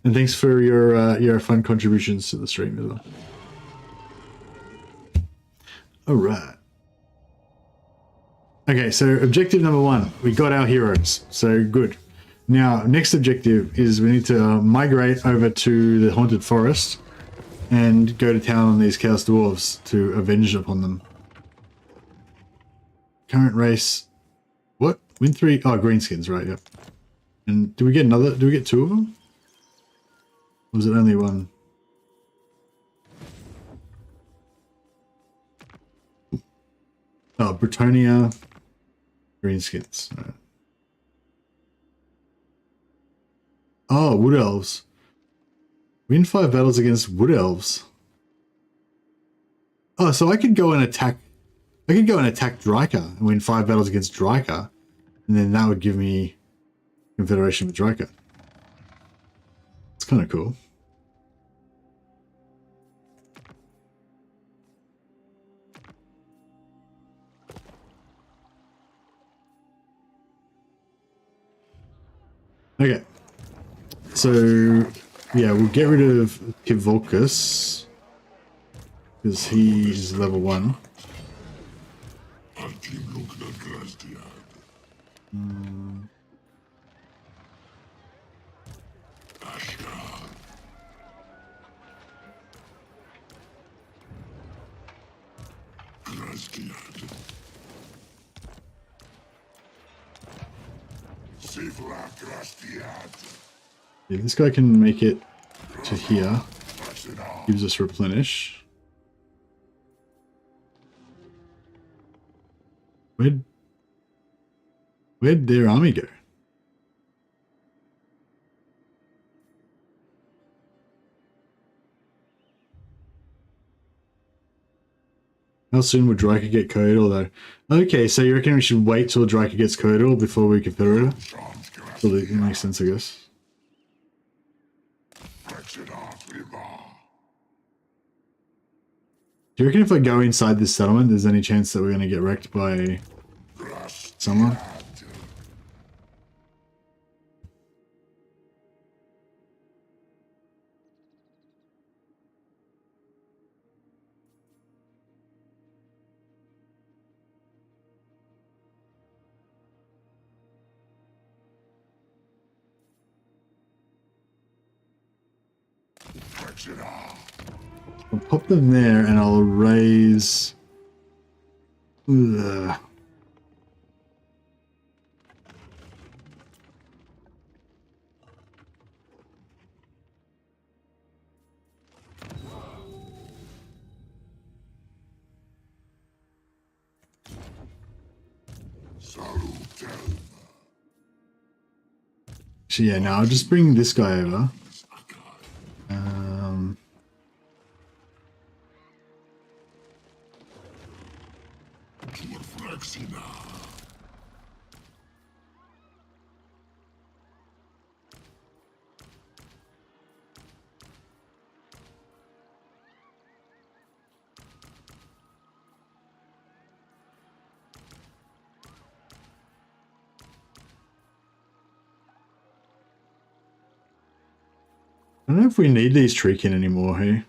And thanks for your fun contributions to the stream as well. All right. Okay, so objective number 1, we got our heroes. So good. Now, next objective is we need to migrate over to the Haunted Forest and go to town on these Chaos Dwarves to avenge upon them. Current race. What? Win 3? Oh, greenskins, right, yep. And do we get 2 of them? Or was it only 1? Oh, Britannia, greenskins. Right. Oh, wood elves. Win 5 battles against wood elves. Oh, so I could go and attack. I could go and attack Dryka and win 5 battles against Dryka, and then that would give me confederation with Dryka. It's kind of cool. Okay. So, yeah, we'll get rid of Kivolkus because he's level 1. Yeah, this guy can make it to here. gives us replenish. Where'd their army go? How soon would Dryker get Coetal though? Okay, so you reckon we should wait till Dryker gets Coetal before we confederate her? Well, it makes sense, I guess. Do you reckon if I go inside this settlement, there's any chance that we're going to get wrecked by someone? I'll pop them there and I'll raise... Ugh. So yeah, now I'll just bring this guy over. I don't know if we need these Treekin anymore, hey?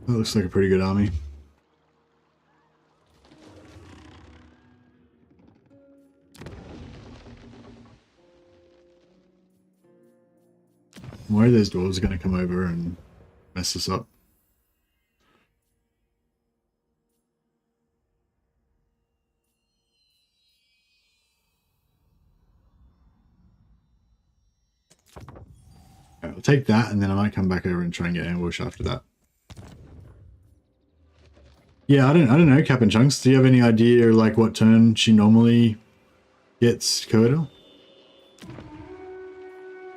That looks like a pretty good army. Why are those dwarves going to come over and mess us up? Okay, I'll take that and then I might come back over and try and get ambush after that. Yeah, I don't know, Cap and Chunks. Do you have any idea like what turn she normally gets Coetal?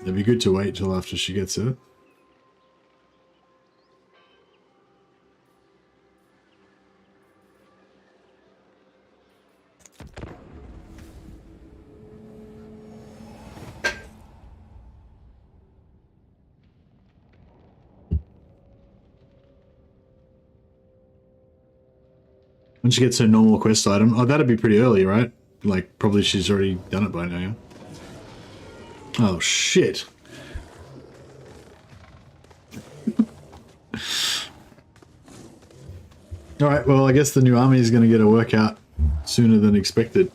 It'd be good to wait till after she gets it. When she gets her normal quest item. Oh, that'd be pretty early, right? Like, probably she's already done it by now, yeah? Oh, shit. Alright, well, I guess the new army is going to get a workout sooner than expected.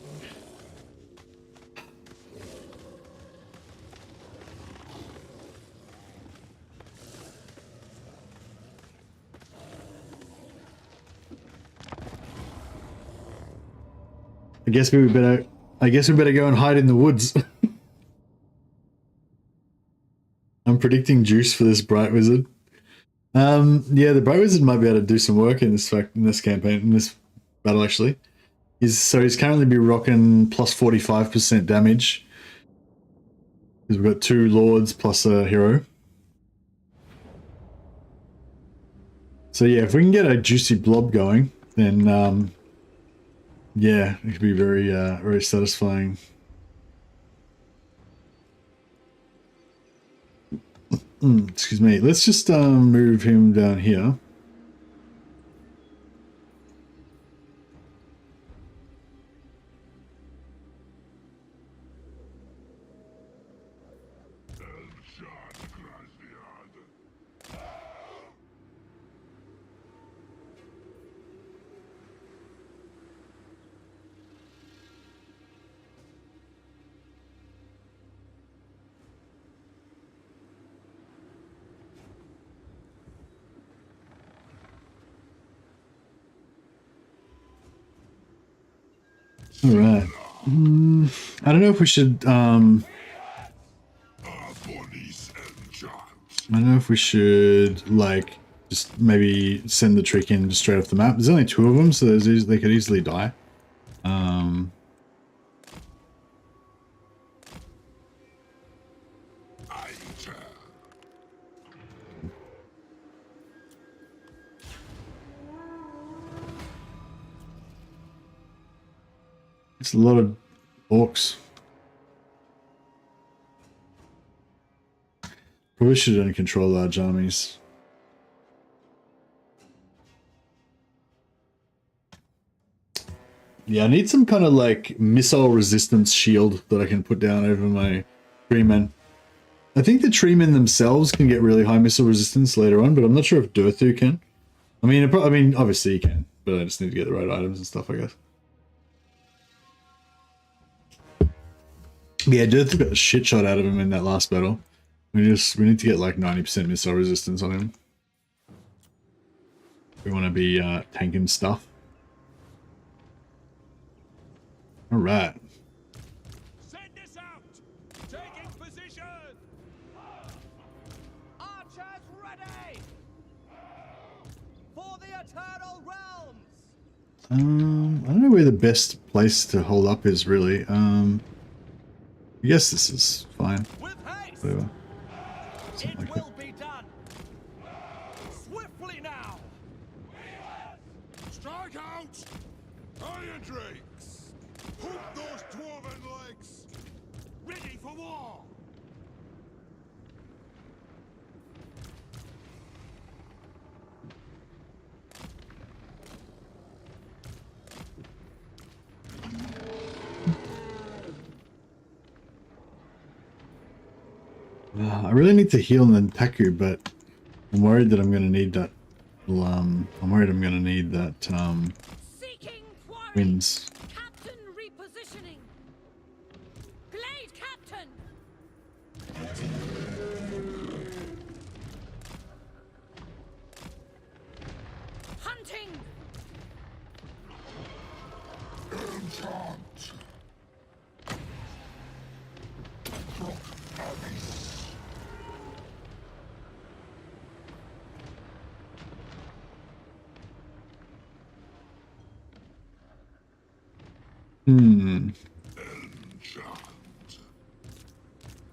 I guess we better go and hide in the woods. I'm predicting juice for this Bright Wizard. Yeah, the Bright Wizard might be able to do some work in this campaign, in this battle actually. He's currently be rocking plus 45% damage. Because we've got 2 lords plus a hero. So yeah, if we can get a juicy blob going, then yeah, it could be very very satisfying. Excuse me. Let's just move him down here. All right. I don't know if we should. I don't know if we should like just maybe send the trick in just straight off the map. There's only 2 of them, so they could easily die. It's a lot of orcs. Probably should only control large armies. Yeah, I need some kind of like missile resistance shield that I can put down over my treemen. I think the treemen themselves can get really high missile resistance later on, but I'm not sure if DURTHU can. I mean, obviously you can, but I just need to get the right items and stuff, I guess. Yeah, DURTHU got a shit shot out of him in that last battle. We need to get like 90% missile resistance on him. We want to be tanking stuff. All right. Send this out. Taking position. Archers ready. For the eternal realms. I don't know where the best place to hold up is really. I guess this is fine. With haste. Whatever. It will be done. Swiftly now. Strike out! Iron drakes! Hook those dwarven legs! Ready for war. I really need to heal Nantaku, but I'm worried that I'm going to need that. I'm worried I'm going to need that Seeking quarry. wins. Captain repositioning. Glade captain. Hunting.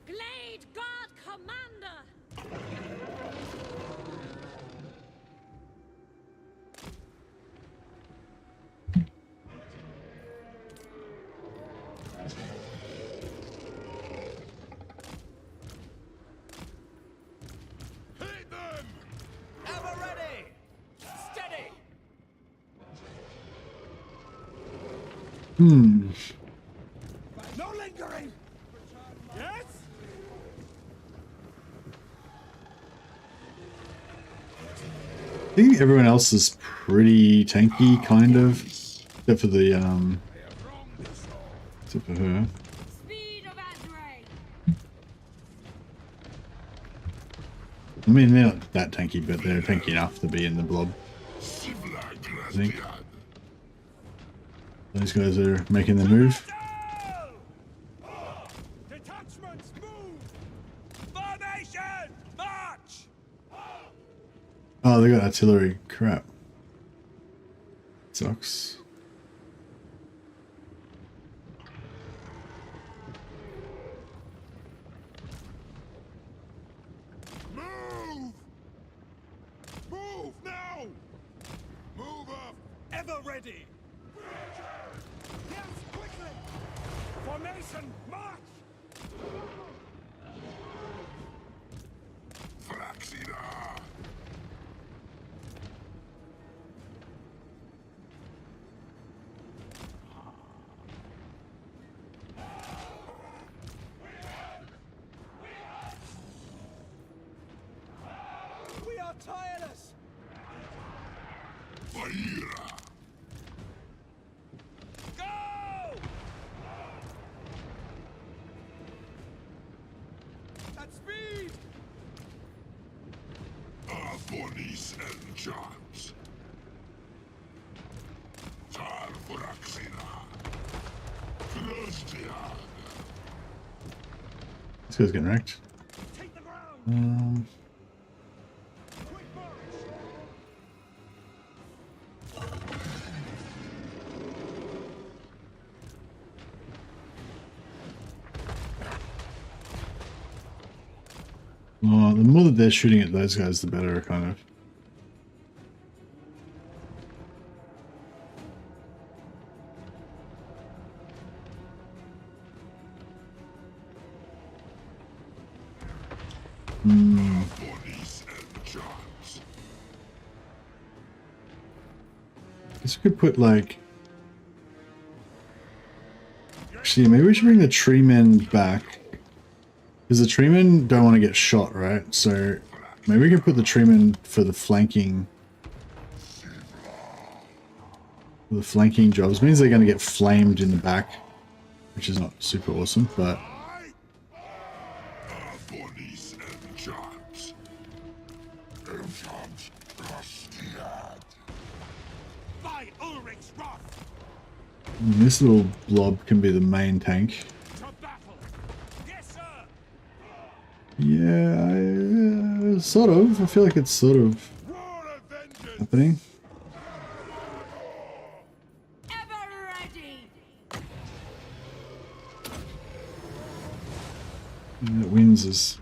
Glade guard commander. Hit them! Ever ready. Steady. No lingering! Yes. I think everyone else is pretty tanky, kind of, except for the except for her. Speed of Azrael. I mean, they're not that tanky, but they're tanky enough to be in the blob. I think those guys are making the move. Detachments move. Formation march. Oh, they got artillery. Crap. Sucks. Move! Move now! Move up! Ever ready. Yes, quickly! Formation march. Fraxina! We are tireless. Vaira! Go. At speed. Abonis enchant! Tar Fraxina! This guy's getting wrecked. Well, the more that they're shooting at those guys, the better, kind of. Guess we could put like. Actually, maybe we should bring the tree men back. Because the tree men don't want to get shot, right? So maybe we can put the tree men for the flanking. The flanking jobs means they're going to get flamed in the back, which is not super awesome, but. This little blob can be the main tank. Yeah, sort of. I feel like it's sort of happening. Ever ready. And it wins us.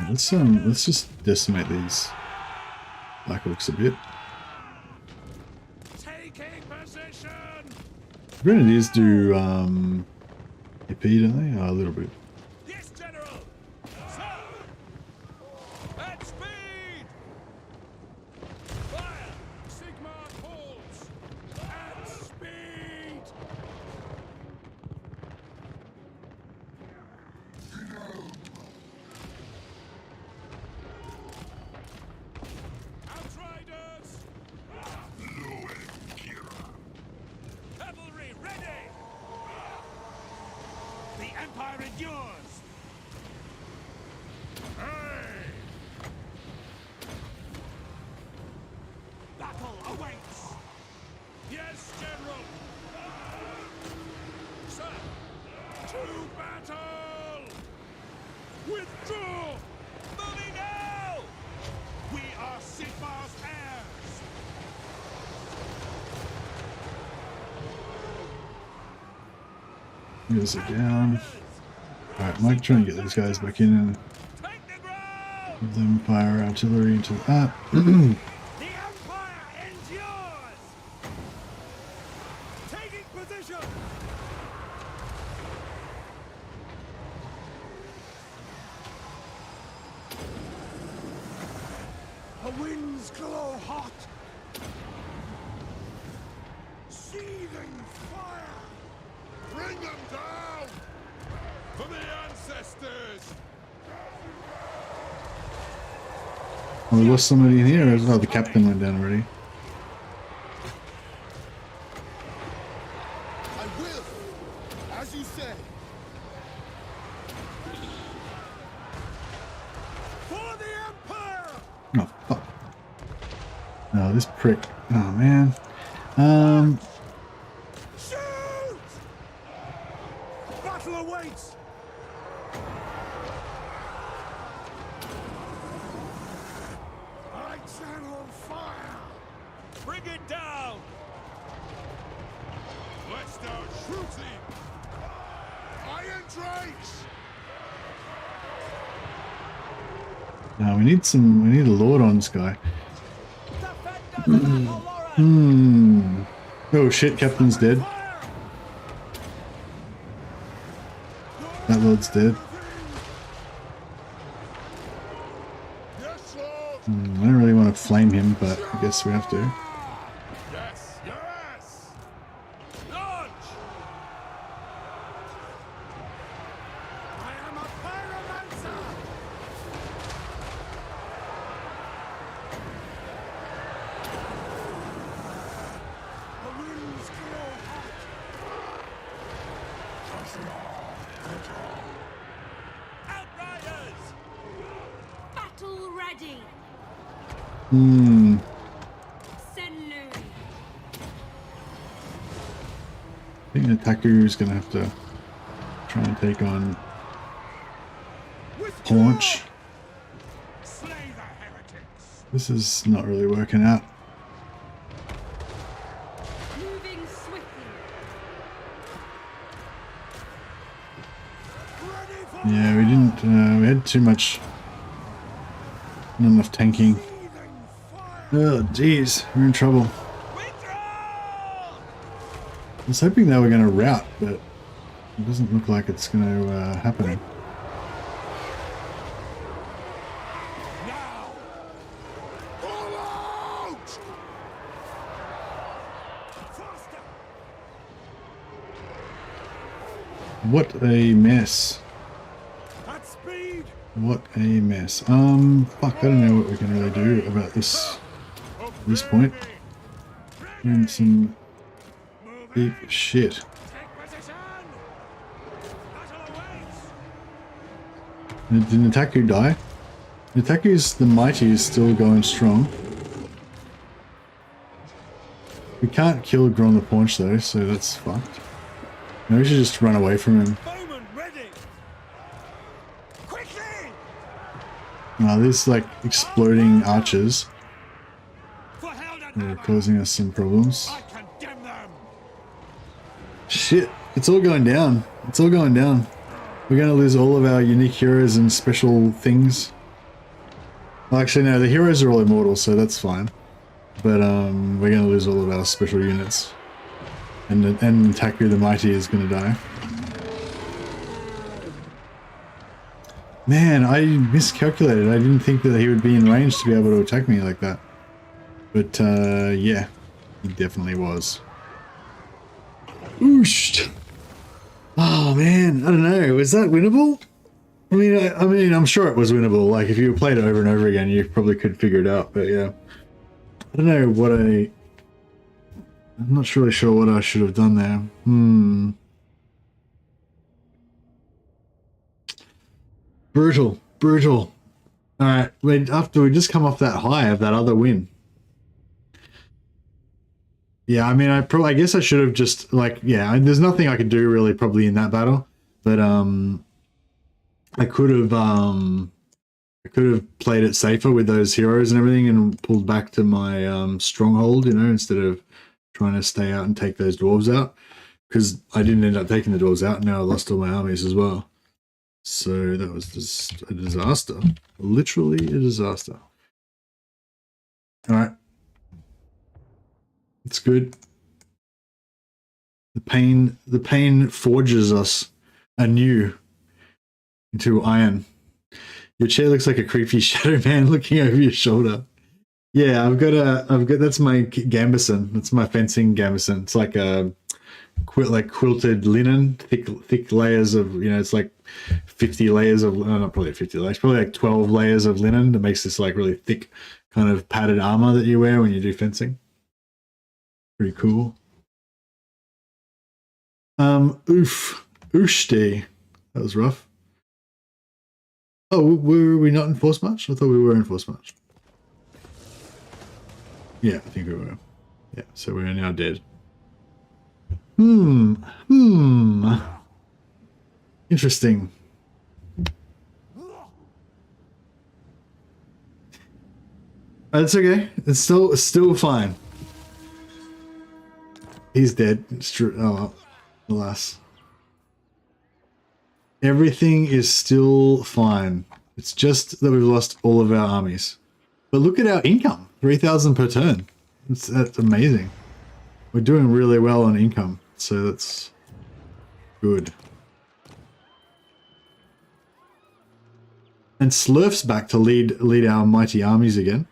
Let's just decimate these Black Orcs a bit. Taking position. Grenadiers do AP, don't they? Oh, a little bit. Yes, General. Sir. At speed. Fire. Sigmar holds. At speed. Outriders. Cavalry ready. The Empire endures. Hey. Battle awaits. Yes, General. Sir. To battle. Withdraw. Moving now. We are Sigmar's heirs. Goes it down. Alright, Mike, try and get these guys back in and Take the ground. give them fire artillery into that. The Empire endures. Taking position. The winds glow hot. Seething fire. Bring them down! For the ancestors! Oh, we lost somebody in here. Oh, the captain went down already. I will! As you say! For the Empire. Oh, fuck. Oh, this prick. Oh, man. Shoot! Battle awaits. I channel fire. Bring it down. Let's start shooting! Iron Drakes! No, we need a lord on this guy. Defenders of Avalloran. Oh shit, captain's dead. That lord's dead. Yes, Lord! I don't really want to flame him, but I guess we have to. Yes! Yes! Launch. I am a pyromancer. The winds glow hot. Outriders. Battle ready. Senlu. I think Taku is going to have to try and take on Paunch. This is not really working out. Moving swiftly. Yeah, we didn't, we had too much, not enough tanking. Oh, jeez, we're in trouble. I was hoping they were going to rout, but it doesn't look like it's going to happen. What a mess. What a mess. Fuck, I don't know what we can really do about this at this point. We're in some deep shit. Did Nataku die? Nataku's the mighty is still going strong. We can't kill Gron the Paunch though, so that's fucked. Maybe we should just run away from him. These like exploding archers are causing us some problems. Shit, it's all going down. It's all going down. We're going to lose all of our unique heroes and special things. Well, actually, no, the heroes are all immortal, so that's fine. But we're going to lose all of our special units. And Taku the Mighty is going to die. Man, I miscalculated. I didn't think that he would be in range to be able to attack me like that. But, yeah, he definitely was. Oosh! Oh, man, I don't know. Was that winnable? I mean, I'm sure it was winnable. Like, if you played it over and over again, you probably could figure it out. But, yeah. I don't know what I'm not really sure what I should have done there. Brutal, brutal. Alright, after we just come off that high of that other win. Yeah, I mean, I guess I should have just, like, yeah, there's nothing I could do really probably in that battle. But, I could have played it safer with those heroes and everything and pulled back to my stronghold, you know, instead of trying to stay out and take those dwarves out. Because I didn't end up taking the dwarves out, now I lost all my armies as well. So that was just a disaster. Literally a disaster. Alright. It's good. The pain forges us anew into iron. Your chair looks like a creepy shadow man looking over your shoulder. Yeah, I've got that's my gambeson. That's my fencing gambeson. It's like a quilted linen, thick layers of, you know, it's like 50 layers of, not probably 50 layers, probably like 12 layers of linen that makes this like really thick kind of padded armor that you wear when you do fencing. Pretty cool. Ooshty. That was rough. Oh, were we not in force march? I thought we were in force march. Yeah, I think we were. Yeah, so we are now dead. Interesting. That's okay. It's still fine. He's dead. It's true. Oh, well. Alas. Everything is still fine. It's just that we've lost all of our armies. But look at our income. 3,000 per turn. That's amazing. We're doing really well on income. So that's good. And Slurf's back to lead our mighty armies again.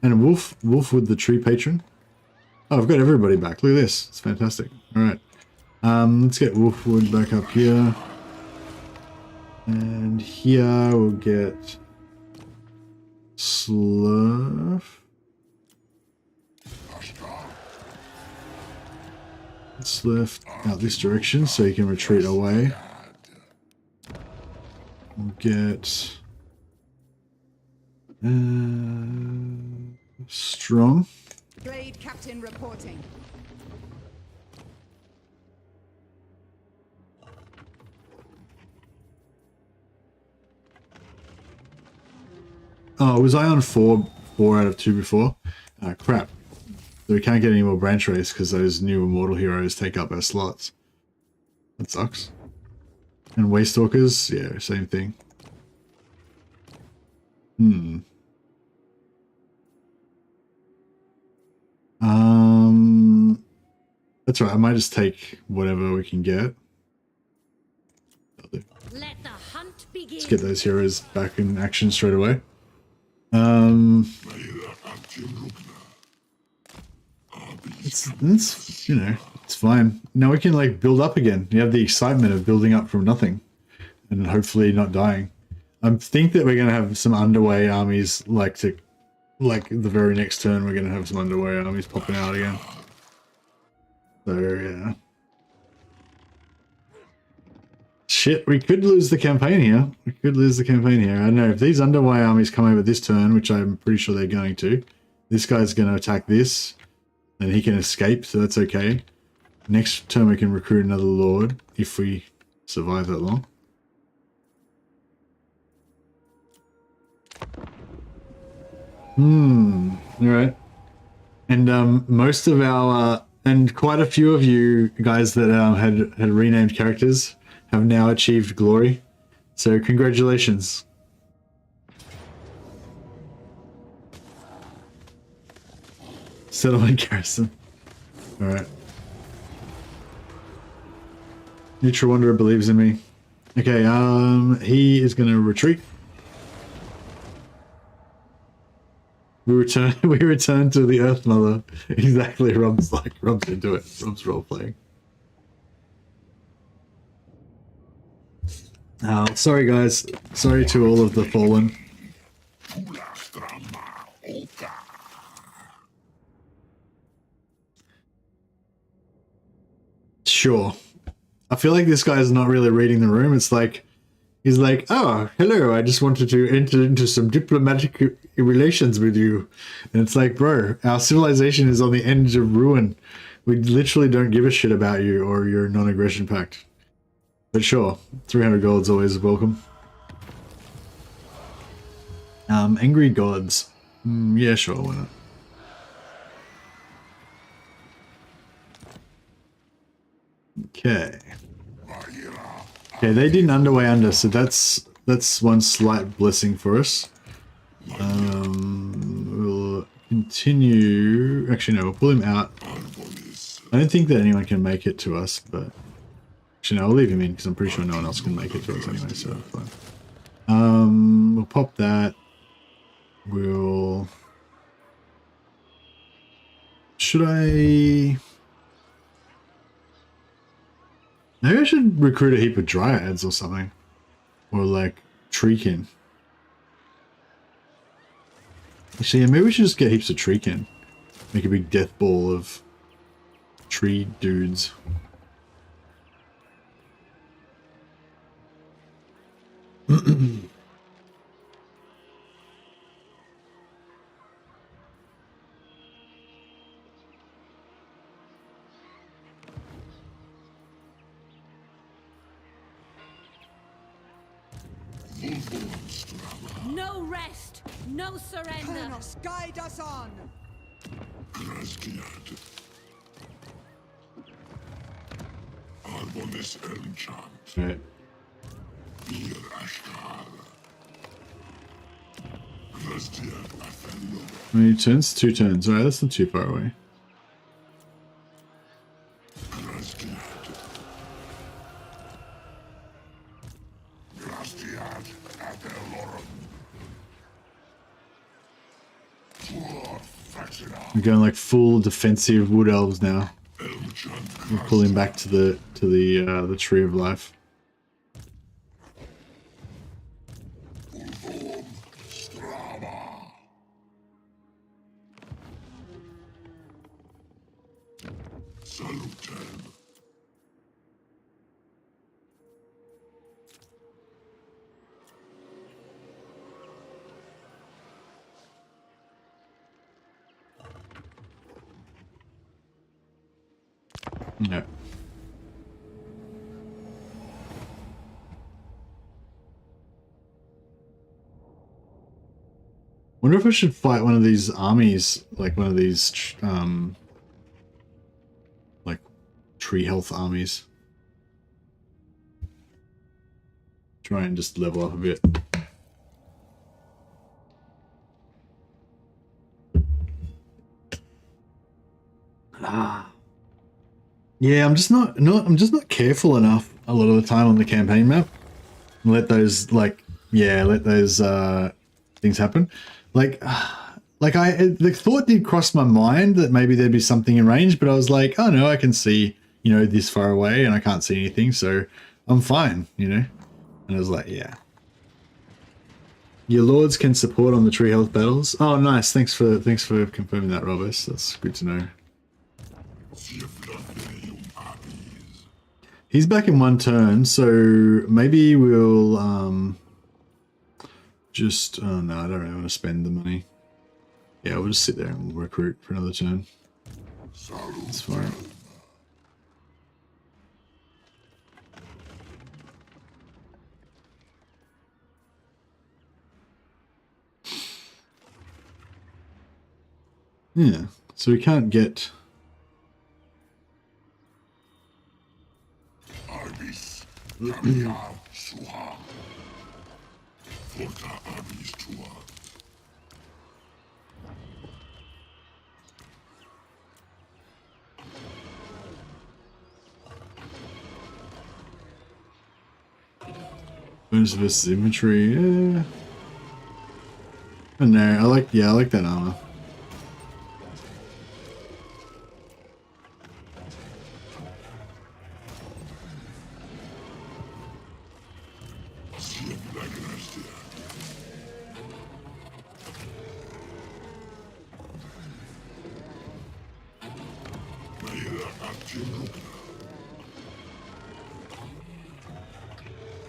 And Wolf with the tree patron. Oh, I've got everybody back. Look at this. It's fantastic. Alright. Let's get Wolfwood back up here. And here we'll get Slurf. Slurf out this direction so he can retreat away. We'll get Strong. Blade captain reporting. Oh, was I on 4 out of 2 before? Crap. So we can't get any more branch race because those new Immortal heroes take up our slots. That sucks. And Waste Stalkers, yeah, same thing. That's right, I might just take whatever we can get. Let the hunt begin. Let's get those heroes back in action straight away. It's you know, it's fine. Now we can like build up again. You have the excitement of building up from nothing and hopefully not dying. I think that we're gonna have some underway armies like the very next turn we're gonna have some underway armies popping out again. So yeah. Shit, we could lose the campaign here. We could lose the campaign here. I don't know if these underway armies come over this turn, which I'm pretty sure they're going to. This guy's going to attack this, and he can escape, so that's okay. Next turn we can recruit another lord if we survive that long. Alright. And most of our and quite a few of you guys that had renamed characters have now achieved glory. So congratulations. Settlement garrison. Alright. Neutral Wanderer believes in me. Okay, he is gonna retreat. We return to the Earth Mother. Exactly, Rob's into it. Rob's role playing. Sorry guys. Sorry to all of the fallen. Sure. I feel like this guy's not really reading the room. It's like, he's like, oh, hello, I just wanted to enter into some diplomatic relations with you. And it's like, bro, our civilization is on the edge of ruin. We literally don't give a shit about you or your non-aggression pact. But sure, 300 gold's always welcome. Angry gods. Yeah, sure, why not? Okay. Okay, they didn't underway under, so that's one slight blessing for us. We'll continue. Actually, no, we'll pull him out. I don't think that anyone can make it to us, but actually, no, I'll leave him in because I'm pretty sure no one else can make it to us anyway. So fine. We'll pop that. We'll. Should I? Maybe I should recruit a heap of dryads or something. Or like treekin. Actually, yeah, maybe we should just get heaps of treekin. Make a big death ball of tree dudes. No rest, no surrender. Kronos, guide us on. Right. How many turns? 2 turns. Alright, that's not too far away. We're going like full defensive wood elves now. We're pulling back to the tree of life. No. Wonder if I should fight one of these armies, like one of these, like tree health armies. Try and just level up a bit. Yeah, I'm just not careful enough a lot of the time on the campaign map. Let those let those things happen. The thought did cross my mind that maybe there'd be something in range, but I was like, oh no, I can see, this far away and I can't see anything, so I'm fine, And I was like, yeah. Your lords can support on the tree health battles. Oh, nice. Thanks for confirming that, Robus. That's good to know. He's back in 1 turn, so maybe we'll just. Oh no, I don't really want to spend the money. Yeah, we'll just sit there and recruit for another turn. That's fine. Yeah, so we can't get. Bonus versus inventory, yeah. Oh no, I like that armor.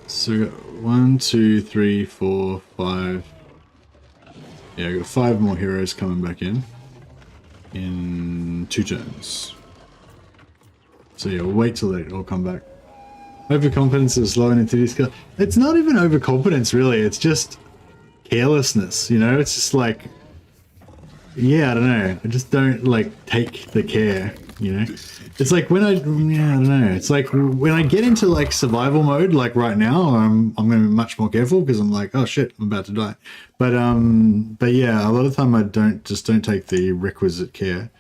So we got 1, 2, 3, 4, 5. Yeah, I got 5 more heroes coming back in 2 turns. So yeah, we'll wait till they all come back. Overconfidence is low in entity skill. It's not even overconfidence, really. It's just carelessness, It's just like, yeah, I don't know. I just don't take the care, It's like when I don't know. It's like when I get into survival mode, right now, I'm going to be much more careful because I'm like, oh shit, I'm about to die. But yeah, a lot of the time I don't take the requisite care.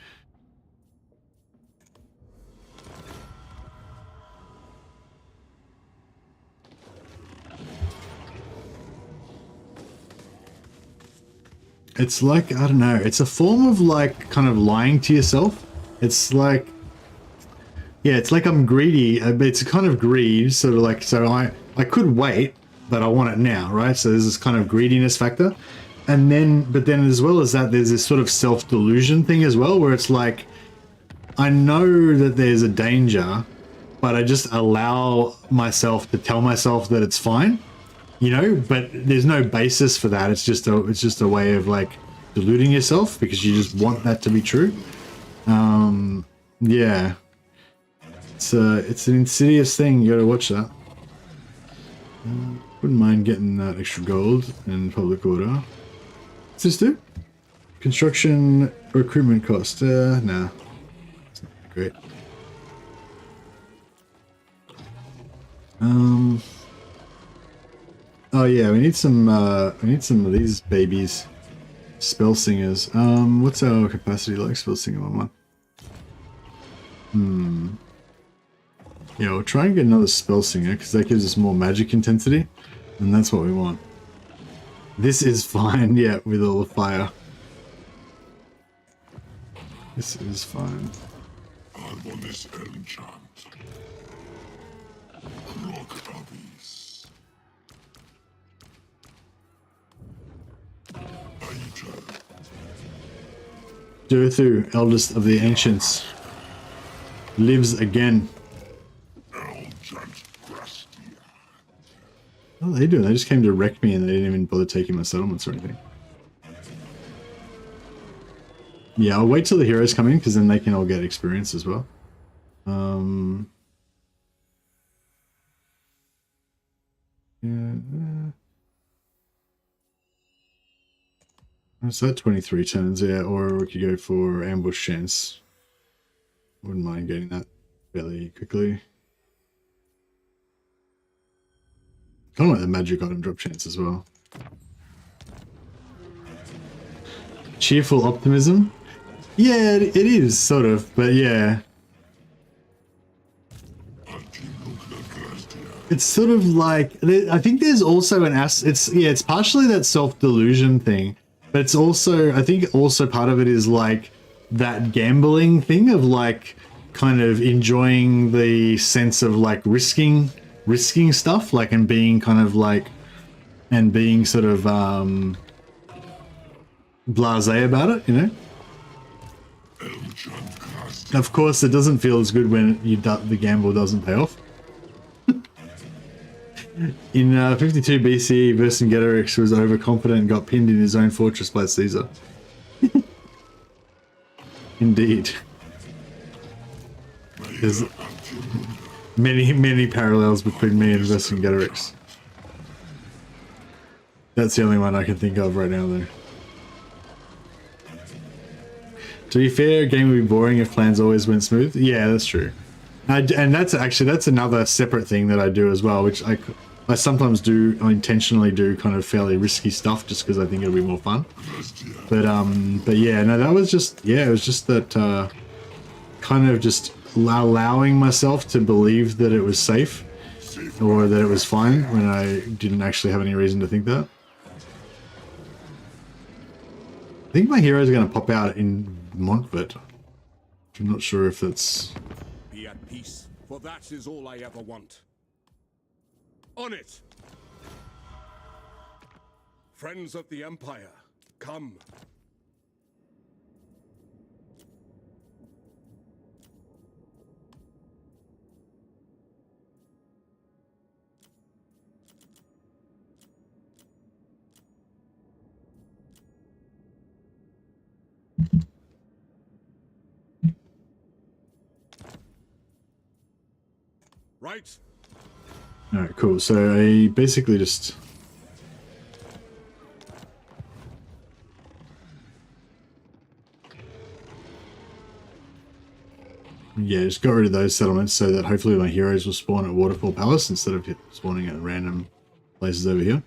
It's like, I don't know, it's a form of kind of lying to yourself. It's like, yeah, it's like I'm greedy. It's a kind of greed, sort of so I could wait, but I want it now, right? So there's this kind of greediness factor. But then as well as that, there's this sort of self-delusion thing as well, where it's like, I know that there's a danger, but I just allow myself to tell myself that it's fine. But there's no basis for that. It's just a way of deluding yourself because you just want that to be true. Yeah, it's an insidious thing. You gotta watch that. Wouldn't mind getting that extra gold in public order. What's this do? Construction recruitment cost. Nah, it's not great. Oh yeah, we need some of these babies. Spell singers. What's our capacity like? Spell singer 1-1. Yeah, we'll try and get another spell singer because that gives us more magic intensity, and that's what we want. This is fine, yeah, with all the fire. This is fine. DURTHU, eldest of the ancients, lives again. What are they doing? They just came to wreck me and they didn't even bother taking my settlements or anything. Yeah, I'll wait till the heroes come in because then they can all get experience as well. Yeah. So that 23 turns, yeah, or we could go for ambush chance. Wouldn't mind getting that fairly quickly. Kind of like the magic item drop chance as well. Cheerful optimism? Yeah, it is, sort of, but yeah. It's sort of like, I think there's also it's partially that self-delusion thing, but it's also, I think also part of it is like that gambling thing of like kind of enjoying the sense of like risking stuff, like, and being kind of like, and being sort of blasé about it, you know? Of course, it doesn't feel as good when the gamble doesn't pay off. In 52 BCE, Vercingetorix was overconfident and got pinned in his own fortress by Caesar. Indeed. There's many parallels between me and Vercingetorix. That's the only one I can think of right now, though. To be fair, a game would be boring if plans always went smooth. Yeah, that's true. And that's another separate thing that I do as well, which I sometimes do, I intentionally do kind of fairly risky stuff just because I think it'll be more fun. But yeah, no, that was just, yeah, it was just that kind of just allowing myself to believe that it was safe or that it was fine when I didn't actually have any reason to think that. I think my heroes are going to pop out in Montfort. I'm not sure if it's... Be at peace, for that is all I ever want. On it! Friends of the Empire, come. Right. Alright, cool. So I basically just... yeah, just got rid of those settlements so that hopefully my heroes will spawn at Waterfall Palace instead of spawning at random places over here.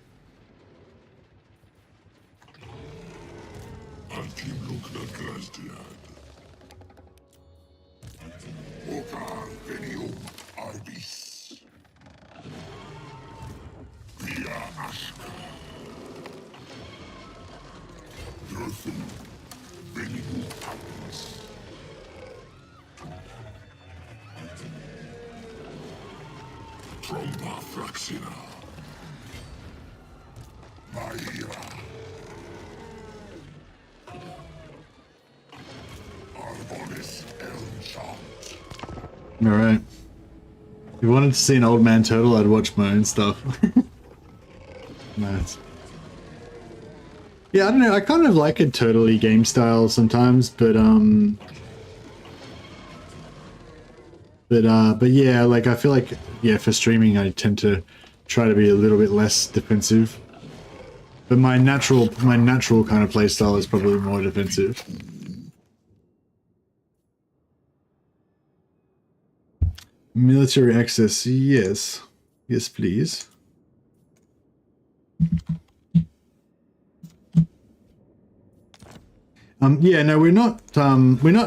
Alright. If you wanted to see an old man turtle, I'd watch my own stuff. Nice. Yeah, I don't know, I kind of like a turtley game style sometimes, but yeah, like I feel like, yeah, for streaming I tend to try to be a little bit less defensive. But my natural kind of playstyle is probably more defensive. Military access, yes. Yes, please. Yeah, no, we're not,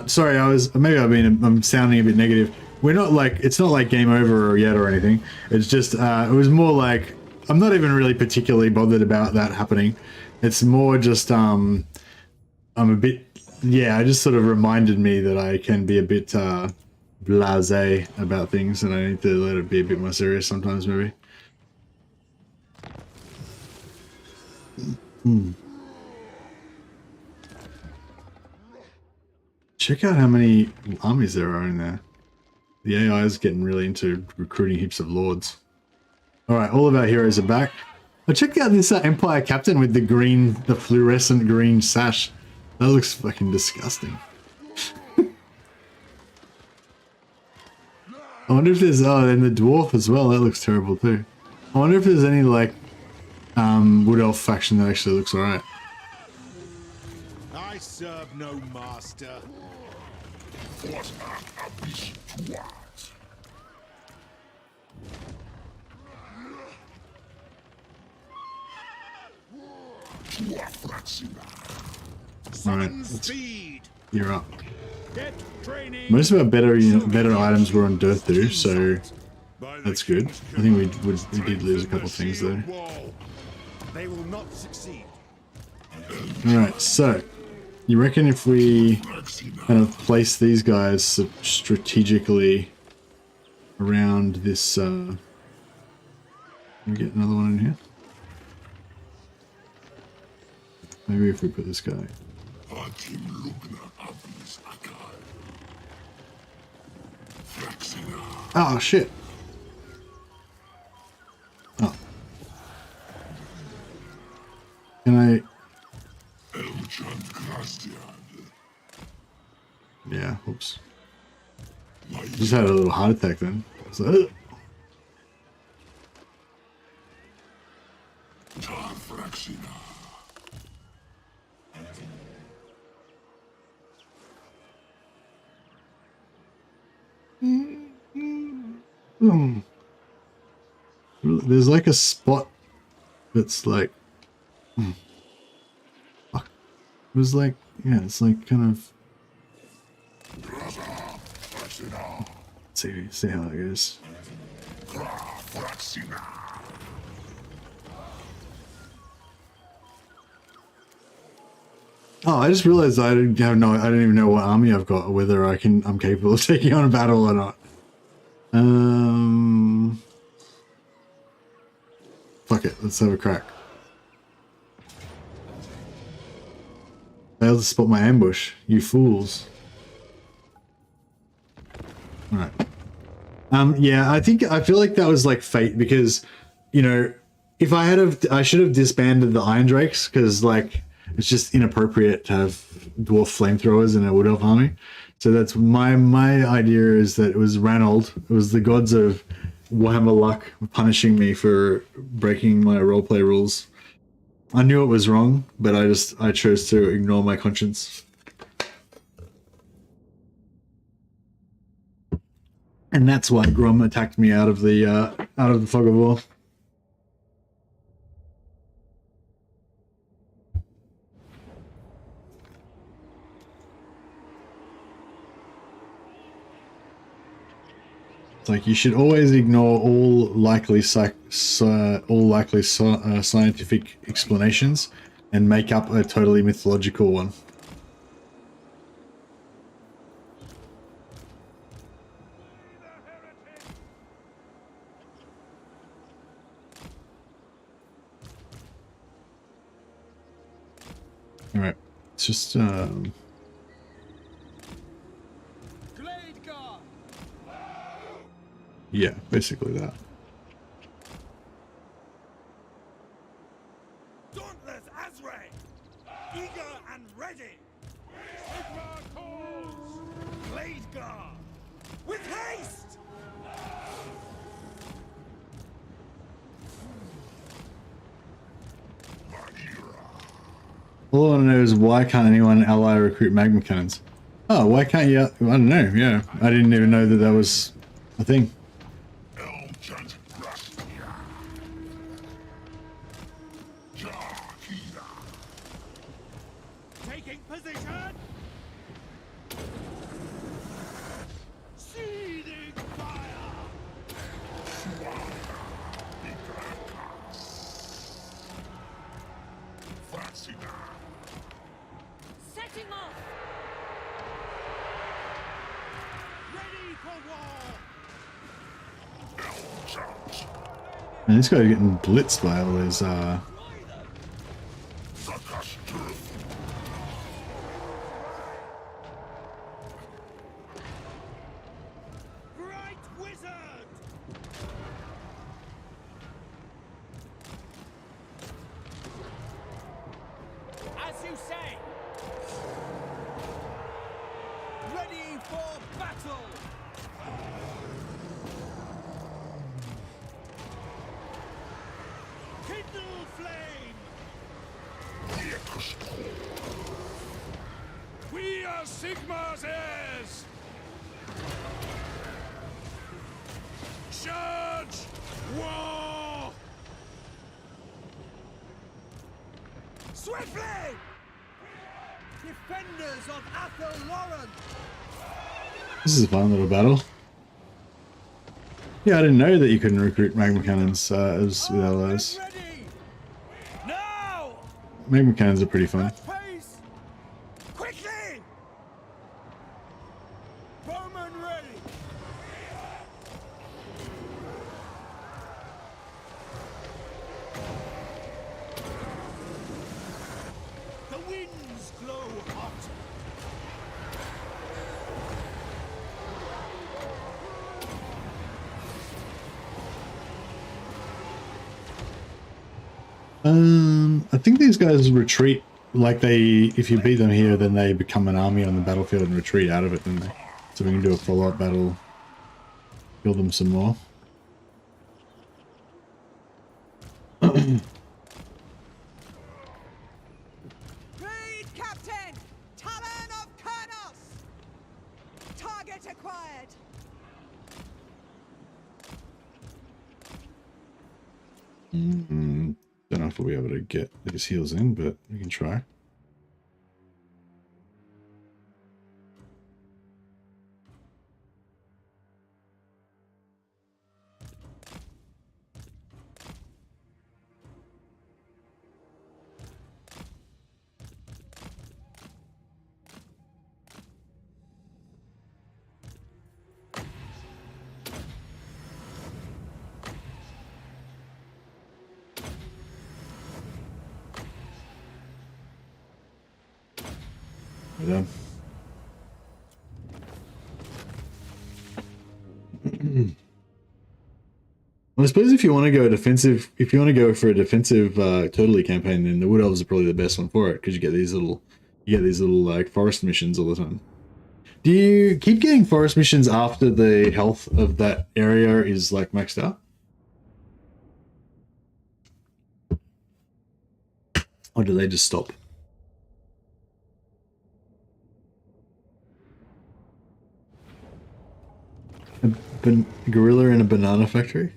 sorry, I'm sounding a bit negative. We're not like, it's not like game over yet or anything. It's just, it was more like, I'm not even really particularly bothered about that happening. It's more just, I'm a bit, yeah, it just sort of reminded me that I can be a bit, blasé about things and I need to let it be a bit more serious sometimes, maybe. Check out how many armies there are in there. The AI is getting really into recruiting heaps of lords. Alright, all of our heroes are back. Oh, check out this Empire Captain with the fluorescent green sash. That looks fucking disgusting. I wonder if there's, oh, and the dwarf as well, that looks terrible too. I wonder if there's any like, Wood Elf faction that actually looks alright. serve no master. Alright, Speed. you're up. Get training. Most of our better items were on DURTHU, so that's good. I think we did lose a couple of things though. They will not succeed. Alright, so you reckon if we kind of place these guys strategically around this, can we get another one in here? Maybe if we put this guy. Oh shit. Oh. Can I? Yeah, oops. Just had a little heart attack then. So, there's like a spot that's like, fuck. It was like, yeah, it's like kind of. See how it goes. Oh, I just realized I don't even know what army I've got, or whether I'm capable of taking on a battle or not. Fuck it, let's have a crack. Failed to spot my ambush, you fools. Alright. Yeah, I feel like that was like fate, because, you know, if I should have disbanded the Iron Drakes, because like it's just inappropriate to have dwarf flamethrowers in a Wood Elf army. So that's my idea, is that it was Ranald. It was the gods of Warhammer luck punishing me for breaking my roleplay rules. I knew it was wrong, but I chose to ignore my conscience. And that's why Grom attacked me out of the fog of war. It's like you should always ignore all likely scientific explanations and make up a totally mythological one. All right, it's just yeah, basically that. Dauntless Azray, eager and ready. Sigmar calls. Blade Guard, with haste. All I want to know is, why can't anyone ally recruit magma cannons? Oh, why can't you? I don't know. Yeah, I didn't even know that that was a thing. Taking position. Seething fire. Setting off! Ready for war. And this guy's getting blitzed by all these. Bright Wizard. As you say. Ready for battle. Kindle flame. We are Sigmar's heirs! Charge! War! Swiftly! Defenders of Athelloren! This is a fun little battle. Yeah, I didn't know that you couldn't recruit magma cannons as with allies. Ready! Now! Magma cannons are pretty fun. Pace! Quickly! Bowman ready! The winds blow hot! I think these guys retreat, like if you beat them here, then they become an army on the battlefield and retreat out of it, don't they? So we can do a follow-up battle, kill them some more. Raid, Captain! Talon of Kurnos! Target acquired! Don't know if we'll be able to get these heals in, but we can try. We're done. I suppose if you want to go defensive, if you want to go for a defensive totally campaign, then the Wood Elves are probably the best one for it, because you get these little like forest missions all the time. Do you keep getting forest missions after the health of that area is like maxed out? Or do they just stop? Gorilla in a banana factory?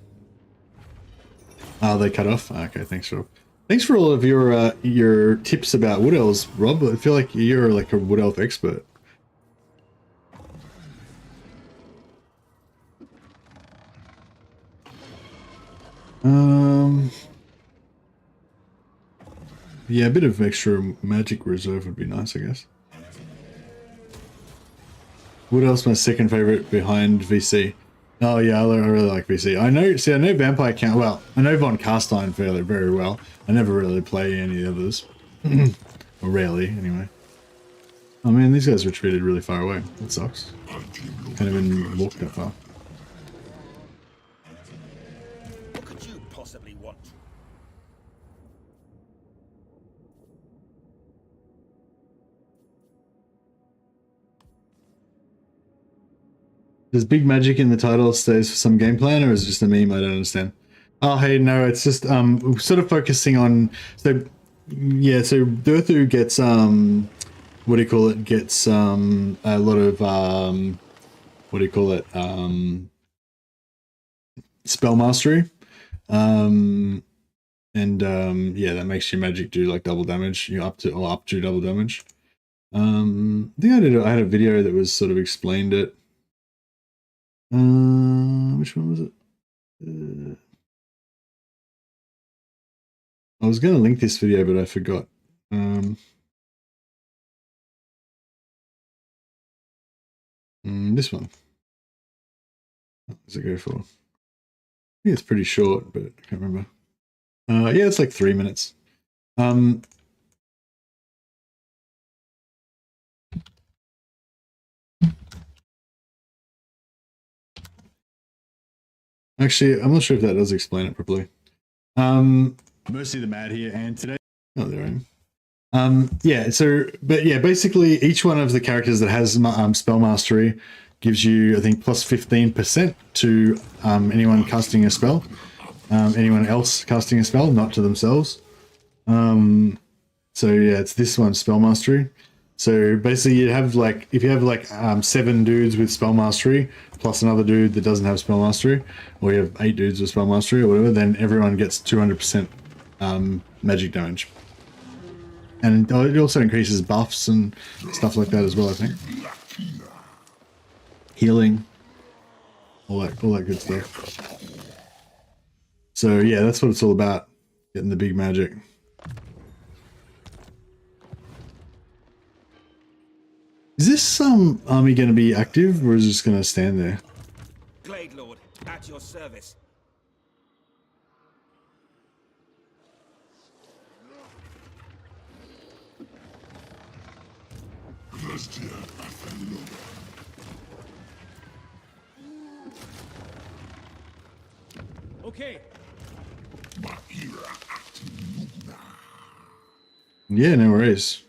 Oh, they cut off? Okay, thanks for all of your tips about Wood Elves, Rob. I feel like you're like a Wood Elf expert. Yeah, a bit of extra magic reserve would be nice, I guess. Wood Elf's my second favorite behind VC. Oh yeah, I really like VC. I know Vampire Count. Well, I know Von Carstein very well. I never really play any of the others, or rarely anyway. Oh man, these guys retreated really far away. That sucks. Can't even walk that far. What could you possibly want? Does big magic in the title stays for some game plan, or is it just a meme? I don't understand. Oh, hey, no, it's just sort of focusing on. So yeah, so DURTHU gets what do you call it? Gets a lot of what do you call it? Spell mastery, and yeah, that makes your magic do like double damage. You up to double damage. I think I had a video that was sort of explained it. Which one was it? I was going to link this video, but I forgot. This one. What does it go for? I think it's pretty short, but I can't remember. Yeah, it's like 3 minutes. Actually, I'm not sure if that does explain it properly. Mercy the Mad here, and today... Oh, there I am. Yeah, so, but yeah, basically each one of the characters that has spell mastery gives you, I think, plus 15% to anyone casting a spell. Anyone else casting a spell, not to themselves. So yeah, it's this one, spell mastery. So basically, you have like if you have like 7 dudes with spell mastery plus another dude that doesn't have spell mastery, or you have 8 dudes with spell mastery or whatever, then everyone gets 200% magic damage. And it also increases buffs and stuff like that as well, I think. Healing, all that good stuff. So yeah, that's what it's all about, getting the big magic. Is this army going to be active, or is it just going to stand there? Glade Lord, at your service. Okay. Yeah, no worries.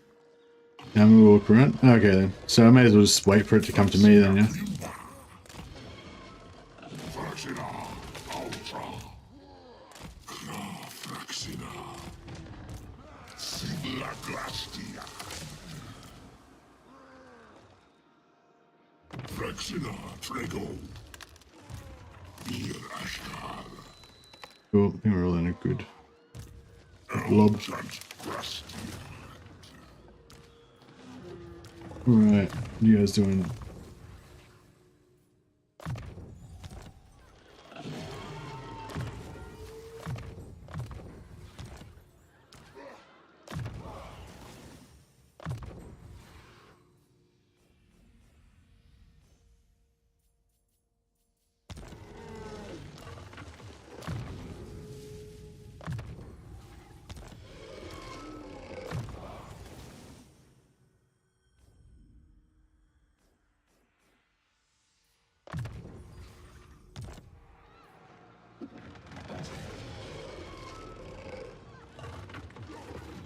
Now we walk around. Okay then. So I may as well just wait for it to come to me then, yeah? Cool, I think we're all in a good blob. Alright, what are you guys doing?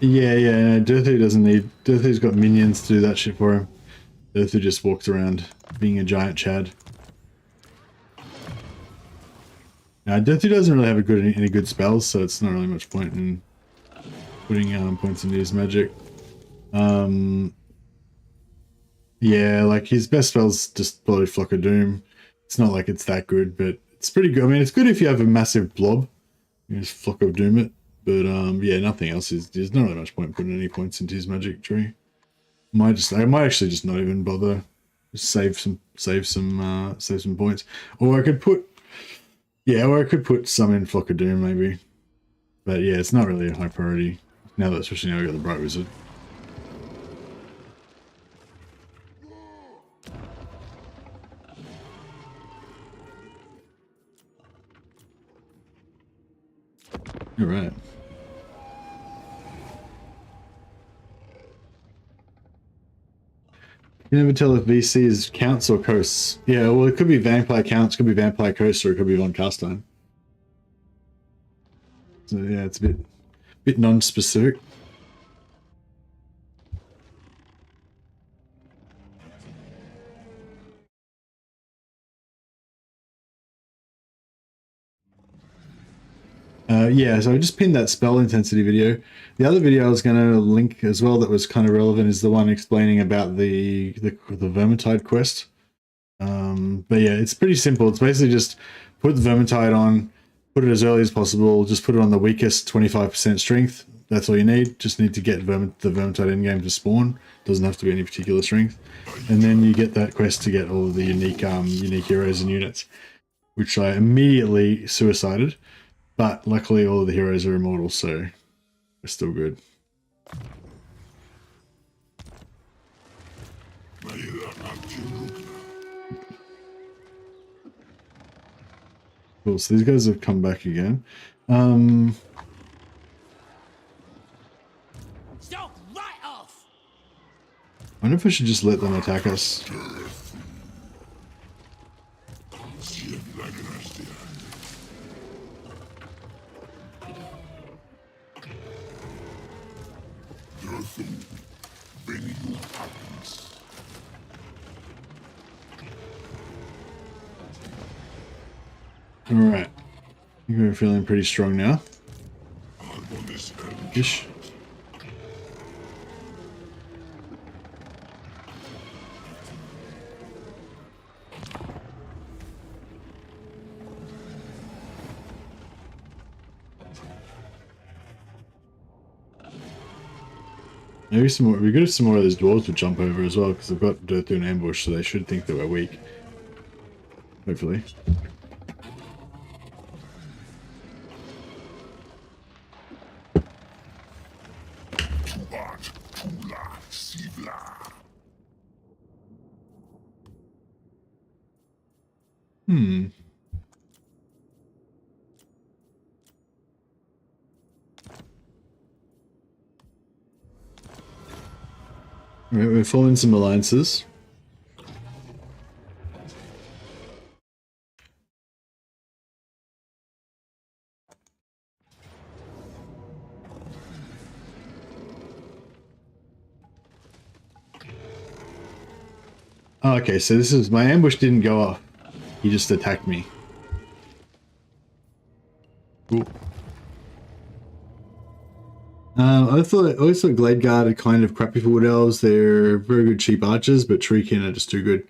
Yeah, DURTHU doesn't need... DURTHU's got minions to do that shit for him. DURTHU just walks around being a giant Chad. Now, DURTHU doesn't really have any good spells, so it's not really much point in putting points into his magic. Yeah, like his best spell's just bloody Flock of Doom. It's not like it's that good, but it's pretty good. I mean, it's good if you have a massive blob. You just Flock of Doom it. But yeah, nothing else there's not really much point putting any points into his magic tree. I might actually just not even bother. Just save some points. Or I could put some in Flock of Doom maybe. But yeah, it's not really a high priority. Especially now I got the Bright Wizard. All right. You never tell if VC is counts or coasts. Yeah, well, it could be vampire counts, could be vampire coasts, or it could be Von Cast Time. So yeah, it's a bit non-specific. Yeah, so I just pinned that spell intensity video. The other video I was going to link as well that was kind of relevant is the one explaining about the Vermintide quest. But yeah, it's pretty simple. It's basically just put the Vermintide on, put it as early as possible, just put it on the weakest 25% strength. That's all you need. Just need to get the Vermintide endgame to spawn. Doesn't have to be any particular strength. And then you get that quest to get all of the unique heroes and units, which I immediately suicided. But luckily all of the heroes are immortal, so we're still good. Cool, so these guys have come back again. Stop right off. I wonder if I should just let them attack us. Alright. I think we're feeling pretty strong now. Ish. Maybe some more. We got some more of those dwarves to jump over as well, because they've got DURTHU and ambush, so they should think that we're weak. Hopefully. Right, we're following some alliances. Oh, okay, so this is my ambush didn't go off. He just attacked me. Cool. I always thought Glade Guard are kind of crappy for Wood Elves. They're very good cheap archers, but Treekin are just too good.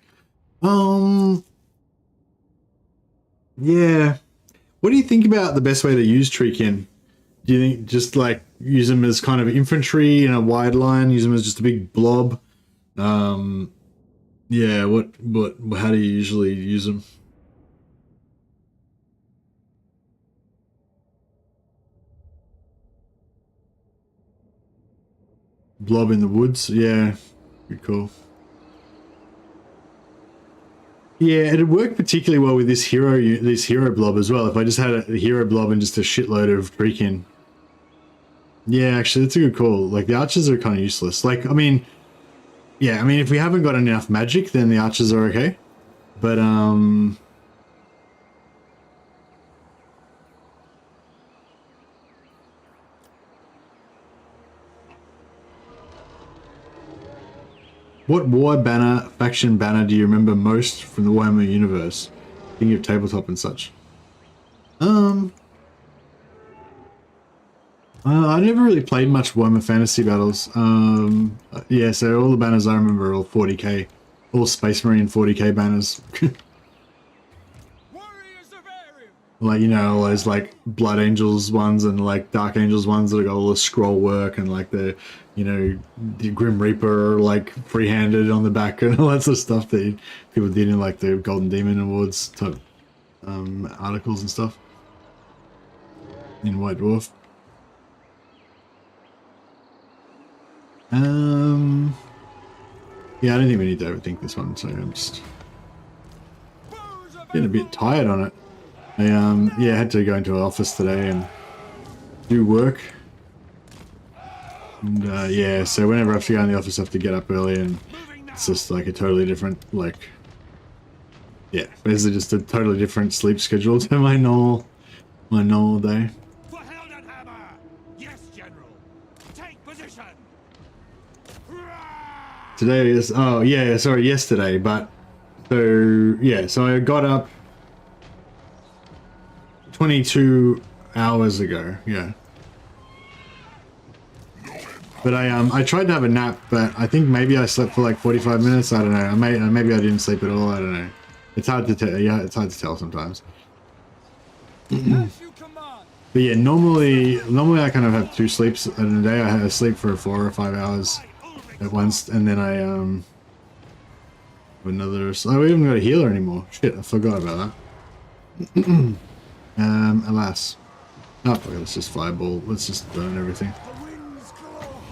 Yeah. What do you think about the best way to use Treekin? Do you think just like use them as kind of infantry in a wide line, use them as just a big blob? Yeah, how do you usually use them? Blob in the woods, yeah, good call. Yeah, it'd work particularly well with this hero blob as well. If I just had a hero blob and just a shitload of Treekin. Yeah, actually, that's a good call. Like the archers are kind of useless. Like, I mean, yeah, I mean, if we haven't got enough magic, then the archers are okay. But what war banner, faction banner do you remember most from the Warhammer universe? Thinking of tabletop and such. I never really played much Warhammer Fantasy Battles. Yeah, so all the banners I remember are all 40k. All Space Marine 40k banners. Like, you know, all those like Blood Angels ones and like Dark Angels ones that got all the scroll work and like the, you know, the Grim Reaper like free-handed on the back and all that sort of stuff that people did in like the Golden Demon Awards type articles and stuff in White Dwarf. Yeah, I don't think we need to overthink this one, so I'm just getting a bit tired on it. I yeah, I had to go into an office today and do work. And yeah, so whenever I have to go in the office I have to get up early, and it's just like a totally different, like, yeah, basically just a totally different sleep schedule to my normal day. Today is, oh yeah, sorry, yesterday, but, so, yeah, so I got up 22 hours ago, yeah. But I tried to have a nap, but I think maybe I slept for like 45 minutes, I don't know, maybe I didn't sleep at all, I don't know. It's hard to tell, yeah, it's hard to tell sometimes. But yeah, normally I kind of have 2 sleeps in a day. I had a sleep for 4 or 5 hours at once, and then I another. Oh, we haven't got a healer anymore. Shit, I forgot about that. Alas. Oh, okay, let's just fireball. Let's just burn everything.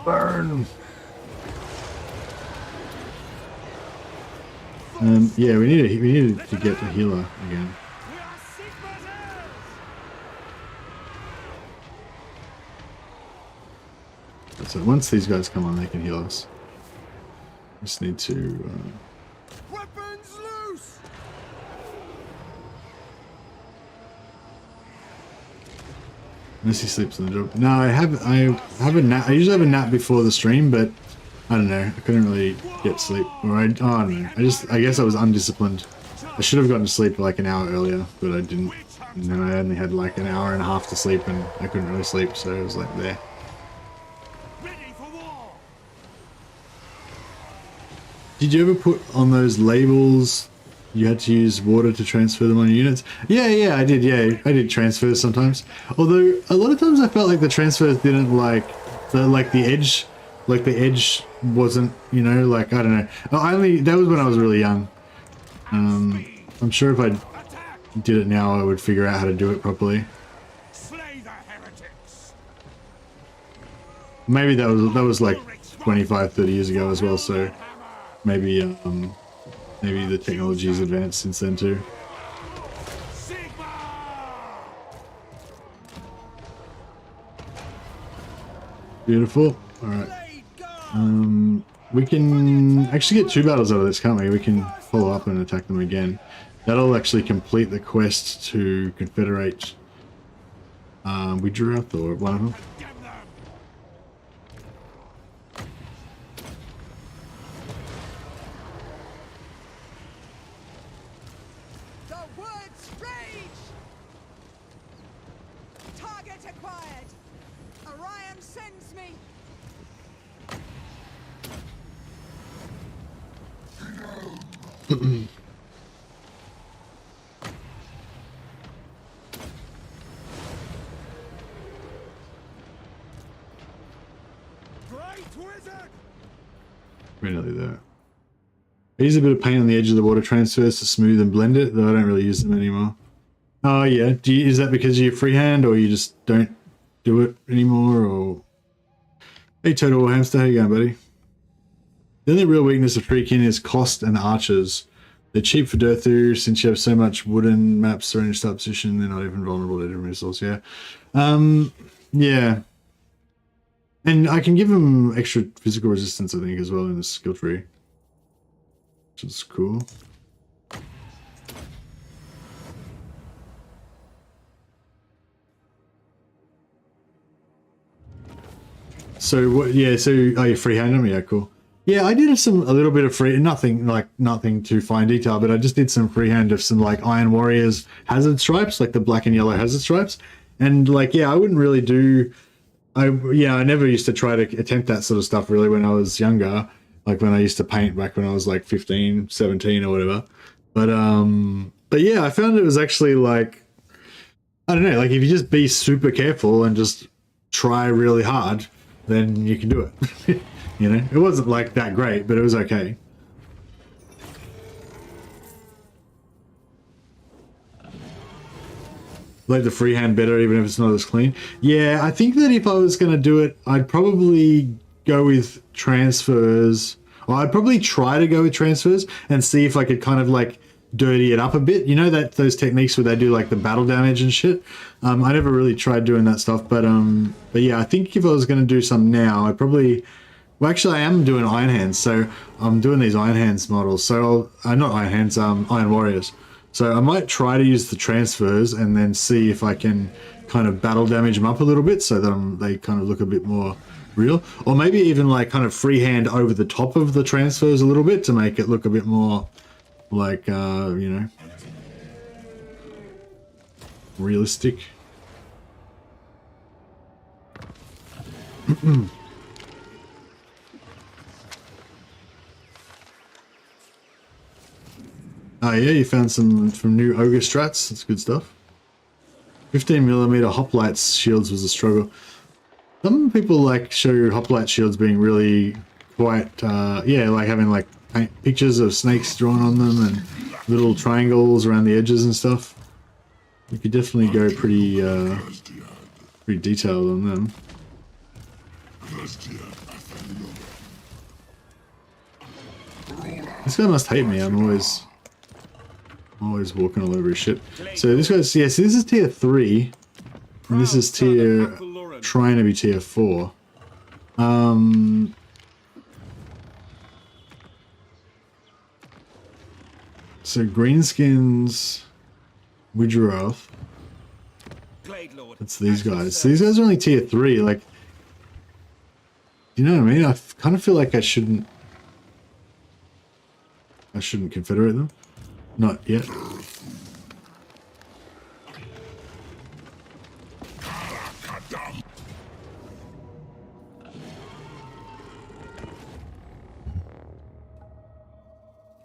Burn. Yeah, we need to get a healer again. So once these guys come on, they can heal us. Just need to. Weapons loose! Unless he sleeps on the job. No, I have a nap. I usually have a nap before the stream, but I don't know. I couldn't really get sleep, or I don't know. I guess I was undisciplined. I should have gotten to sleep like an hour earlier, but I didn't. And then I only had like an hour and a half to sleep, and I couldn't really sleep, so I was like there. Did you ever put on those labels you had to use water to transfer them on your units? Yeah, I did. Yeah, I did transfers sometimes. Although a lot of times I felt like the transfers didn't like the edge Like the edge wasn't, you know, like, I don't know. That was when I was really young. I'm sure if I did it now, I would figure out how to do it properly. Slay the heretics. Maybe that was like 25, 30 years ago as well, so maybe maybe the technology's advanced since then too. Beautiful. Alright. We can actually get 2 battles out of this, can't we? We can follow up and attack them again. That'll actually complete the quest to confederate. We drew out one of them. The woods rage! Target acquired! Orion sends me! We're nearly there. I use a bit of paint on the edge of the water transfers to smooth and blend it, though I don't really use them anymore. Oh yeah, is that because you're freehand or you just don't do it anymore? Or hey Total Hamster, how you going, buddy? The only real weakness of Freakin is cost and archers. They're cheap for DURTHU since you have so much wooden maps thrown in start position, they're not even vulnerable to different missiles, yeah. Yeah. And I can give them extra physical resistance, I think, as well in the skill tree. Which is cool. So what? Yeah. So you freehand them? Yeah, cool. Yeah, I did a little bit of nothing too fine detail, but I just did some freehand of some like Iron Warriors hazard stripes, like the black and yellow hazard stripes, and like yeah, I wouldn't really do. I never used to try to attempt that sort of stuff really when I was younger, like when I used to paint back when I was like 15, 17 or whatever. But yeah, I found it was actually like, I don't know, like if you just be super careful and just try really hard, then you can do it. You know, it wasn't like that great, but it was okay. Like the freehand better, even if it's not as clean. Yeah, I think that if I was going to do it, I'd probably go with transfers. Or I'd probably try to go with transfers and see if I could kind of like dirty it up a bit. You know that those techniques where they do like the battle damage and shit. I never really tried doing that stuff, but yeah, I think if I was going to do some now, I'd probably. Well, actually, I am doing Iron Hands, so I'm doing these Iron Hands models. So not Iron Hands, Iron Warriors. So I might try to use the transfers and then see if I can kind of battle damage them up a little bit so that they kind of look a bit more real. Or maybe even like kind of freehand over the top of the transfers a little bit to make it look a bit more like, you know, realistic. Oh yeah, you found some new ogre strats. That's good stuff. 15mm hoplite shields was a struggle. Some people like show hoplite shields being really quite, yeah, like having like pictures of snakes drawn on them and little triangles around the edges and stuff. You could definitely go pretty, pretty detailed on them. This guy must hate me. I'm always walking all over his shit. So this guy's, yeah, so this is tier 3. And this is trying to be tier 4. So greenskins, Widgeroth. That's these guys. So these guys are only tier 3, like, you know what I mean? I kind of feel like I shouldn't confederate them. Not yet.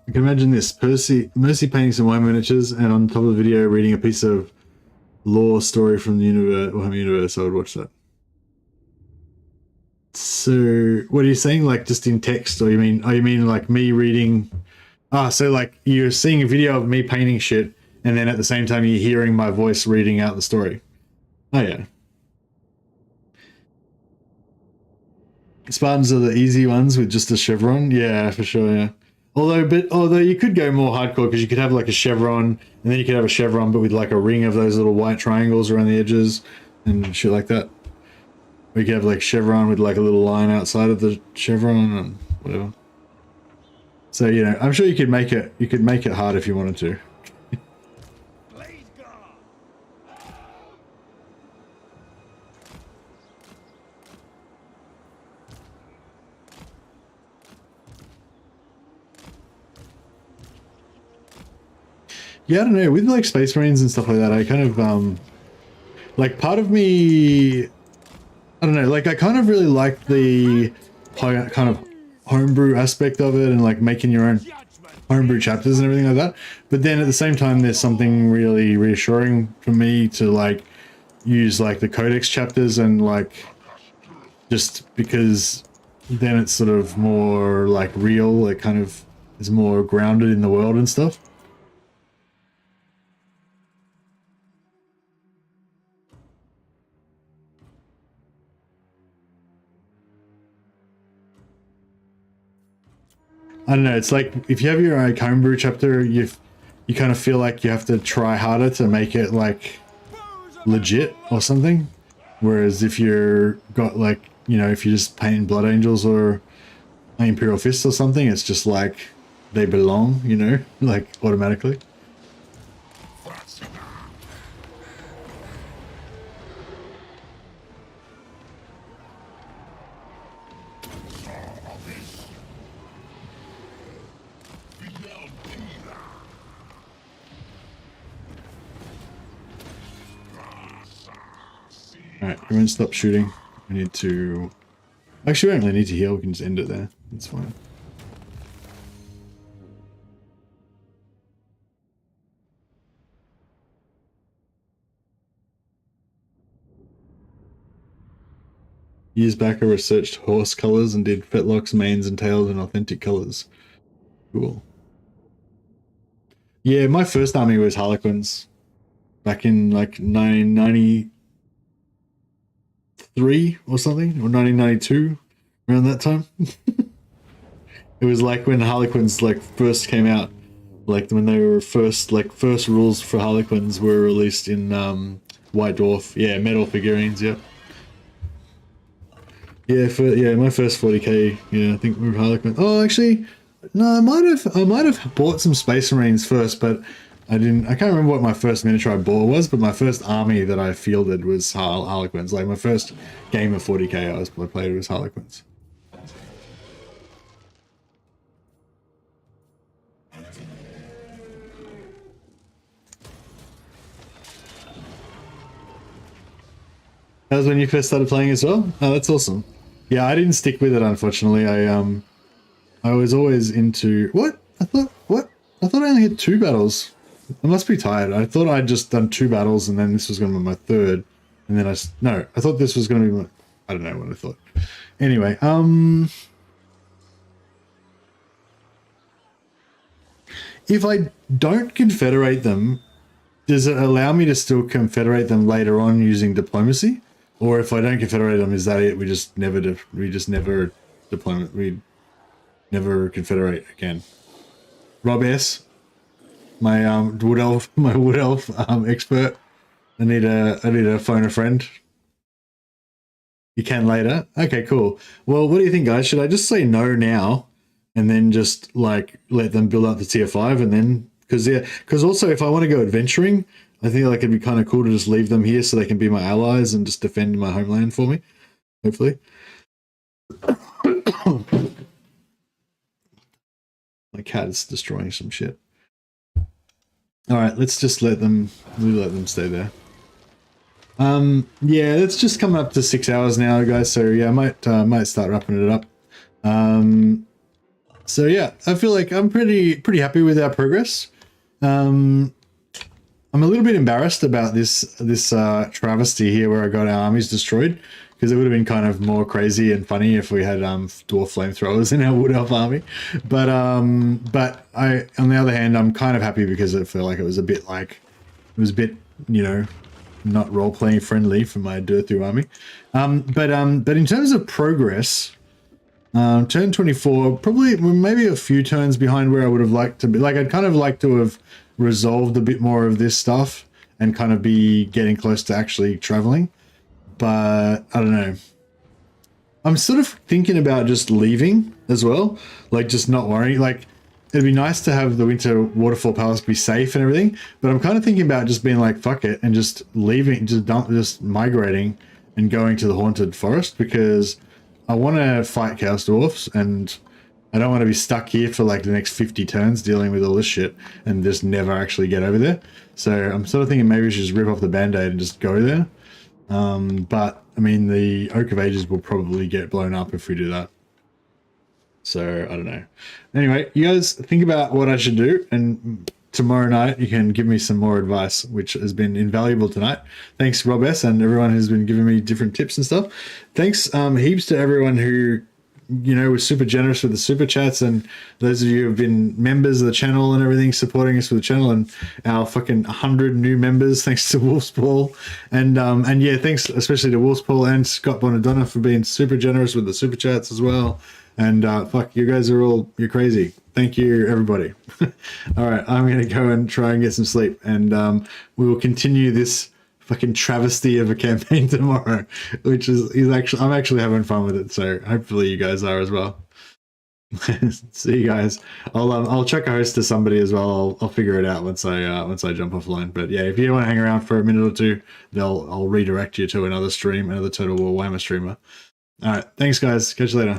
I can imagine this. Mercy painting some wine miniatures and on top of the video reading a piece of lore story from the Warhammer universe. I would watch that. So what are you saying? Like just in text, or you mean like me reading? So like you're seeing a video of me painting shit, and then at the same time you're hearing my voice reading out the story. Oh yeah. Spartans are the easy ones with just a chevron. Yeah, for sure. Yeah. Although you could go more hardcore because you could have like a chevron, and then you could have a chevron but with like a ring of those little white triangles around the edges and shit like that. Or you could have like chevron with like a little line outside of the chevron and whatever. So you know, I'm sure you could make it hard if you wanted to. Yeah, I don't know. With like Space Marines and stuff like that, I kind of like part of me, I don't know. Like I kind of really like the kind of homebrew aspect of it, and like making your own homebrew chapters and everything like that. But then at the same time, there's something really reassuring for me to like use like the codex chapters, and like just because then it's sort of more like real. It kind of is more grounded in the world and stuff. I don't know, it's like if you have your own homebrew chapter, you kind of feel like you have to try harder to make it like legit or something. Whereas if you're got like, you know, if you just paint Blood Angels or Imperial Fists or something, it's just like they belong, you know, like automatically. Alright, everyone stop shooting. We need to... Actually, we don't really need to heal. We can just end it there. That's fine. Years back, I researched horse colors and did fetlocks, manes, and tails in authentic colors. Cool. Yeah, my first army was Harlequins. Back in like 1993 or something, or 1992, around that time. It was like when Harlequins like first came out, like when they were first rules for Harlequins were released in White Dwarf. Yeah, metal figurines. Yep. Yeah, my first 40k. Yeah, I think we were Harlequins. Oh, actually, no, I might have bought some Space Marines first, but I can't remember what my first miniature I bought was, but my first army that I fielded was Harlequins. Like my first game of 40k I played was Harlequins. That was when you first started playing as well? Oh, that's awesome. Yeah, I didn't stick with it, unfortunately. I was always into... What? I thought I only had 2 battles. I must be tired. I thought I'd just done 2 battles and then this was going to be my 3rd. And then I thought this was going to be my... I don't know what I thought. Anyway, if I don't confederate them, does it allow me to still confederate them later on using diplomacy? Or if I don't confederate them, is that it? We just never confederate again. Rob S, my wood elf expert. I need to phone a friend. You can later. Okay, cool. Well, what do you think, guys? Should I just say no now, and then just like let them build up the tier 5, and then because also if I want to go adventuring, I think like it'd be kind of cool to just leave them here so they can be my allies and just defend my homeland for me. Hopefully. My cat is destroying some shit. All right, let's just let them stay there. Yeah, it's just coming up to 6 hours now, guys. So yeah, I might start wrapping it up. So yeah, I feel like I'm pretty happy with our progress. I'm a little bit embarrassed about this travesty here where I got our armies destroyed, because it would have been kind of more crazy and funny if we had dwarf flamethrowers in our wood elf army. But I, on the other hand, I'm kind of happy because I feel like it was a bit, you know, not role playing friendly for my DURTHU army. But in terms of progress, turn 24, probably maybe a few turns behind where I would have liked to be. Like, I'd kind of like to have resolved a bit more of this stuff and kind of be getting close to actually traveling. But I don't know. I'm sort of thinking about just leaving as well. Like, just not worrying. Like, it'd be nice to have the Winter Waterfall Palace be safe and everything. But I'm kind of thinking about just being like, fuck it, and just leaving, just migrating and going to the Haunted Forest, because I want to fight Chaos Dwarfs, and I don't want to be stuck here for like the next 50 turns dealing with all this shit and just never actually get over there. So I'm sort of thinking maybe we should just rip off the band-aid and just go there. But I mean, the Oak of Ages will probably get blown up if we do that. So I don't know. Anyway, you guys think about what I should do, and tomorrow night you can give me some more advice, which has been invaluable tonight. Thanks, Rob S, and everyone who's been giving me different tips and stuff. Thanks heaps to everyone who, you know, was super generous with the super chats, and those of you who have been members of the channel and everything, supporting us with the channel, and our fucking 100 new members. Thanks to Wolf's Paul, and yeah, thanks especially to Wolf's Paul and Scott Bonadonna for being super generous with the super chats as well. And fuck, you guys are you're crazy. Thank you, everybody. All right, I'm gonna go and try and get some sleep, and we will continue this fucking travesty of a campaign tomorrow, which is actually, I'm actually having fun with it. So hopefully you guys are as well. See you guys. I'll check a host to somebody as well. I'll figure it out once I jump offline. But yeah, if you want to hang around for a minute or two, I'll redirect you to another stream, another Total War Warhammer streamer. All right, thanks guys. Catch you later.